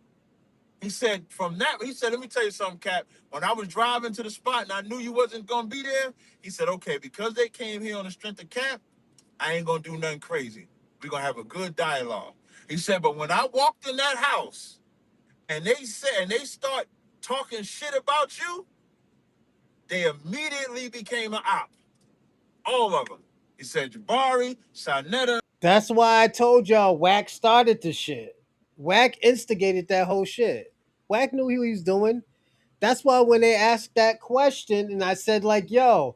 He said, let me tell you something, Cap. When I was driving to the spot and I knew you wasn't going to be there, he said, okay, because they came here on the strength of Cap, I ain't going to do nothing crazy. We're going to have a good dialogue. He said, but when I walked in that house and they start talking shit about you, they immediately became an op. All of them. He said Jabari, Sarnetta. That's why I told y'all Wack started the shit. Wack instigated that whole shit. Wack knew what he was doing. That's why when they asked that question and I said like, yo,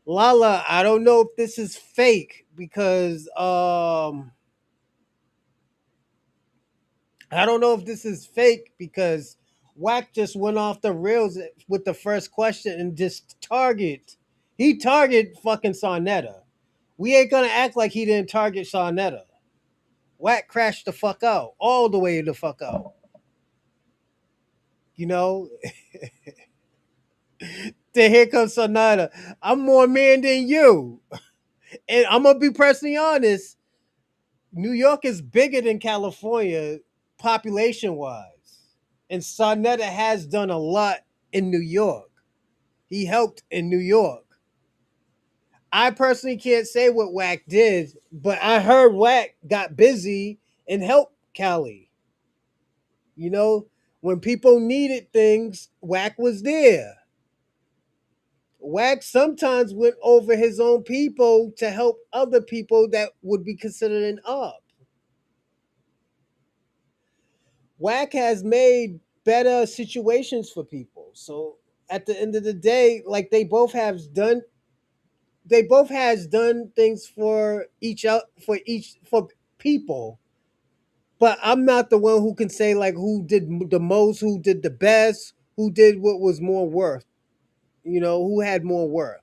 Lala, I don't know if this is fake because Wack just went off the rails with the first question and just he targeted fucking Sarnetta. We ain't gonna act like he didn't target Sarnetta. Wack crashed the fuck out, all the way the fuck out. You know? Then here comes Sarnetta. I'm more man than you. And I'm gonna be personally honest. New York is bigger than California population wise, and Sarnetta has done a lot in New York. He helped in New York. I personally can't say what Wack did, but I heard Wack got busy and helped Cali. You know, when people needed things, Wack was there. Wack sometimes went over his own people to help other people that would be considered an up. Wack has made better situations for people. So at the end of the day, like they both has done things for for people. But I'm not the one who can say like who did the most, who did the best, who did what was more worth. You know, who had more worth.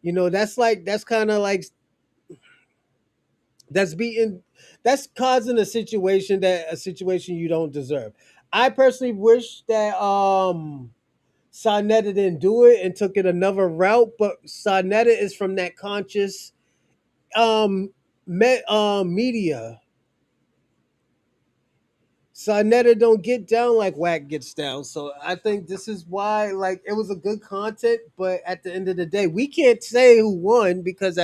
You know, that's kind of like that's being that's causing a situation you don't deserve. I personally wish that Sarnetta didn't do it and took it another route, but Sarnetta is from that conscious media. Sarnetta don't get down like Wack gets down. So I think this is why like it was a good content, but at the end of the day, we can't say who won because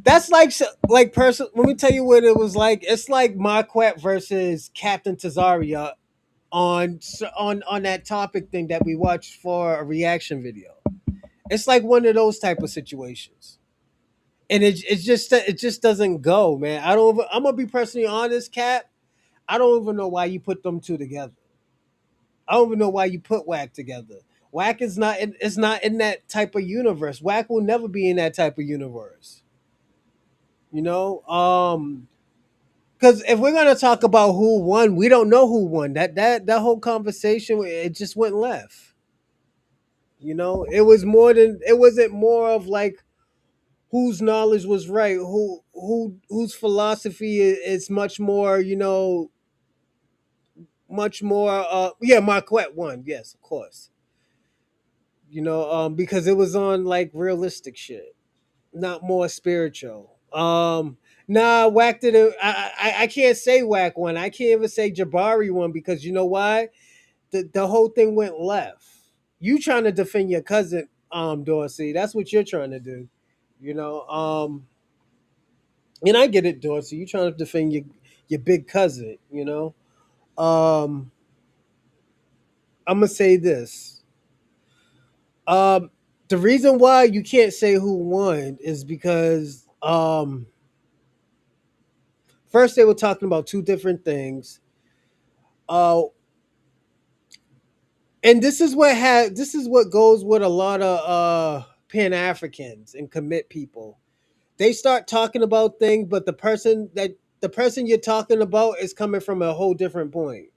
that's like person. Let me tell you what it was like. It's like Marquette versus Captain Tazaria on that topic thing that we watched for a reaction video. It's like one of those type of situations, and it just doesn't go, man. I'm gonna be personally honest, Cap. I don't even know why you put them two together. I don't even know why you put Wack together. Wack is not in that type of universe. Wack will never be in that type of universe. You know, because if we're gonna talk about who won, we don't know who won. That whole conversation it just went left. You know, it wasn't more of like whose knowledge was right, whose philosophy is much more, you know, much more. Yeah, Marquette won. Yes, of course. You know, because it was on like realistic shit, not more spiritual. Nah, Wack did it. I can't say Wack won. I can't even say Jabari won because you know why? The whole thing went left. You trying to defend your cousin, Dorsey. That's what you're trying to do. You know, and I get it, Dorsey. You trying to defend your big cousin, you know. Um, I'm gonna say this. Um, the reason why you can't say who won is because first they were talking about two different things. Uh, and this is what goes with a lot of Pan Africans and commit people. They start talking about things, but the person you're talking about is coming from a whole different point.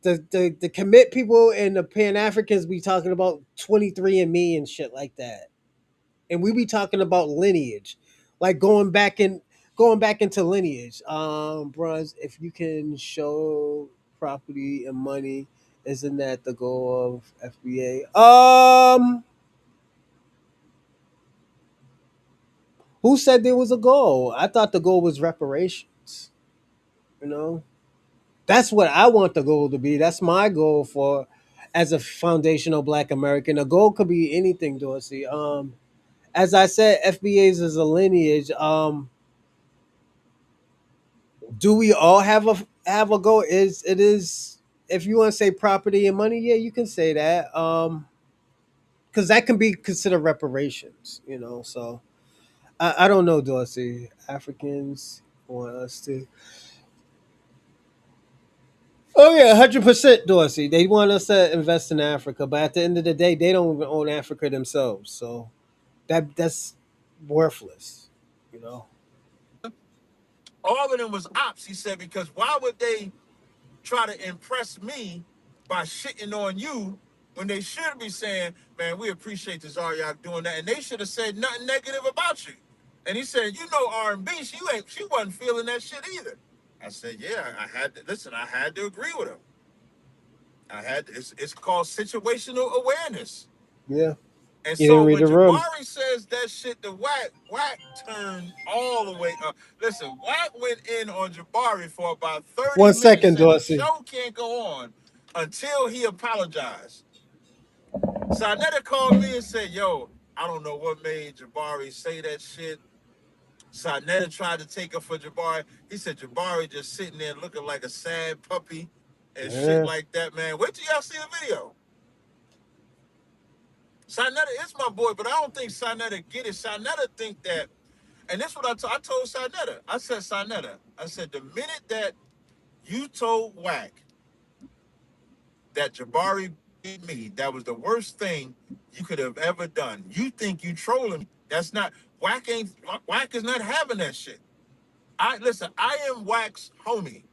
The commit people and the Pan Africans be talking about 23andMe and shit like that. And we be talking about lineage. Like going back into lineage. Bronze, if you can show property and money, isn't that the goal of FBA? Who said there was a goal? I thought the goal was reparations. You know? That's what I want the goal to be. That's my goal for as a foundational Black American. A goal could be anything, Dorsey. As I said, FBA's is a lineage. Do we all have a goal? Is it is if you want to say property and money, yeah, you can say that. Because that can be considered reparations, you know. So I don't know, Dorsey. Africans want us to. Oh yeah, 100%, Dorsey. They want us to invest in Africa, but at the end of the day, they don't even own Africa themselves. So that's worthless, you know. All of them was ops. He said because why would they try to impress me by shitting on you when they should be saying, "Man, we appreciate this Zaryak doing that," and they should have said nothing negative about you. And he said, "You know R&B, she wasn't feeling that shit either." I said, "Yeah, I had to listen. I had to agree with him. It's called situational awareness." Yeah. And You didn't so read when the room. Jabari says that shit to Wack, Wack turned all the way up. Listen, Wack went in on Jabari for about 30 1 minutes, second, said the Dorsey. show can't go on until he apologized. Sarnetta called me and said, yo, I don't know what made Jabari say that shit. Sarnetta tried to take her for Jabari. He said Jabari just sitting there looking like a sad puppy and shit like that, man. Wait till y'all see the video. Sarnetta is my boy, but I don't think Sarnetta get it. Sarnetta think that, and this is what I told Sarnetta. I said, Sarnetta, I said, the minute that you told Wack that Jabari beat me, that was the worst thing you could have ever done. You think you trolling me. That's not, Wack is not having that shit. Listen, I am Wack's homie.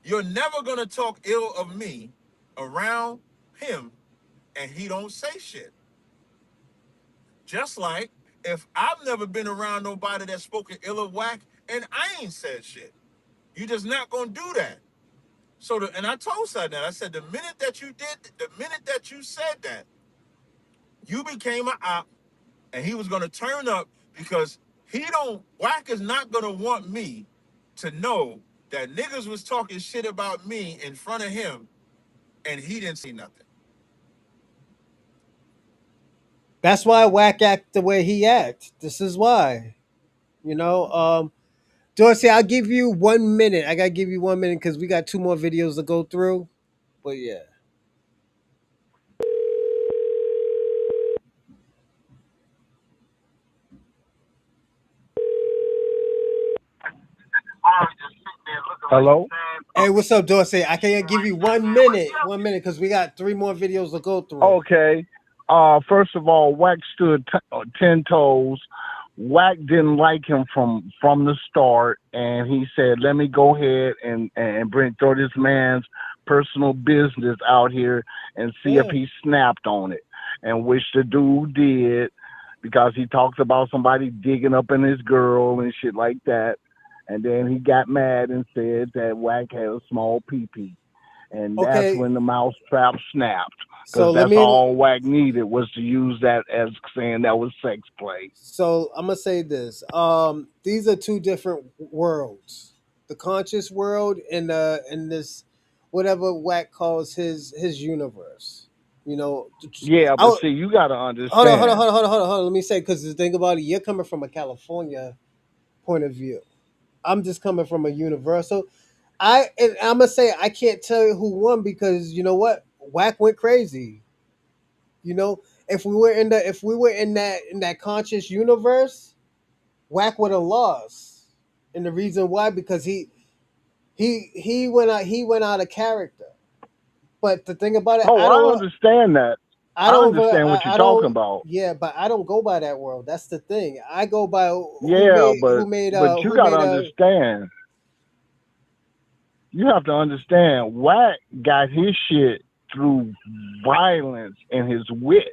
You're never gonna talk ill of me around him and he don't say shit. Just like if I've never been around nobody that's spoken ill of Wack and I ain't said shit. You just not gonna do that. So and I told Side that. I said the minute that you said that, you became an op and he was gonna turn up because Wack is not gonna want me to know that niggas was talking shit about me in front of him and he didn't see nothing. That's why Wack act the way he act. This is why. You know, Dorsey, I'll give you 1 minute. I gotta give you 1 minute because we got 2 more videos to go through. But yeah. Hello? Hey, what's up, Dorsey? I can give you 1 minute. 1 minute because we got 3 more videos to go through. Okay. First of all, Wack stood 10 toes. Wack didn't like him from the start, and he said, "Let me go ahead and throw this man's personal business out here and see if he snapped on it," and which the dude did, because he talks about somebody digging up in his girl and shit like that, and then he got mad and said that Wack had a small pee-pee, and that's when the mousetrap snapped. Because that's all Wack needed was to use that as saying that was sex play. So I'm gonna say this. These are 2 different worlds: the conscious world and this whatever Wack calls his universe. You know. Yeah, but see, you gotta understand. Hold on. Let me say, because the thing about it, you're coming from a California point of view. I'm just coming from a universal. I'm gonna say I can't tell you who won because you know what, Wack went crazy. You know, if we were in that conscious universe, Wack would have lost, and the reason why because he went out of character. But the thing about it, I understand that. I understand what you're talking about. Yeah, but I don't go by that world. That's the thing. I go by but you gotta understand. You have to understand. Wack got his shit through violence and his wits.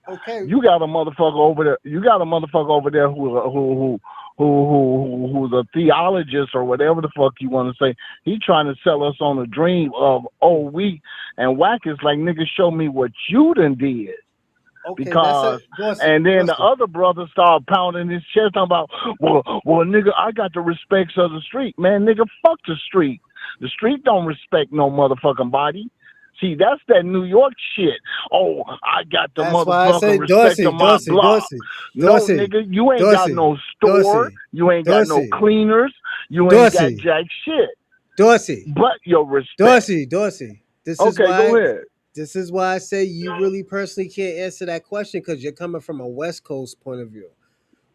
Okay. You got a motherfucker over there. Who's a theologist or whatever the fuck you want to say. He trying to sell us on a dream of and Wack is like, nigga, show me what you done did. Okay, because and then the other brother started pounding his chest talking about, well, nigga, I got the respects of the street. Man, nigga, fuck the street. The street don't respect no motherfucking body. See, that's that New York shit. Oh, I got the motherfucking respect of my block. No, nigga, you ain't got no store. You ain't got no cleaners. You ain't got jack shit. Dorsey. But your respect. Dorsey. Go ahead. This is why I say you really personally can't answer that question because you're coming from a West Coast point of view.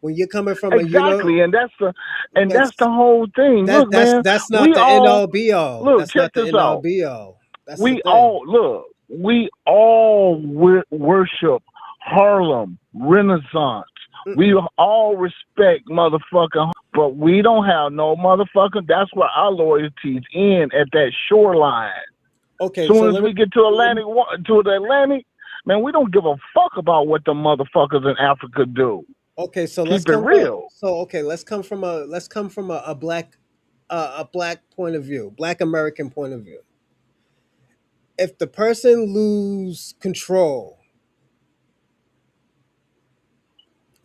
When you're coming from and that's the whole thing. Look, man, that's not the end all be all. Look, that's check not the this end all out. be all. That's we all worship Harlem Renaissance. We all respect motherfucking, but we don't have no motherfucking. That's where our loyalties end at that shoreline. Okay, soon as we get to the Atlantic, man, we don't give a fuck about what the motherfuckers in Africa do. Okay, so let's keep it real. Let's come from a black point of view, Black American point of view. If the person lose control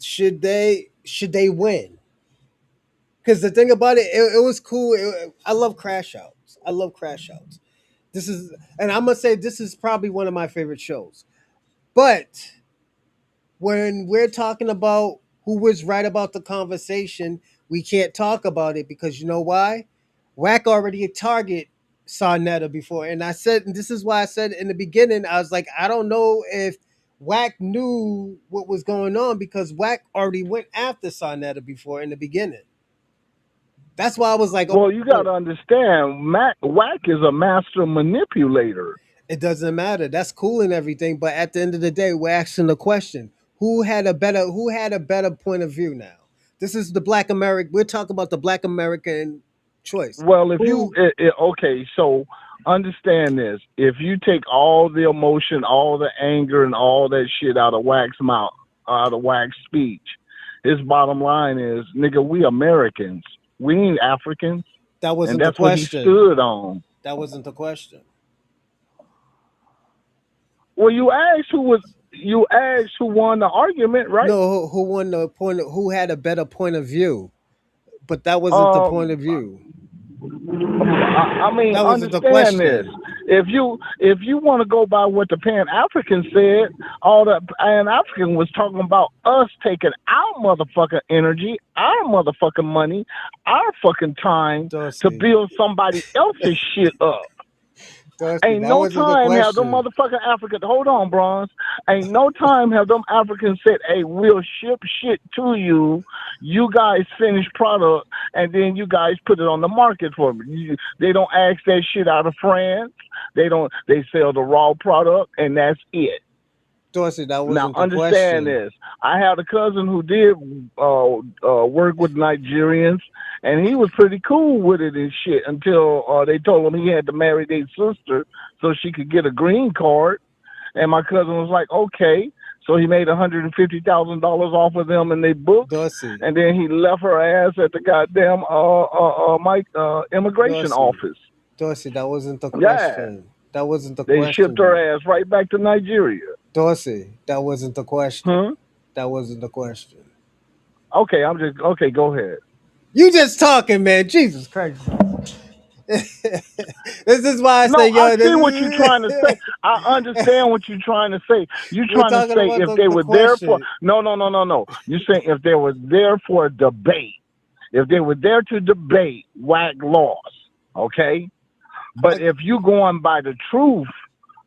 should they win? Because the thing about it, it was cool. I love crash outs. I love crash outs. This is, and I'm gonna say this is probably one of my favorite shows. But when we're talking about who was right about the conversation, we can't talk about it because you know why? Wack already target saw Netta before, and I said, and this is why I said in the beginning, I was like, I don't know if Wack knew what was going on because Wack already went after Sarnetta before in the beginning. That's why I was like, well, you got to understand, Wack is a master manipulator. It doesn't matter. That's cool and everything, but at the end of the day, we're asking the question: who had a better point of view? Now, this is the Black American. We're talking about the Black American choice. Well, if okay, so understand this: if you take all the emotion, all the anger, and all that shit out of Wack's mouth, out of Wack's speech, his bottom line is, nigga, we Americans. We ain't Africans. That wasn't and that's the question. What he stood on. That wasn't the question. Well, you asked who won the argument, right? No, who won the point? Who had a better point of view? But that wasn't the point of view. I mean, that wasn't understand the question. This. If you want to go by what the Pan African said, all the Pan African was talking about us taking our motherfucking energy, our motherfucking money, our fucking time to build somebody else's shit up. Ain't no time have them motherfucking Africans, hold on, Bronze. Ain't no time have them Africans said, hey, we'll ship shit to you. You guys finish product, and then you guys put it on the market for me. They don't ask that shit out of France. They sell the raw product, and that's it. Dorsey, that wasn't now the understand question. This. I had a cousin who did work with Nigerians, and he was pretty cool with it and shit until they told him he had to marry their sister so she could get a green card. And my cousin was like, okay. So he made $150,000 off of them in their books, and then he left her ass at the goddamn immigration office. Dorsey, that wasn't the question. Yeah. That wasn't the They question. shipped her ass right back to Nigeria. Dorsey, that wasn't the question. That wasn't the question. Okay, okay, go ahead. You just talking, man. Jesus Christ. This is why I say, yo, I see what you're trying to say. I understand what you're trying to say. You're trying to say if they were there for no. You're saying if they were there for a debate, if they were there to debate, Wack lost. Okay? But if you going by the truth,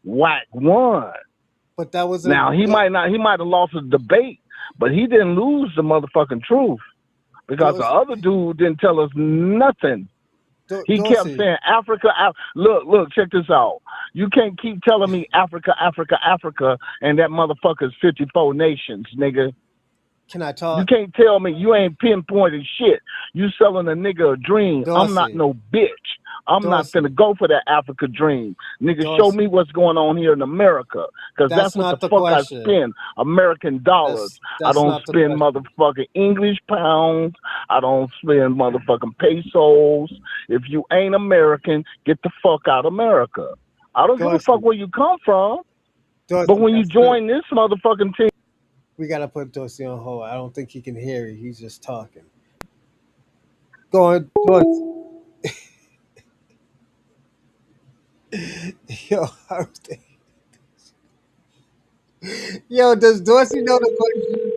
Wack won. But that was now he might have lost a debate, but he didn't lose the motherfucking truth because the other dude didn't tell us nothing. He kept saying Africa. Look, check this out. You can't keep telling me Africa, and that motherfucker's 54 nations, nigga. Can I talk? You can't tell me you ain't pinpointing shit. You selling a nigga a dream. I'm not no bitch. I'm not finna go for that Africa dream. Nigga, show me what's going on here in America. Because that's what the fuck question. I spend. American dollars. I don't spend motherfucking English pounds. I don't spend motherfucking pesos. If you ain't American, get the fuck out of America. I don't give a fuck where you come from. But when you join this motherfucking team. We got to put Dorsey on hold. I don't think he can hear you. He's just talking. Go on, Dorsey. Yo, does Dorsey know the question?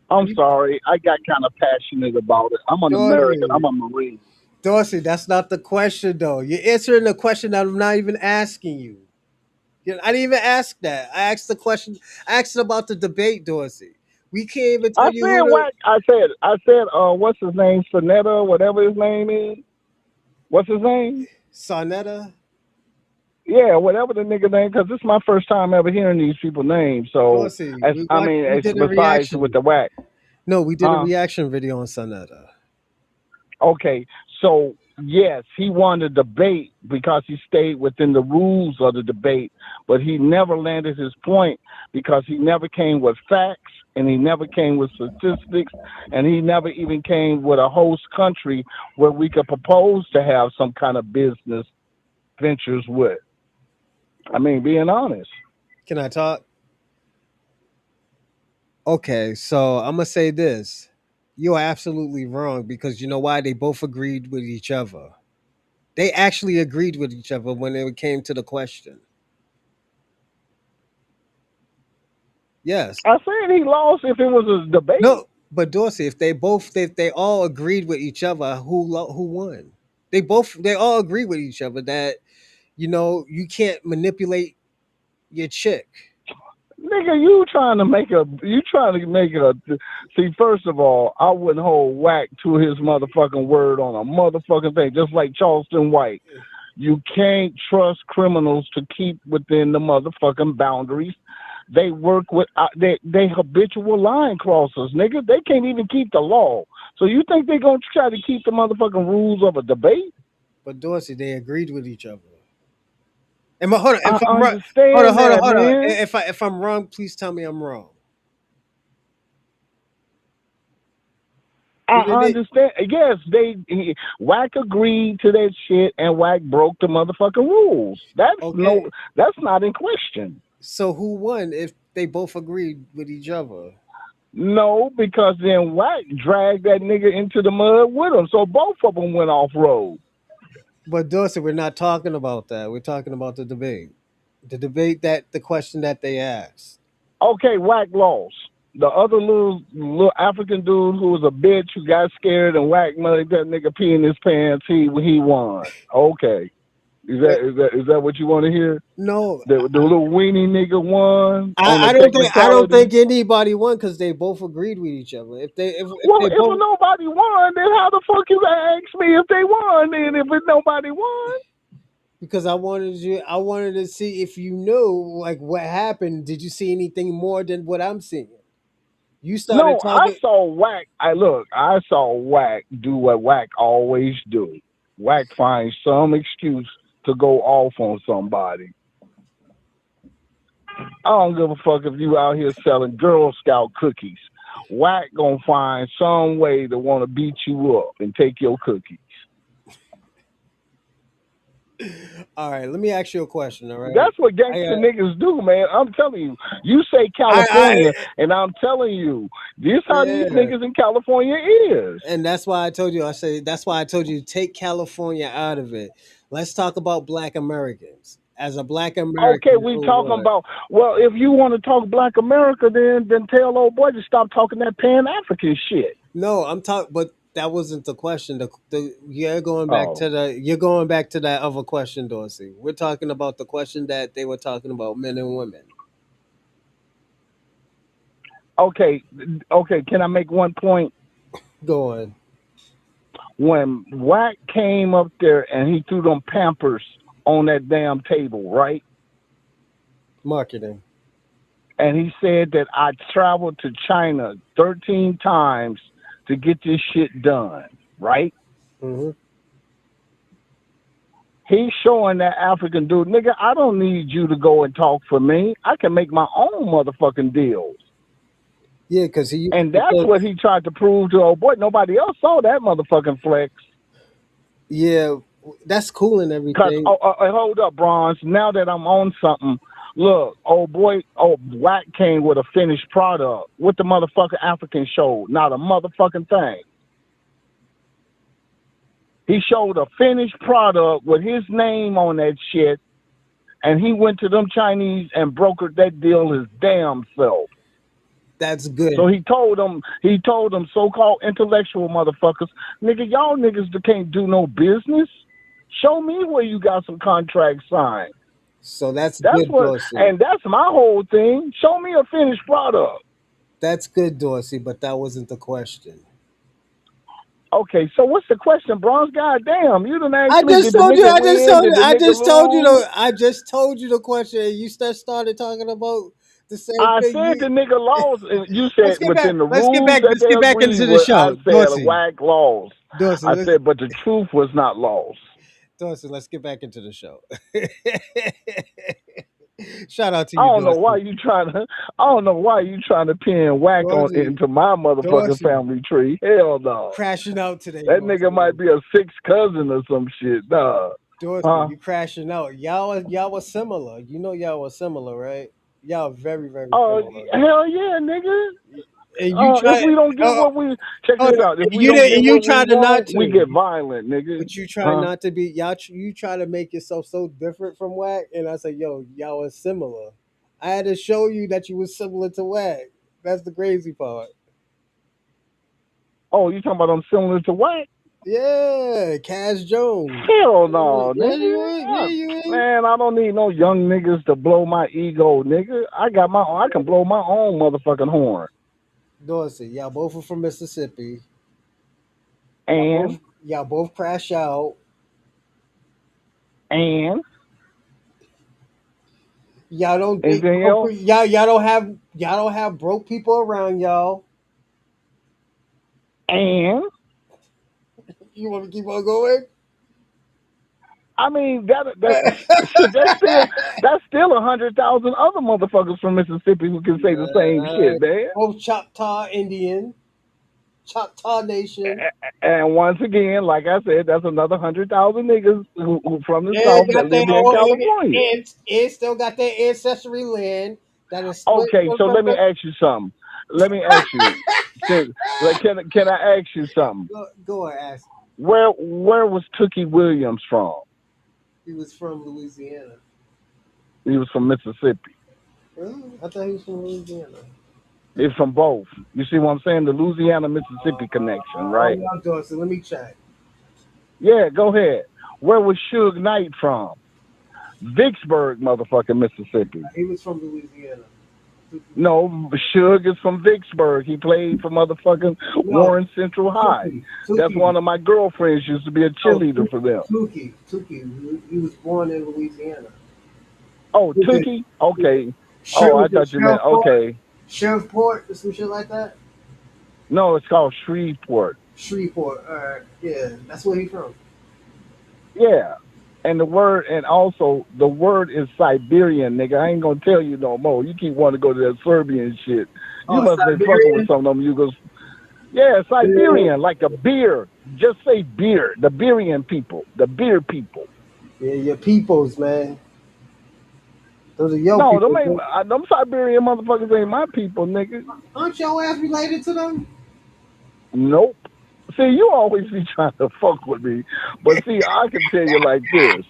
I'm sorry. I got kind of passionate about it. I'm an American. I'm a Marine. Dorsey, that's not the question, though. You're answering the question that I'm not even asking you. I didn't even ask that. I asked the question. I asked about the debate, Dorsey. We can't even tell you who I said, what's his name? Sonetta, whatever his name is. What's his name? Sonetta? Yeah, whatever the nigga name, because this is my first time ever hearing these people's names. So, Dorsey, it's besides with the Wack. No, we did a reaction video on Sonetta. Okay, so yes, he won the debate because he stayed within the rules of the debate, but he never landed his point because he never came with facts and he never came with statistics and he never even came with a host country where we could propose to have some kind of business ventures with. I mean, being honest. Can I talk? Okay, so I'm gonna say this. You're absolutely wrong because you know why? They both agreed with each other. They actually agreed with each other when it came to the question. Yes. I said he lost if it was a debate. No, but Dorsey, if they all agreed with each other, who won? They all agree with each other that you can't manipulate your chick. Nigga, you trying to make a see, first of all, I wouldn't hold Wack to his motherfucking word on a motherfucking thing, just like Charleston White. You can't trust criminals to keep within the motherfucking boundaries. They work with they habitual line crossers, nigga. They can't even keep the law. So you think they gonna try to keep the motherfucking rules of a debate? But Dorsey, they agreed with each other. Hold on, if I I'm wrong, understand that, hold on. man. If I'm wrong, please tell me I'm wrong. I understand. Yes, Wack agreed to that shit, and Wack broke the motherfucking rules. That's not in question. So who won if they both agreed with each other? No, because then Wack dragged that nigga into the mud with him, so both of them went off road. But Dorsey, we're not talking about that. We're talking about the debate. The question that they asked. Okay, Wack lost. The other little African dude who was a bitch who got scared and Wack made that nigga pee in his pants, he won. Okay. Is that what you want to hear? No. The little weenie nigga won. I don't think anybody won because they both agreed with each other. If nobody won, then how the fuck you gonna ask me if they won? Then if nobody won, because I wanted to see if you knew like what happened. Did you see anything more than what I'm seeing? You started talking. I saw Wack. I saw Wack do what Wack always do. Wack finds some excuse to go off on somebody. I don't give a fuck if you out here selling Girl Scout cookies. Wack gonna find some way to want to beat you up and take your cookies. All right, let me ask you a question. All right, that's what gangster niggas do, man. I'm telling you. You say California, and I'm telling you, this how these niggas in California is. And that's why I told you. That's why I told you take California out of it. Let's talk about Black Americans. As a Black American, okay, we talking about. Well, if you want to talk Black America, then tell old boy to stop talking that Pan African shit. No, I'm talking, but that wasn't the question. You're going back to that other question, Dorsey. We're talking about the question that they were talking about men and women. Okay. Can I make one point? Go on. When Wack came up there and he threw them Pampers on that damn table, right? Marketing. And he said that I traveled to China 13 times to get this shit done, right? Mm-hmm. He's showing that African dude, nigga, I don't need you to go and talk for me. I can make my own motherfucking deals. Yeah, because that's what he tried to prove to old boy. Nobody else saw that motherfucking flex. Yeah, that's cool and everything. Hold up, Bronze. Now that I'm on something, look, Wack came with a finished product. What the motherfucking African showed? Not a motherfucking thing. He showed a finished product with his name on that shit, and he went to them Chinese and brokered that deal his damn self. That's good. So he told them so-called intellectual motherfuckers, nigga, y'all niggas that can't do no business. Show me where you got some contracts signed. So that's good, Dorsey. And that's my whole thing. Show me a finished product. That's good, Dorsey, but that wasn't the question. Okay, so what's the question, Bronze? Goddamn, you done asked I me. just told you the question, and you started talking about the same thing. I said the nigga lost, and you said within the rules let's get back into the show. I said Dorsey. Wack lost. Dorsey, I said, but the truth was not lost. Dorsey, let's get back into the show. Shout out to you. I don't know why you trying to pin Wack into my motherfucking family tree. Hell no. Crashing out today. That nigga might be a sixth cousin or some shit. Nah. Dorsey, you crashing out. Y'all was similar. You know y'all was similar, right? Y'all very, very Oh, similar. hell yeah, nigga. And you If try we don't get what we check oh, this out. If we you don't didn't get you what we try to not want, we to. get violent, nigga. But you try not to be you try to make yourself so different from Wack, and I said, yo, y'all was similar. I had to show you that you was similar to Wack. That's the crazy part. Oh, you talking about I'm similar to Wack? Yeah, Cash Jones. Hell no, Yeah, nigga. you ain't. Yeah, you ain't. Man, I don't need no young niggas to blow my ego, nigga. I can blow my own motherfucking horn. Dorsey, y'all both are from Mississippi. And Y'all both crash out. and Y'all don't date anything broke. else? Y'all don't have broke people around y'all. And You want to keep on going? I mean that shit. That's still 100,000 other motherfuckers from Mississippi who can say the same shit, man. Both Choctaw Indian, Choctaw Nation. And once again, like I said, that's another 100,000 niggas who from the And South that got their live here in own, California. and still got their ancestry land that is split Okay, so from let me ask you something. Let me ask you. Can I ask you something? Go and ask. Where was Tookie Williams from? He was from Louisiana. He was from Mississippi. Really? I thought he was from Louisiana. He's from both. You see what I'm saying? The Louisiana Mississippi connection, right? Hold on, Dorsey. Let me check. Yeah, go ahead. Where was Suge Knight from? Vicksburg, motherfucking Mississippi. He was from Louisiana. No, Suge is from Vicksburg. He played for motherfucking Warren Central High. That's one of my girlfriends used to be a cheerleader for them. Tukey. He was born in Louisiana. Oh, Tookie? Okay. Sure, I thought you meant, okay. Shreveport or some shit like that? No, it's called Shreveport. Shreveport. All right. Yeah, that's where he's from. Yeah. And the word is Siberian, nigga. I ain't gonna tell you no more. You keep wanting to go to that Serbian shit. You must have been fucking with some of them Yugos. Yeah, Siberian, like a beer. Just say beer. The Berian people. The beer people. Yeah, your peoples, man. Those are your people. Them Siberian motherfuckers ain't my people, nigga. Aren't your ass related to them? Nope. See, you always be trying to fuck with me. But see, I can tell you like this.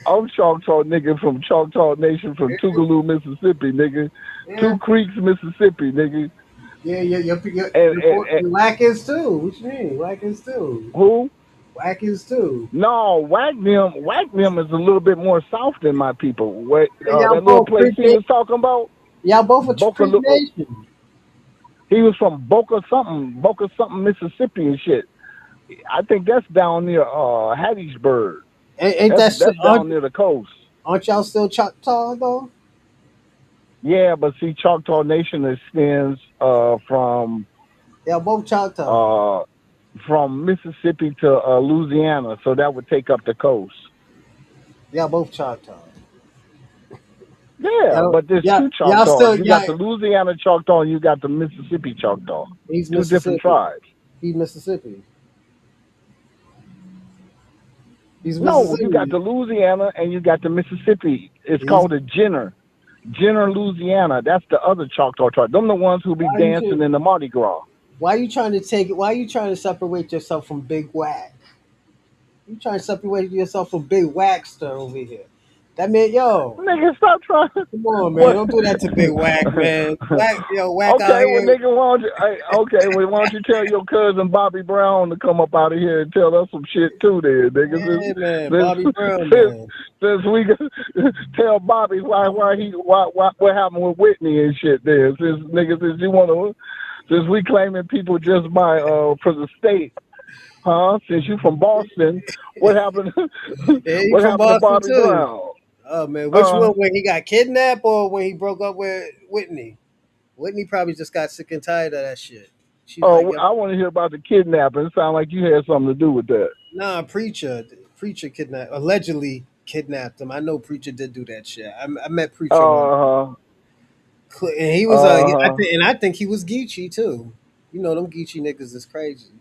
I'm Choctaw nigga from Choctaw Nation from Tougaloo, Mississippi, nigga. Yeah. 2 Creeks, Mississippi, nigga. Yeah, your Wack is too. What you mean? Wack is too. Who? Wack is too. No, Wack them is a little bit more south than my people. What y'all that little both place he was talking about? Y'all both are Boca Nation. He was from Boca something, Mississippi and shit. I think that's down near Hattiesburg. Ain't that's down near the coast. Aren't y'all still Choctaw though? Yeah, but see, Choctaw Nation extends from both Choctaw. From Mississippi to Louisiana, so that would take up the coast. Yeah, both Choctaw. Yeah, but there's 2 Choctaw. You got the Louisiana Choctaw and you got the Mississippi Choctaw. He's 2 different tribes. He's Mississippi. No, you got the Louisiana and you got the Mississippi. It's called a Jenner. Jenner, Louisiana. That's the other Choctaw tribe. Them the ones who be dancing in the Mardi Gras. Why are you trying to separate yourself from Big Wack? You trying to separate yourself from Big Wackster over here. That meant, yo. Nigga, stop trying. Come on, man. Don't do that to Big Wack, man. Wack okay, out well, here. nigga, why don't you tell your cousin Bobby Brown to come up out of here and tell us some shit too, then, nigga? Yeah, man. Bobby Brown, man. Since we tell Bobby what happened with Whitney and shit, there. Since we claiming people just by for the state. Huh? Since you from Boston, what happened? What happened to Bobby Brown? Oh man, which one? When he got kidnapped or when he broke up with Whitney? Whitney probably just got sick and tired of that shit. I want to hear about the kidnapping. It sounded like you had something to do with that. Nah, Preacher allegedly kidnapped him. I know Preacher did do that shit. I met Preacher. And he was I think he was Geechee too. You know them Geechee niggas is crazy.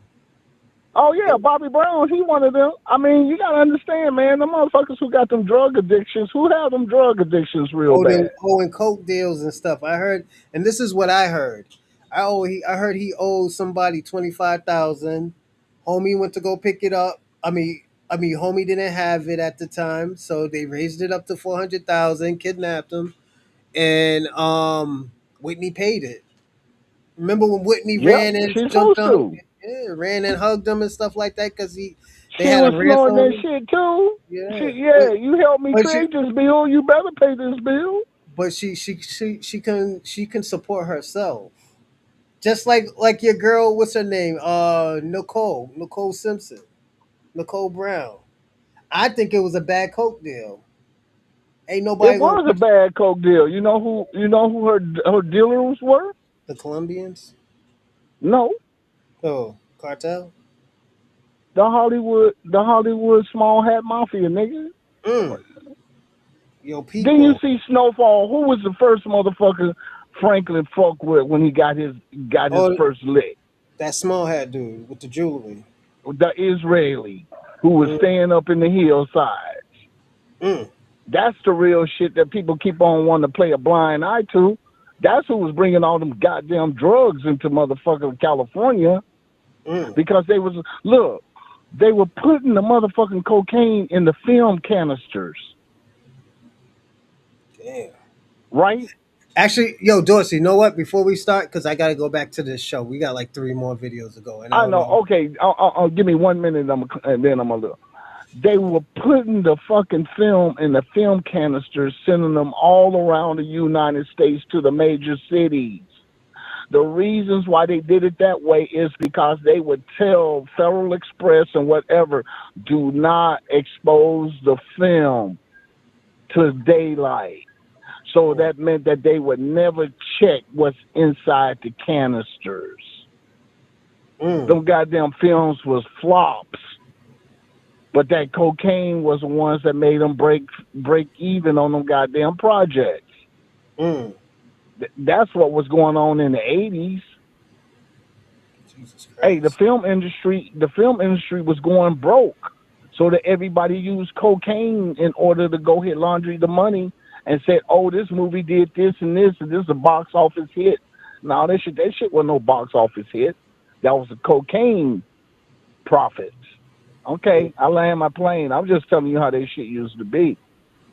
Oh yeah, Bobby Brown, he one of them. I mean, you gotta understand, man. The motherfuckers who got them drug addictions, who have them drug addictions real bad. Owing coke deals and stuff. I heard, and this is what I heard. I heard he owed somebody 25,000. Homie went to go pick it up. Homie didn't have it at the time, so they raised it up to 400,000. Kidnapped him, and Whitney paid it. Remember when Whitney Yep, ran and she's jumped supposed on? to. Yeah, ran and hugged him and stuff like that because they She had was a snorting that ransom. shit too. Yeah, You helped me but she create this bill. You better pay this bill. but she can support herself. Just like your girl, what's her name? Nicole Simpson, Nicole Brown. I think it was a bad coke deal. Ain't It nobody gonna was a bad coke deal. You know who her dealers were? the Colombians. No, Oh, cartel. the Hollywood small hat mafia, nigga. Yo, people. Then you see Snowfall. Who was the first motherfucker Franklin fucked with when he got his first lick? That small hat dude with the jewelry. The Israeli who was staying up in the hillsides. That's the real shit that people keep on wanting to play a blind eye to. That's who was bringing all them goddamn drugs into motherfucking California. Because they were putting the motherfucking cocaine in the film canisters. Damn. Right? Actually, yo, Dorsey, you know what? Before we start, because I got to go back to this show. We got like 3 more videos to go. And I know. Okay, I'll give me 1 minute, and then I'm a little. They were putting the fucking film in the film canisters, sending them all around the United States to the major cities. The reasons why they did it that way is because they would tell Federal Express and whatever, do not expose the film to daylight. So that meant that they would never check what's inside the canisters. Them goddamn films was flops. But that cocaine was the ones that made them break even on them goddamn projects. That's what was going on in the 80s. Hey, the film industry was going broke, so that everybody used cocaine in order to go hit laundry the money and said, "Oh, this movie did this and this, and this is a box office hit." No, that shit wasn't no box office hit. That was a cocaine profits. Okay, I land my plane. I'm just telling you how that shit used to be.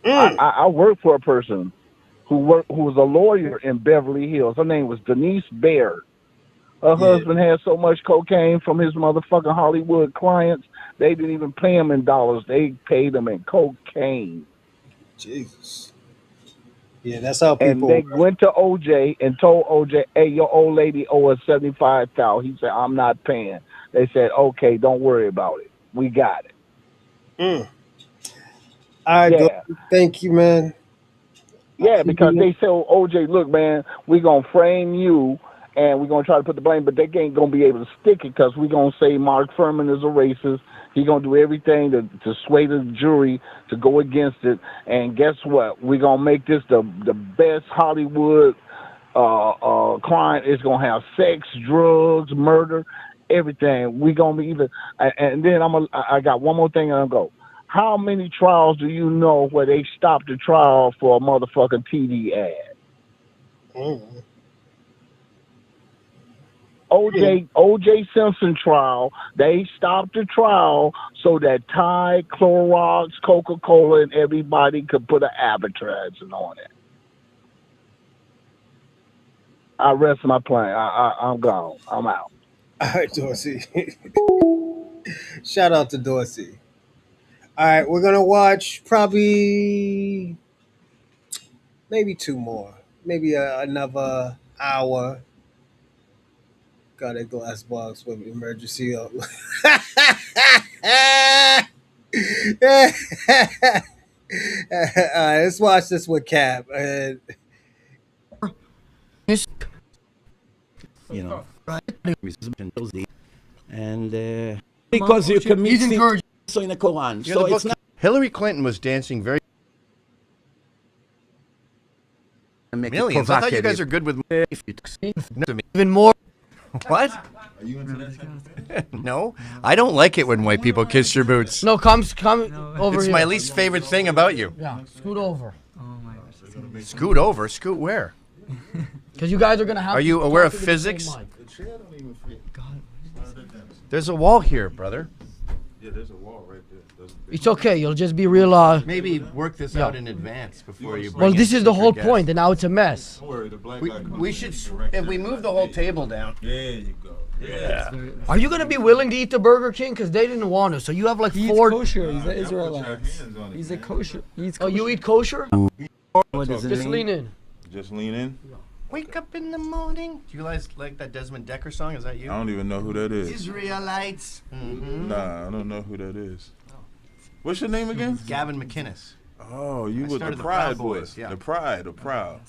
I worked for a person who was a lawyer in Beverly Hills. Her name was Denise Baird. Her husband had so much cocaine from his motherfucking Hollywood clients, they didn't even pay him in dollars. They paid him in cocaine. Jesus. Yeah, that's how And people. they went to OJ and told OJ, "Hey, your old lady owes us $75,000." He said, "I'm not paying." They said, "Okay, don't worry about it. We got it." All right, Yeah. thank you, man. Yeah, because they tell OJ, "Look, man, we're going to frame you and we're going to try to put the blame, but they ain't going to be able to stick it because we're going to say Mark Furman is a racist. He's going to do everything to sway the jury to go against it. And guess what? We're going to make this the best Hollywood crime. It's going to have sex, drugs, murder, everything. We're going to be either." And then I got one more thing and I'll go. How many trials do you know where they stopped the trial for a motherfucking TV ad? OJ Simpson trial, they stopped the trial so that Tide, Clorox, Coca-Cola, and everybody could put an advertising on it. I rest my plane. I'm gone. I'm out. All right, Dorsey. Shout out to Dorsey. All right, we're gonna watch probably maybe 2 more, maybe another hour. Got a glass box with emergency up. Let's watch this with Cap. You know, and because you commit sin so in the Quran, so it's not. Hillary Clinton was dancing very. Make Millions. I thought you guys are good with. Even more. What? Are you into that type of thing? No, I don't like it when white people kiss your boots. No, come over It's here. my least favorite thing about you. Yeah, scoot over. Scoot over? Scoot where? Because you guys are gonna have. Are you aware of physics? There's a wall here, brother. Yeah, there's a wall right there. It's okay. You'll just be real. Maybe work this out in advance before you bring Well, in this is the future whole guests. point, and now it's a mess. Don't worry, the black guy comes We should, if we move the whole table down. There you go. Yeah. Are you gonna be willing to eat the Burger King? Because they didn't want to. So you have like He eats four. kosher. He's an Israelite. He's a kosher. He eats Oh, kosher. you eat kosher? What does it Just mean? lean in. Just lean in. Wake up in the morning. Do you guys like that Desmond Decker song? Is that you? I don't even know who that is. Israelites. Mm-hmm. Nah, I don't know who that is. What's your name again? Gavin McInnes. Oh, you I were the started Pride Boys. yeah. The Proud. Proud.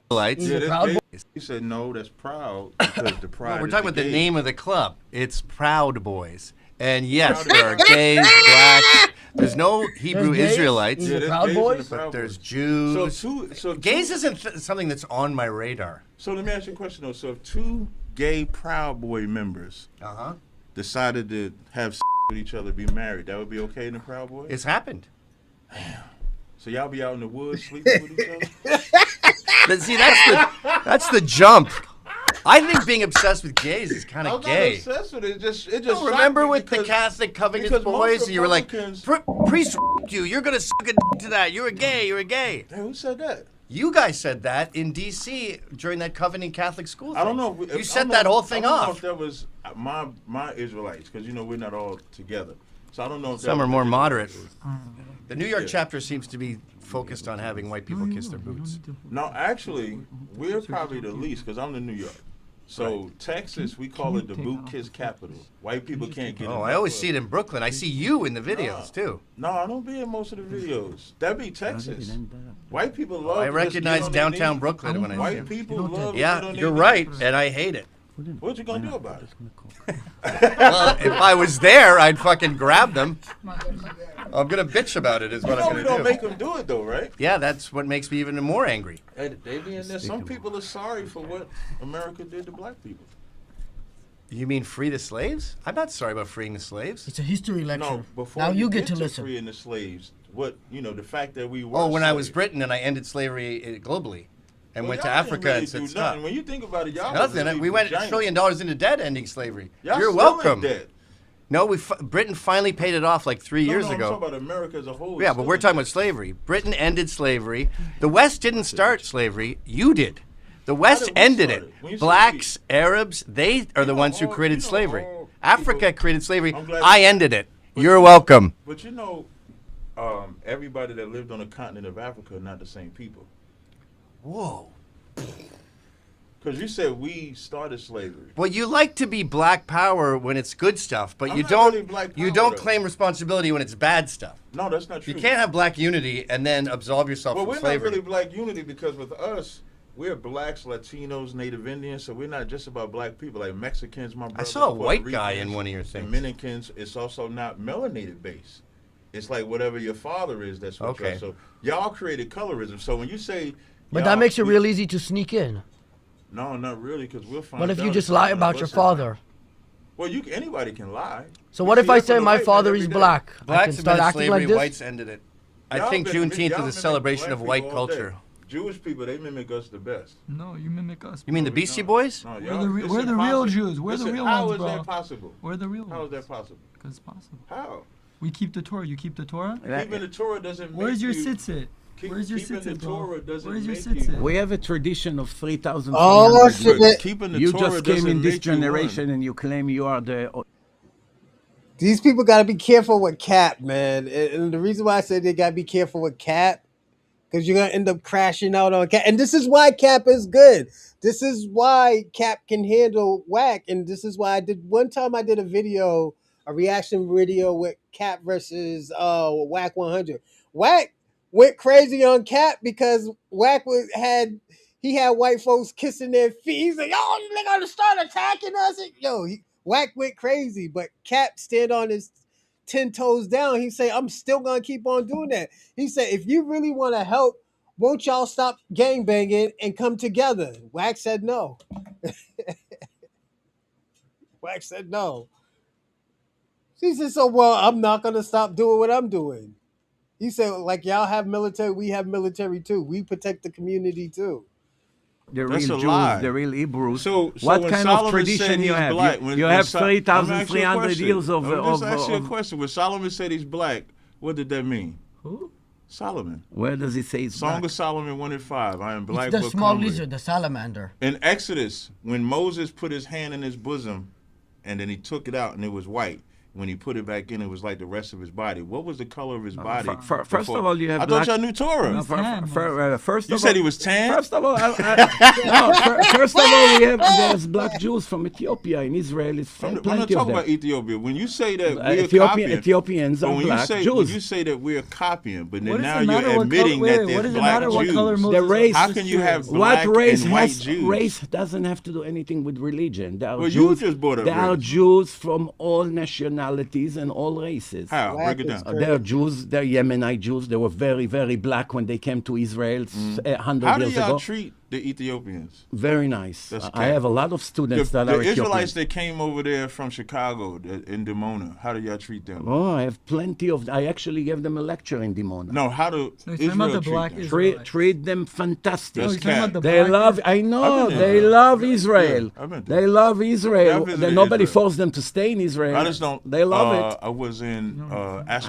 Israelites. Yeah, Proud they, Boys. he said no, that's Proud because the Pride. No, we're is talking about the gay. name of the club. It's Proud Boys. And yes, there are gays, blacks. There's no Hebrew gays? Israelites. Yeah, there's Proud gays in the Boys? But Proud there's Boys. Jews. So gays isn't something that's on my radar. So let me ask you a question though. So if two gay Proud Boy members decided to have with each other, be married, that would be okay in the Proud Boys? It's happened. So y'all be out in the woods sleeping with each other? But see, that's the jump. I think being obsessed with gays is kind I'm of not gay. obsessed with it. It just No, remember shocked me with the because- Catholic Covenant because most boys, and you were like, Republicans- priest you. You're gonna suck a dick to that. You're a gay. You're a gay. Hey, who said that? You guys said that in D.C. during that Covenant Catholic school thing. I don't know. If, You I set don't that know- whole thing I don't know off. if that was my Israelites, because we're not all together. So I don't know if Some that are was more the moderate. Israelites. The New York Yeah. chapter seems to be focused on having white people kiss their boots. No, actually, we're probably the least, because I'm in New York. So Texas, we call it the boot kiss capital. White people can't get in. Oh, I always see it in Brooklyn. I see you in the videos too. No, I don't be in most of the videos. That be Texas. White people love. I to just recognize get on their downtown knees. Brooklyn when I see White it. people love. to get on Yeah, their you're right, knees. and I hate it. What you gonna do about it? Well, if I was there, I'd fucking grab them. I'm gonna bitch about it. Is what You know I'm we gonna don't do. make them do it though, right? Yeah, that's what makes me even more angry. Hey, they be in there. Some people are sorry for what America did to black people. You mean free the slaves? I'm not sorry about freeing the slaves. It's a history lecture. No, before now you get to listen. freeing the slaves. What the fact that we were. Oh, when I was slaves. Britain and I ended slavery globally, and Well, went to y'all didn't Africa really and do said nothing. stop. When you think about it, y'all Nothing. was We went $1 giants. trillion into debt ending slavery. Y'all You're still in welcome. debt. No, Britain finally paid it off like 3 years I'm ago. talking about America as a whole. Yeah, but we're talking about slavery. Britain ended slavery. The West didn't start slavery. You did. The West did we ended start it. it? When you say Blacks, Arabs, they are the ones who created slavery. Africa created slavery. I ended it. You're welcome. But everybody that lived on the continent of Africa are not the same people. Whoa. Because you said we started slavery. Well, you like to be black power when it's good stuff, but I'm you not don't. really black You power, don't though. claim responsibility when it's bad stuff. No, that's not true. You can't have black unity and then absolve yourself Well, from we're slavery. not really black unity because with us, we're blacks, Latinos, Native Indians, so we're not just about black people. Like Mexicans, my brother. saw a Puerto white guy Ricans, in one of your things. Dominicans, it's also not melanated based. It's like whatever your father is, that's what Okay. you're. So y'all created colorism. So when you say, But that makes it real easy to sneak in. no, not really, because we'll find. What if you out just if lie someone about of your us is father? Well, anybody can lie. So We what if see I that say from the my white man father every is day. black? I Blacks can start invented acting slavery, like this? whites ended it. I Y'all think mimic- Juneteenth y'all is a mimic celebration black of white people all day. culture. Jewish people, they mimic us the best. No, you mimic us. You mean the Beastie Boys? No, We're y'all- the, it's we're the real impossible. Jews. We're the Listen, real how ones, is bro. that possible? We're the real How ones. is that possible? Because it's possible. How? We keep the Torah. You keep the Torah? Keeping the Torah doesn't make Where's your you... sit-sit? Where's your keeping the sit-sit, bro? Torah doesn't Where's your make sit-sit? you... We have a tradition of 3,000 Oh, years. shit. Keeping the You Torah just came doesn't in this make you one. generation and you claim you are the... These people got to be careful with Cap, man. And the reason why I said they got to be careful with Cap, because you're going to end up crashing out on Cap. And this is why Cap is good. This is why Cap can handle Wack. And this is why one time I did a reaction video with Cap versus Wack 100. Wack went crazy on Cap because Wack had white folks kissing their feet. He's like, "Yo, they're gonna start attacking us." Wack went crazy, but Cap stand on his 10 toes down. He say, "I'm still gonna keep on doing that." He said, "If you really want to help, won't y'all stop gangbanging and come together?" Wack said no. Wack said no. She said, so well, I'm not gonna stop doing what I'm doing. He said, like y'all have military, we have military too. We protect the community too. The That's real a Jews, lie. the real Hebrews. So What when kind of Solomon said tradition you he's have? black, You have I'm gonna ask you a 3,300 question. years of. I'm just ask you a of question. When Solomon said he's black, what did that mean? Who? Solomon. Where does it say it's Song black? of Solomon 1:5. I am black. It's the but small comely. lizard, the salamander. In Exodus, when Moses put his hand in his bosom, and then he took it out, and it was white. When he put it back in, it was like the rest of his body. What was the color of his body? First of all, you have I black. thought y'all knew Torah. No, first You of said all, he was tan? First of all, first of all, there's black Jews from Ethiopia in Israel. It's I'm not plenty of talking them. about Ethiopia. When you say that we're copying, Ethiopians but are when black When Jews. you say that we're copying, but then What does now it matter you're what admitting color- that wait, what there's does it black matter what Jews. color Moses The race. How can you have what black race and white has Jews? race doesn't have to do anything with religion. There are Well, Jews, you just brought up there are race. Jews from all nationalities and all races. How? Break it down. There are Jews. There are Yemenite Jews. They were very, very black when they came to Israel 100 How do years y'all ago. treat the Ethiopians? Very nice. That's I have a lot of students that the are Israelites Ethiopians. that came over there from Chicago in Dimona. How do y'all treat them? Oh, I have plenty of. I actually gave them a lecture in Dimona. No, how do No, he's talking about Israel the black treat them? Treat them fantastic. That's he's talking about the They black love. I know. I've been there. They love Israel. Yeah, I've been there. They love Yeah, Israel. I've visited Nobody Israel. forced them to stay in Israel. I just don't. They love it. I was in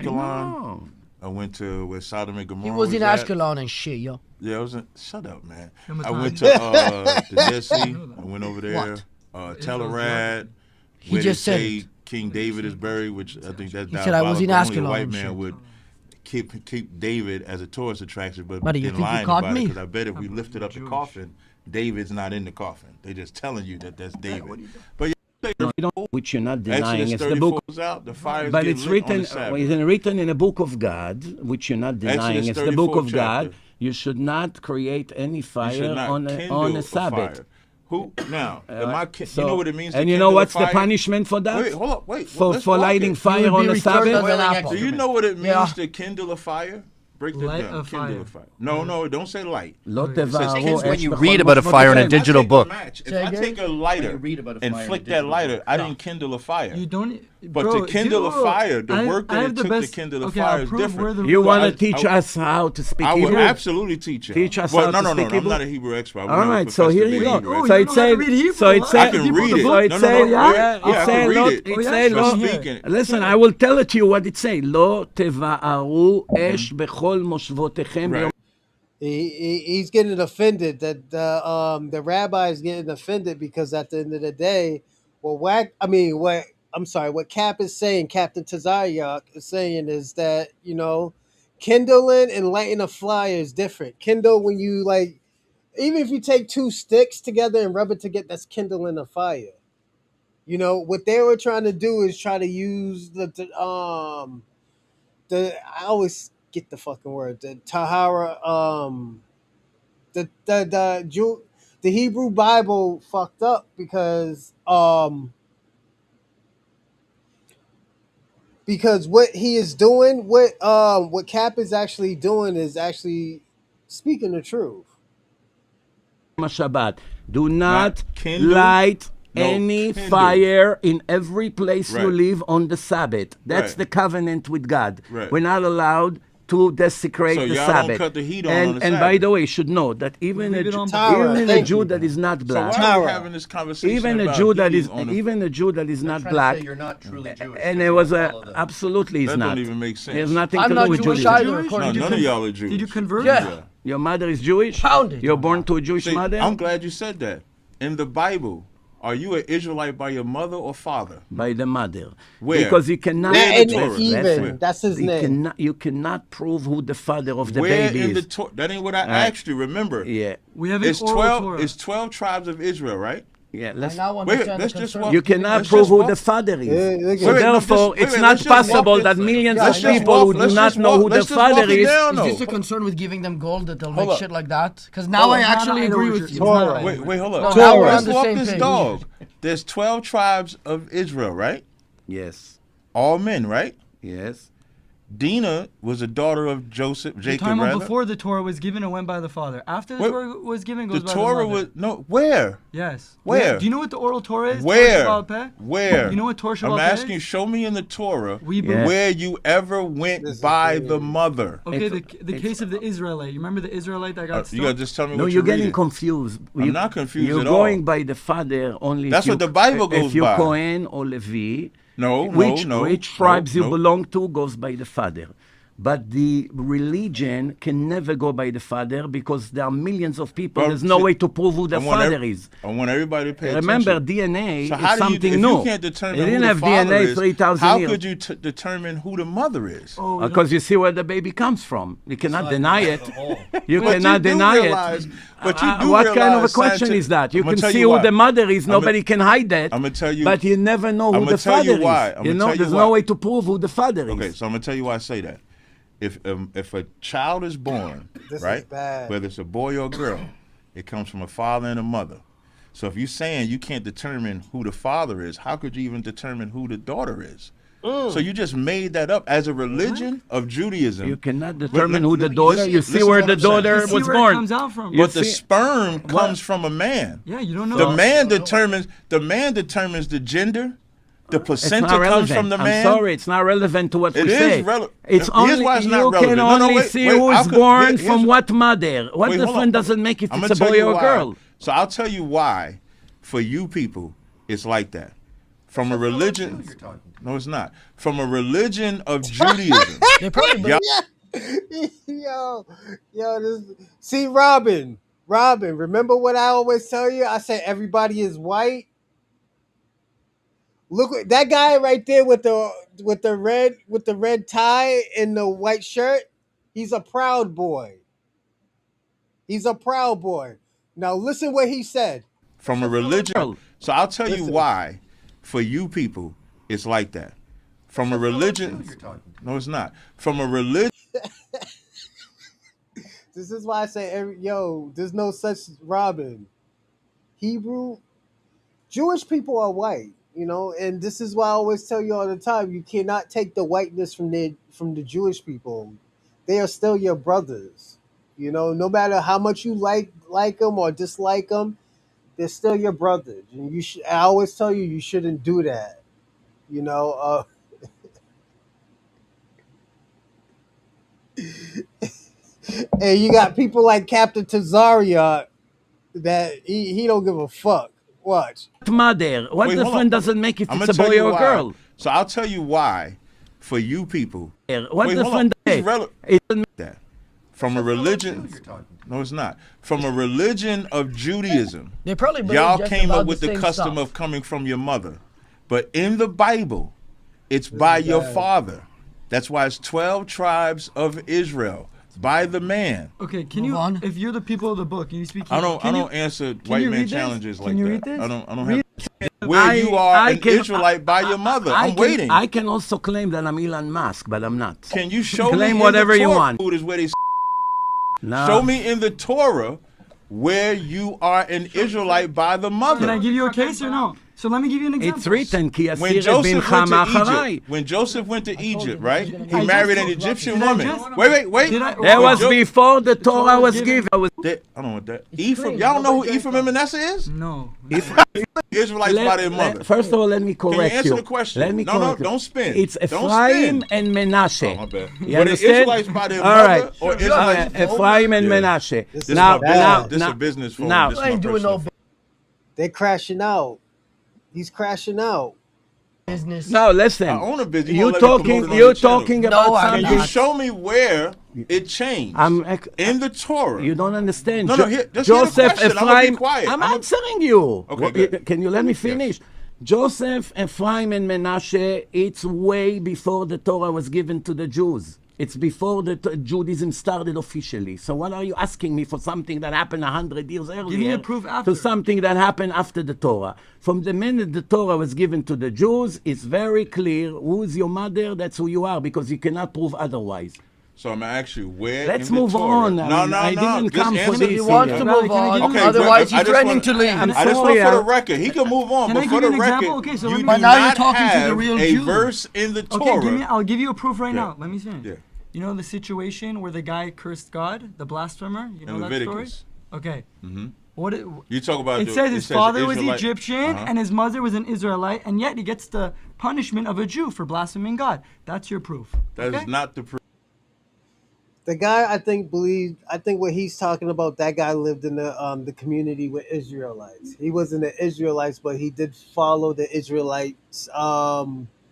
Ashkelon. I went to where Sodom and Gomorrah He was in at. Ashkelon and shit, yo. Yeah, I was in. Shut up, man. How I much went time? to the Dead Sea. I went over there. What? Telerad. He Where just they said say it. King David is buried, which I think that's He said I was in diabolical. Only a Ashkelon white and man shit. would keep David as a tourist attraction, but Buddy, you then think you lying caught about it me? because I bet if we lifted up the coffin, David's not in the coffin. They just telling you that that's David. But No, you don't, which you're not denying. Exodus It's the 34 book. is out. The fires But get it's lit on written. the Sabbath. It's written in a book of God, which you're not denying. Exodus It's the book 34 of God. chapter. You should not create any You fire should not on kindle a Sabbath. fire. Who now? So- you know what it means. And to you know kindle a what's the fire? punishment for that? Wait, hold up, wait. For let's for walk lighting it. fire You would on be the returned Sabbath. as an apple. Do you know what it means Yeah. to kindle a fire? Break that Light down. a Kindle fire. a fire. No, don't say light. לא It says תבערו kindle. when אש you בכל read about a מקום. fire in a If I digital take book. match, if Say I again? take a lighter read about a and fire in a flick that digital lighter, book. I didn't kindle a fire. You don't. But bro, to kindle a dude, fire, the I- work I that have it the took best- to kindle a okay, fire I'll is prove different. where the You root- want to I- teach I- us how to speak I would Hebrew? absolutely teach you. Teach us Well, how no, to no, no, speak I'm Hebrew? not a Hebrew expert. I would All never right, so profess to here be you a go. Hebrew So expert. it says, so it I says, can read it. so it No, no, says, no, yeah, I can say, read לא, it. it say, But לא, speaking- listen, I will tell it to you what it say. לא תבערו אש בכל מושבותיכם ביום. He's getting offended that the rabbi is getting offended because at the end of the day, what Cap is saying, Captain Tazaryak is saying is that, kindling and lighting a fire is different. Kindle when you even if you take two sticks together and rub it together, that's kindling a fire. What they were trying to do is try to use I always get the fucking word, the Tahara, the Hebrew Bible fucked up because what he is doing, what Cap is actually doing is actually speaking the truth. Shabbat. Do not kindle, light no, any kindle. fire in every place you Right. live on the Sabbath. That's Right. the covenant with God. Right. We're not allowed to desecrate So the y'all don't Sabbath. cut the heat on and the and by Sabbath. the way, you should know that even Read a it on Tara, even a thank Jew you. that is not So black, why are we Tara. having this conversation even a about Jew that heat is on the- even a Jew that is not trying to black, say you're not truly Jewish and if it you was don't a follow that. absolutely he's That not. don't even make sense. There's nothing I'm to not do with Jewish Judaism. either, Jewish? according No, to none of y'all are Jews. Did you convert? Yeah. Your mother is Jewish. Pounded. You're born to a Jewish See, mother. I'm glad you said that. In the Bible, are you an Israelite by your mother or father? By the mother. Where? Because you cannot. Where in the listen, Torah? listen. Even that's his name. You cannot prove who the father of the Where baby in the is. Torah? That ain't what I right. asked you. Remember? Yeah. We have It's an oral 12. Torah. It's 12 tribes of Israel, right? Yeah. I Let's. now Wait, understand let's the just concern. walk. You cannot Let's prove just who walk. the father is. Yeah, look So at- therefore, wait, it's wait, not let's just walk possible it. that millions Let's of just people walk- who do let's not just know walk- who the let's just walk father it is. down, Is though. this a concern with giving them gold that they'll Hold make up. shit like that? Because now Hold I up. actually I know agree what with you. you're- Torah. Wait, hold No, up. now we're Torah. on Let's the walk same this page. dog. There's 12 tribes of Israel, right? Yes. All men, right? Yes. Dinah was a daughter of Joseph, You're Jacob, talking about rather. before the Torah was given, it went by the father. After the Wait, Torah was given, it The goes by Torah the mother. was no where? Yes. Where? Yeah. Do you know what the oral Torah is? Where? Torah Sheba'al Peh? Where? You know what Torah I'm Sheba'al Peh asking is? you. Show me in the Torah believe- where you ever went by the mother. Okay, the case of the Israelite. You remember the Israelite that got You gotta just tell me No, what you're you're getting reading. confused. I'm not confused You're at all. going by the father only. That's if what the Bible goes If you're by. Cohen or Levi, No, which no, tribes no. you belong to goes by the father. But the religion can never go by the father because there are millions of people. Well, There's no see, way to prove who the I want father ev- is. I want everybody to pay Remember, attention. DNA So is how do something if new. you can't determine They didn't who have the father DNA is, 3,000 how years. could you determine who the mother is? Because you see where the baby comes from. You cannot deny it. You But cannot do deny realize- it. But you do What kind of a realize question scientific- is that? You I'ma can tell see you who why. the mother is. I'ma- Nobody can hide that. I'ma tell you- But you never know who I'ma the tell you father why. is. I'ma You know, tell you there's why. no way to prove who the father is. Okay, so I'm gonna tell you why I say that. If a child is born, This right, is bad. whether it's a boy or a girl, it comes from a father and a mother. So if you're saying you can't determine who the father is, how could you even determine who the daughter is? So you just made that up as a religion of Judaism. You cannot determine who the daughter. You see where the daughter was where born. it comes out from. But the sperm comes from a man. Yeah, you don't know. The man determines the gender. The It's placenta not comes relevant. from the I'm man. sorry, it's not relevant to what It we is say. relevant. It's Here's only why it's not you relevant. can No, no, only wait, see wait, who's I could- born here's- from what mother. What Wait, hold difference on. does it make if I'ma it's a tell boy you or a why. girl? So I'll tell you why. For you people, it's like that. From a religion. No, it's not. From a religion of Judaism. yo, see, Robin, remember what I always tell you? I say everybody is white. Look, that guy right there with the red tie and the white shirt. He's a proud boy. He's a proud boy. Now listen what he said. From a religion. So I'll tell you Listen. why. For you people, it's like that. From a religion. No, it's not. From a religion. This is why I say, there's no such Robin. Hebrew, Jewish people are white, and this is why I always tell you all the time: you cannot take the whiteness from the Jewish people. They are still your brothers, No matter how much you like them or dislike them, they're still your brothers, and I always tell you shouldn't do that, And you got people like Captain Tazaria that he don't give a fuck. Watch. Mother. What Wait, hold difference on. does it make if I'ma it's a tell boy you or a why. girl? So I'll tell you why. For you people. What Wait, hold difference on. does That. From a religion. No, it's not. From a religion of Judaism. They probably believe Y'all just came about up with the the same custom stuff. of coming from your mother. But in the Bible, it's by your father. That's why it's 12 tribes of Israel. By the man. Okay, can you, if you're the people of the book, can you speak? I don't can answer white you man read this? challenges Can like you that. read this? I don't Read have where you are an Israelite by your mother. I'm waiting. I can also claim that I'm Elon Musk, but I'm not. Can you show claim me whatever in the you Torah want? Is where they No. Show me in the Torah where you are an Israelite by the mother. Can I give you a case or no? So let me give you an example. It's written, Ki When asir Joseph bincha went to ma'acharai. Egypt, when Joseph went to Egypt, right? He I married just- an Egyptian Did I woman. just- Wait. Did I- That When was before the Torah was given. I don't know what that. Ephraim. Y'all don't know who Ephraim and Manasseh is? No. Israelites by their mother. First of all, let me correct you. Can you answer the question? Let me No, correct you. don't spin. It's Don't Ephraim spin. and Menashe. Oh, my bad. You Were they understand? Israelites by their All mother right. or Israelites? Ephraim and Yeah. Menashe. This Now, is a business phone. now, This is my personal They're crashing out. He's crashing out. Business. No, listen. I own a business. You're won't let me promote talking. it on You're your channel. talking about something. Can you show me where it changed in the Torah? You don't understand. No, just hear the question. I'm gonna be quiet. I'm answering you. Okay, good. Can you let me finish? Joseph, Ephraim, and Menashe, it's way before the Torah was given to the Jews. It's before the Judaism started officially. So what are you asking me for something that happened 100 years earlier? Give me a proof after. To something that happened after the Torah. From the minute the Torah was given to the Jews, it's very clear who's your mother, that's who you are, because you cannot prove otherwise. So I'm gonna ask you where. Let's in the move Torah- on. No. I didn't Just come for answer- this. He wants to move on. Okay, Otherwise, but I he's just threatening want- to leave. I just want for the record. He can move on, Can but I for give the you an record, example? Okay, so you let do me- But now you're not talking to the have real a Jew. verse in the Okay, Torah. I'll give you a proof right Yeah. now. Let me finish. Yeah. You know the situation where the guy cursed God, the blasphemer? You know In that story? Leviticus. Okay. Mm-hmm. What You talk about. it says his father was Israelite- Egyptian Uh-huh. and his mother was an Israelite, and yet he gets the punishment of a Jew for blaspheming God. That's your proof. That okay? is not the proof. The guy I think what he's talking about, that guy lived in the community with Israelites. He wasn't an Israelite, but he did follow the Israelites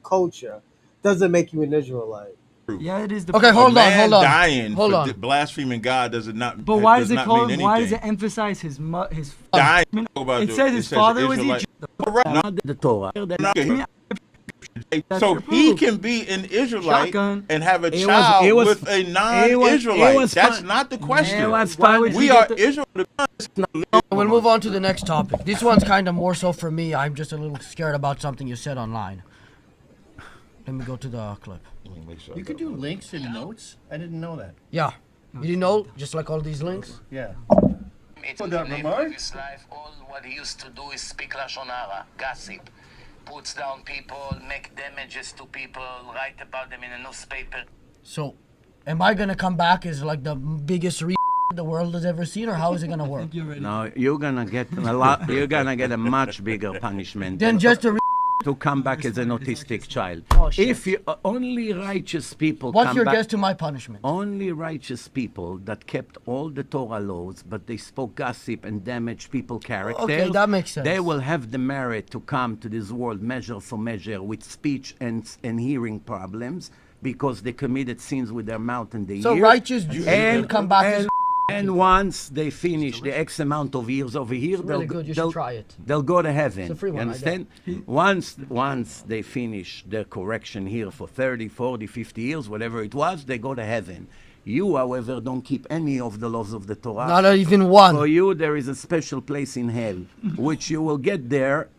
culture. Doesn't make you an Israelite. Yeah, it is the Okay, proof. hold on, Man hold on. dying Hold for on. blaspheming God does not. But why does is it not called? mean Why does it anything. emphasize his Dying? It says his father was Israelite. Egyptian. No, the Torah. so he can be an Israelite Shotgun. and have a It was- child it was- with a it non-Israelite. was That's fun- not the question. It was fun. We are Israel. We'll move on to the next topic. This one's kind of more so for me. I'm just a little scared about something you said online. Let me go to the clip. You could do links in notes. I didn't know that. Yeah. You didn't know? Just like all these links? Yeah. It's in the name of his life. All what he used to do is speak Lashon Hara, gossip, puts down people, make damages to people, write about them in a newspaper. So, am I going to come back as like the biggest the world has ever seen, or how is it going to work? No, you're gonna get a lot. You're gonna get a much bigger punishment Then just a to come back as an autistic child. Oh, shit. If you only righteous people What's come your back, guess to my punishment? Only righteous people that kept all the Torah laws, but they spoke gossip and damaged people's character. Okay, that makes sense. They will have the merit to come to this world measure for measure with speech and hearing problems because they committed sins with their mouth and their So ears. righteous Jews will come back as And once they finish the X amount of years over here, really good. You should try it. They'll go to heaven. It's a free You one, I understand? Once they finish their correction here for 30, 40, 50 years, whatever it was, they go to heaven. You, however, don't keep any of the laws of the Torah. Not even one. For you, there is a special place in hell, which you will get there,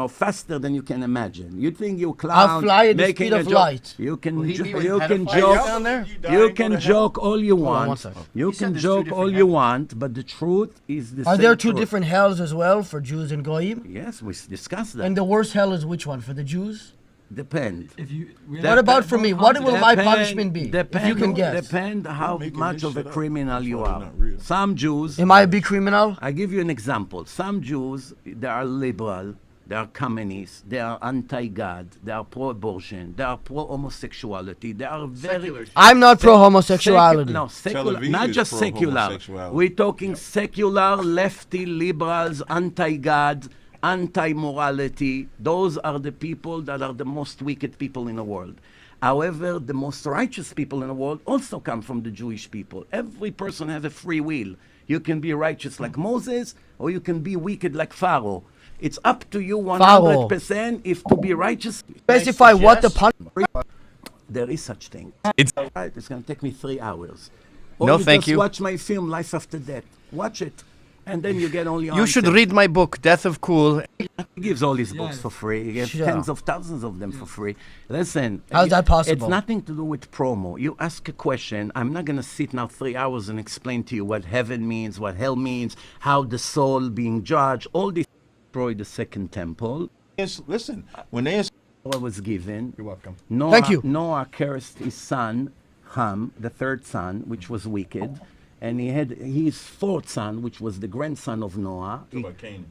faster than you can imagine. You think you clown I'll fly at the making speed a of joke. light. You can Will he be you can pedophile joke down there? You can joke all you Hold on one want. second. You You said can there's two joke all different you want, but the truth is the Are same there two truth. different hells as well for Jews and Goyim? Yes, we discussed that. And the worst hell is which one? For the Jews? Depend. What about for me? What will my punishment be? If you can guess. Depend how much of a criminal you are. not real. Some Jews. Am I a big criminal? I give you an example. Some Jews, they are liberal, they are communists, they are anti-God, they are pro-abortion, they are pro-homosexuality, they are very... I'm not pro-homosexuality. No, Tel secular, Aviv not is just secular. pro-homosexuality. We're talking secular, lefty, liberals, anti-God, anti-morality. Those are the people that are the most wicked people in the world. However, the most righteous people in the world also come from the Jewish people. Every person has a free will. You can be righteous like Moses, or you can be wicked like Pharaoh. It's up to you 100% if to be righteous. Specify what the punishment. There is such thing. It's Right, it's going to take me 3 hours. No, thank just you. Watch my film, Life After Death. Watch it. And then you get all your You should answers. read my book, Death of Cool. He gives all his books for free. He gives Sure. tens of thousands of them for free. Listen. How's that possible? It's nothing to do with promo. You ask a question. I'm not going to sit now 3 hours and explain to you what heaven means, what hell means, how the soul being judged. All this destroyed the second temple. Listen, when they Noah was given. You're welcome. Noah, Thank you. Noah cursed his son, Ham, the third son, which was wicked. And he had his fourth son, which was the grandson of Noah.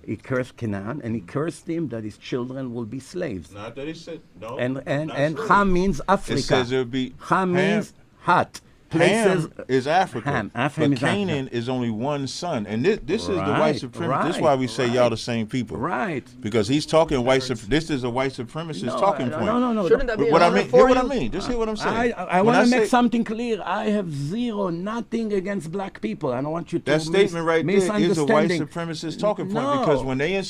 He cursed Canaan, and he cursed him that his children will be slaves. Not that he said no. And not true. Ham means Africa. It says it would be Ham means hot. Ham is Africa. Ham but is Canaan Africa. is only one son, and this is the white Right, supremacist. This is why we say y'all the same people, Right. Because he's talking white. This is a white supremacist talking point. No. Shouldn't that be What I an honor mean, for hear what you? I mean. Just hear what I'm saying. I When want to make say- something clear. I have nothing against black people. I don't want you to That statement right there is a white misunderstanding. supremacist talking point No. because when they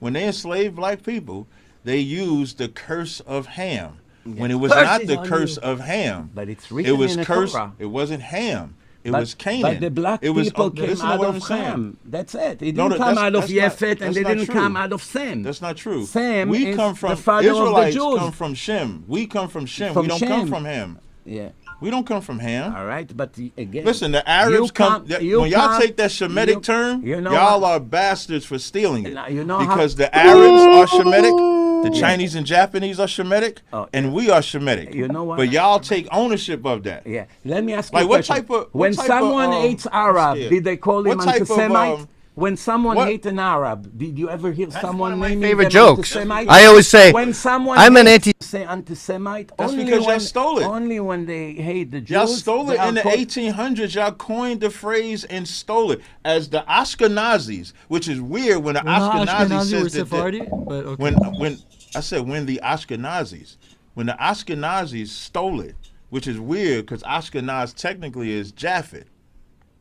when they enslaved black people, they used the curse of Ham. When it was Curse not is the on curse you. of Ham, But it's it written was in the cursed. Torah. It wasn't Ham. It But- was Canaan. But the black it was, people came listen to out what I'm of saying. Ham. That's it. It No, didn't come out of that's not- Yefet, and that's they not didn't true. come out of Sem. That's not true. Sem we is come from the father Israelites of the Jews. come from Shem. We come from Shem. From we don't Shem. come from Ham. Yeah. We don't come from Ham. All right, but again, listen, the Arabs when y'all take that Shemitic term, y'all are bastards for stealing it. Because the Arabs are Shemitic, the Chinese and Japanese are Shemitic, and we are Shemitic. You know what? But y'all take ownership of that. Yeah. Let me ask you like a what question. type of when someone hates Arab, did they call him what type anti-Semite? of, when someone hates an Arab, did you ever hear someone naming favorite them jokes. anti-Semite? I always say, when someone I'm an say anti-Semite, that's only because when, y'all stole it. Only when they hate the Jews. Y'all stole it in the called, 1800s. Y'all coined the phrase and stole it as the Ashkenazis, which is weird when the Ashkenazis says that. Sephardi, but okay. When I said when the Ashkenazis stole it, which is weird because Ashkenaz technically is Japhet.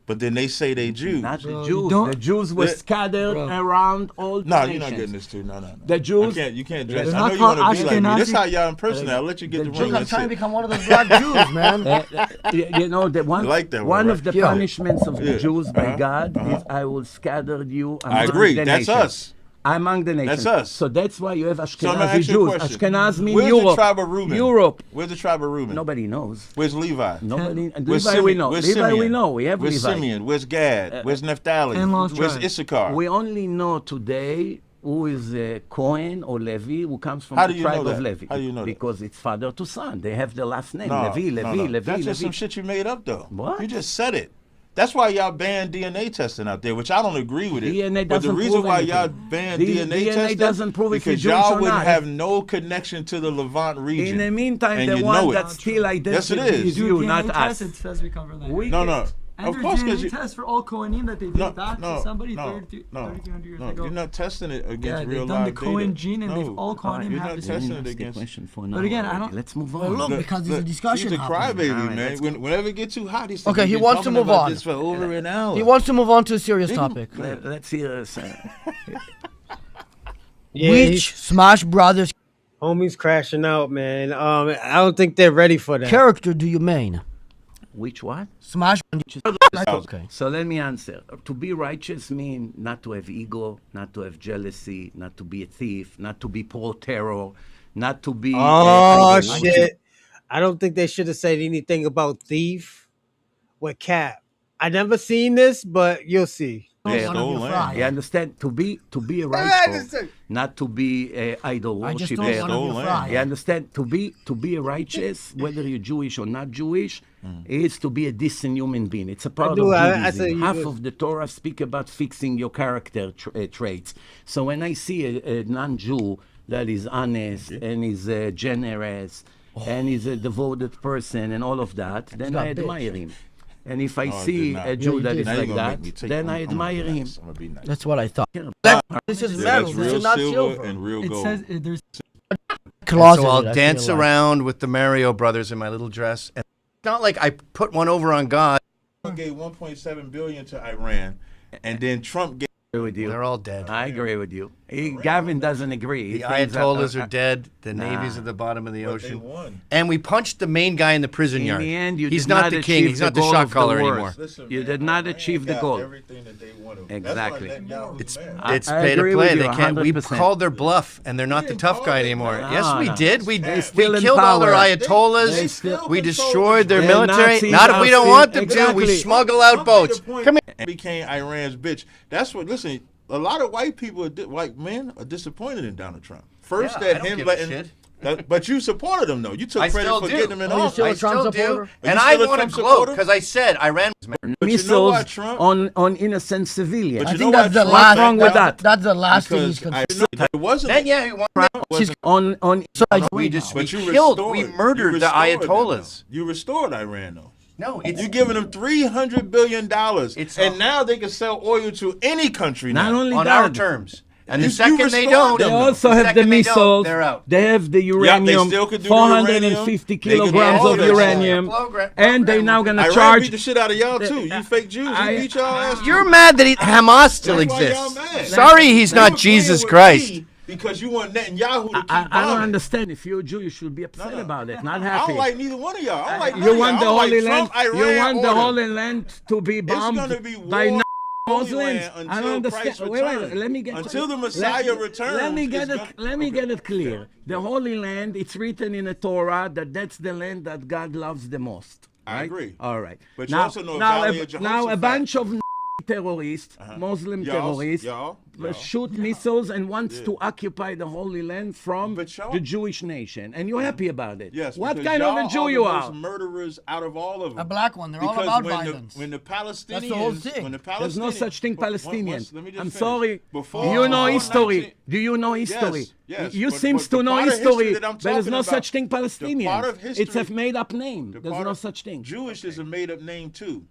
But then they say they Jews. Not the Jews. The Jews were scattered around all the nations. You're not getting this too. No. The Jews. You can't dress. I know you want to be like me. This is how y'all impersonate. I'll let you get the ring. I'm trying to become one of those black Jews, man. You know, the one, like that one right? of the punishments of the Jews by God is I will scatter you among I agree. the That's nations. us. Among the nations. That's us. So that's why you have Ashkenazi So I'm gonna ask you a Jews. question. Ashkenaz means Where's Europe. the tribe of Reuben? Europe. Where's the tribe of Reuben? Nobody knows. Where's Levi? Nobody. Where's Levi we know. Where's Levi Simeon? we know. We have Where's Levi. Simeon? Where's Gad? Where's Naphtali? Where's Issachar? We only know today who is Cohen or Levi, who comes from How the do you tribe know of that? Levi. How do you know that? Because it's father to son. They have the last name. No, Levi. That's just some shit you made up, though. What? You just said it. That's why y'all banned DNA testing out there, which I don't agree with it. DNA but the doesn't reason prove why anything. y'all banned DNA DNA testing doesn't prove if you're because Jewish y'all or wouldn't not. have no connection to the Levant region. In the meantime, and the you one know that it. still Yes, it identifies is. you, not us. It says we come from that. No. And Of there's course, DNA because you. tests for all Kohanim that they did back to somebody 3,200 years ago. You're not testing it against Yeah, real they've done the live Cohen data. gene and they've all Kohanim You're have not the testing same. it against. But again, I don't. Let's move on. Well, look, because there's a discussion He's a happening. crybaby, man. Whenever it gets too hot, he's Okay, he wants to move on. This for over an hour. He wants to move on to a serious topic. Let's hear Which Smash Brothers Homies crashing out, man. I don't think they're ready for that. character do you mean? Which what? Smash. Okay, so let me answer. To be righteous means not to have ego, not to have jealousy, not to be a thief, not to be pro-terror, not to be... Oh, shit. I don't think they should have said anything about thief with Cap. I never seen this, but you'll see. You understand? To be a righteous, not to be a idol worshiper. You understand? To be a righteous, whether you're Jewish or not Jewish, is to be a decent human being. It's a part of Judaism. Half of the Torah speak about fixing your character traits. So when I see a non-Jew that is honest and is generous and is a devoted person and all of that, then I admire him. And if I see a Jew that is like that, then I admire him. That's what I thought. This is metal. This is not silver. And real It gold. says there's. So I'll dance around with the Mario brothers in my little dress. And it's not like I put one over on God. Trump gave 1.7 billion to Iran, and then Trump gave. With you. They're all dead. I agree with you. Gavin doesn't agree. The Ayatollahs are dead. The navy's at the bottom of the ocean. And we punched the main guy in the prison In yard. the end, you He's did not the king. He's not the goal shot of the caller wars. anymore. Listen, You man, did not Iran achieve the got goal. everything that they wanted. Exactly. It's It's I pay to agree play. with They you can't. We 100%. called their bluff, and they're not the tough guy anymore. Yes, we no. did. We still in killed all their power. Ayatollahs. We destroyed their They're military. Nazis Not if we don't still- want them to. Exactly. We smuggle out boats. Come here. Became Iran's bitch. That's what. Listen, a lot of white people, white men, are disappointed in Donald Trump. First, Yeah, I that don't him give a letting. shit. But you supported him though. You took I credit still for do. getting him in Are you office. still a I Trump still do. supporter? And you I still a want to Trump gloat supporter? because I said Iran was But you know Missiles why Trump? on innocent civilians. But I you think know that's why the Trump last. What's wrong with that? That's the last thing he's Because considered. it wasn't. Then yeah, he won. on We But you killed. restored- We you murdered the restored them, Ayatollahs. though. You restored Iran though. No, it's You giving them $300 billion, and now they can sell oil to any country not now. only on that, our terms. And You- the second you they restored don't, they them, also though. have the second they don't, missiles. they're out. They have the uranium, still could do the 450 uranium. They could do kilograms all of that shit. uranium, and they now gonna Iran charge. beat the shit out of y'all too. You fake Jews. He beat y'all ass. too. You're mad that Hamas still That's why y'all exists. mad. Sorry, he's You not were Jesus playing with Christ. me Because you want Netanyahu to keep I don't bombing. understand. If you're a Jew, you should be upset about it, not I happy. don't like neither one of y'all. I don't like none You of want y'all. the I don't Holy like Land? Trump, You Iran, want the or them. Holy Land to be bombed gonna be by war. Muslims. Land I until don't Christ understand. Wait, returns. let me get Until the Messiah returns. Let me it's get it clear. The Holy Land, it's written in the Torah that that's the land that God loves the most. Right? I agree. All right. But you now, also know now, Valley of now a Jehoshaphat. bunch of terrorists, Muslim terrorists, shoot missiles and wants to occupy the Holy Land from the Jewish nation, and you're happy about it. Yes. What because kind of a y'all Jew are you the are? most murderers out of all of them. A black one. They're all Because about when violence. when the Palestinians, That's the whole thing. When the There's no Palestinians, such thing, Palestinians. let me just I'm finish. sorry. Before, You know before history. 19 Do you know history? Yes, You but seems the to know part of history, that I'm but there's talking no about, such thing, the part Palestinians. of history, It's a made-up name. the There's part no of- such thing. Jewish is a made-up name too.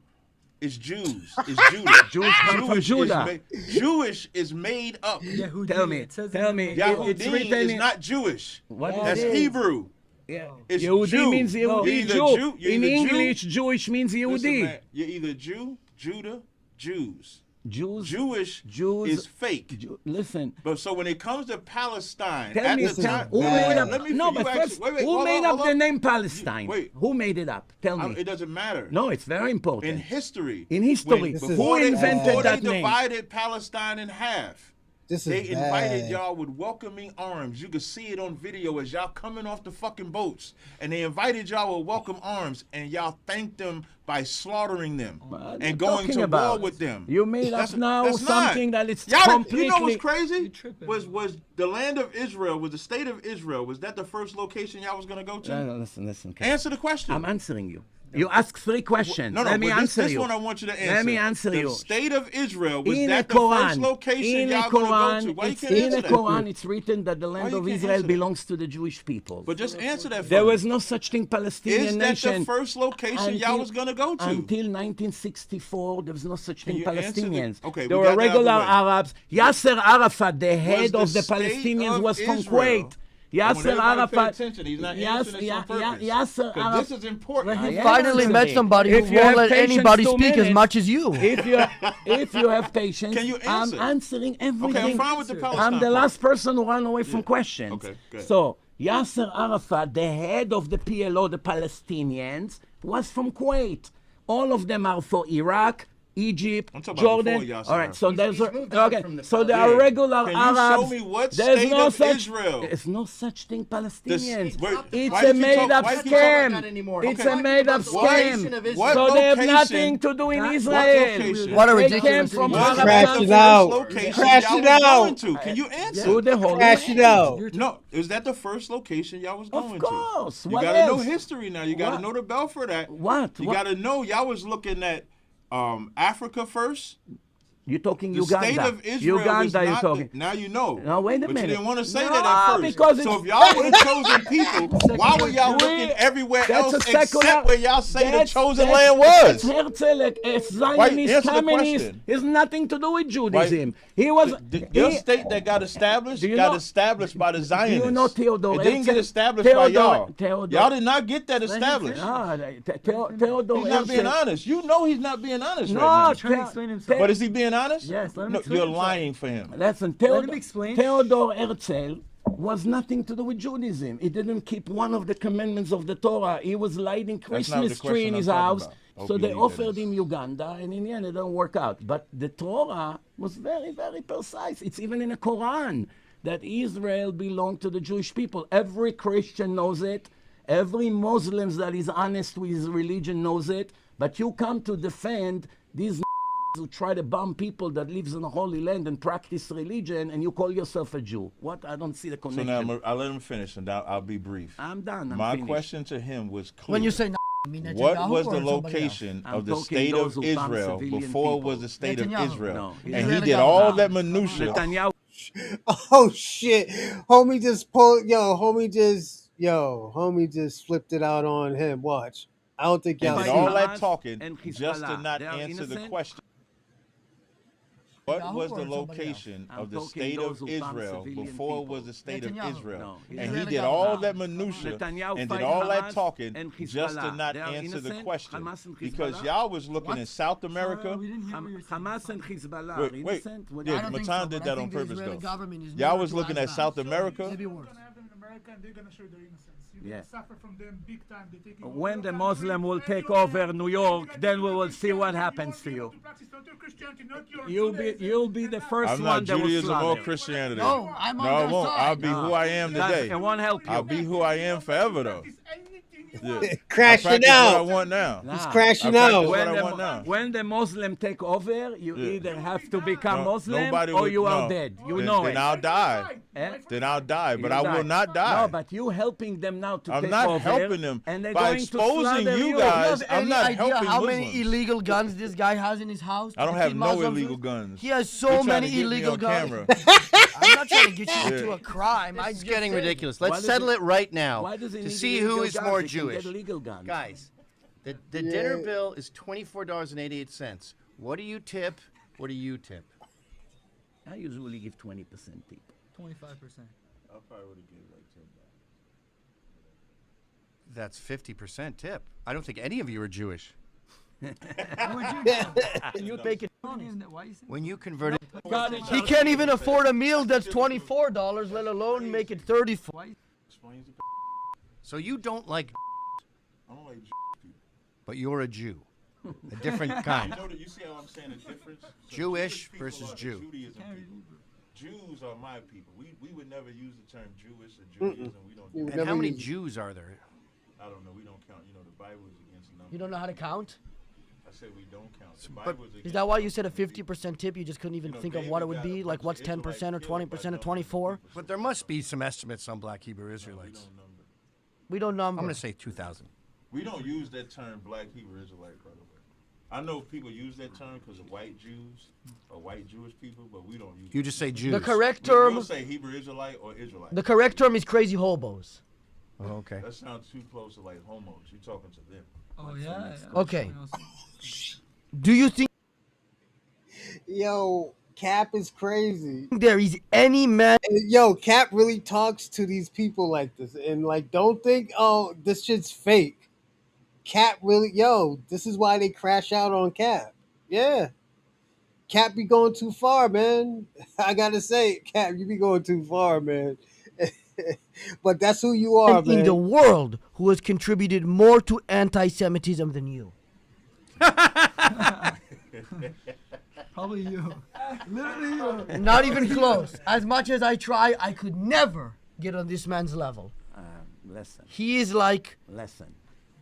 It's Jews. It's Judah. Jews come from Judah. Jewish is made up. Tell me. It's Yahudi written is in- not Jewish. What That's is it? Hebrew. Yeah. It's Yehudi Jew. means You're Yehudi, either Jew. You're In either English, Jew. Jewish means Listen, Yehudi. man, you're either Jew, Judah, Jews. Jews, Jewish is fake. Listen. But so when it comes to Palestine, Tell at me, the time, who made up? let me- No, you but actually- first, wait, who hold made on, up hold the on. name Palestine? Wait. Who made it up? Tell me. It doesn't matter. No, it's very important. In history. In history. Before Who invented that they name? divided Palestine in half. This They is invited bad. y'all with welcoming arms. You could see it on video as y'all coming off the fucking boats. And they invited y'all with welcome arms, and y'all thanked them by slaughtering them and going talking to about? war with them. You made up now that's something not. that it's Y'all, completely. You know what's crazy? Was the land of Israel, was the state of Israel, was that the first location y'all was going to go to? No, listen. Answer the question. I'm answering you. You ask 3 questions. No, Let me but answer this you. one I want you to answer. Let me answer the you. The state of Israel, was In that the the Quran, first location in y'all the going to go to? Quran, Why you it's can't in answer the that? Quran, it's written that the land you of can't Israel answer that? belongs to the Jewish people. But just answer that for There me. was no such thing, Palestinian Is that nation. the first location y'all was going to go to? Until 1964, there was no such thing, you answer the- Palestinians. Okay, there we were got that out the regular way. Arabs. Yasser Arafat, the head the of the state Palestinians, of was from Israel. Kuwait. I want Yasser everybody to pay Arafat. attention. He's not answering this on purpose. Yasser 'Cause Arafat. this is important. He finally met somebody who won't let anybody speak as much as you. If you have patience, Can you I'm answer? answering everything. Okay, I'm fine with the Palestine I'm the part. last person who ran away from questions. Okay, good. So Yasser Arafat, the head of the PLO, the Palestinians, was from Kuwait. All of them are for Iraq, Egypt, I'm talking about Jordan. before Yasser All right, so Arafat. there's He's moved on okay. from the So there are Palestinians. regular Can you Arabs. show me what There's state no of such. Israel? There's no such thing, Palestinians. Wait, It's why a you keep made-up why you keep talking scam. about that anymore? It's Okay. a made-up What- scam. what So they have location- nothing to do in What Israel. location- What a They ridiculous came from thing. Arab Crash countries. it out. Location Crash y'all it was out. going to. Can you answer? To the Holy Crash it Land. out. No, is that the first location y'all was going to? Of course. You What gotta know else? history now. You gotta What? know the bell for that. What? You What? gotta know y'all was looking at Africa first. You're talking The Uganda. state of Israel was Uganda, you're not talking. now you know. No, wait a but minute. you didn't want to say No, that at first. because so it's- if y'all would have chosen people, why were y'all looking everywhere That's else a secular- except where y'all say the that's- chosen that's- land was? That's Herzl, a Why- Zionist, answer the communist. question. It's nothing to do with Judaism. He was. Your he- state that got established Do you got know- established by the Zionists. Do you know Theodore It didn't get Herzl? established by y'all. Theodore- Y'all did not get that established. Theodore He's not being Herzl- honest. You know he's not being honest No, right now. trying to explain himself. But is he being honest? Yes, let him No, explain you're himself. lying for him. Listen, Theodore Herzl was nothing to do with Judaism. He didn't keep one of the commandments of the Torah. He was lighting That's not Christmas the tree in question his I'm talking house. about. I hope So you they leave that offered him Uganda, and in the end, it didn't work out. But the Torah was very, very precise. It's even in the Quran that Israel belonged to the Jewish people. Every Christian knows it. Every Muslim that is honest with his religion knows it. But you come to defend these who try to bomb people that lives in the Holy Land and practice religion, and you call yourself a Jew. What? I don't see the So connection. now I'll let him finish, and I'll be brief. I'm done. I'm My finished. question to him was clear. When you say I mean What Netanyahu was or the somebody else? location I'm of the talking state those of who bomb Israel civilian before it people. was the state of Netanyahu. Israel? No, And he Israeli did all government. that minutia. Netanyahu. Oh shit. Homie just flipped it out on him. Watch. I don't think y'all And see did all it. that talking and just Hezbollah. to not They are answer the innocent? question. What Netanyahu was or the somebody else? location I'm of the talking state those of who bomb Israel civilian before it people. was the state Netanyahu. of Israel? No, And he Israeli did all government. that minutia Netanyahu and fight did all that Hamas talking and just to Hezbollah. not They are answer the innocent? question. Hamas and Because Hezbollah? y'all was looking in South America. Hamas and Hezbollah are Wait, wait. innocent? What- Yeah, I don't think Matan so, did but that I on think the purpose, Israeli though. government is Y'all more was to looking at Hamas. South America. Maybe worse. America, and they're gonna show their innocence. You're Yeah. gonna suffer from them big time. They're taking over When your the country, Muslim will and take you're over gonna- New York, then we will see what happens to you. You'll be the first I'm one not that will Judaism or slaughter. Christianity. No, I'm no, on I their won't. side. I'll be who I am today. It won't help you. I'll be who I am forever, though. Yeah. Crashing I practice out. what I want now. He's crashing I practice out. what I want now. When the Muslim take over, you Yeah. either have to become No, Muslim nobody or would- you are no. dead. You Then- know then it. I'll die. Eh? Then I'll die, but You I will not die. No, but you helping them now to I'm take not over. helping them And they're by going to exposing slaughter you you. guys. You have I'm any not idea helping how Muslims. many illegal guns this guy has in his house? I don't to have keep no Muslims illegal with? guns. He has You're so trying many to get me illegal on guns. camera. I'm not trying to get you Yeah. into a crime. This I is just getting said- ridiculous. Why Let's does settle he- it right now Why does he to need see illegal who is guns? more He can get Jewish. illegal guns. Guys, the dinner bill is $24.88. What do you tip? What do you tip? I usually give 20% tip. 25%. I probably would have given like $10. That's 50% tip. I don't think any of you are Jewish. You make it. When you converted, He can't even afford a meal that's $24, let alone make it 34. so you don't like, I don't like people. but you're a Jew, a different kind. You see how I'm saying the difference? So Jewish people versus are the Jew. Judaism people. Jews are my people. We would never use the term Jewish or Judaism. We don't. Do would that. And how never many use it. Jews are there? I don't know. We don't count. You know, the Bible is against numbers. You don't know how to count? I said we don't count. The But- Bible is Is against that why you said a 50% tip? You just couldn't even You know, think of David what it would got be? a Like bunch what's of 10% or Israelites killed by 20% or numbers. 24? But there must be some estimates on Black Hebrew Israelites. We don't number. I'm going to say 2,000. We don't use that term Black Hebrew Israelite, by the way. I know people use that term because of white Jews or white Jewish people, but we don't use You it. just say Jews. The correct We'll term, say Hebrew Israelite or Israelite. the correct term is crazy hobos. Oh, okay. That sounds too close to like homos. You're talking to them. Oh, yeah. Okay. Do you think Yo, Cap is crazy. there is any man? Yo, Cap really talks to these people like this, and like, don't think, oh, this shit's fake. Cap really, yo, this is why they crash out on Cap. Yeah, Cap be going too far, man. I gotta say, Cap, you be going too far, man. But that's who you are, man. In the world who has contributed more to anti-Semitism than you? Probably you. Literally you. Not even close. As much as I try, I could never get on this man's level. Listen. He is like Listen.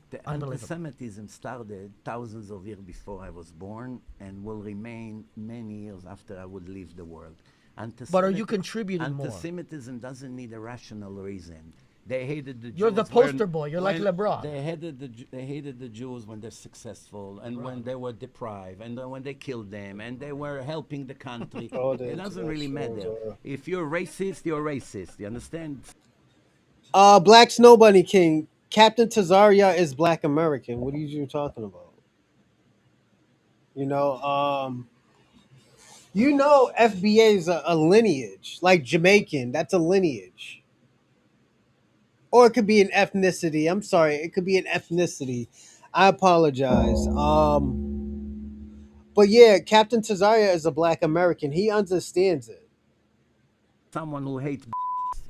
The Unbelievable. anti-Semitism started thousands of years before I was born and will remain many years after I would leave the world. But are you contributing more? Anti-Semitism doesn't need a rational reason. They hated the Jews. You're the poster boy. You're like when LeBron. They hated the Jews when they're successful and when they were deprived and then when they killed them and they were helping the country. Oh, the It doesn't really matter. intellectuals, If you're racist, you're racist. You understand? Black Snow Bunny King, Captain Tazaria is Black American. What are you talking about? You know, FBA is a lineage, like Jamaican. That's a lineage, or it could be an ethnicity. I'm sorry, it could be an ethnicity. I apologize. But yeah, Captain Tazaria is a Black American. He understands it. Someone who hates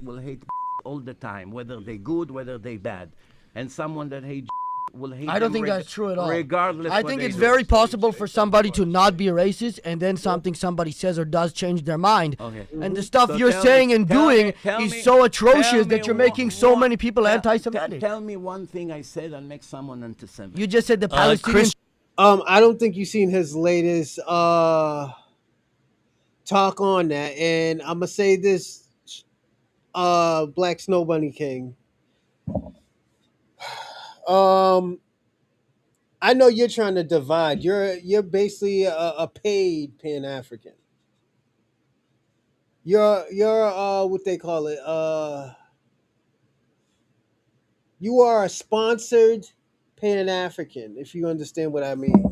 will hate all the time, whether they good, whether they bad. And someone that hates will hate I don't them think that's true at all. regardless I what think they it's do. very possible for somebody to not be racist and then something somebody says or does change their mind. Okay. And the stuff So you're tell saying me- and tell doing me- tell is me- so tell atrocious me that you're making so many people anti-Semitic. Tell me one thing I said and make someone anti-Semitic. You just said the Palestinians. I don't think you've seen his latest talk on that, and I'm gonna say this, Black Snow Bunny King. I know you're trying to divide. You're basically a paid Pan African. You're what they call it. You are a sponsored Pan African, if you understand what I mean.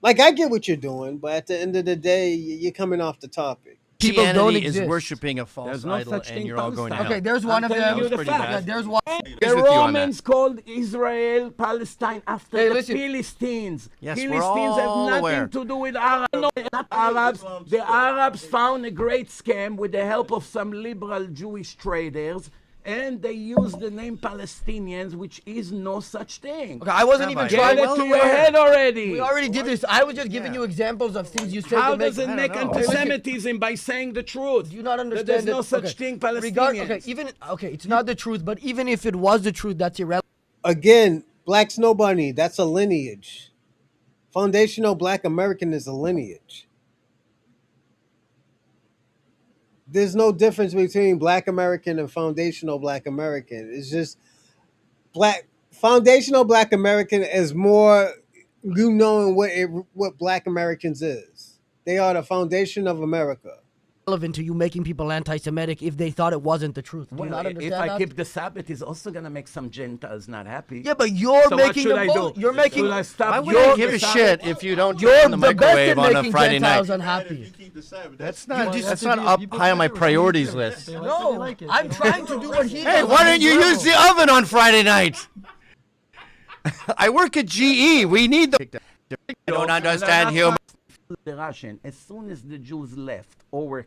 Like, I get what you're doing, but at the end of the day, you're coming off the topic. People don't Christianity is exist. worshiping a false There's no idol, such and thing you're all going to hell. Okay, there's one I'm of telling them. you the pretty fact. bad. Yeah, there's one. The with you on that. Romans called Israel Palestine after Hey, the listen. Philistines. Yes, we're Philistines have all nothing aware. to do with Arabs. No, not Arabs. The Arabs found a great scam with the help of some liberal Jewish traders, and they use the name Palestinians, which is no such thing. Okay, I wasn't even trying Get it to your head already. We already did this. I was just giving you examples of things you said. How to make, does it make anti-Semitism by saying the truth? Do you not understand? There's no such thing, Palestinians. It's not the truth, but even if it was the truth, that's irrelevant. Again, black snow bunny, that's a lineage. Foundational black American is a lineage. There's no difference between black American and foundational black American. It's just foundational black American is more you knowing what black Americans is. They are the foundation of America. Relevant to you making people anti-Semitic if they thought it wasn't the truth. Do you not understand if I that? keep the Sabbath, it's also gonna make some Gentiles not happy. Yeah, but you're so making what should I do? You're making. Should I stop? Why would I give a shit if you don't turn on the microwave on a Friday night? Unhappy. That's not up high on my priorities list. No, I'm trying to do what he. Hey, does. why don't you use the oven on Friday night? I work at GE. We need the. I don't understand human. The Russian, as soon as the Jews left or were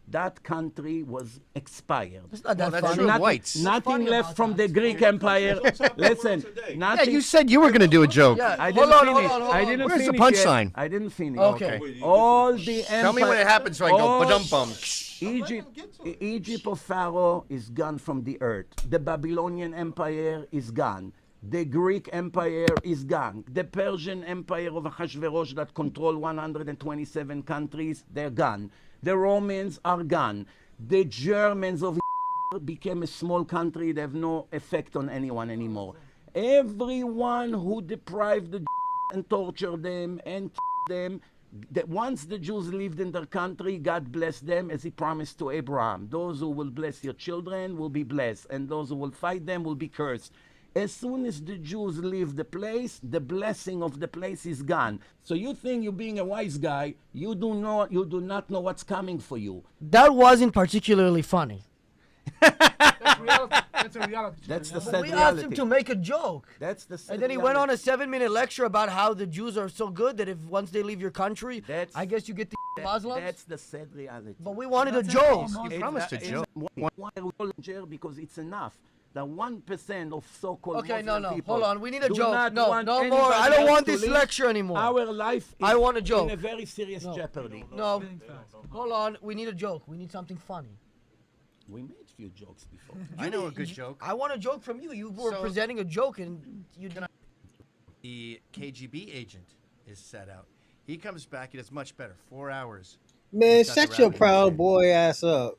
that country was expired. It's not that that's funny. true. Whites. Nothing left from the Greek Empire. Listen, nothing. Yeah, you said you were going to do a joke. Yeah, I didn't finish. I didn't Where's the finish yet. punchline? I didn't finish. Okay. All the empire. Tell me when it happens so I go ba-dum-bum. Egypt of Pharaoh is gone from the earth. The Babylonian Empire is gone. The Greek Empire is gone. The Persian Empire of Ahasuerus that control 127 countries, they're gone. The Romans are gone. The Germans of became a small country. They have no effect on anyone anymore. Everyone who deprived the and tortured them and them, that once the Jews lived in their country, God blessed them as he promised to Abraham. Those who will bless your children will be blessed, and those who will fight them will be cursed. As soon as the Jews leave the place, the blessing of the place is gone. So you think you're being a wise guy, you do not know what's coming for you. That wasn't particularly funny. That's a reality. That's the sad We reality. asked him to make a joke. That's the sad And then he went on a 7-minute lecture about how the Jews are so good that if once they leave your country, I guess you get the Muslims. That's the sad reality. But we wanted a joke. You promised a joke. Because it's enough. The 1% of so-called Okay, Muslim no, people hold on. We need a do joke. not No, want no anybody more. I don't else want to this live. lecture anymore. Our life is I want a joke. in a very serious jeopardy. No, hold on. We need a joke. We need something funny. We made a few jokes before. I know a good joke. I want a joke from you. You were presenting a joke and you didn't. The KGB agent is set out. He comes back. He does much better. 4 hours. Man, shut your proud boy ass up.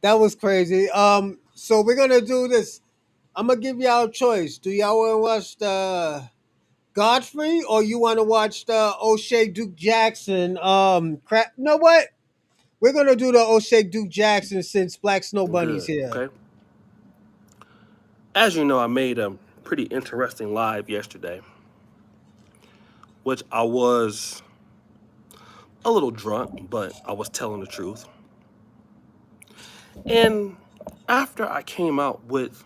That was crazy. So we're gonna do this. I'm gonna give y'all a choice. Do y'all want to watch the Godfrey or you want to watch the Oshay Duke Jackson? You know what? We're gonna do the Oshay Duke Jackson since Black Snow Bunny's here. Okay. As you know, I made a pretty interesting live yesterday, which I was a little drunk, but I was telling the truth. And after I came out with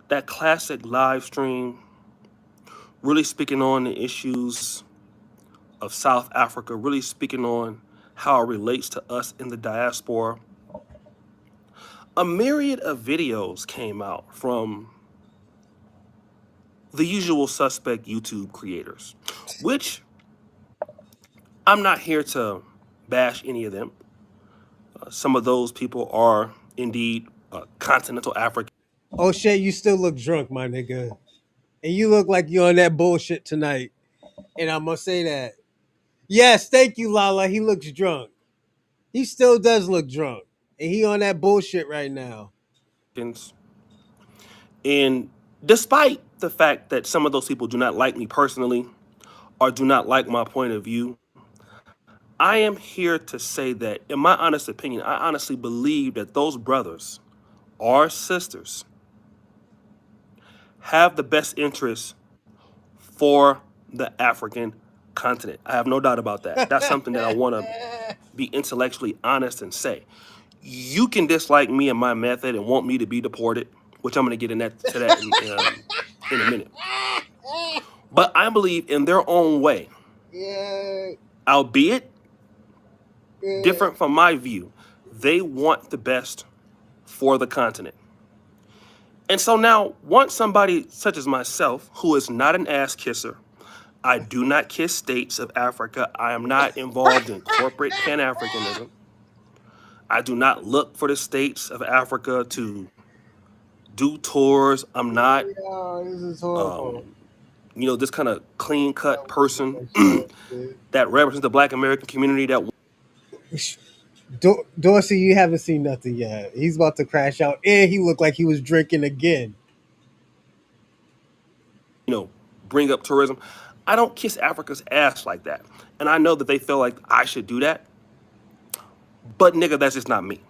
that classic live stream, really speaking on the issues of South Africa, really speaking on how it relates to us in the diaspora, a myriad of videos came out from the usual suspect YouTube creators, which I'm not here to bash any of them. Some of those people are indeed continental African. Oshay, you still look drunk, my nigga. And you look like you're on that bullshit tonight. And I'm gonna say that. Yes, thank you, Lala. He looks drunk. He still does look drunk. And he on that bullshit right now. And despite the fact that some of those people do not like me personally or do not like my point of view, I am here to say that, in my honest opinion, I honestly believe that those brothers or sisters have the best interests for the African continent. I have no doubt about that. That's something that I want to be intellectually honest and say. You can dislike me and my method and want me to be deported, which I'm going to get to that in a minute. But I believe in their own way, albeit different from my view, they want the best for the continent. And so now, once somebody such as myself, who is not an ass kisser, I do not kiss states of Africa. I am not involved in corporate Pan-Africanism. I do not look for the states of Africa to do tours. I'm not, This is horrible. this kind of clean-cut person that represents the Black American community that Dorsey, you haven't seen nothing yet. He's about to crash out, and he looked like he was drinking again. bring up tourism. I don't kiss Africa's ass like that. And I know that they feel like I should do that. But nigga, that's just not me.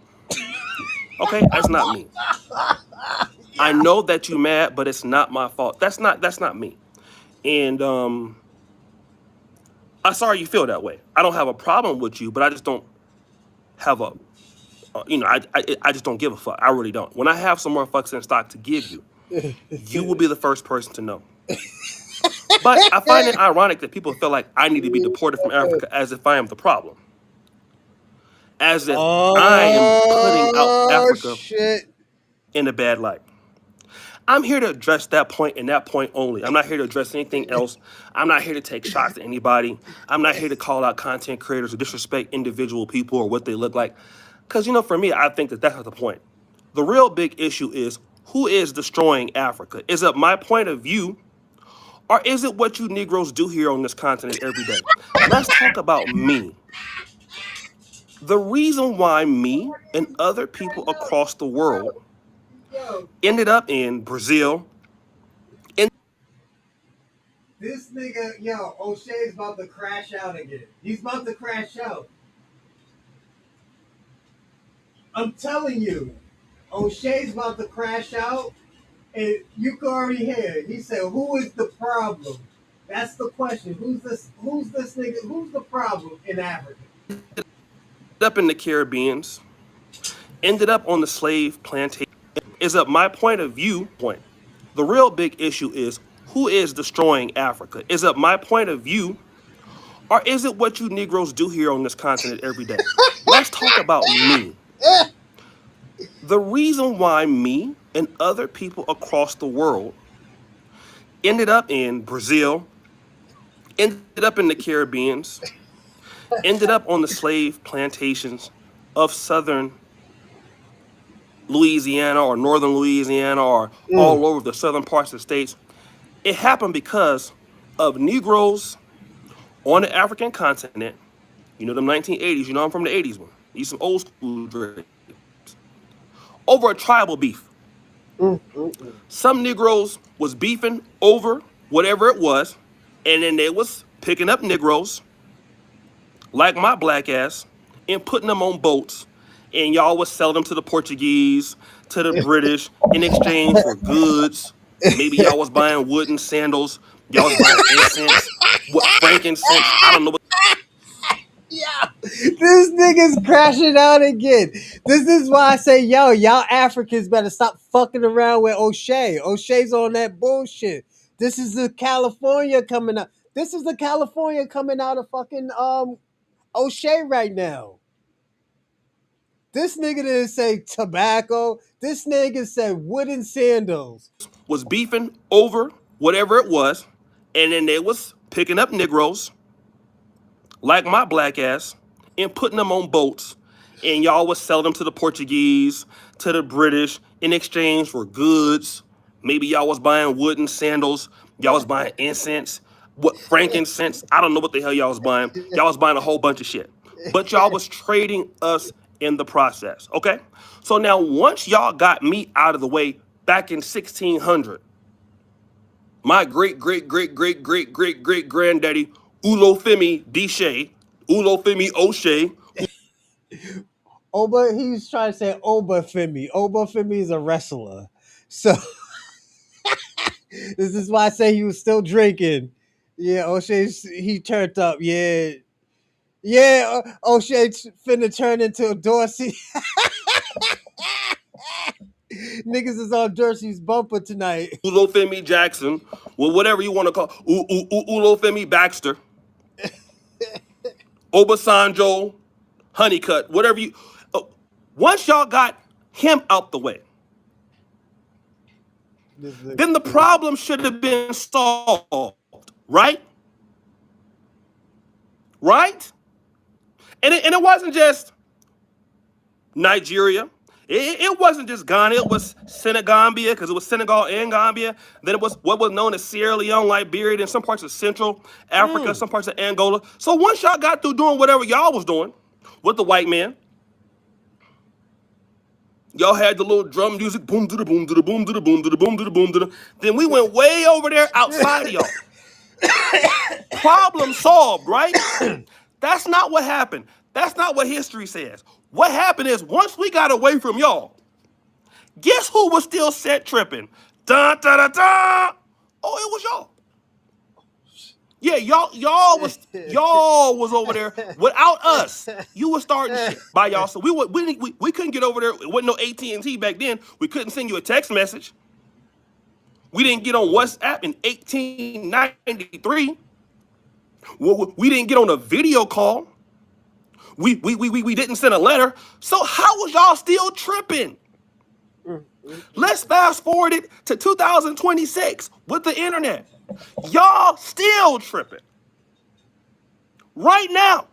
Okay? That's not me. I know that you mad, but it's not my fault. That's not me. And I'm sorry you feel that way. I don't have a problem with you, but I just don't have a I just don't give a fuck. I really don't. When I have some more fucks in stock to give you, you will be the first person to know. But I find it ironic that people feel like I need to be deported from Africa as if I am the problem. As if I am putting out Africa in a bad light. I'm here to address that point and that point only. I'm not here to address anything else. I'm not here to take shots at anybody. I'm not here to call out content creators or disrespect individual people or what they look like. Because, for me, I think that that's not the point. The real big issue is who is destroying Africa? Is it my point of view, or is it what you Negroes do here on this continent every day? Let's talk about me. The reason why me and other people across the world ended up in Brazil. This nigga, O'Shea's about to crash out again. He's about to crash out. I'm telling you, O'Shea's about to crash out, and you can already hear it. He said, "Who is the problem?" That's the question. Who's this nigga? Who's the problem in Africa? Up in the Caribbean, ended up on the slave plantation. Is up my point of view. The real big issue is who is destroying Africa? Is it my point of view, or is it what you Negroes do here on this continent every day? Let's talk about me. The reason why me and other people across the world ended up in Brazil, ended up in the Caribbean, ended up on the slave plantations of southern Louisiana or northern Louisiana or all over the southern parts of the states, it happened because of Negroes on the African continent. Them 1980s, I'm from the 80s one. These some old school dreads. Over a tribal beef. Some Negroes was beefing over whatever it was, and then they was picking up Negroes, like my black ass, and putting them on boats, and y'all was selling them to the Portuguese, to the British, in exchange for goods. Maybe y'all was buying wooden sandals, y'all was buying incense, frankincense, I don't know what. Yeah, this nigga's crashing out again. This is why I say, y'all Africans better stop fucking around with O'Shay. O'Shay's on that bullshit. This is the California coming out. This is the California coming out of fucking O'Shay right now. This nigga didn't say tobacco. This nigga said wooden sandals. Was beefing over whatever it was, and then they was picking up Negroes, like my black ass, and putting them on boats, and y'all was selling them to the Portuguese, to the British, in exchange for goods. Maybe y'all was buying wooden sandals, y'all was buying incense, frankincense, I don't know what the hell y'all was buying. Y'all was buying a whole bunch of shit. But y'all was trading us in the process, okay? So now once y'all got me out of the way back in 1600, my great-great-great-great-great-great-great granddaddy, Olufemi Dishe, Olufemi Oshay. He was trying to say Obafemi. Obafemi is a wrestler. So this is why I say he was still drinking. Yeah, O'Shea, he turned up. Yeah. Yeah, O'Shea finna turn into a Dorsey. Niggas is on Dorsey's bumper tonight. Olufemi Jackson, well, whatever you want to call Olufemi Baxter, Obasanjo, Honeycutt, whatever you. Once y'all got him out the way. Then the problem should have been solved, right? Right? And it wasn't just Nigeria. It wasn't just Ghana. It was Senegambia, because it was Senegal and Gambia. Then it was what was known as Sierra Leone, Liberia, and some parts of Central Africa, some parts of Angola. So once y'all got through doing whatever y'all was doing with the white man, y'all had the little drum music, boom, da boom, da boom, da boom, da boom, da boom, da. Then we went way over there outside of y'all. Problem solved, right? That's not what happened. That's not what history says. What happened is once we got away from y'all, guess who was still set tripping? Dun, da, da, da. Oh, it was y'all. Yeah, y'all was over there without us. You was starting shit by y'all. So we couldn't get over there. It wasn't no AT&T back then. We couldn't send you a text message. We didn't get on WhatsApp in 1893. We didn't get on a video call. We didn't send a letter. So how was y'all still tripping? Let's fast forward it to 2026 with the internet. Y'all still tripping. Right now.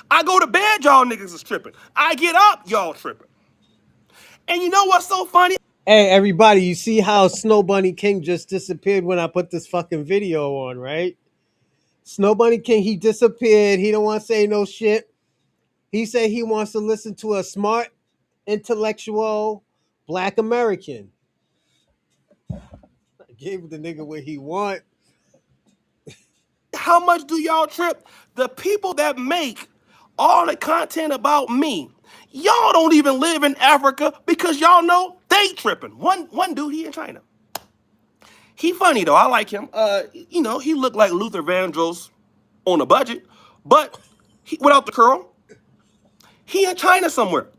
I go to bed, y'all niggas is tripping. I get up, y'all tripping. And you know what's so funny? Hey, everybody, you see how Snow Bunny King just disappeared when I put this fucking video on, right? Snow Bunny King, he disappeared. He don't want to say no shit. He said he wants to listen to a smart, intellectual Black American. I gave the nigga what he want. How much do y'all trip? The people that make all the content about me, y'all don't even live in Africa because y'all know they tripping. One dude, he in China. He funny though. I like him. You know, he looked like Luther Vandross on a budget, but without the curl. He in China somewhere.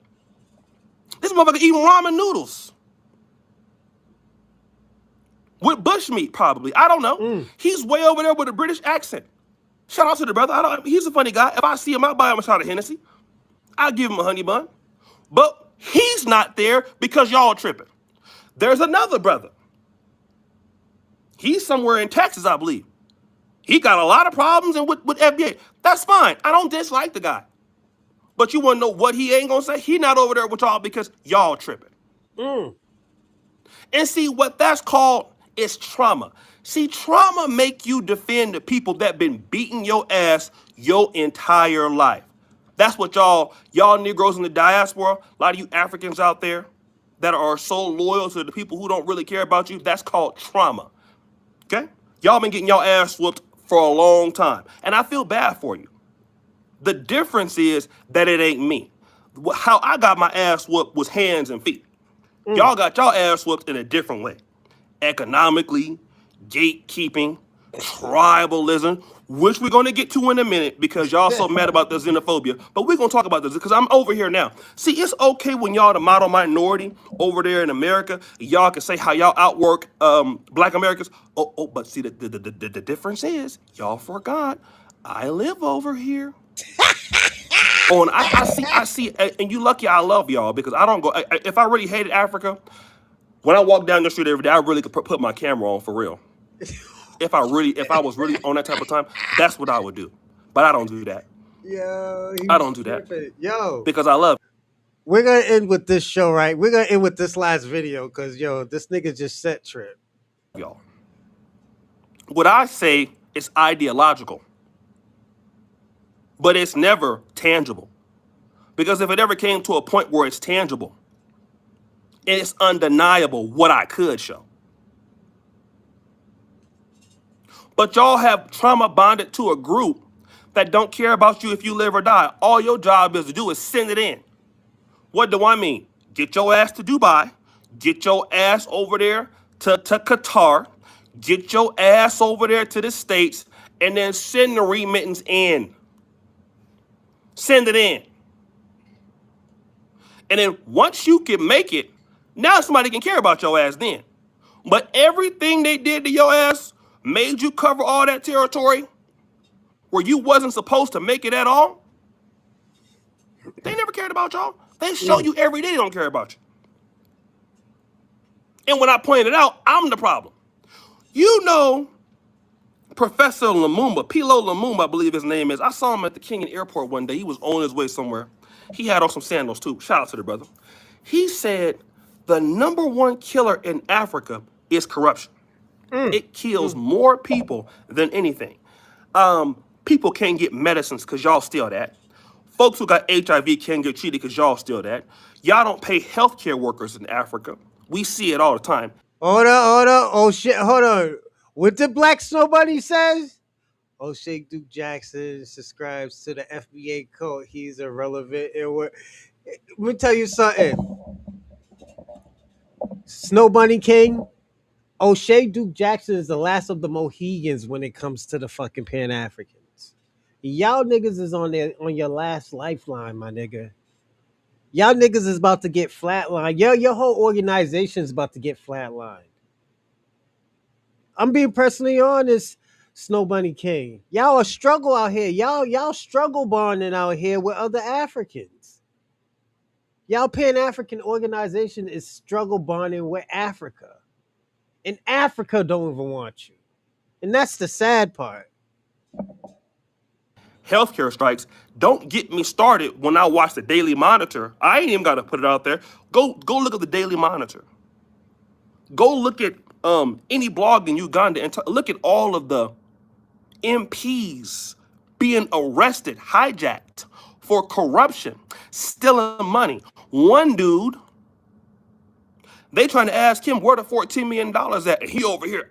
This motherfucker eating ramen noodles with bushmeat, probably. I don't know. He's way over there with a British accent. Shout out to the brother. He's a funny guy. If I see him, I'll buy him a shot of Hennessy. I'll give him a honey bun. But he's not there because y'all tripping. There's another brother. He's somewhere in Texas, I believe. He got a lot of problems and with FBA. That's fine. I don't dislike the guy. But you want to know what he ain't going to say? He not over there with y'all because y'all tripping. And see, what that's called is trauma. See, trauma make you defend the people that been beating your ass your entire life. That's what y'all Negroes in the diaspora, a lot of you Africans out there that are so loyal to the people who don't really care about you, that's called trauma. Okay? Y'all been getting y'all ass whooped for a long time. And I feel bad for you. The difference is that it ain't me. How I got my ass whooped was hands and feet. Y'all got y'all ass whooped in a different way. Economically, gatekeeping, tribalism, which we're going to get to in a minute because y'all so mad about the xenophobia. But we're going to talk about this because I'm over here now. See, it's okay when y'all the model minority over there in America, y'all can say how y'all outwork Black Americans. But see, the difference is y'all forgot I live over here. Oh, and I see, and you lucky I love y'all because I don't go. If I really hated Africa, when I walk down the street every day, I really could put my camera on for real. If I was really on that type of time, that's what I would do. But I don't do that. Yo, I don't do that. Yo, because I love. We're gonna end with this show, right? We're gonna end with this last video because this nigga just set trip. Y'all. What I say is ideological, but it's never tangible. Because if it ever came to a point where it's tangible, it's undeniable what I could show. But y'all have trauma bonded to a group that don't care about you if you live or die. All your job is to do is send it in. What do I mean? Get your ass to Dubai. Get your ass over there to Qatar. Get your ass over there to the States and then send the remittance in. Send it in. And then once you can make it, now somebody can care about your ass then. But everything they did to your ass made you cover all that territory where you wasn't supposed to make it at all. They never cared about y'all. They show you every day they don't care about you. And when I point it out, I'm the problem. You know, Professor Lumumba, Pilo Lumumba, I believe his name is. I saw him at the Kenyan airport one day. He was on his way somewhere. He had on some sandals too. Shout out to the brother. He said the #1 killer in Africa is corruption. It kills more people than anything. People can't get medicines because y'all steal that. Folks who got HIV can't get treated because y'all steal that. Y'all don't pay healthcare workers in Africa. We see it all the time. Hold on. Oh shit, hold on. What the Black Nobody says? Oshay Duke Jackson subscribes to the FBA code. He's irrelevant. Let me tell you something. Snow Bunny King, Oshay Duke Jackson is the last of the Mohegans when it comes to the fucking Pan Africans. Y'all niggas is on your last lifeline, my nigga. Y'all niggas is about to get flatlined. Your whole organization is about to get flatlined. I'm being personally honest, Snow Bunny King. Y'all a struggle out here. Y'all struggle bonding out here with other Africans. Y'all Pan-African organization is struggle bonding with Africa. And Africa don't even want you. And that's the sad part. Healthcare strikes. Don't get me started when I watch the Daily Monitor. I ain't even got to put it out there. Go look at the Daily Monitor. Go look at any blog in Uganda and look at all of the MPs being arrested, hijacked for corruption, stealing money. One dude, they trying to ask him where the $14 million at. He over here.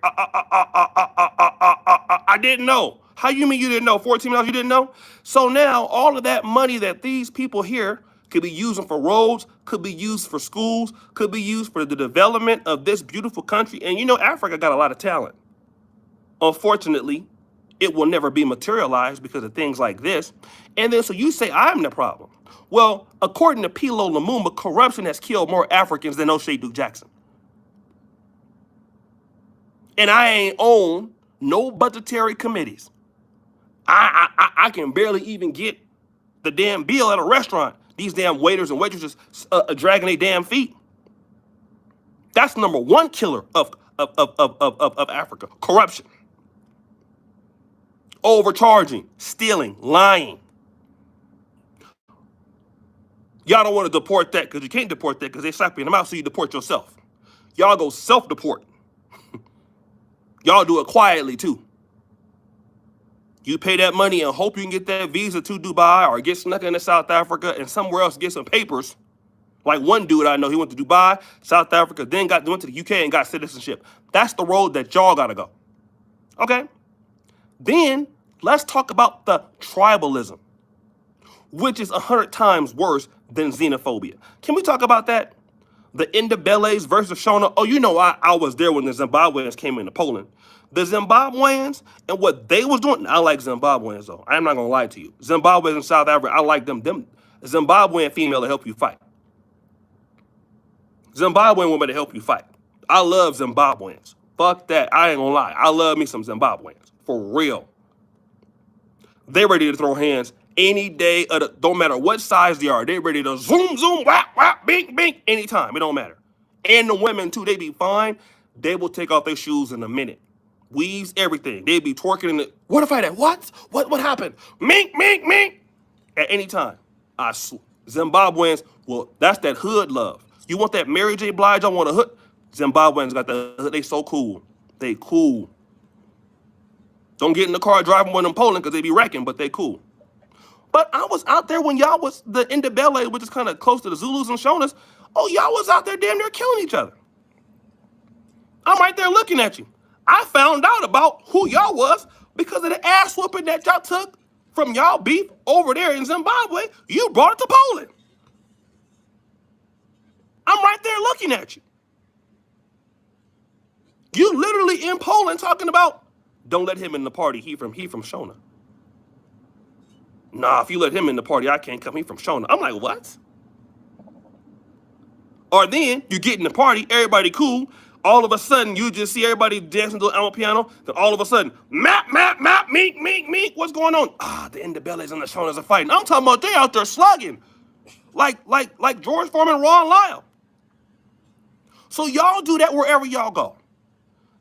I didn't know. How you mean you didn't know? $14 million you didn't know? So now all of that money that these people here could be using for roads, could be used for schools, could be used for the development of this beautiful country. And you know, Africa got a lot of talent. Unfortunately, it will never be materialized because of things like this. And then so you say I'm the problem. Well, according to Pilo Lumumba, corruption has killed more Africans than Oshay Duke Jackson. And I ain't on no budgetary committees. I can barely even get the damn bill at a restaurant. These damn waiters and waitresses dragging their damn feet. That's #1 killer of Africa. Corruption. Overcharging, stealing, lying. Y'all don't want to deport that because you can't deport that because they slap you in the mouth, so you deport yourself. Y'all go self-deport. Y'all do it quietly too. You pay that money and hope you can get that visa to Dubai or get snuck into South Africa and somewhere else get some papers. Like one dude I know, he went to Dubai, South Africa, then went to the UK and got citizenship. That's the road that y'all gotta go. Okay? Then let's talk about the tribalism, which is 100 times worse than xenophobia. Can we talk about that? The Ndebele's versus Shona. Oh, you know, I was there when the Zimbabweans came into Poland. The Zimbabweans and what they was doing. I like Zimbabweans though. I'm not gonna lie to you. Zimbabweans in South Africa, I like them. Them Zimbabwean female to help you fight. Zimbabwean woman to help you fight. I love Zimbabweans. Fuck that. I ain't gonna lie. I love me some Zimbabweans. For real. They ready to throw hands any day. Don't matter what size they are. They ready to zoom, whap, whap, bink, bink, anytime. It don't matter. And the women too, they be fine. They will take off their shoes in a minute. Weaves, everything. They be twerking in the, what if I did? What happened? Mink, mink, mink. At any time. Zimbabweans, well, that's that hood love. You want that Mary J. Blige? I want a hood. Zimbabweans got the hood. They so cool. They cool. Don't get in the car driving with them Poland because they be wrecking, but they cool. But I was out there when y'all was the Ndebele, which is kind of close to the Zulus and Shonas. Oh, y'all was out there damn near killing each other. I'm right there looking at you. I found out about who y'all was because of the ass whooping that y'all took from y'all beef over there in Zimbabwe. You brought it to Poland. I'm right there looking at you. You literally in Poland talking about, don't let him in the party. He from Shona. Nah, if you let him in the party, I can't come. He from Shona. I'm like, what? Or then you get in the party, everybody cool. All of a sudden, you just see everybody dancing to the piano. Then all of a sudden, map, meek. What's going on? The Ndebele's and the Shonas are fighting. I'm talking about they out there slugging. Like George Foreman and Ron Lyle. So y'all do that wherever y'all go.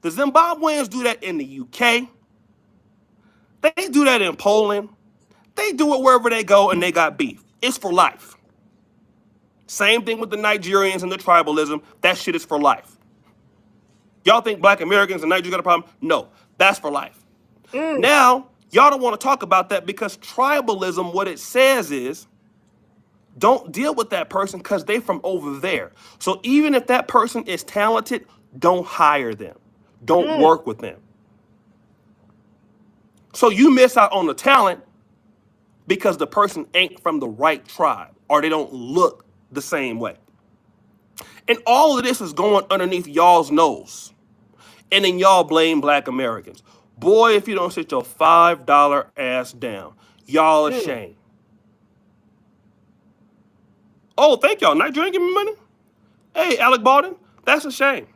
The Zimbabweans do that in the UK. They do that in Poland. They do it wherever they go and they got beef. It's for life. Same thing with the Nigerians and the tribalism. That shit is for life. Y'all think black Americans and Nigerians got a problem? No, that's for life. Now, y'all don't want to talk about that because tribalism, what it says is, don't deal with that person because they from over there. So even if that person is talented, don't hire them. Don't work with them. So you miss out on the talent because the person ain't from the right tribe or they don't look the same way. And all of this is going underneath y'all's nose. And then y'all blame black Americans. Boy, if you don't sit your $5 ass down, y'all ashamed. Oh, thank y'all. Nigerian give me money? Hey, Alec Baldwin, that's a shame.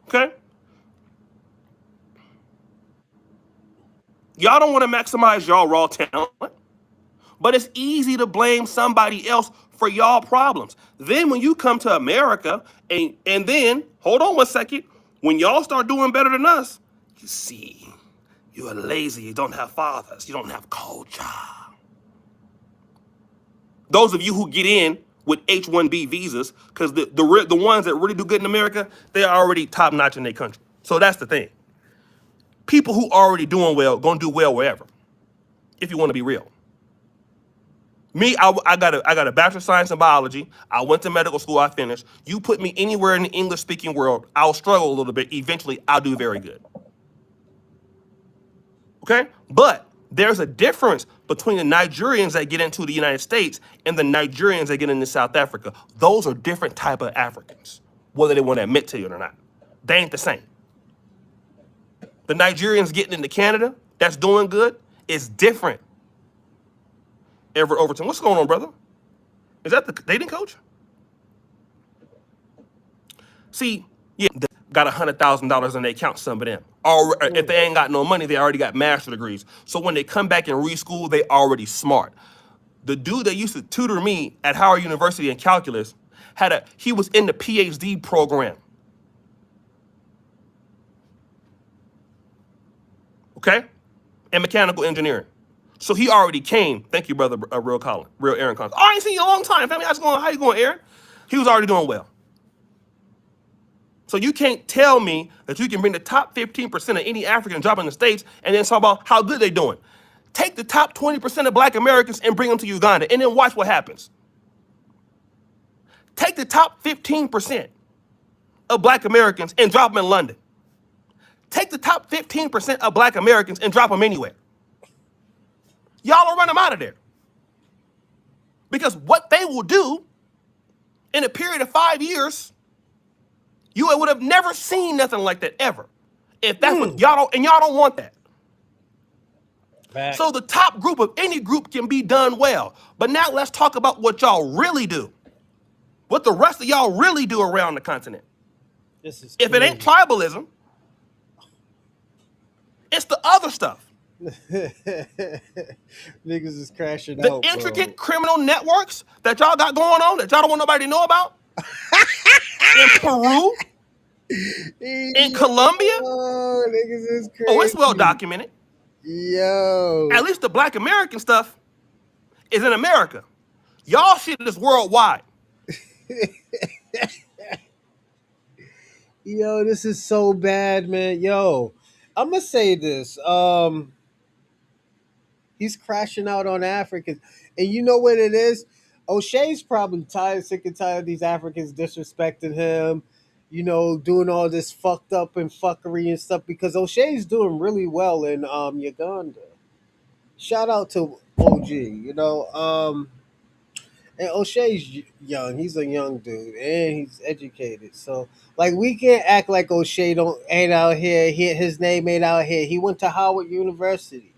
Okay? Y'all don't want to maximize y'all raw talent, but it's easy to blame somebody else for y'all problems. Then when you come to America, and then, hold on one second, when y'all start doing better than us, you see, you are lazy, you don't have fathers, you don't have culture. Those of you who get in with H-1B visas, because the ones that really do good in America, they're already top-notch in their country. So that's the thing. People who already doing well, gonna do well wherever, if you want to be real. Me, I got a Bachelor of Science in Biology. I went to medical school, I finished. You put me anywhere in the English-speaking world, I'll struggle a little bit. Eventually, I'll do very good. Okay? But there's a difference between the Nigerians that get into the United States and the Nigerians that get into South Africa. Those are different type of Africans, whether they want to admit to it or not. They ain't the same. The Nigerians getting into Canada that's doing good is different. Everett Overton, what's going on, brother? Is that the dating coach? See, yeah, they got $100,000 in their account, some of them. Or if they ain't got no money, they already got master's degrees. So when they come back and reschool, they already smart. The dude that used to tutor me at Howard University in calculus, he was in the PhD program. Okay? In mechanical engineering. So he already came. Thank you, brother, Real Aaron Collins. Oh, I ain't seen you in a long time, family. How you going, Aaron? He was already doing well. So you can't tell me that you can bring the top 15% of any African job in the States and then talk about how good they're doing. Take the top 20% of black Americans and bring them to Uganda and then watch what happens. Take the top 15% of black Americans and drop them in London. Take the top 15% of black Americans and drop them anywhere. Y'all will run them out of there. Because what they will do in a period of 5 years, you would have never seen nothing like that ever. If that's what y'all don't want that. Back. So the top group of any group can be done well. But now let's talk about what y'all really do. What the rest of y'all really do around the continent. This is if it ain't tribalism, it's the other stuff. Niggas is crashing the out. The intricate criminal networks that y'all got going on that y'all don't want nobody to know about. In Peru. In Colombia. Oh, niggas is crazy. Oh, it's well documented. Yo. At least the black American stuff is in America. Y'all shit is worldwide. Yo, this is so bad, man. Yo, I'm gonna say this. He's crashing out on Africans. And you know what it is? Oshay's probably sick and tired of these Africans disrespecting him, you know, doing all this fucked up and fuckery and stuff, because Oshay's doing really well in Uganda. Shout out to OG, you know. And Oshay's young. He's a young dude and he's educated. So like we can't act like Oshay ain't out here. His name ain't out here. He went to Howard University.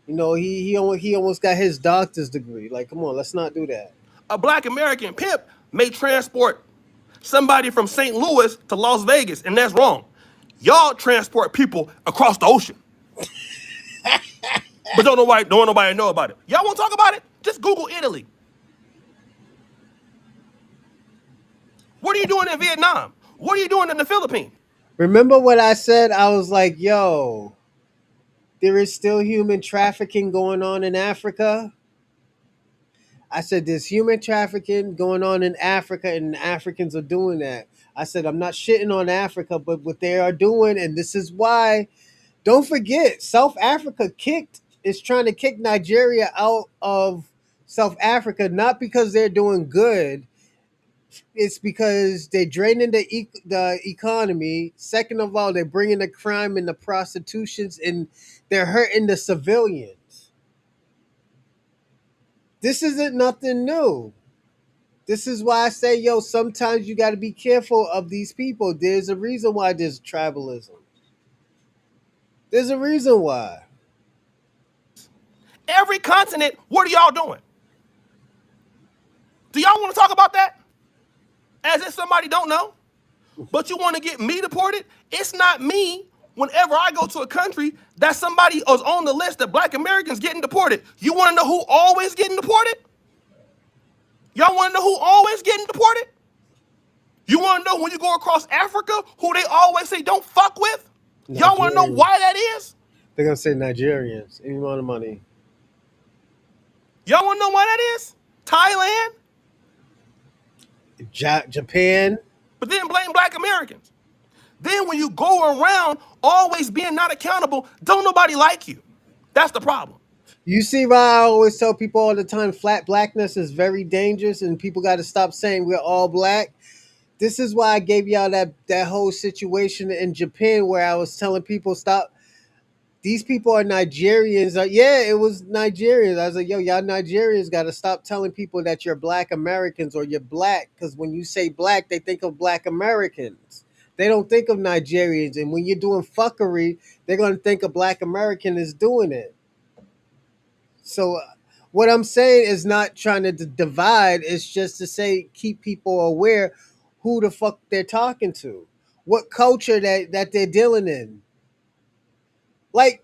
You know, he almost got his doctor's degree. Like, come on, let's not do that. A black American pimp may transport somebody from St. Louis to Las Vegas, and that's wrong. Y'all transport people across the ocean. But don't want nobody to know about it. Y'all want to talk about it? Just Google Italy. What are you doing in Vietnam? What are you doing in the Philippines? Remember what I said? I was like, yo, there is still human trafficking going on in Africa. I said, there's human trafficking going on in Africa, and Africans are doing that. I said, I'm not shitting on Africa, but what they are doing, and this is why, don't forget, South Africa is trying to kick Nigeria out of South Africa, not because they're doing good. It's because they're draining the economy. Second of all, they're bringing the crime and the prostitutions, and they're hurting the civilians. This isn't nothing new. This is why I say, yo, sometimes you got to be careful of these people. There's a reason why there's tribalism. There's a reason why. Every continent, what are y'all doing? Do y'all want to talk about that? As if somebody don't know? But you want to get me deported? It's not me. Whenever I go to a country that somebody is on the list of black Americans getting deported, you want to know who always getting deported? Y'all want to know who always getting deported? You want to know when you go across Africa who they always say don't fuck with? Y'all want to know why that is? They're going to say Nigerians. Any amount of money. Y'all want to know why that is? Thailand? Japan? But then blame black Americans. Then when you go around always being not accountable, don't nobody like you. That's the problem. You see why I always tell people all the time flat blackness is very dangerous and people got to stop saying we're all black? This is why I gave y'all that whole situation in Japan where I was telling people stop. These people are Nigerians. Yeah, it was Nigerians. I was like, yo, y'all Nigerians got to stop telling people that you're black Americans or you're black. Because when you say black, they think of black Americans. They don't think of Nigerians. And when you're doing fuckery, they're going to think a black American is doing it. So what I'm saying is not trying to divide. It's just to say keep people aware who the fuck they're talking to. What culture that they're dealing in. Like,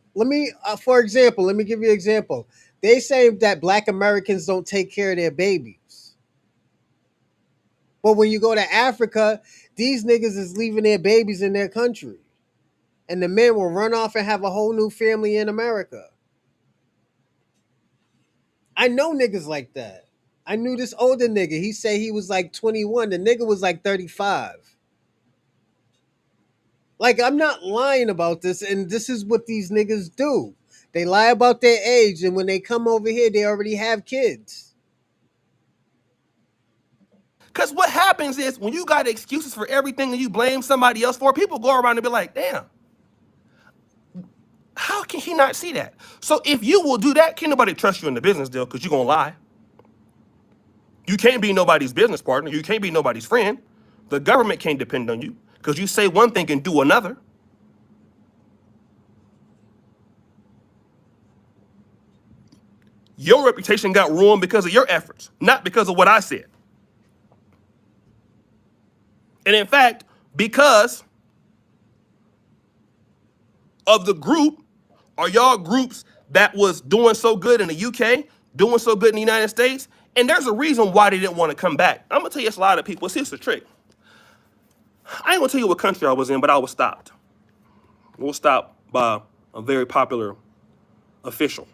for example, let me give you an example. They say that black Americans don't take care of their babies. But when you go to Africa, these niggas is leaving their babies in their country. And the men will run off and have a whole new family in America. I know niggas like that. I knew this older nigga. He said he was like 21. The nigga was like 35. Like, I'm not lying about this, and this is what these niggas do. They lie about their age, and when they come over here, they already have kids. Because what happens is when you got excuses for everything and you blame somebody else for it, people go around and be like, damn, how can he not see that? So if you will do that, can't nobody trust you in the business deal because you're going to lie. You can't be nobody's business partner. You can't be nobody's friend. The government can't depend on you because you say one thing and do another. Your reputation got ruined because of your efforts, not because of what I said. And in fact, because of the group, are y'all groups that was doing so good in the UK, doing so good in the United States, and there's a reason why they didn't want to come back. I'm gonna tell you, it's a lot of people. See, it's a trick. I ain't gonna tell you what country I was in, but I was stopped. I was stopped by a very popular official.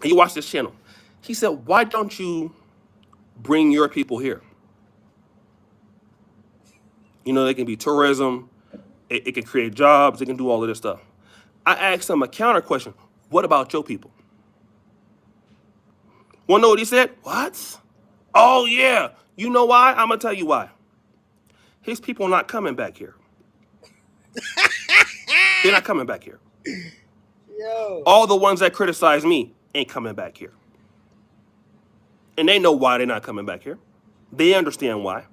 He watched this channel. He said, why don't you bring your people here? You know, they can be tourism, it can create jobs, it can do all of this stuff. I asked him a counter question. What about your people? Want to know what he said? What? Oh, yeah. You know why? I'm going to tell you why. His people are not coming back here. They're not coming back here. Yo. All the ones that criticize me ain't coming back here. And they know why they're not coming back here. They understand why.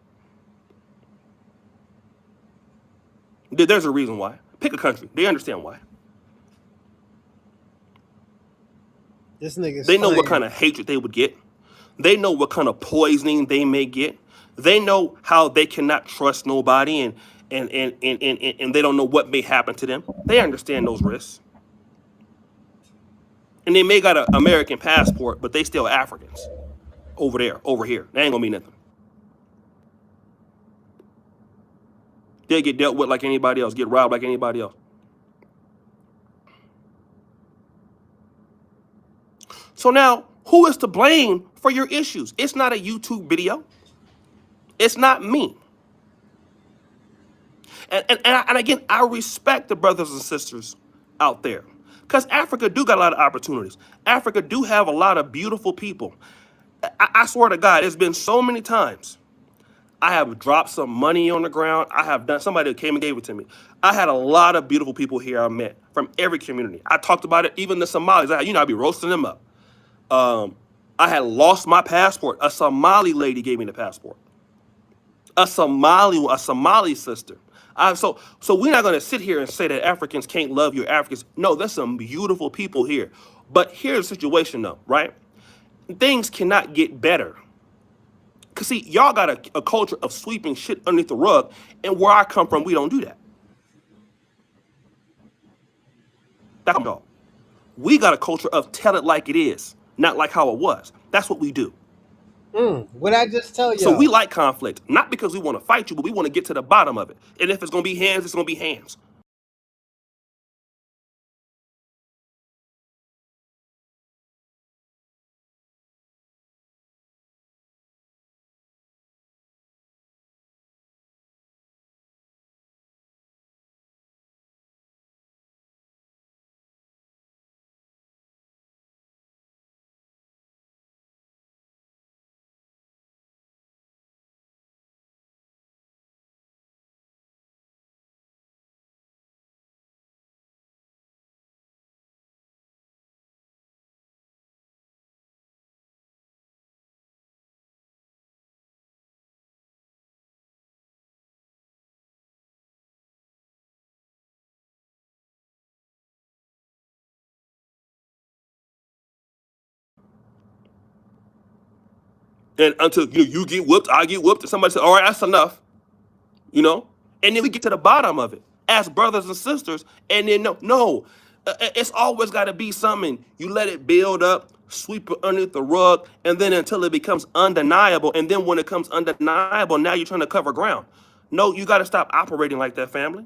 There's a reason why. Pick a country. They understand why. This nigga's They know fine. what kind of hatred they would get. They know what kind of poisoning they may get. They know how they cannot trust nobody and they don't know what may happen to them. They understand those risks. And they may got an American passport, but they still Africans over there, over here. They ain't gonna mean nothing. They get dealt with like anybody else, get robbed like anybody else. So now, who is to blame for your issues? It's not a YouTube video. It's not me. And again, I respect the brothers and sisters out there. Because Africa do got a lot of opportunities. Africa do have a lot of beautiful people. I swear to God, it's been so many times I have dropped some money on the ground. I have done, somebody came and gave it to me. I had a lot of beautiful people here I met from every community. I talked about it, even the Somalis. I'd be roasting them up. I had lost my passport. A Somali lady gave me the passport. A Somali sister. So we're not going to sit here and say that Africans can't love your Africans. No, there's some beautiful people here. But here's the situation, though, right? Things cannot get better. Because, see, y'all got a culture of sweeping shit underneath the rug, and where I come from, we don't do that. That's all. We got a culture of tell it like it is, not like how it was. That's what we do. What I just tell you? So we like conflict, not because we want to fight you, but we want to get to the bottom of it. And if it's going to be hands, it's going to be hands. And until you get whooped, I get whooped, and somebody says, all right, that's enough, And then we get to the bottom of it as brothers and sisters, and then it's always got to be something. You let it build up, sweep it underneath the rug, and then until it becomes undeniable, and then when it becomes undeniable, now you're trying to cover ground. No, you got to stop operating like that, family.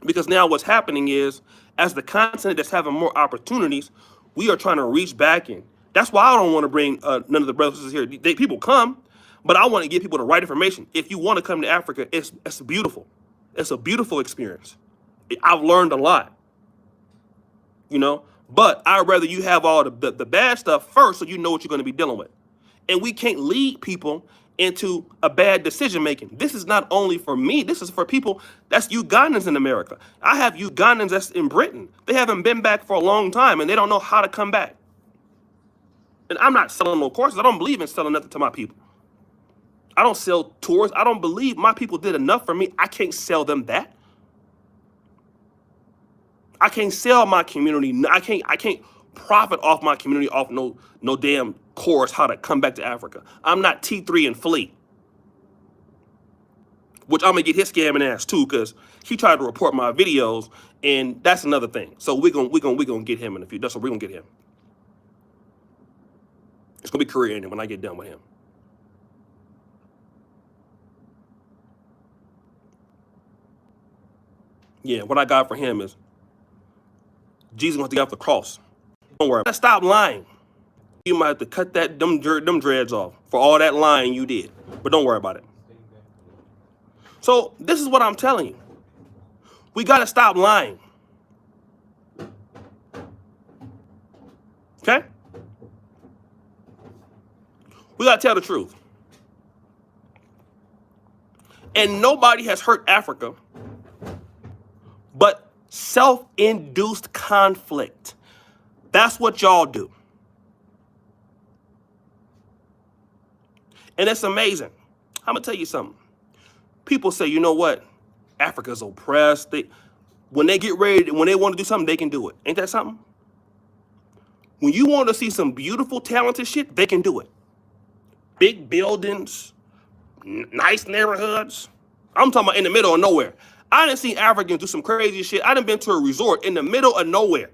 Because now what's happening is, as the continent that's having more opportunities, we are trying to reach back in. That's why I don't want to bring none of the brothers here. People come, but I want to give people the right information. If you want to come to Africa, it's beautiful. It's a beautiful experience. I've learned a lot, But I'd rather you have all the bad stuff first so you know what you're going to be dealing with. And we can't lead people into a bad decision making. This is not only for me, this is for people that's Ugandans in America. I have Ugandans that's in Britain. They haven't been back for a long time and they don't know how to come back. And I'm not selling no courses. I don't believe in selling nothing to my people. I don't sell tours. I don't believe my people did enough for me. I can't sell them that. I can't sell my community. I can't profit off my community off no damn course how to come back to Africa. I'm not T3 and Fleet, which I'm gonna get his scamming ass too, because he tried to report my videos, and that's another thing. So we're gonna get him in the future. That's what we're gonna get him. It's gonna be career ending when I get done with him. Yeah, what I got for him is Jesus gonna have to get off the cross. Don't worry. Stop lying. You might have to cut them dreads off for all that lying you did. But don't worry about it. So this is what I'm telling you. We got to stop lying. Okay? We got to tell the truth. And nobody has hurt Africa but self-induced conflict. That's what y'all do. And it's amazing. I'm going to tell you something. People say, you know what? Africa's oppressed. When they get ready, when they want to do something, they can do it. Ain't that something? When you want to see some beautiful, talented shit, they can do it. Big buildings, nice neighborhoods. I'm talking about in the middle of nowhere. I done seen Africans do some crazy shit. I done been to a resort in the middle of nowhere.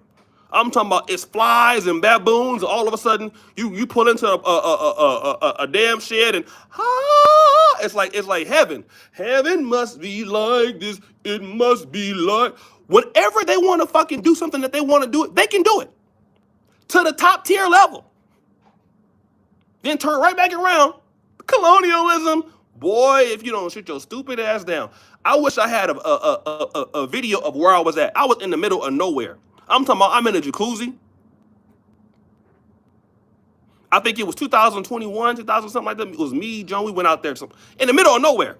I'm talking about it's flies and baboons. And all of a sudden, you pull into a damn shed and it's like heaven. Heaven must be like this. It must be like whenever they want to fucking do something that they want to do it, they can do it to the top tier level. Then turn right back around. Colonialism, boy. If you don't sit your stupid ass down, I wish I had a video of where I was at. I was in the middle of nowhere. I'm talking about I'm in a jacuzzi. I think it was 2021, 2000, something like that. It was me, John. We went out there in the middle of nowhere.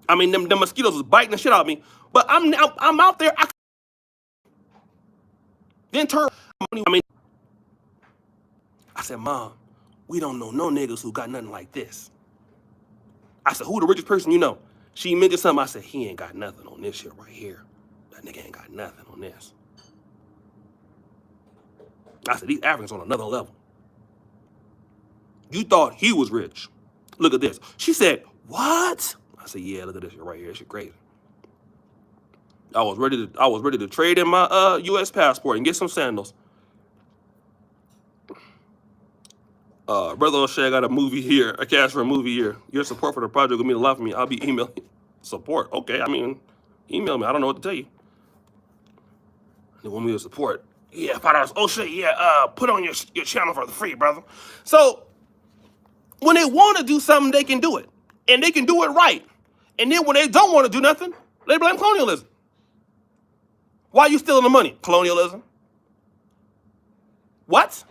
I mean, the mosquitoes was biting the shit out of me. But I'm out there. Then turn. I said, Mom, we don't know no niggas who got nothing like this. I said, who the richest person you know? She mentioned something. I said, he ain't got nothing on this shit right here. That nigga ain't got nothing on this. I said, these Africans on another level. You thought he was rich. Look at this. She said, what? I said, yeah, look at this shit right here. This shit crazy. I was ready to trade in my US passport and get some sandals. Brother Oshay, I got a movie here. I cash for a movie here. Your support for the project will mean a lot for me. I'll be emailing support. Okay, I mean, email me. I don't know what to tell you. They want me to support. Yeah, $5. Oshay, yeah, put on your channel for the free, brother. So, when they want to do something, they can do it. And they can do it right. And then when they don't want to do nothing, they blame colonialism. Why are you stealing the money? Colonialism. What?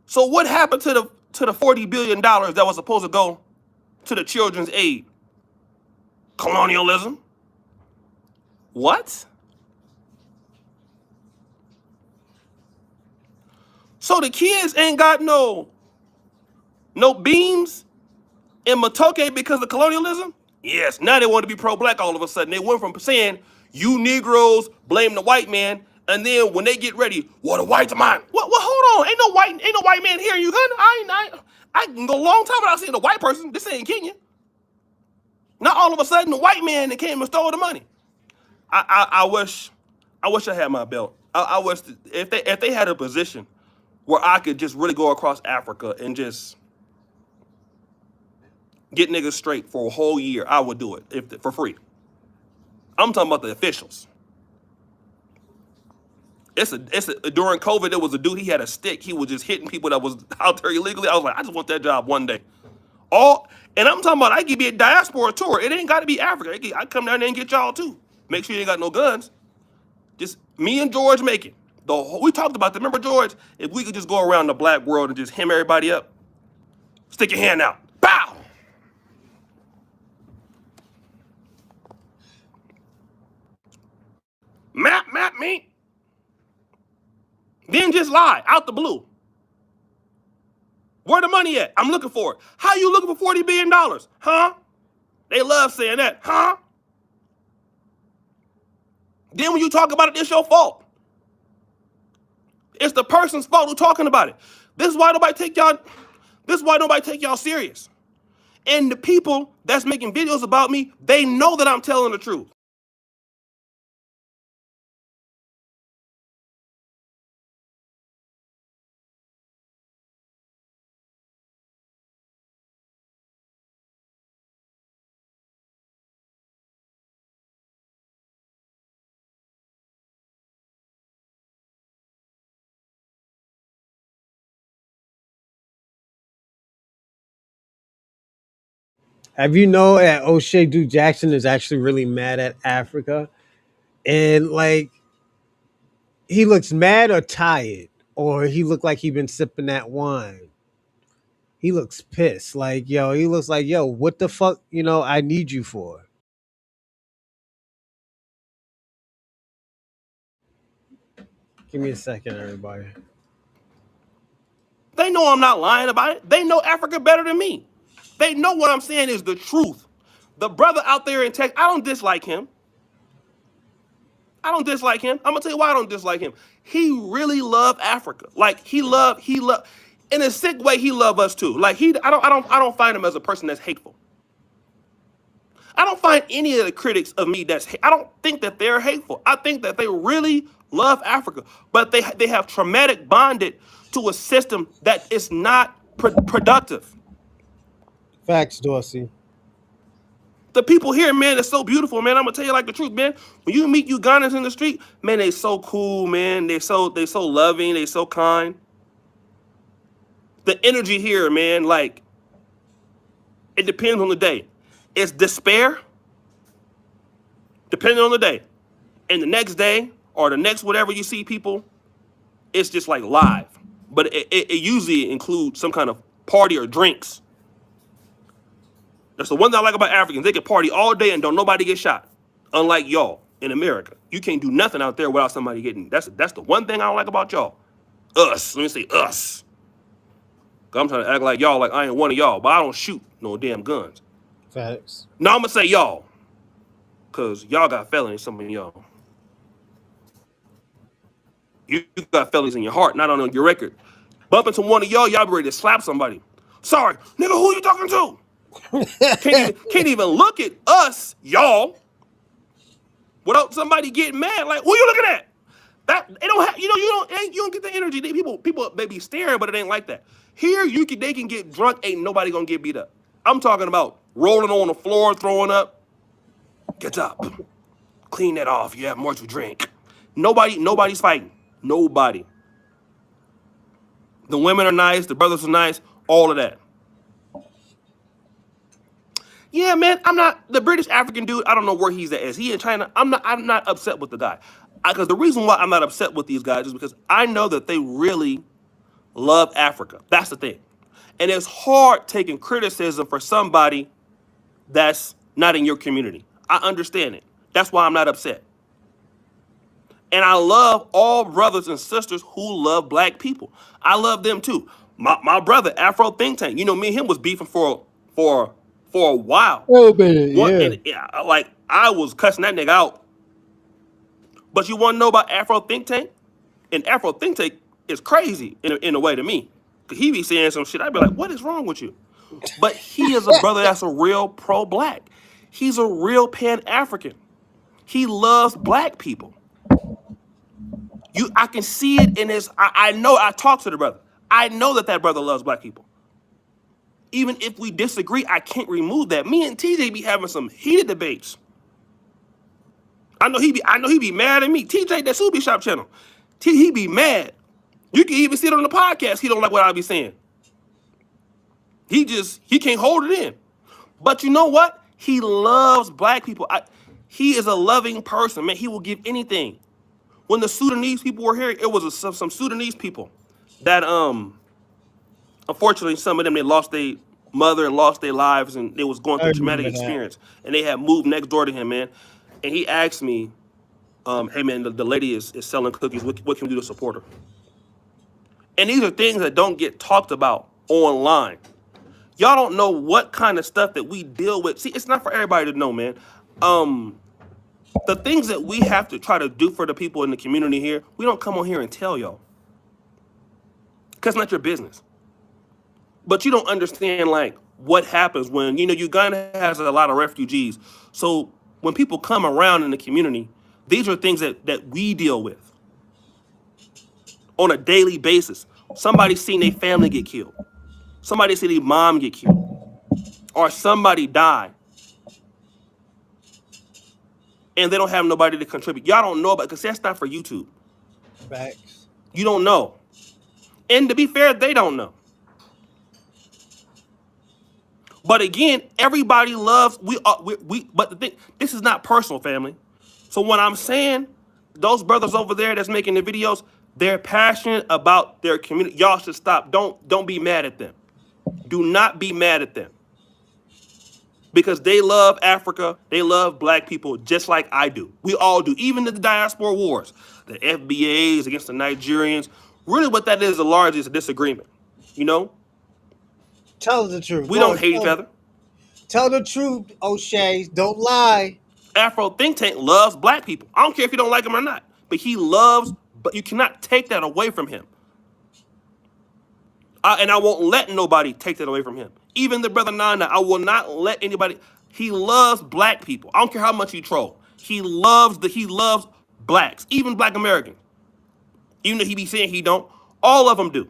So what happened to the $40 billion that was supposed to go to the children's aid? Colonialism. What? So the kids ain't got no beams in Matoke because of colonialism? Yes, now they want to be pro-black all of a sudden. They went from saying, you Negroes blame the white man, and then when they get ready, well, the whites are mine. Well, hold on. Ain't no white man here in Uganda. I can go a long time without seeing a white person. This ain't Kenya. Now all of a sudden, the white man that came and stole the money. I wish I had my belt. I wish if they had a position where I could just really go across Africa and just get niggas straight for a whole year, I would do it for free. I'm talking about the officials. During COVID, there was a dude, he had a stick. He was just hitting people that was out there illegally. I was like, I just want that job one day. And I'm talking about, I could be a diaspora tour. It ain't got to be Africa. I come down there and get y'all too. Make sure you ain't got no guns. Just me and George make it. We talked about that. Remember, George? If we could just go around the black world and just hem everybody up. Stick your hand out. Bow! Map me. Then just lie out the blue. Where the money at? I'm looking for it. How you looking for $40 billion? Huh? They love saying that. Huh? Then when you talk about it, it's your fault. It's the person's fault who's talking about it. This is why nobody take y'all serious. And the people that's making videos about me, they know that I'm telling the truth. Have you know that O'Shea Duke Jackson is actually really mad at Africa? And like, he looks mad or tired, or he looked like he been sipping that wine. He looks pissed. Like, he looks like, what the fuck, I need you for? Give me a second, everybody. They know I'm not lying about it. They know Africa better than me. They know what I'm saying is the truth. The brother out there in Texas, I don't dislike him. I'm gonna tell you why I don't dislike him. He really loved Africa. Like he loved, in a sick way, he loved us too. Like I don't find him as a person that's hateful. I don't find any of the critics of me I don't think that they're hateful. I think that they really love Africa, but they have traumatic bonded to a system that is not productive. Facts, Dorsey. The people here, man, it's so beautiful, man. I'm gonna tell you like the truth, man. When you meet Ugandans in the street, man, they so cool, man. They so loving, they so kind. The energy here, man, like it depends on the day. It's despair, depending on the day. And the next day or the next whatever you see people, it's just like live. But it usually includes some kind of party or drinks. That's the one thing I like about Africans. They can party all day and don't nobody get shot. Unlike y'all in America. You can't do nothing out there without somebody getting. That's the one thing I don't like about y'all. Us. Let me say us. I'm trying to act like y'all like I ain't one of y'all, but I don't shoot no damn guns. Facts. No, I'm gonna say y'all. Cause y'all got felonies, some of y'all. You got felonies in your heart, not on your record. Bump into one of y'all be ready to slap somebody. Sorry, nigga, who you talking to? can't even look at us, y'all, without somebody getting mad. Like, who you looking at? That they don't have, you don't get the energy. People may be staring, but it ain't like that. Here, they can get drunk, ain't nobody gonna get beat up. I'm talking about rolling on the floor, throwing up. Get up, clean that off. You have more to drink. Nobody's fighting. Nobody. The women are nice. The brothers are nice. All of that. Yeah, man. I'm not the British African dude. I don't know where he's at. Is he in China? I'm not upset with the guy. Because the reason why I'm not upset with these guys is because I know that they really love Africa. That's the thing. And it's hard taking criticism for somebody that's not in your community. I understand it. That's why I'm not upset. And I love all brothers and sisters who love black people. I love them too. My brother, Afro Think Tank, me and him was beefing for a while. Oh, baby, yeah. Like, I was cussing that nigga out. But you want to know about Afro Think Tank? And Afro Think Tank is crazy in a way to me. Because he be saying some shit. I'd be like, what is wrong with you? But he is a brother that's a real pro-black. He's a real Pan-African. He loves black people. I can see it in his, I know, I talked to the brother. I know that brother loves black people. Even if we disagree, I can't remove that. Me and TJ be having some heated debates. I know he be mad at me. TJ, that Subi Shop channel. He be mad. You can even see it on the podcast. He don't like what I be saying. He can't hold it in. But you know what? He loves black people. He is a loving person, man. He will give anything. When the Sudanese people were here, it was some Sudanese people that, unfortunately, some of them, they lost their mother and lost their lives, and they was going through a traumatic experience. And they had moved next door to him, man. And he asked me, hey, man, the lady is selling cookies. What can we do to support her? And these are things that don't get talked about online. Y'all don't know what kind of stuff that we deal with. See, it's not for everybody to know, man. The things that we have to try to do for the people in the community here, we don't come on here and tell y'all. Because it's not your business. But you don't understand, like, what happens when, Uganda has a lot of refugees. So when people come around in the community, these are things that we deal with on a daily basis. Somebody seen their family get killed. Somebody seen their mom get killed. Or somebody die. And they don't have nobody to contribute. Y'all don't know about it because that's not for YouTube. Facts. You don't know. And to be fair, they don't know. But again, everybody loves, but the thing, this is not personal, family. So when I'm saying those brothers over there that's making the videos, they're passionate about their community. Y'all should stop. Don't be mad at them. Do not be mad at them. Because they love Africa, they love black people just like I do. We all do, even the diaspora wars, the FBAs against the Nigerians. Really what that is, the largest disagreement, Tell the truth. We don't hate each other. Tell the truth, Oshay. Don't lie. Afro Think Tank loves black people. I don't care if you don't like him or not, but he loves, but you cannot take that away from him. And I won't let nobody take that away from him. Even the brother Nana, I will not let anybody. He loves black people. I don't care how much he troll. He loves blacks, even black Americans. Even though he be saying he don't, all of them do.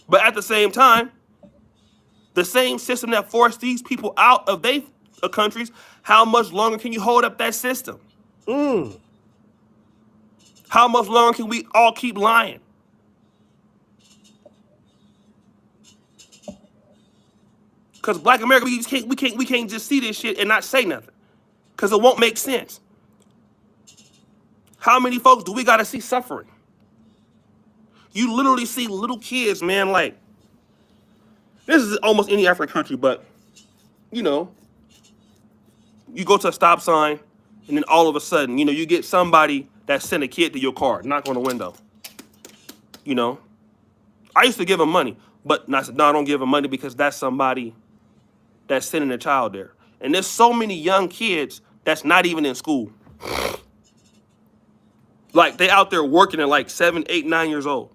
But at the same time, the same system that forced these people out of their countries, how much longer can you hold up that system? How much longer can we all keep lying? Because Black America, we can't just see this shit and not say nothing. Because it won't make sense. How many folks do we gotta see suffering? You literally see little kids, man, like, this is almost any African country, but, you know, you go to a stop sign, and then all of a sudden, you know, you get somebody that sent a kid to your car, knock on the window. You know? I used to give them money, but I said, no, I don't give them money because that's somebody that's sending a child there. And there's so many young kids that's not even in school. Like, they out there working at like 7, 8, 9 years old.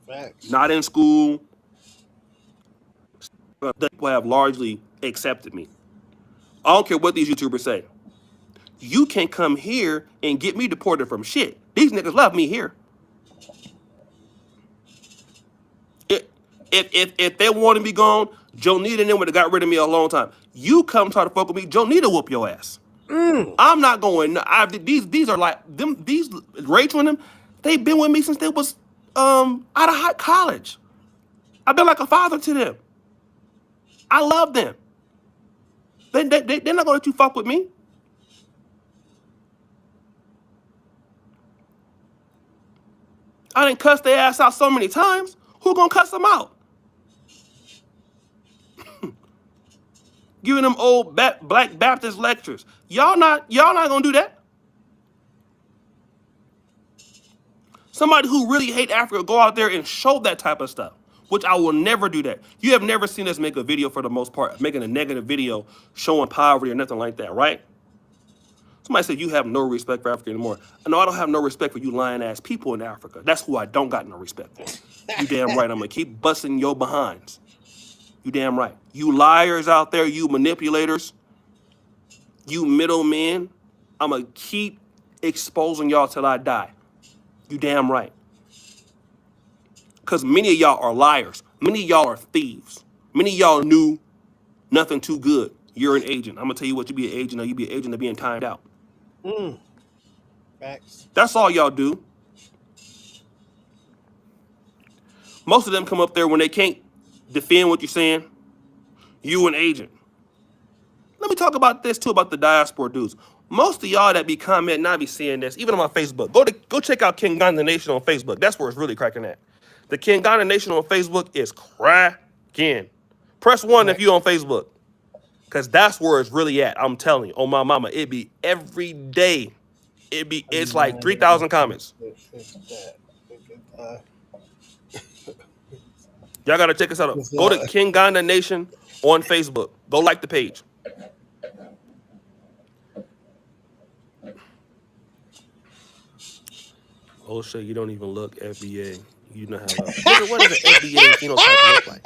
Facts. Not in school. People have largely accepted me. I don't care what these YouTubers say. You can't come here and get me deported from shit. These niggas love me here. If they wanted me gone, Jonita and them would have got rid of me a long time. You come try to fuck with me, Jonita whoop your ass. I'm not going. These are like them. These Rachel and them. They've been with me since they was out of college. I've been like a father to them. I love them. They're not gonna let you fuck with me. I didn't cuss their ass out so many times. Who gonna cuss them out? Giving them old Black Baptist lectures. Y'all not gonna do that. Somebody who really hate Africa go out there and show that type of stuff, which I will never do that. You have never seen us make a video for the most part, making a negative video showing poverty or nothing like that, right? Somebody said you have no respect for Africa anymore. No, I don't have no respect for you lying ass people in Africa. That's who I don't got no respect for. You damn right. I'm gonna keep busting your behinds. You damn right. You liars out there, you manipulators, you middlemen, I'm gonna keep exposing y'all till I die. You damn right. Because many of y'all are liars. Many of y'all are thieves. Many of y'all knew nothing too good. You're an agent. I'm gonna tell you what, you be an agent or you be an agent of being timed out. Facts. That's all y'all do. Most of them come up there when they can't defend what you're saying. You an agent. Let me talk about this too, about the diaspora dudes. Most of y'all that be commenting, I be seeing this, even on my Facebook. Go check out King Ghana Nation on Facebook. That's where it's really cracking at. The King Ghana Nation on Facebook is cracking. Press 1 if you on Facebook. Cause that's where it's really at. I'm telling you, on my mama, it be every day. It's like 3,000 comments. Y'all gotta check us out. Go to King Ghana Nation on Facebook. Go like the page. Oshay, you don't even look FBA. You know how. Nigga, what does an FBA phenotype look like?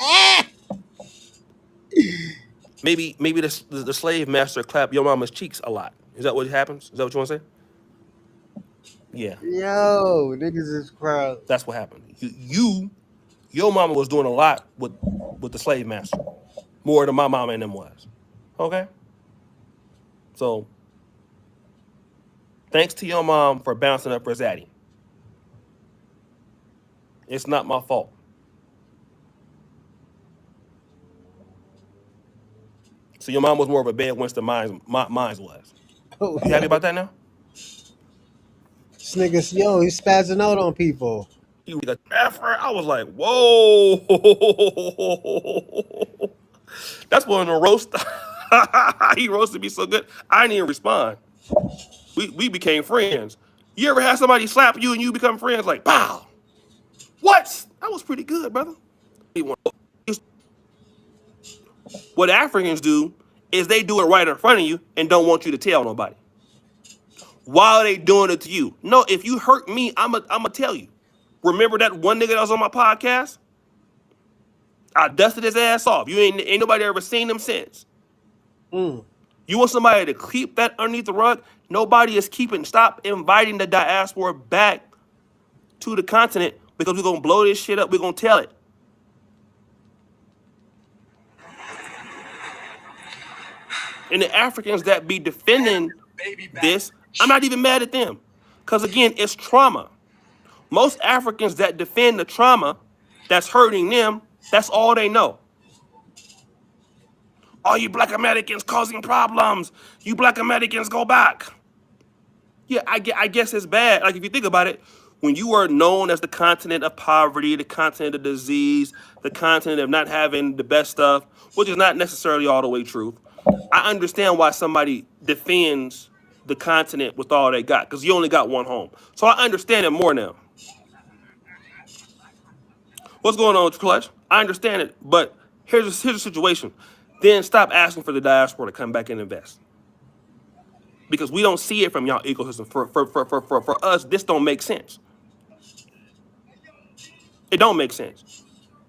Maybe the slave master clap your mama's cheeks a lot. Is that what happens? Is that what you want to say? Yeah. Yo, niggas is crowd. That's what happened. Your mama was doing a lot with the slave master, more than my mama and them was. Okay. So, thanks to your mom for bouncing up her zaddy. It's not my fault. So your mom was more of a bad wench than mine was. Oh, you happy about that now? This nigga's, yo, he's spazzing out on people. He was like, I was like, whoa. That's one of the roast. He roasted me so good, I didn't even respond. We became friends. You ever had somebody slap you and you become friends? Like, pow. What? That was pretty good, brother. What Africans do is they do it right in front of you and don't want you to tell nobody. Why are they doing it to you? No, if you hurt me, I'ma tell you. Remember that one nigga that was on my podcast? I dusted his ass off. You ain't nobody ever seen him since. You want somebody to keep that underneath the rug? Nobody is keeping. Stop inviting the diaspora back to the continent because we're going to blow this shit up. We're going to tell it. And the Africans that be defending this, I'm not even mad at them. Because again, it's trauma. Most Africans that defend the trauma that's hurting them, that's all they know. All you black Americans causing problems. You black Americans go back. Yeah, I guess it's bad. Like if you think about it, when you are known as the continent of poverty, the continent of disease, the continent of not having the best stuff, which is not necessarily all the way true, I understand why somebody defends the continent with all they got, because you only got one home. So I understand it more now. What's going on, Clutch? I understand it, but here's the situation. Then stop asking for the diaspora to come back and invest. Because we don't see it from y'all ecosystem. For us, this don't make sense. It don't make sense.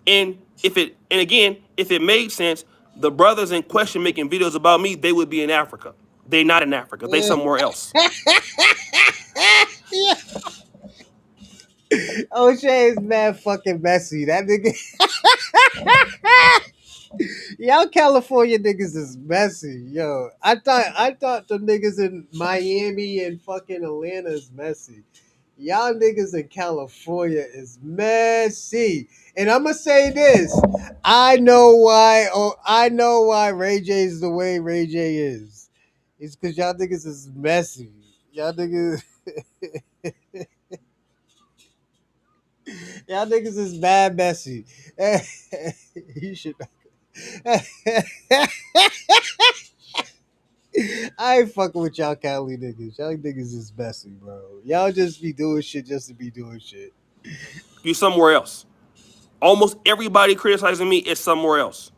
And if it made sense, the brothers in question making videos about me, they would be in Africa. They not in Africa. They somewhere else. Yeah. Oshay is mad fucking messy. That nigga. Y'all California niggas is messy, yo. I thought the niggas in Miami and fucking Atlanta is messy. Y'all niggas in California is messy. And I'ma say this. I know why Ray J is the way Ray J is. It's because y'all niggas is messy. Y'all niggas Y'all niggas is mad messy. You should I ain't fucking with y'all Cali niggas. Y'all niggas is messy, bro. Y'all just be doing shit just to be doing shit. You somewhere else. Almost everybody criticizing me is somewhere else.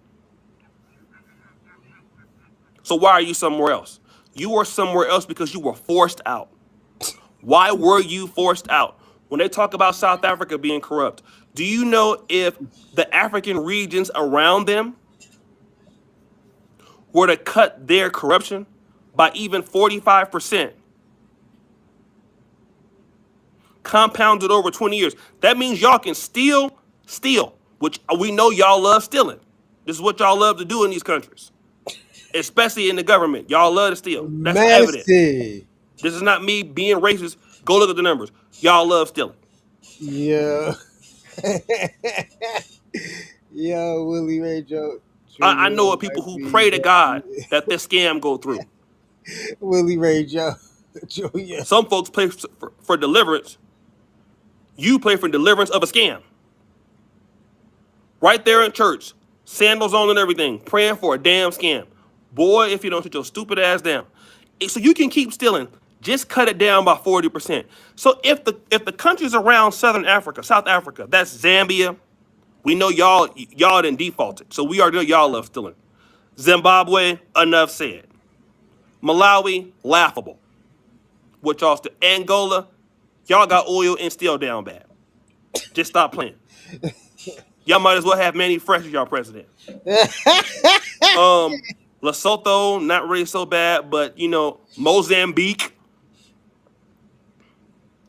So why are you somewhere else? You are somewhere else because you were forced out. Why were you forced out? When they talk about South Africa being corrupt, do you know if the African regions around them were to cut their corruption by even 45%, compounded over 20 years, that means y'all can steal, which we know y'all love stealing. This is what y'all love to do in these countries, especially in the government. Y'all love to steal. That's evident. Messy. This is not me being racist. Go look at the numbers. Y'all love stealing. Yeah. Yo, Willie Ray Joe. I know of people who pray to God that this scam go through. Willie Ray Joe. Jr. Some folks pray for deliverance. You pray for deliverance of a scam. Right there in church, sandals on and everything, praying for a damn scam. Boy, if you don't sit your stupid ass down. So you can keep stealing. Just cut it down by 40%. So if the countries around South Africa, that's Zambia, we know y'all didn't default it. So we already know y'all love stealing. Zimbabwe, enough said. Malawi, laughable. What y'all still? Angola, y'all got oil and still down bad. Just stop playing. Y'all might as well have Manny Fresh as y'all president. Lesotho, not really so bad, but you know, Mozambique.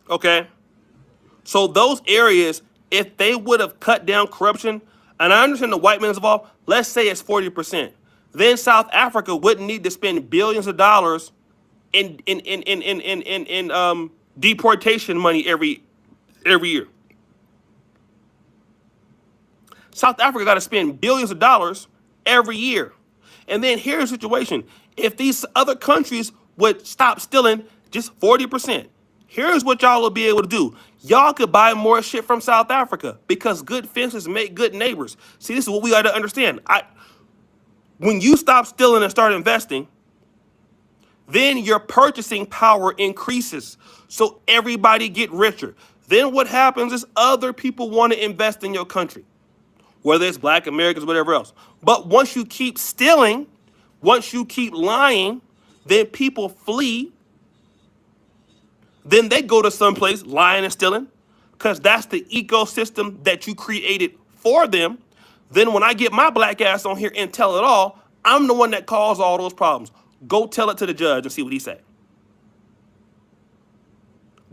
Okay. So those areas, if they would have cut down corruption, and I understand the white man's involved, let's say it's 40%. Then South Africa wouldn't need to spend billions of dollars in deportation money every year. South Africa got to spend billions of dollars every year. And then here's the situation. If these other countries would stop stealing just 40%, here's what y'all will be able to do. Y'all could buy more shit from South Africa because good fences make good neighbors. See, this is what we got to understand. When you stop stealing and start investing, then your purchasing power increases. So everybody get richer. Then what happens is other people want to invest in your country, whether it's black Americans, whatever else. But once you keep stealing, once you keep lying, then people flee. Then they go to someplace lying and stealing because that's the ecosystem that you created for them. Then when I get my black ass on here and tell it all, I'm the one that caused all those problems. Go tell it to the judge and see what he say.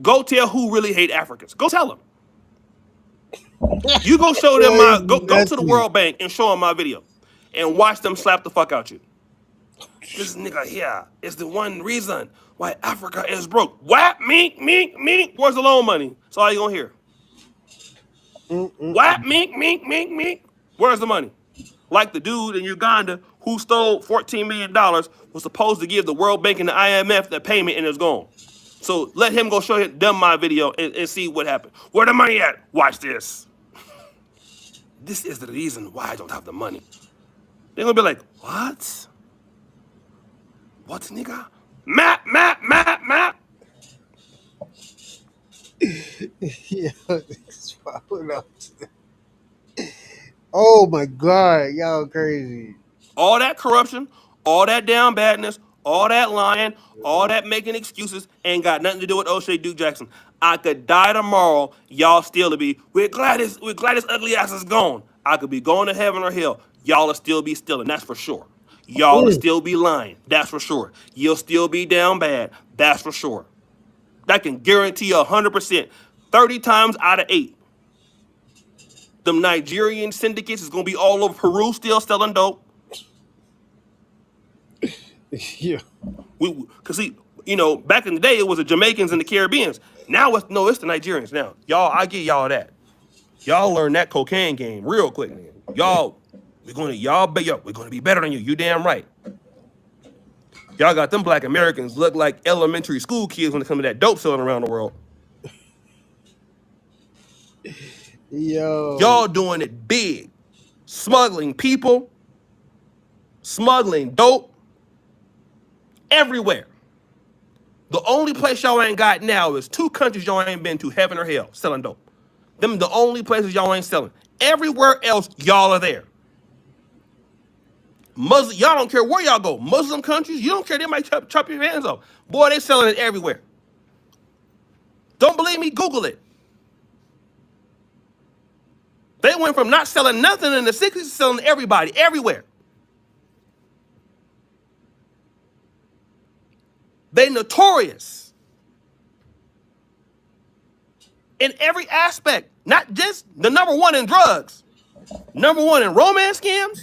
Go tell who really hate Africans. Go tell them. You go show them my go to the World Bank and show them my video, and watch them slap the fuck out you. This nigga here is the one reason why Africa is broke. Whap, mink. Where's the loan money? That's all you gonna hear. Whap, mink. Where's the money? Like the dude in Uganda who stole $14 million was supposed to give the World Bank and the IMF the payment and it's gone. So let him go show them my video and see what happened. Where the money at? Watch this. This is the reason why I don't have the money. They're gonna be like, what? What, nigga? Map. Yeah, it's following up. Oh my God, y'all crazy. All that corruption, all that down badness, all that lying, all that making excuses ain't got nothing to do with Oshay Duke Jackson. I could die tomorrow, y'all still to be, we're glad his ugly ass is gone. I could be going to heaven or hell. Y'all will still be stealing, that's for sure. Y'all will still be lying, that's for sure. You'll still be down bad, that's for sure. That can guarantee 100%, 30 times out of 8. Them Nigerian syndicates is gonna be all over Peru still selling dope. Yeah. Cause see, back in the day it was the Jamaicans and the Caribbeans. Now it's the Nigerians now. Y'all, I give y'all that. Y'all learn that cocaine game real quick. We're gonna be better than you. You damn right. Y'all got them black Americans look like elementary school kids when it comes to that dope selling around the world. Yo. Y'all doing it big. Smuggling people, smuggling dope, everywhere. The only place y'all ain't got now is 2 countries y'all ain't been to, heaven or hell, selling dope. Them the only places y'all ain't selling. Everywhere else, y'all are there. Y'all don't care where y'all go. Muslim countries, you don't care. They might chop your hands off. Boy, they selling it everywhere. Don't believe me? Google it. They went from not selling nothing in the 60s to selling everybody, everywhere. They notorious in every aspect, not just the #1 in drugs, #1 in romance scams,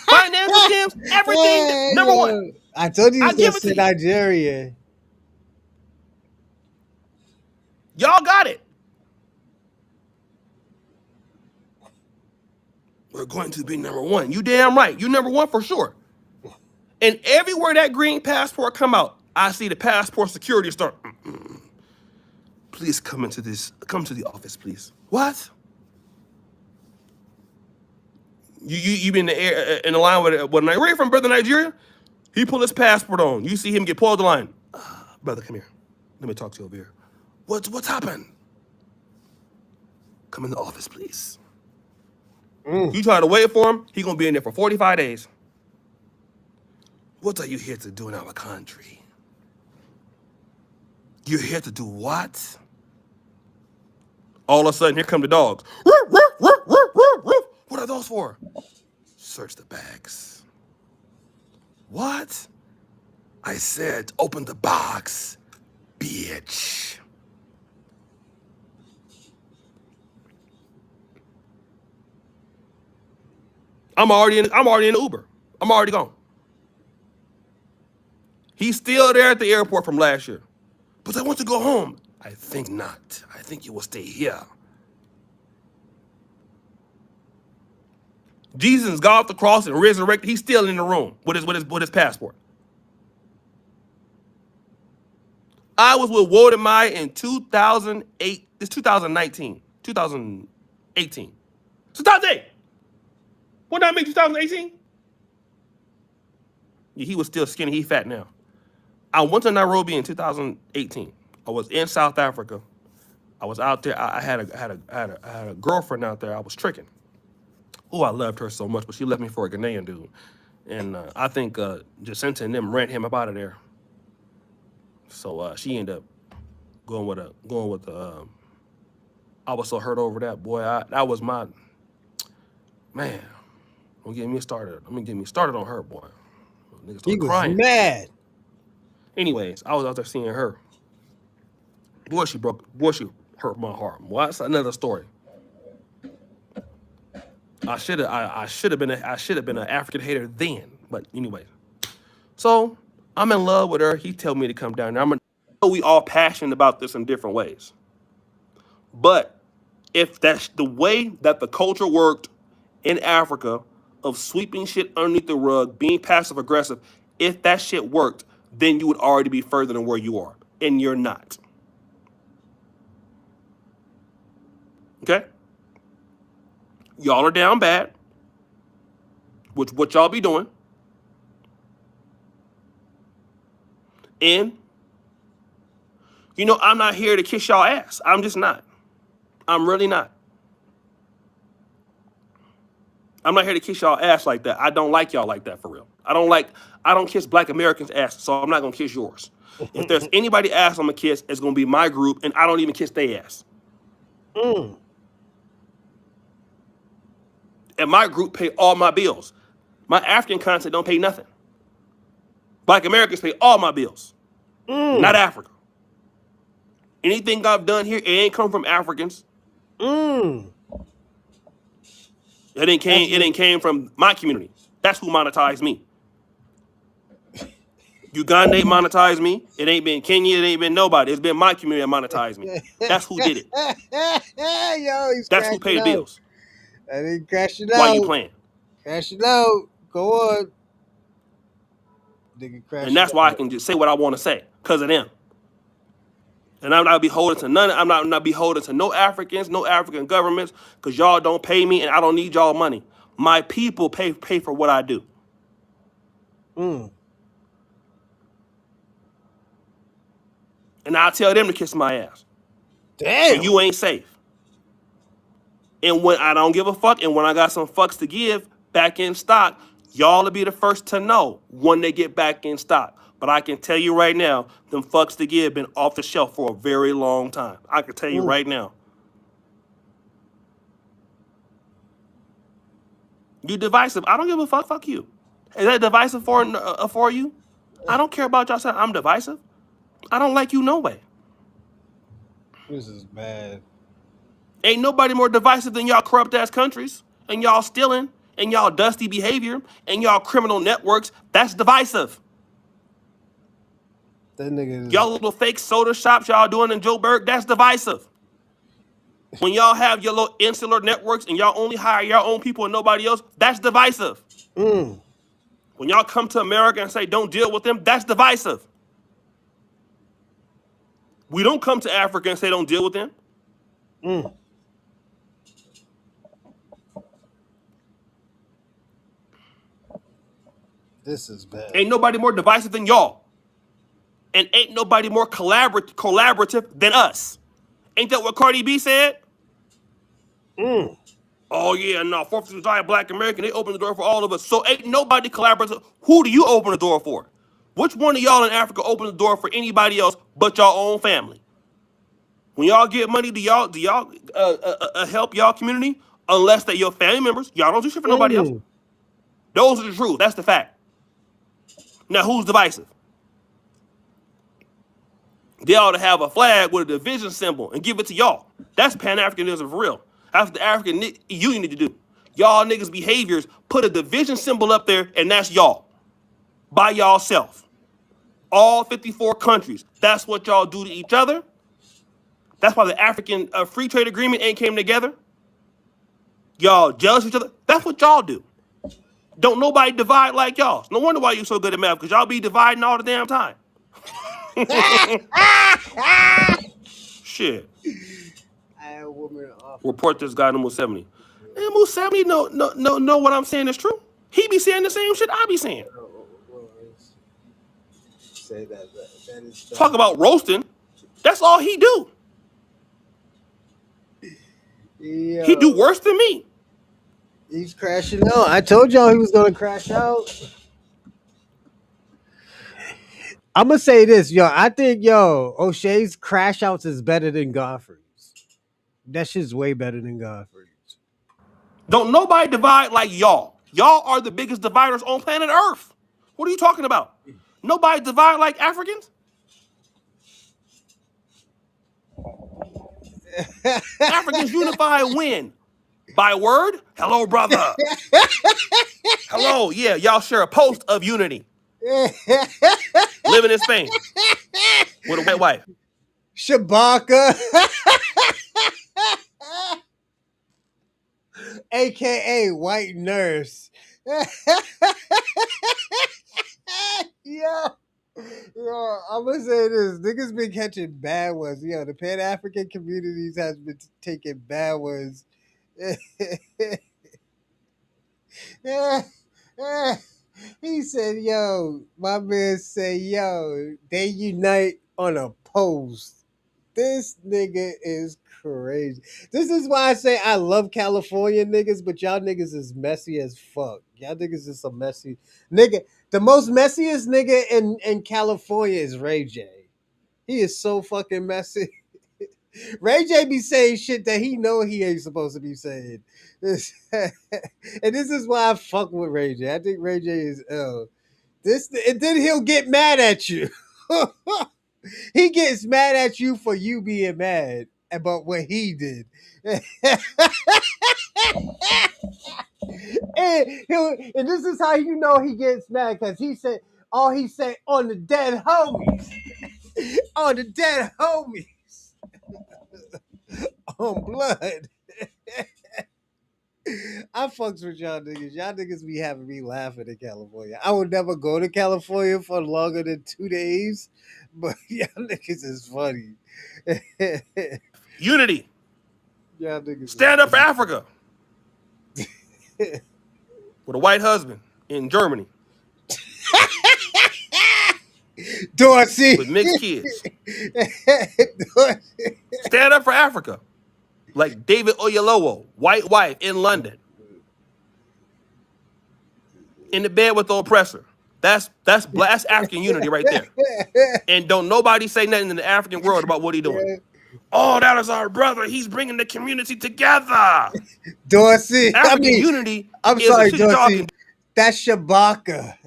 financial scams, everything. #1. I told you I he give was it to in you. Nigeria. Y'all got it. We're going to be #1. You damn right. You #1 for sure. And everywhere that green passport come out, I see the passport security start. Please come to the office, please. What? You been in the line with where you from, brother Nigeria? He pull his passport on. You see him get pulled the line. Brother, come here. Let me talk to you over here. What's happened? Come in the office, please. You try to wait for him, he gonna be in there for 45 days. What are you here to do in our country? You're here to do what? All of a sudden, here come the dogs. What are those for? Search the bags. What? I said, open the box, bitch. I'm already in the Uber. I'm already gone. He's still there at the airport from last year. But I want to go home. I think not. I think you will stay here. Jesus got off the cross and resurrected. He's still in the room with his passport. I was with Wodemai in 2008. It's 2019. 2018. 2008. What did I make 2018? Yeah, he was still skinny. He fat now. I went to Nairobi in 2018. I was in South Africa. I was out there. I had a girlfriend out there. I was tricking. Oh, I loved her so much, but she left me for a Ghanaian dude. And I think Jacinta and them ran him up out of there. So she ended up going with I was so hurt over that, boy. That was my man. Don't get me started. Get me started on her, boy. Niggas He started was crying. mad. Anyways, I was out there seeing her. Boy, she hurt my heart. Well, that's another story. I should have been an African hater then. But anyway, so I'm in love with her. He tell me to come down there. We all passionate about this in different ways. But if that's the way that the culture worked in Africa of sweeping shit underneath the rug, being passive aggressive, if that shit worked, then you would already be further than where you are, and you're not. Okay? Y'all are down bad, which what y'all be doing. And, I'm not here to kiss y'all ass. I'm just not. I'm really not. I'm not here to kiss y'all ass like that. I don't like y'all like that for real. I don't kiss black Americans' ass, so I'm not gonna kiss yours. If there's anybody ass I'm gonna kiss, it's gonna be my group, and I don't even kiss their ass. And my group pay all my bills. My African content don't pay nothing. Black Americans pay all my bills. Not Africa. Anything I've done here, it ain't come from Africans. It ain't came from my community. That's who monetized me. Uganda ain't monetized me. It ain't been Kenya. It ain't been nobody. It's been my community that monetized me. That's who did it. Yo, he's That's who paid the bills. And he crashing out. Why you playing? Crashing out. Go on. Nigga crashing And that's why I can just say what I want to say, because of them. And I'm not beholden to none. I'm not beholden to no Africans, no African governments, because y'all don't pay me and I don't need y'all money. My people pay for what I do. And I'll tell them to kiss my ass. Damn. And you ain't safe. And when I don't give a fuck, and when I got some fucks to give back in stock, y'all will be the first to know when they get back in stock. But I can tell you right now, them fucks to give been off the shelf for a very long time. I can tell you right now. You divisive. I don't give a fuck. Fuck you. Is that divisive for you? I don't care about y'all saying I'm divisive. I don't like you no way. This is bad. Ain't nobody more divisive than y'all corrupt ass countries and y'all stealing and y'all dusty behavior and y'all criminal networks. That's divisive. That nigga is... Y'all little fake soda shops y'all doing in Joburg, that's divisive. When y'all have your little insular networks and y'all only hire your own people and nobody else, that's divisive. When y'all come to America and say don't deal with them, that's divisive. We don't come to Africa and say don't deal with them. This is bad. Ain't nobody more divisive than y'all. And ain't nobody more collaborative than us. Ain't that what Cardi B said? Oh yeah, no, 4th of July, Black American, they open the door for all of us. So ain't nobody collaborative. Who do you open the door for? Which one of y'all in Africa open the door for anybody else but y'all own family? When y'all get money, do y'all help y'all community? Unless they're your family members. Y'all don't do shit for nobody else. Those are the truth. That's the fact. Now, who's divisive? They ought to have a flag with a division symbol and give it to y'all. That's Pan-Africanism for real. That's what the African Union need to do. Y'all niggas' behaviors, put a division symbol up there, and that's y'all. By y'all self. All 54 countries. That's what y'all do to each other. That's why the African Free Trade Agreement ain't came together. Y'all jealous of each other. That's what y'all do. Don't nobody divide like y'all. No wonder why you so good at math, because y'all be dividing all the damn time. Shit. Report this guy to Moose 70. And Moose 70 know what I'm saying is true. He be saying the same shit I be saying. Say that is Talk about roasting. That's all he do. Yo. He do worse than me. He's crashing out. I told y'all he was gonna crash out. I'm gonna say this, yo. I think, O'Shea's crash outs is better than Godfrey's. That shit's way better than Godfrey's. Don't nobody divide like y'all. Y'all are the biggest dividers on planet Earth. What are you talking about? Nobody divide like Africans. Africans unify and win. By word? Hello, brother. Hello, yeah, y'all share a post of unity. Living in Spain with a white wife. Shabaka. AKA white nurse. Yo, I'm gonna say this. Niggas been catching bad ones. Yo, the Pan-African communities has been taking bad ones. He said, yo, my man said, yo, they unite on a post. This nigga is crazy. This is why I say I love California niggas, but y'all niggas is messy as fuck. Y'all niggas is some messy nigga. The most messiest nigga in California is Ray J. He is so fucking messy. Ray J be saying shit that he know he ain't supposed to be saying. And this is why I fuck with Ray J. I think Ray J is ill. And then he'll get mad at you. He gets mad at you for you being mad about what he did. And this is how you know he gets mad, because he said on the dead homies. On the dead homies. On blood. I fucks with y'all niggas. Y'all niggas be having me laughing in California. I would never go to California for longer than 2 days, but y'all niggas is funny. Unity. Y'all niggas stand up for Africa. With a white husband in Germany. Dorsey. With mixed kids. Stand up for Africa. Like David Oyelowo, white wife in London. In the bed with the oppressor. That's African unity right there. And don't nobody say nothing in the African world about what he doing. Oh, that is our brother. He's bringing the community together. Dorsey. African unity. I'm is sorry, a shit y'all Dorsey. can- That's Shabaka.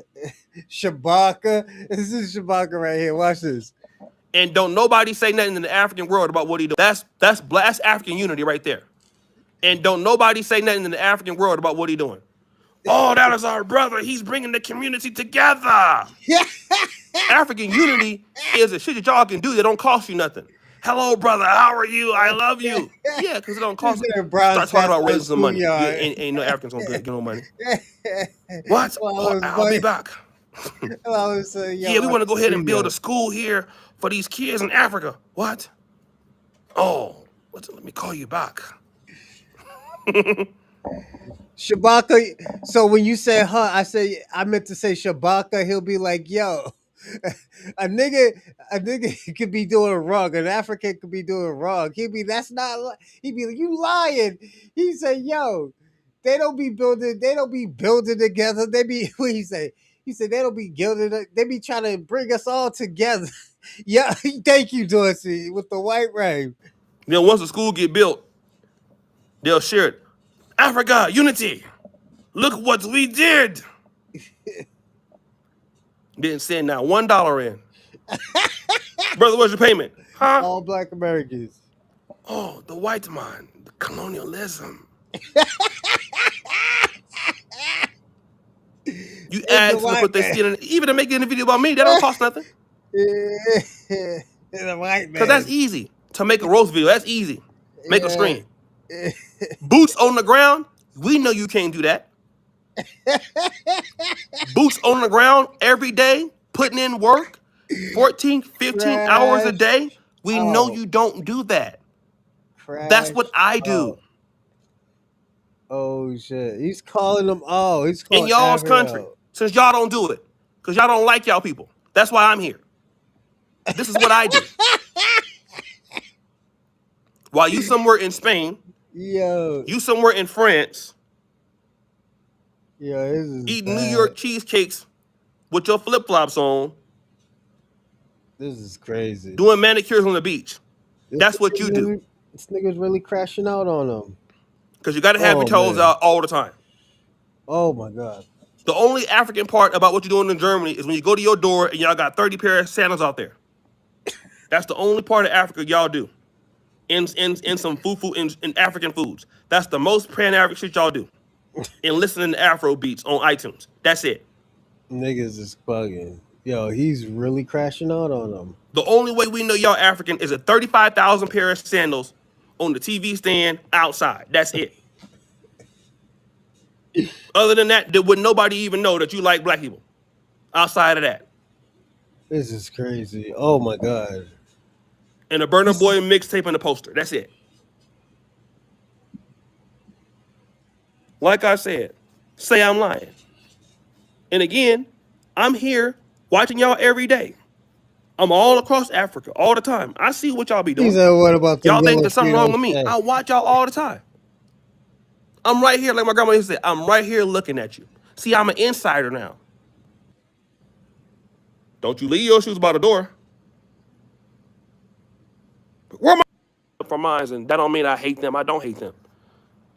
Shabaka. This is Shabaka right here. Watch this. And don't nobody say nothing in the African world about what he doing. That's African unity right there. And don't nobody say nothing in the African world about what he doing. Oh, that is our brother. He's bringing the community together. African unity is a shit that y'all can do that don't cost you nothing. Hello, brother. How are you? I love you. Yeah, because it don't cost. Start talking about raising some money. Yeah, ain't no Africans gonna get no money. What? I'll be back. Yeah, we want to go ahead and build a school here for these kids in Africa. What? Oh, let me call you back. Shabaka. So when you say huh, I meant to say Shabaka. He'll be like, yo, a nigga could be doing wrong. An African could be doing wrong. He'd be like, you lying. He said, yo, they don't be building together. They be what he say? He said they don't be gilded. They be trying to bring us all together. Yeah, thank you, Dorsey, with the white rave. Then once the school get built, they'll share it. Africa, unity. Look what we did. Didn't send now $1 in. Brother, where's your payment? Huh? All black Americans. Oh, the white man, the colonialism. You ask them to put their skin in, even to make it in a video about me, that don't cost nothing. The white man. Because that's easy. To make a roast video, that's easy. Make a stream. Boots on the ground, we know you can't do that. Boots on the ground every day, putting in work, 14, 15 hours a day. We know you don't do that. That's what I do. Oh shit. He's calling them all. He's calling in y'all's country. Since y'all don't do it. Because y'all don't like y'all people. That's why I'm here. This is what I do. While you somewhere in Spain, you somewhere in France, eating New York cheesecakes with your flip-flops on. This is crazy. Doing manicures on the beach. That's what you do. This nigga's really crashing out on them. Because you got to have your toes out all the time. Oh my God. The only African part about what you're doing in Germany is when you go to your door and y'all got 30 pair of sandals out there. That's the only part of Africa y'all do. In some fufu in African foods. That's the most pan-African shit y'all do. And listening to Afro beats on iTunes. That's it. Niggas is bugging. Yo, he's really crashing out on them. The only way we know y'all African is a 35,000 pair of sandals on the TV stand outside. That's it. Other than that, there would nobody even know that you like black people. Outside of that. This is crazy. Oh my god. And a Burna Boy mixtape and a poster. That's it. Like I said, say I'm lying. And again, I'm here watching y'all every day. I'm all across Africa all the time. I see what y'all be He doing. said, "What about the Y'all think yellow there's something feet wrong with me? Oshay? I watch y'all all the time. I'm right here, like my grandma used to say, I'm right here looking at you. See, I'm an insider now. Don't you leave your shoes by the door. Where am I from mines? And that don't mean I hate them. I don't hate them.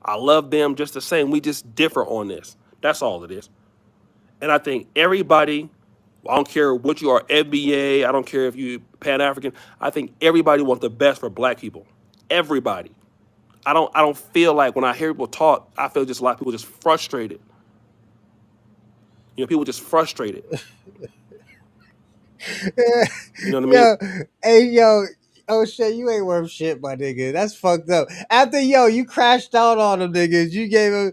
I love them just the same. We just differ on this. That's all it is. And I think everybody, I don't care what you are, FBA, I don't care if you Pan-African, I think everybody wants the best for black people. Everybody. I don't feel like when I hear people talk, I feel just a lot of people just frustrated. You know, people just frustrated. You know what I mean? Yo, hey yo, Oshay, you ain't worth shit, my nigga. That's fucked up. After you crashed out on them niggas. You gave him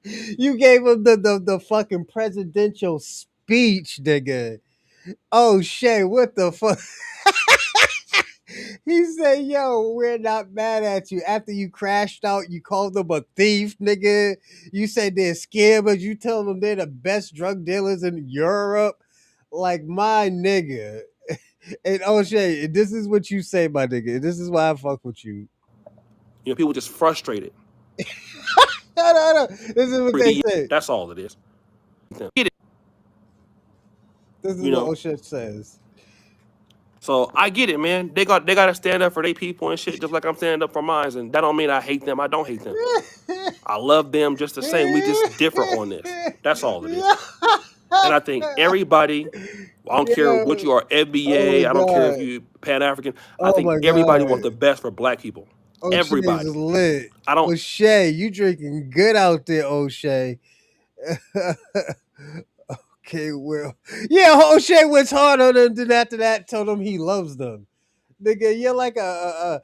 you gave him the fucking presidential speech, nigga. Oh shit, what the fuck? He said, "Yo, we're not mad at you." After you crashed out, you called them a thief, nigga. You said they're scammers. You tell them they're the best drug dealers in Europe. Like my nigga. And O'Shea, this is what you say, my nigga. This is why I fuck with you. You know, people just frustrated. No. This is what they say. That's all it is. Get it. This is You what know? O'Shea says. So I get it, man. They got to stand up for their people and shit, just like I'm standing up for mine. And that don't mean I hate them. I don't hate them. I love them just the same. We just differ on this. That's all it is. And I think everybody, I don't care what you are, FBA, I don't care if you Pan-African, I Oh my think everybody god. wants the best for black people. O'Shea Everybody. is lit. I don't. O'Shea, you drinking good out there, O'Shea. Okay, well. Yeah, O'Shea was hard on them, then after that told him he loves them. Nigga, you're like a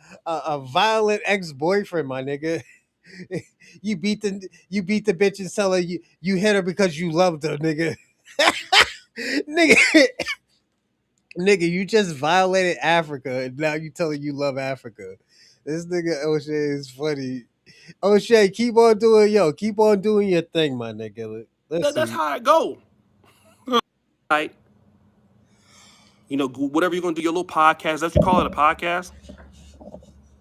violent ex-boyfriend, my nigga. You beat the bitch and tell her you hit her because you loved her, nigga. nigga, nigga, you just violated Africa and now you telling you love Africa. This nigga O'Shea is funny. O'Shea, keep on doing your thing, my nigga. That's how it go. Right? You know, whatever you're gonna do, your little podcast. That's what you call it, a podcast.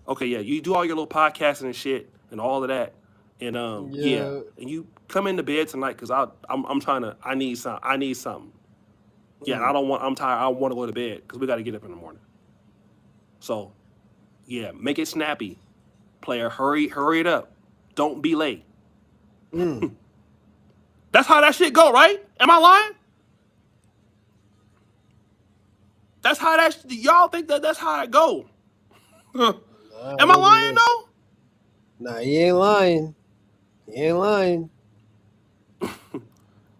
Okay, yeah, you do all your little podcasting and shit and all of that, and yeah, and you come into bed tonight because I'm trying to I need something. Yeah, and I'm tired. I want to go to bed because we got to get up in the morning. So, yeah, make it snappy, player. Hurry it up. Don't be late. That's how that shit go, right? Am I lying? That's how y'all think that's how it go. Am I lying though? Nah, he ain't lying. He ain't lying.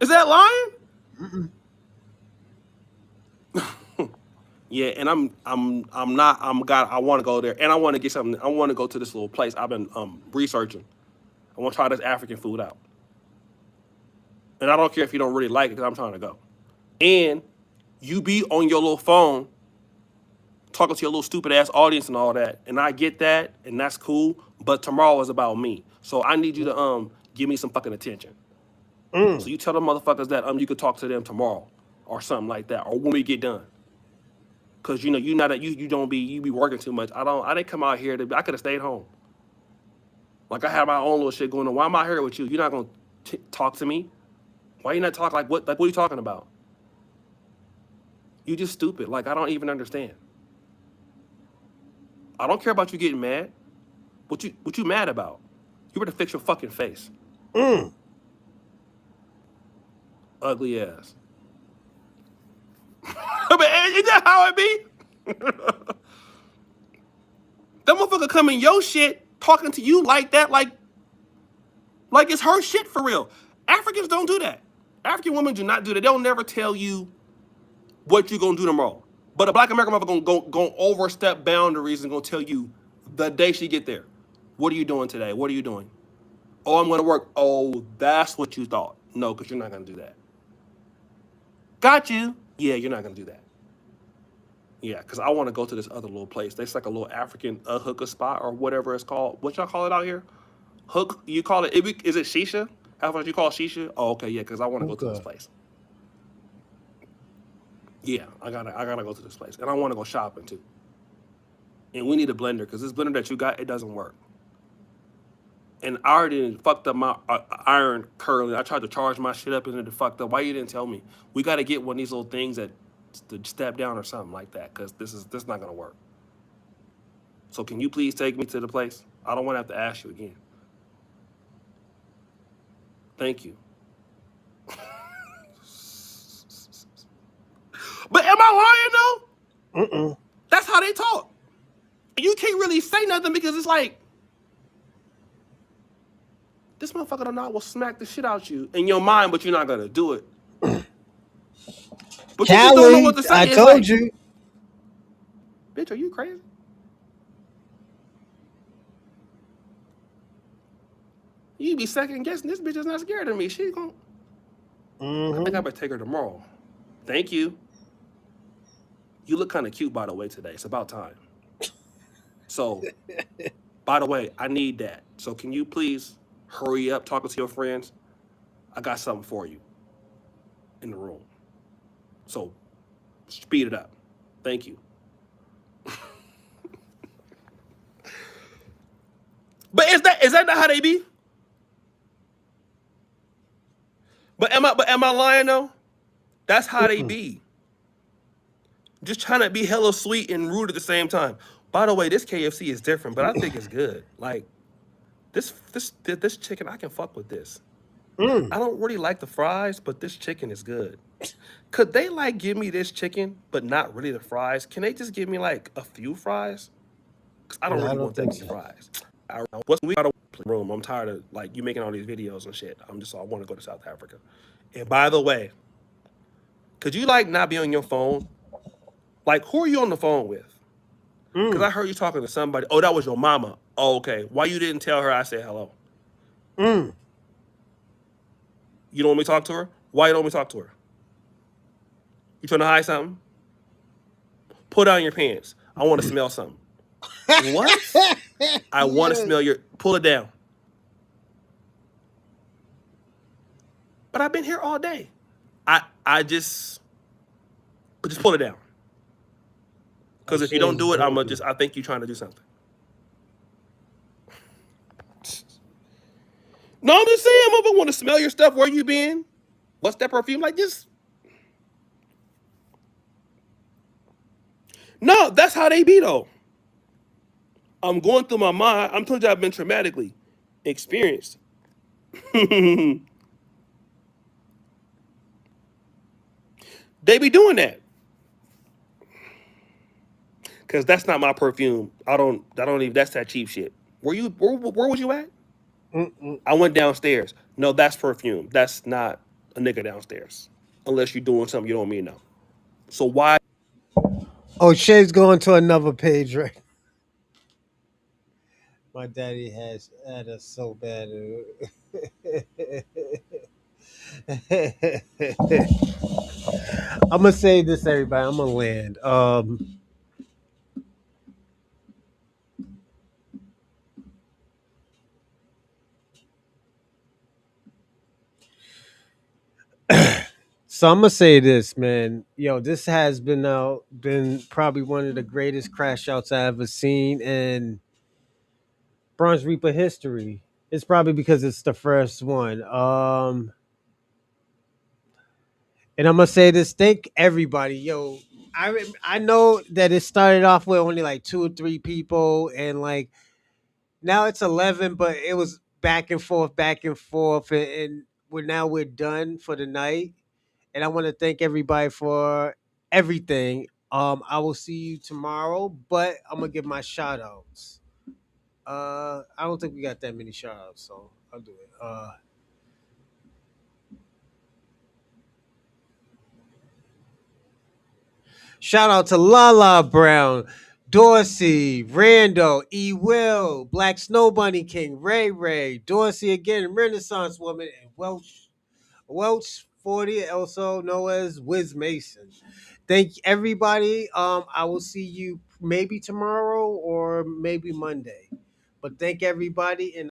Is that lying? Yeah, and I want to go there, and I want to get something. I want to go to this little place I've been researching. I want to try this African food out, and I don't care if you don't really like it because I'm trying to go. And you be on your little phone talking to your little stupid ass audience and all that, and I get that, and that's cool. But tomorrow is about me, so I need you to give me some fucking attention. So you tell the motherfuckers that you could talk to them tomorrow or something like that, or when we get done. Cause you know you be working too much. I didn't come out here I could have stayed home. Like I had my own little shit going on. Why am I here with you? You're not gonna talk to me. Why you not talk like what? Like what are you talking about? You just stupid. Like I don't even understand. I don't care about you getting mad. What you mad about? You better fix your fucking face. ugly ass. I mean, is that how it be? That motherfucker come in your shit talking to you like that, like it's her shit for real. Africans don't do that. African women do not do that. They'll never tell you what you're gonna do tomorrow. But a black American motherfucker gonna overstep boundaries and gonna tell you the day she get there. What are you doing today? What are you doing? Oh, I'm gonna work. Oh, that's what you thought. No, because you're not gonna do that. Got you. Yeah, you're not gonna do that. Yeah, because I want to go to this other little place. There's like a little African hookah spot or whatever it's called. What y'all call it out here? Hook? You call it? Is it shisha? How much you call it shisha? Oh, okay, yeah. Because I want to go to this place. Yeah, I gotta go to this place, and I want to go shopping too. And we need a blender because this blender that you got, it doesn't work. And I already fucked up my iron curling. I tried to charge my shit up and it fucked up. Why you didn't tell me? We got to get one of these little things that to step down or something like that because this not gonna work. So can you please take me to the place? I don't want to have to ask you again. Thank you. But am I lying though? That's how they talk. And you can't really say nothing because it's like, this motherfucker or not will smack the shit out you in your mind, but you're not gonna do it. But you just don't know what to say. I told you. Bitch, are you crazy? You be second guessing. This bitch is not scared of me. She gon' I think I better take her tomorrow. Thank you. You look kind of cute, by the way, today. It's about time. So, by the way, I need that. So can you please hurry up talking to your friends? I got something for you in the room. So, speed it up. Thank you. But is that not how they be? But am I lying though? That's how they be. Just trying to be hella sweet and rude at the same time. By the way, this KFC is different, but I think it's good. Like this chicken, I can fuck with this. I don't really like the fries, but this chicken is good. Could they like give me this chicken, but not really the fries? Can they just give me like a few fries? Cause I don't really want that many fries. What's we got a room? I'm tired of like you making all these videos and shit. I want to go to South Africa. And by the way, could you like not be on your phone? Like who are you on the phone with? Because I heard you talking to somebody. Oh, that was your mama. Oh, okay. Why you didn't tell her I said hello? You don't want me to talk to her? Why you don't want me to talk to her? You trying to hide something? Pull down your pants. I want to smell something. What? I want to smell your... Pull it down. But I've been here all day. I just pull it down. Because if you don't do it, I think you're trying to do something. No, I'm just saying, I want to smell your stuff. Where you been? What's that perfume? Like this? No, that's how they be though. I'm going through my mind. I'm telling you, I've been traumatically experienced. They be doing that. Cause that's not my perfume. I don't even, that's that cheap shit. Where was you at? I went downstairs. No, that's perfume. That's not a nigga downstairs. Unless you're doing something you don't mean no. So why? Oshay's going to another page, right? My daddy had us so bad. I'm gonna say this, everybody. I'm gonna land. So I'm gonna say this, man. Yo, this has been probably one of the greatest crash outs I ever seen in Bronze Reaper history. It's probably because it's the first one. And I'm gonna say this. Thank everybody. Yo, I know that it started off with only like 2 or 3 people, and like now it's 11, but it was back and forth, and we're done for the night. and I want to thank everybody for everything. I will see you tomorrow, but I'm gonna give my shout outs. I don't think we got that many shout outs, so I'll do it. Shout out to Lala Brown, Dorsey, Rando, E. Will, Black Snow Bunny King, Ray Ray, Dorsey again, Renaissance Woman, and Welch 40, also known as Wiz Mason. Thank everybody. I will see you maybe tomorrow or maybe Monday. But thank everybody, and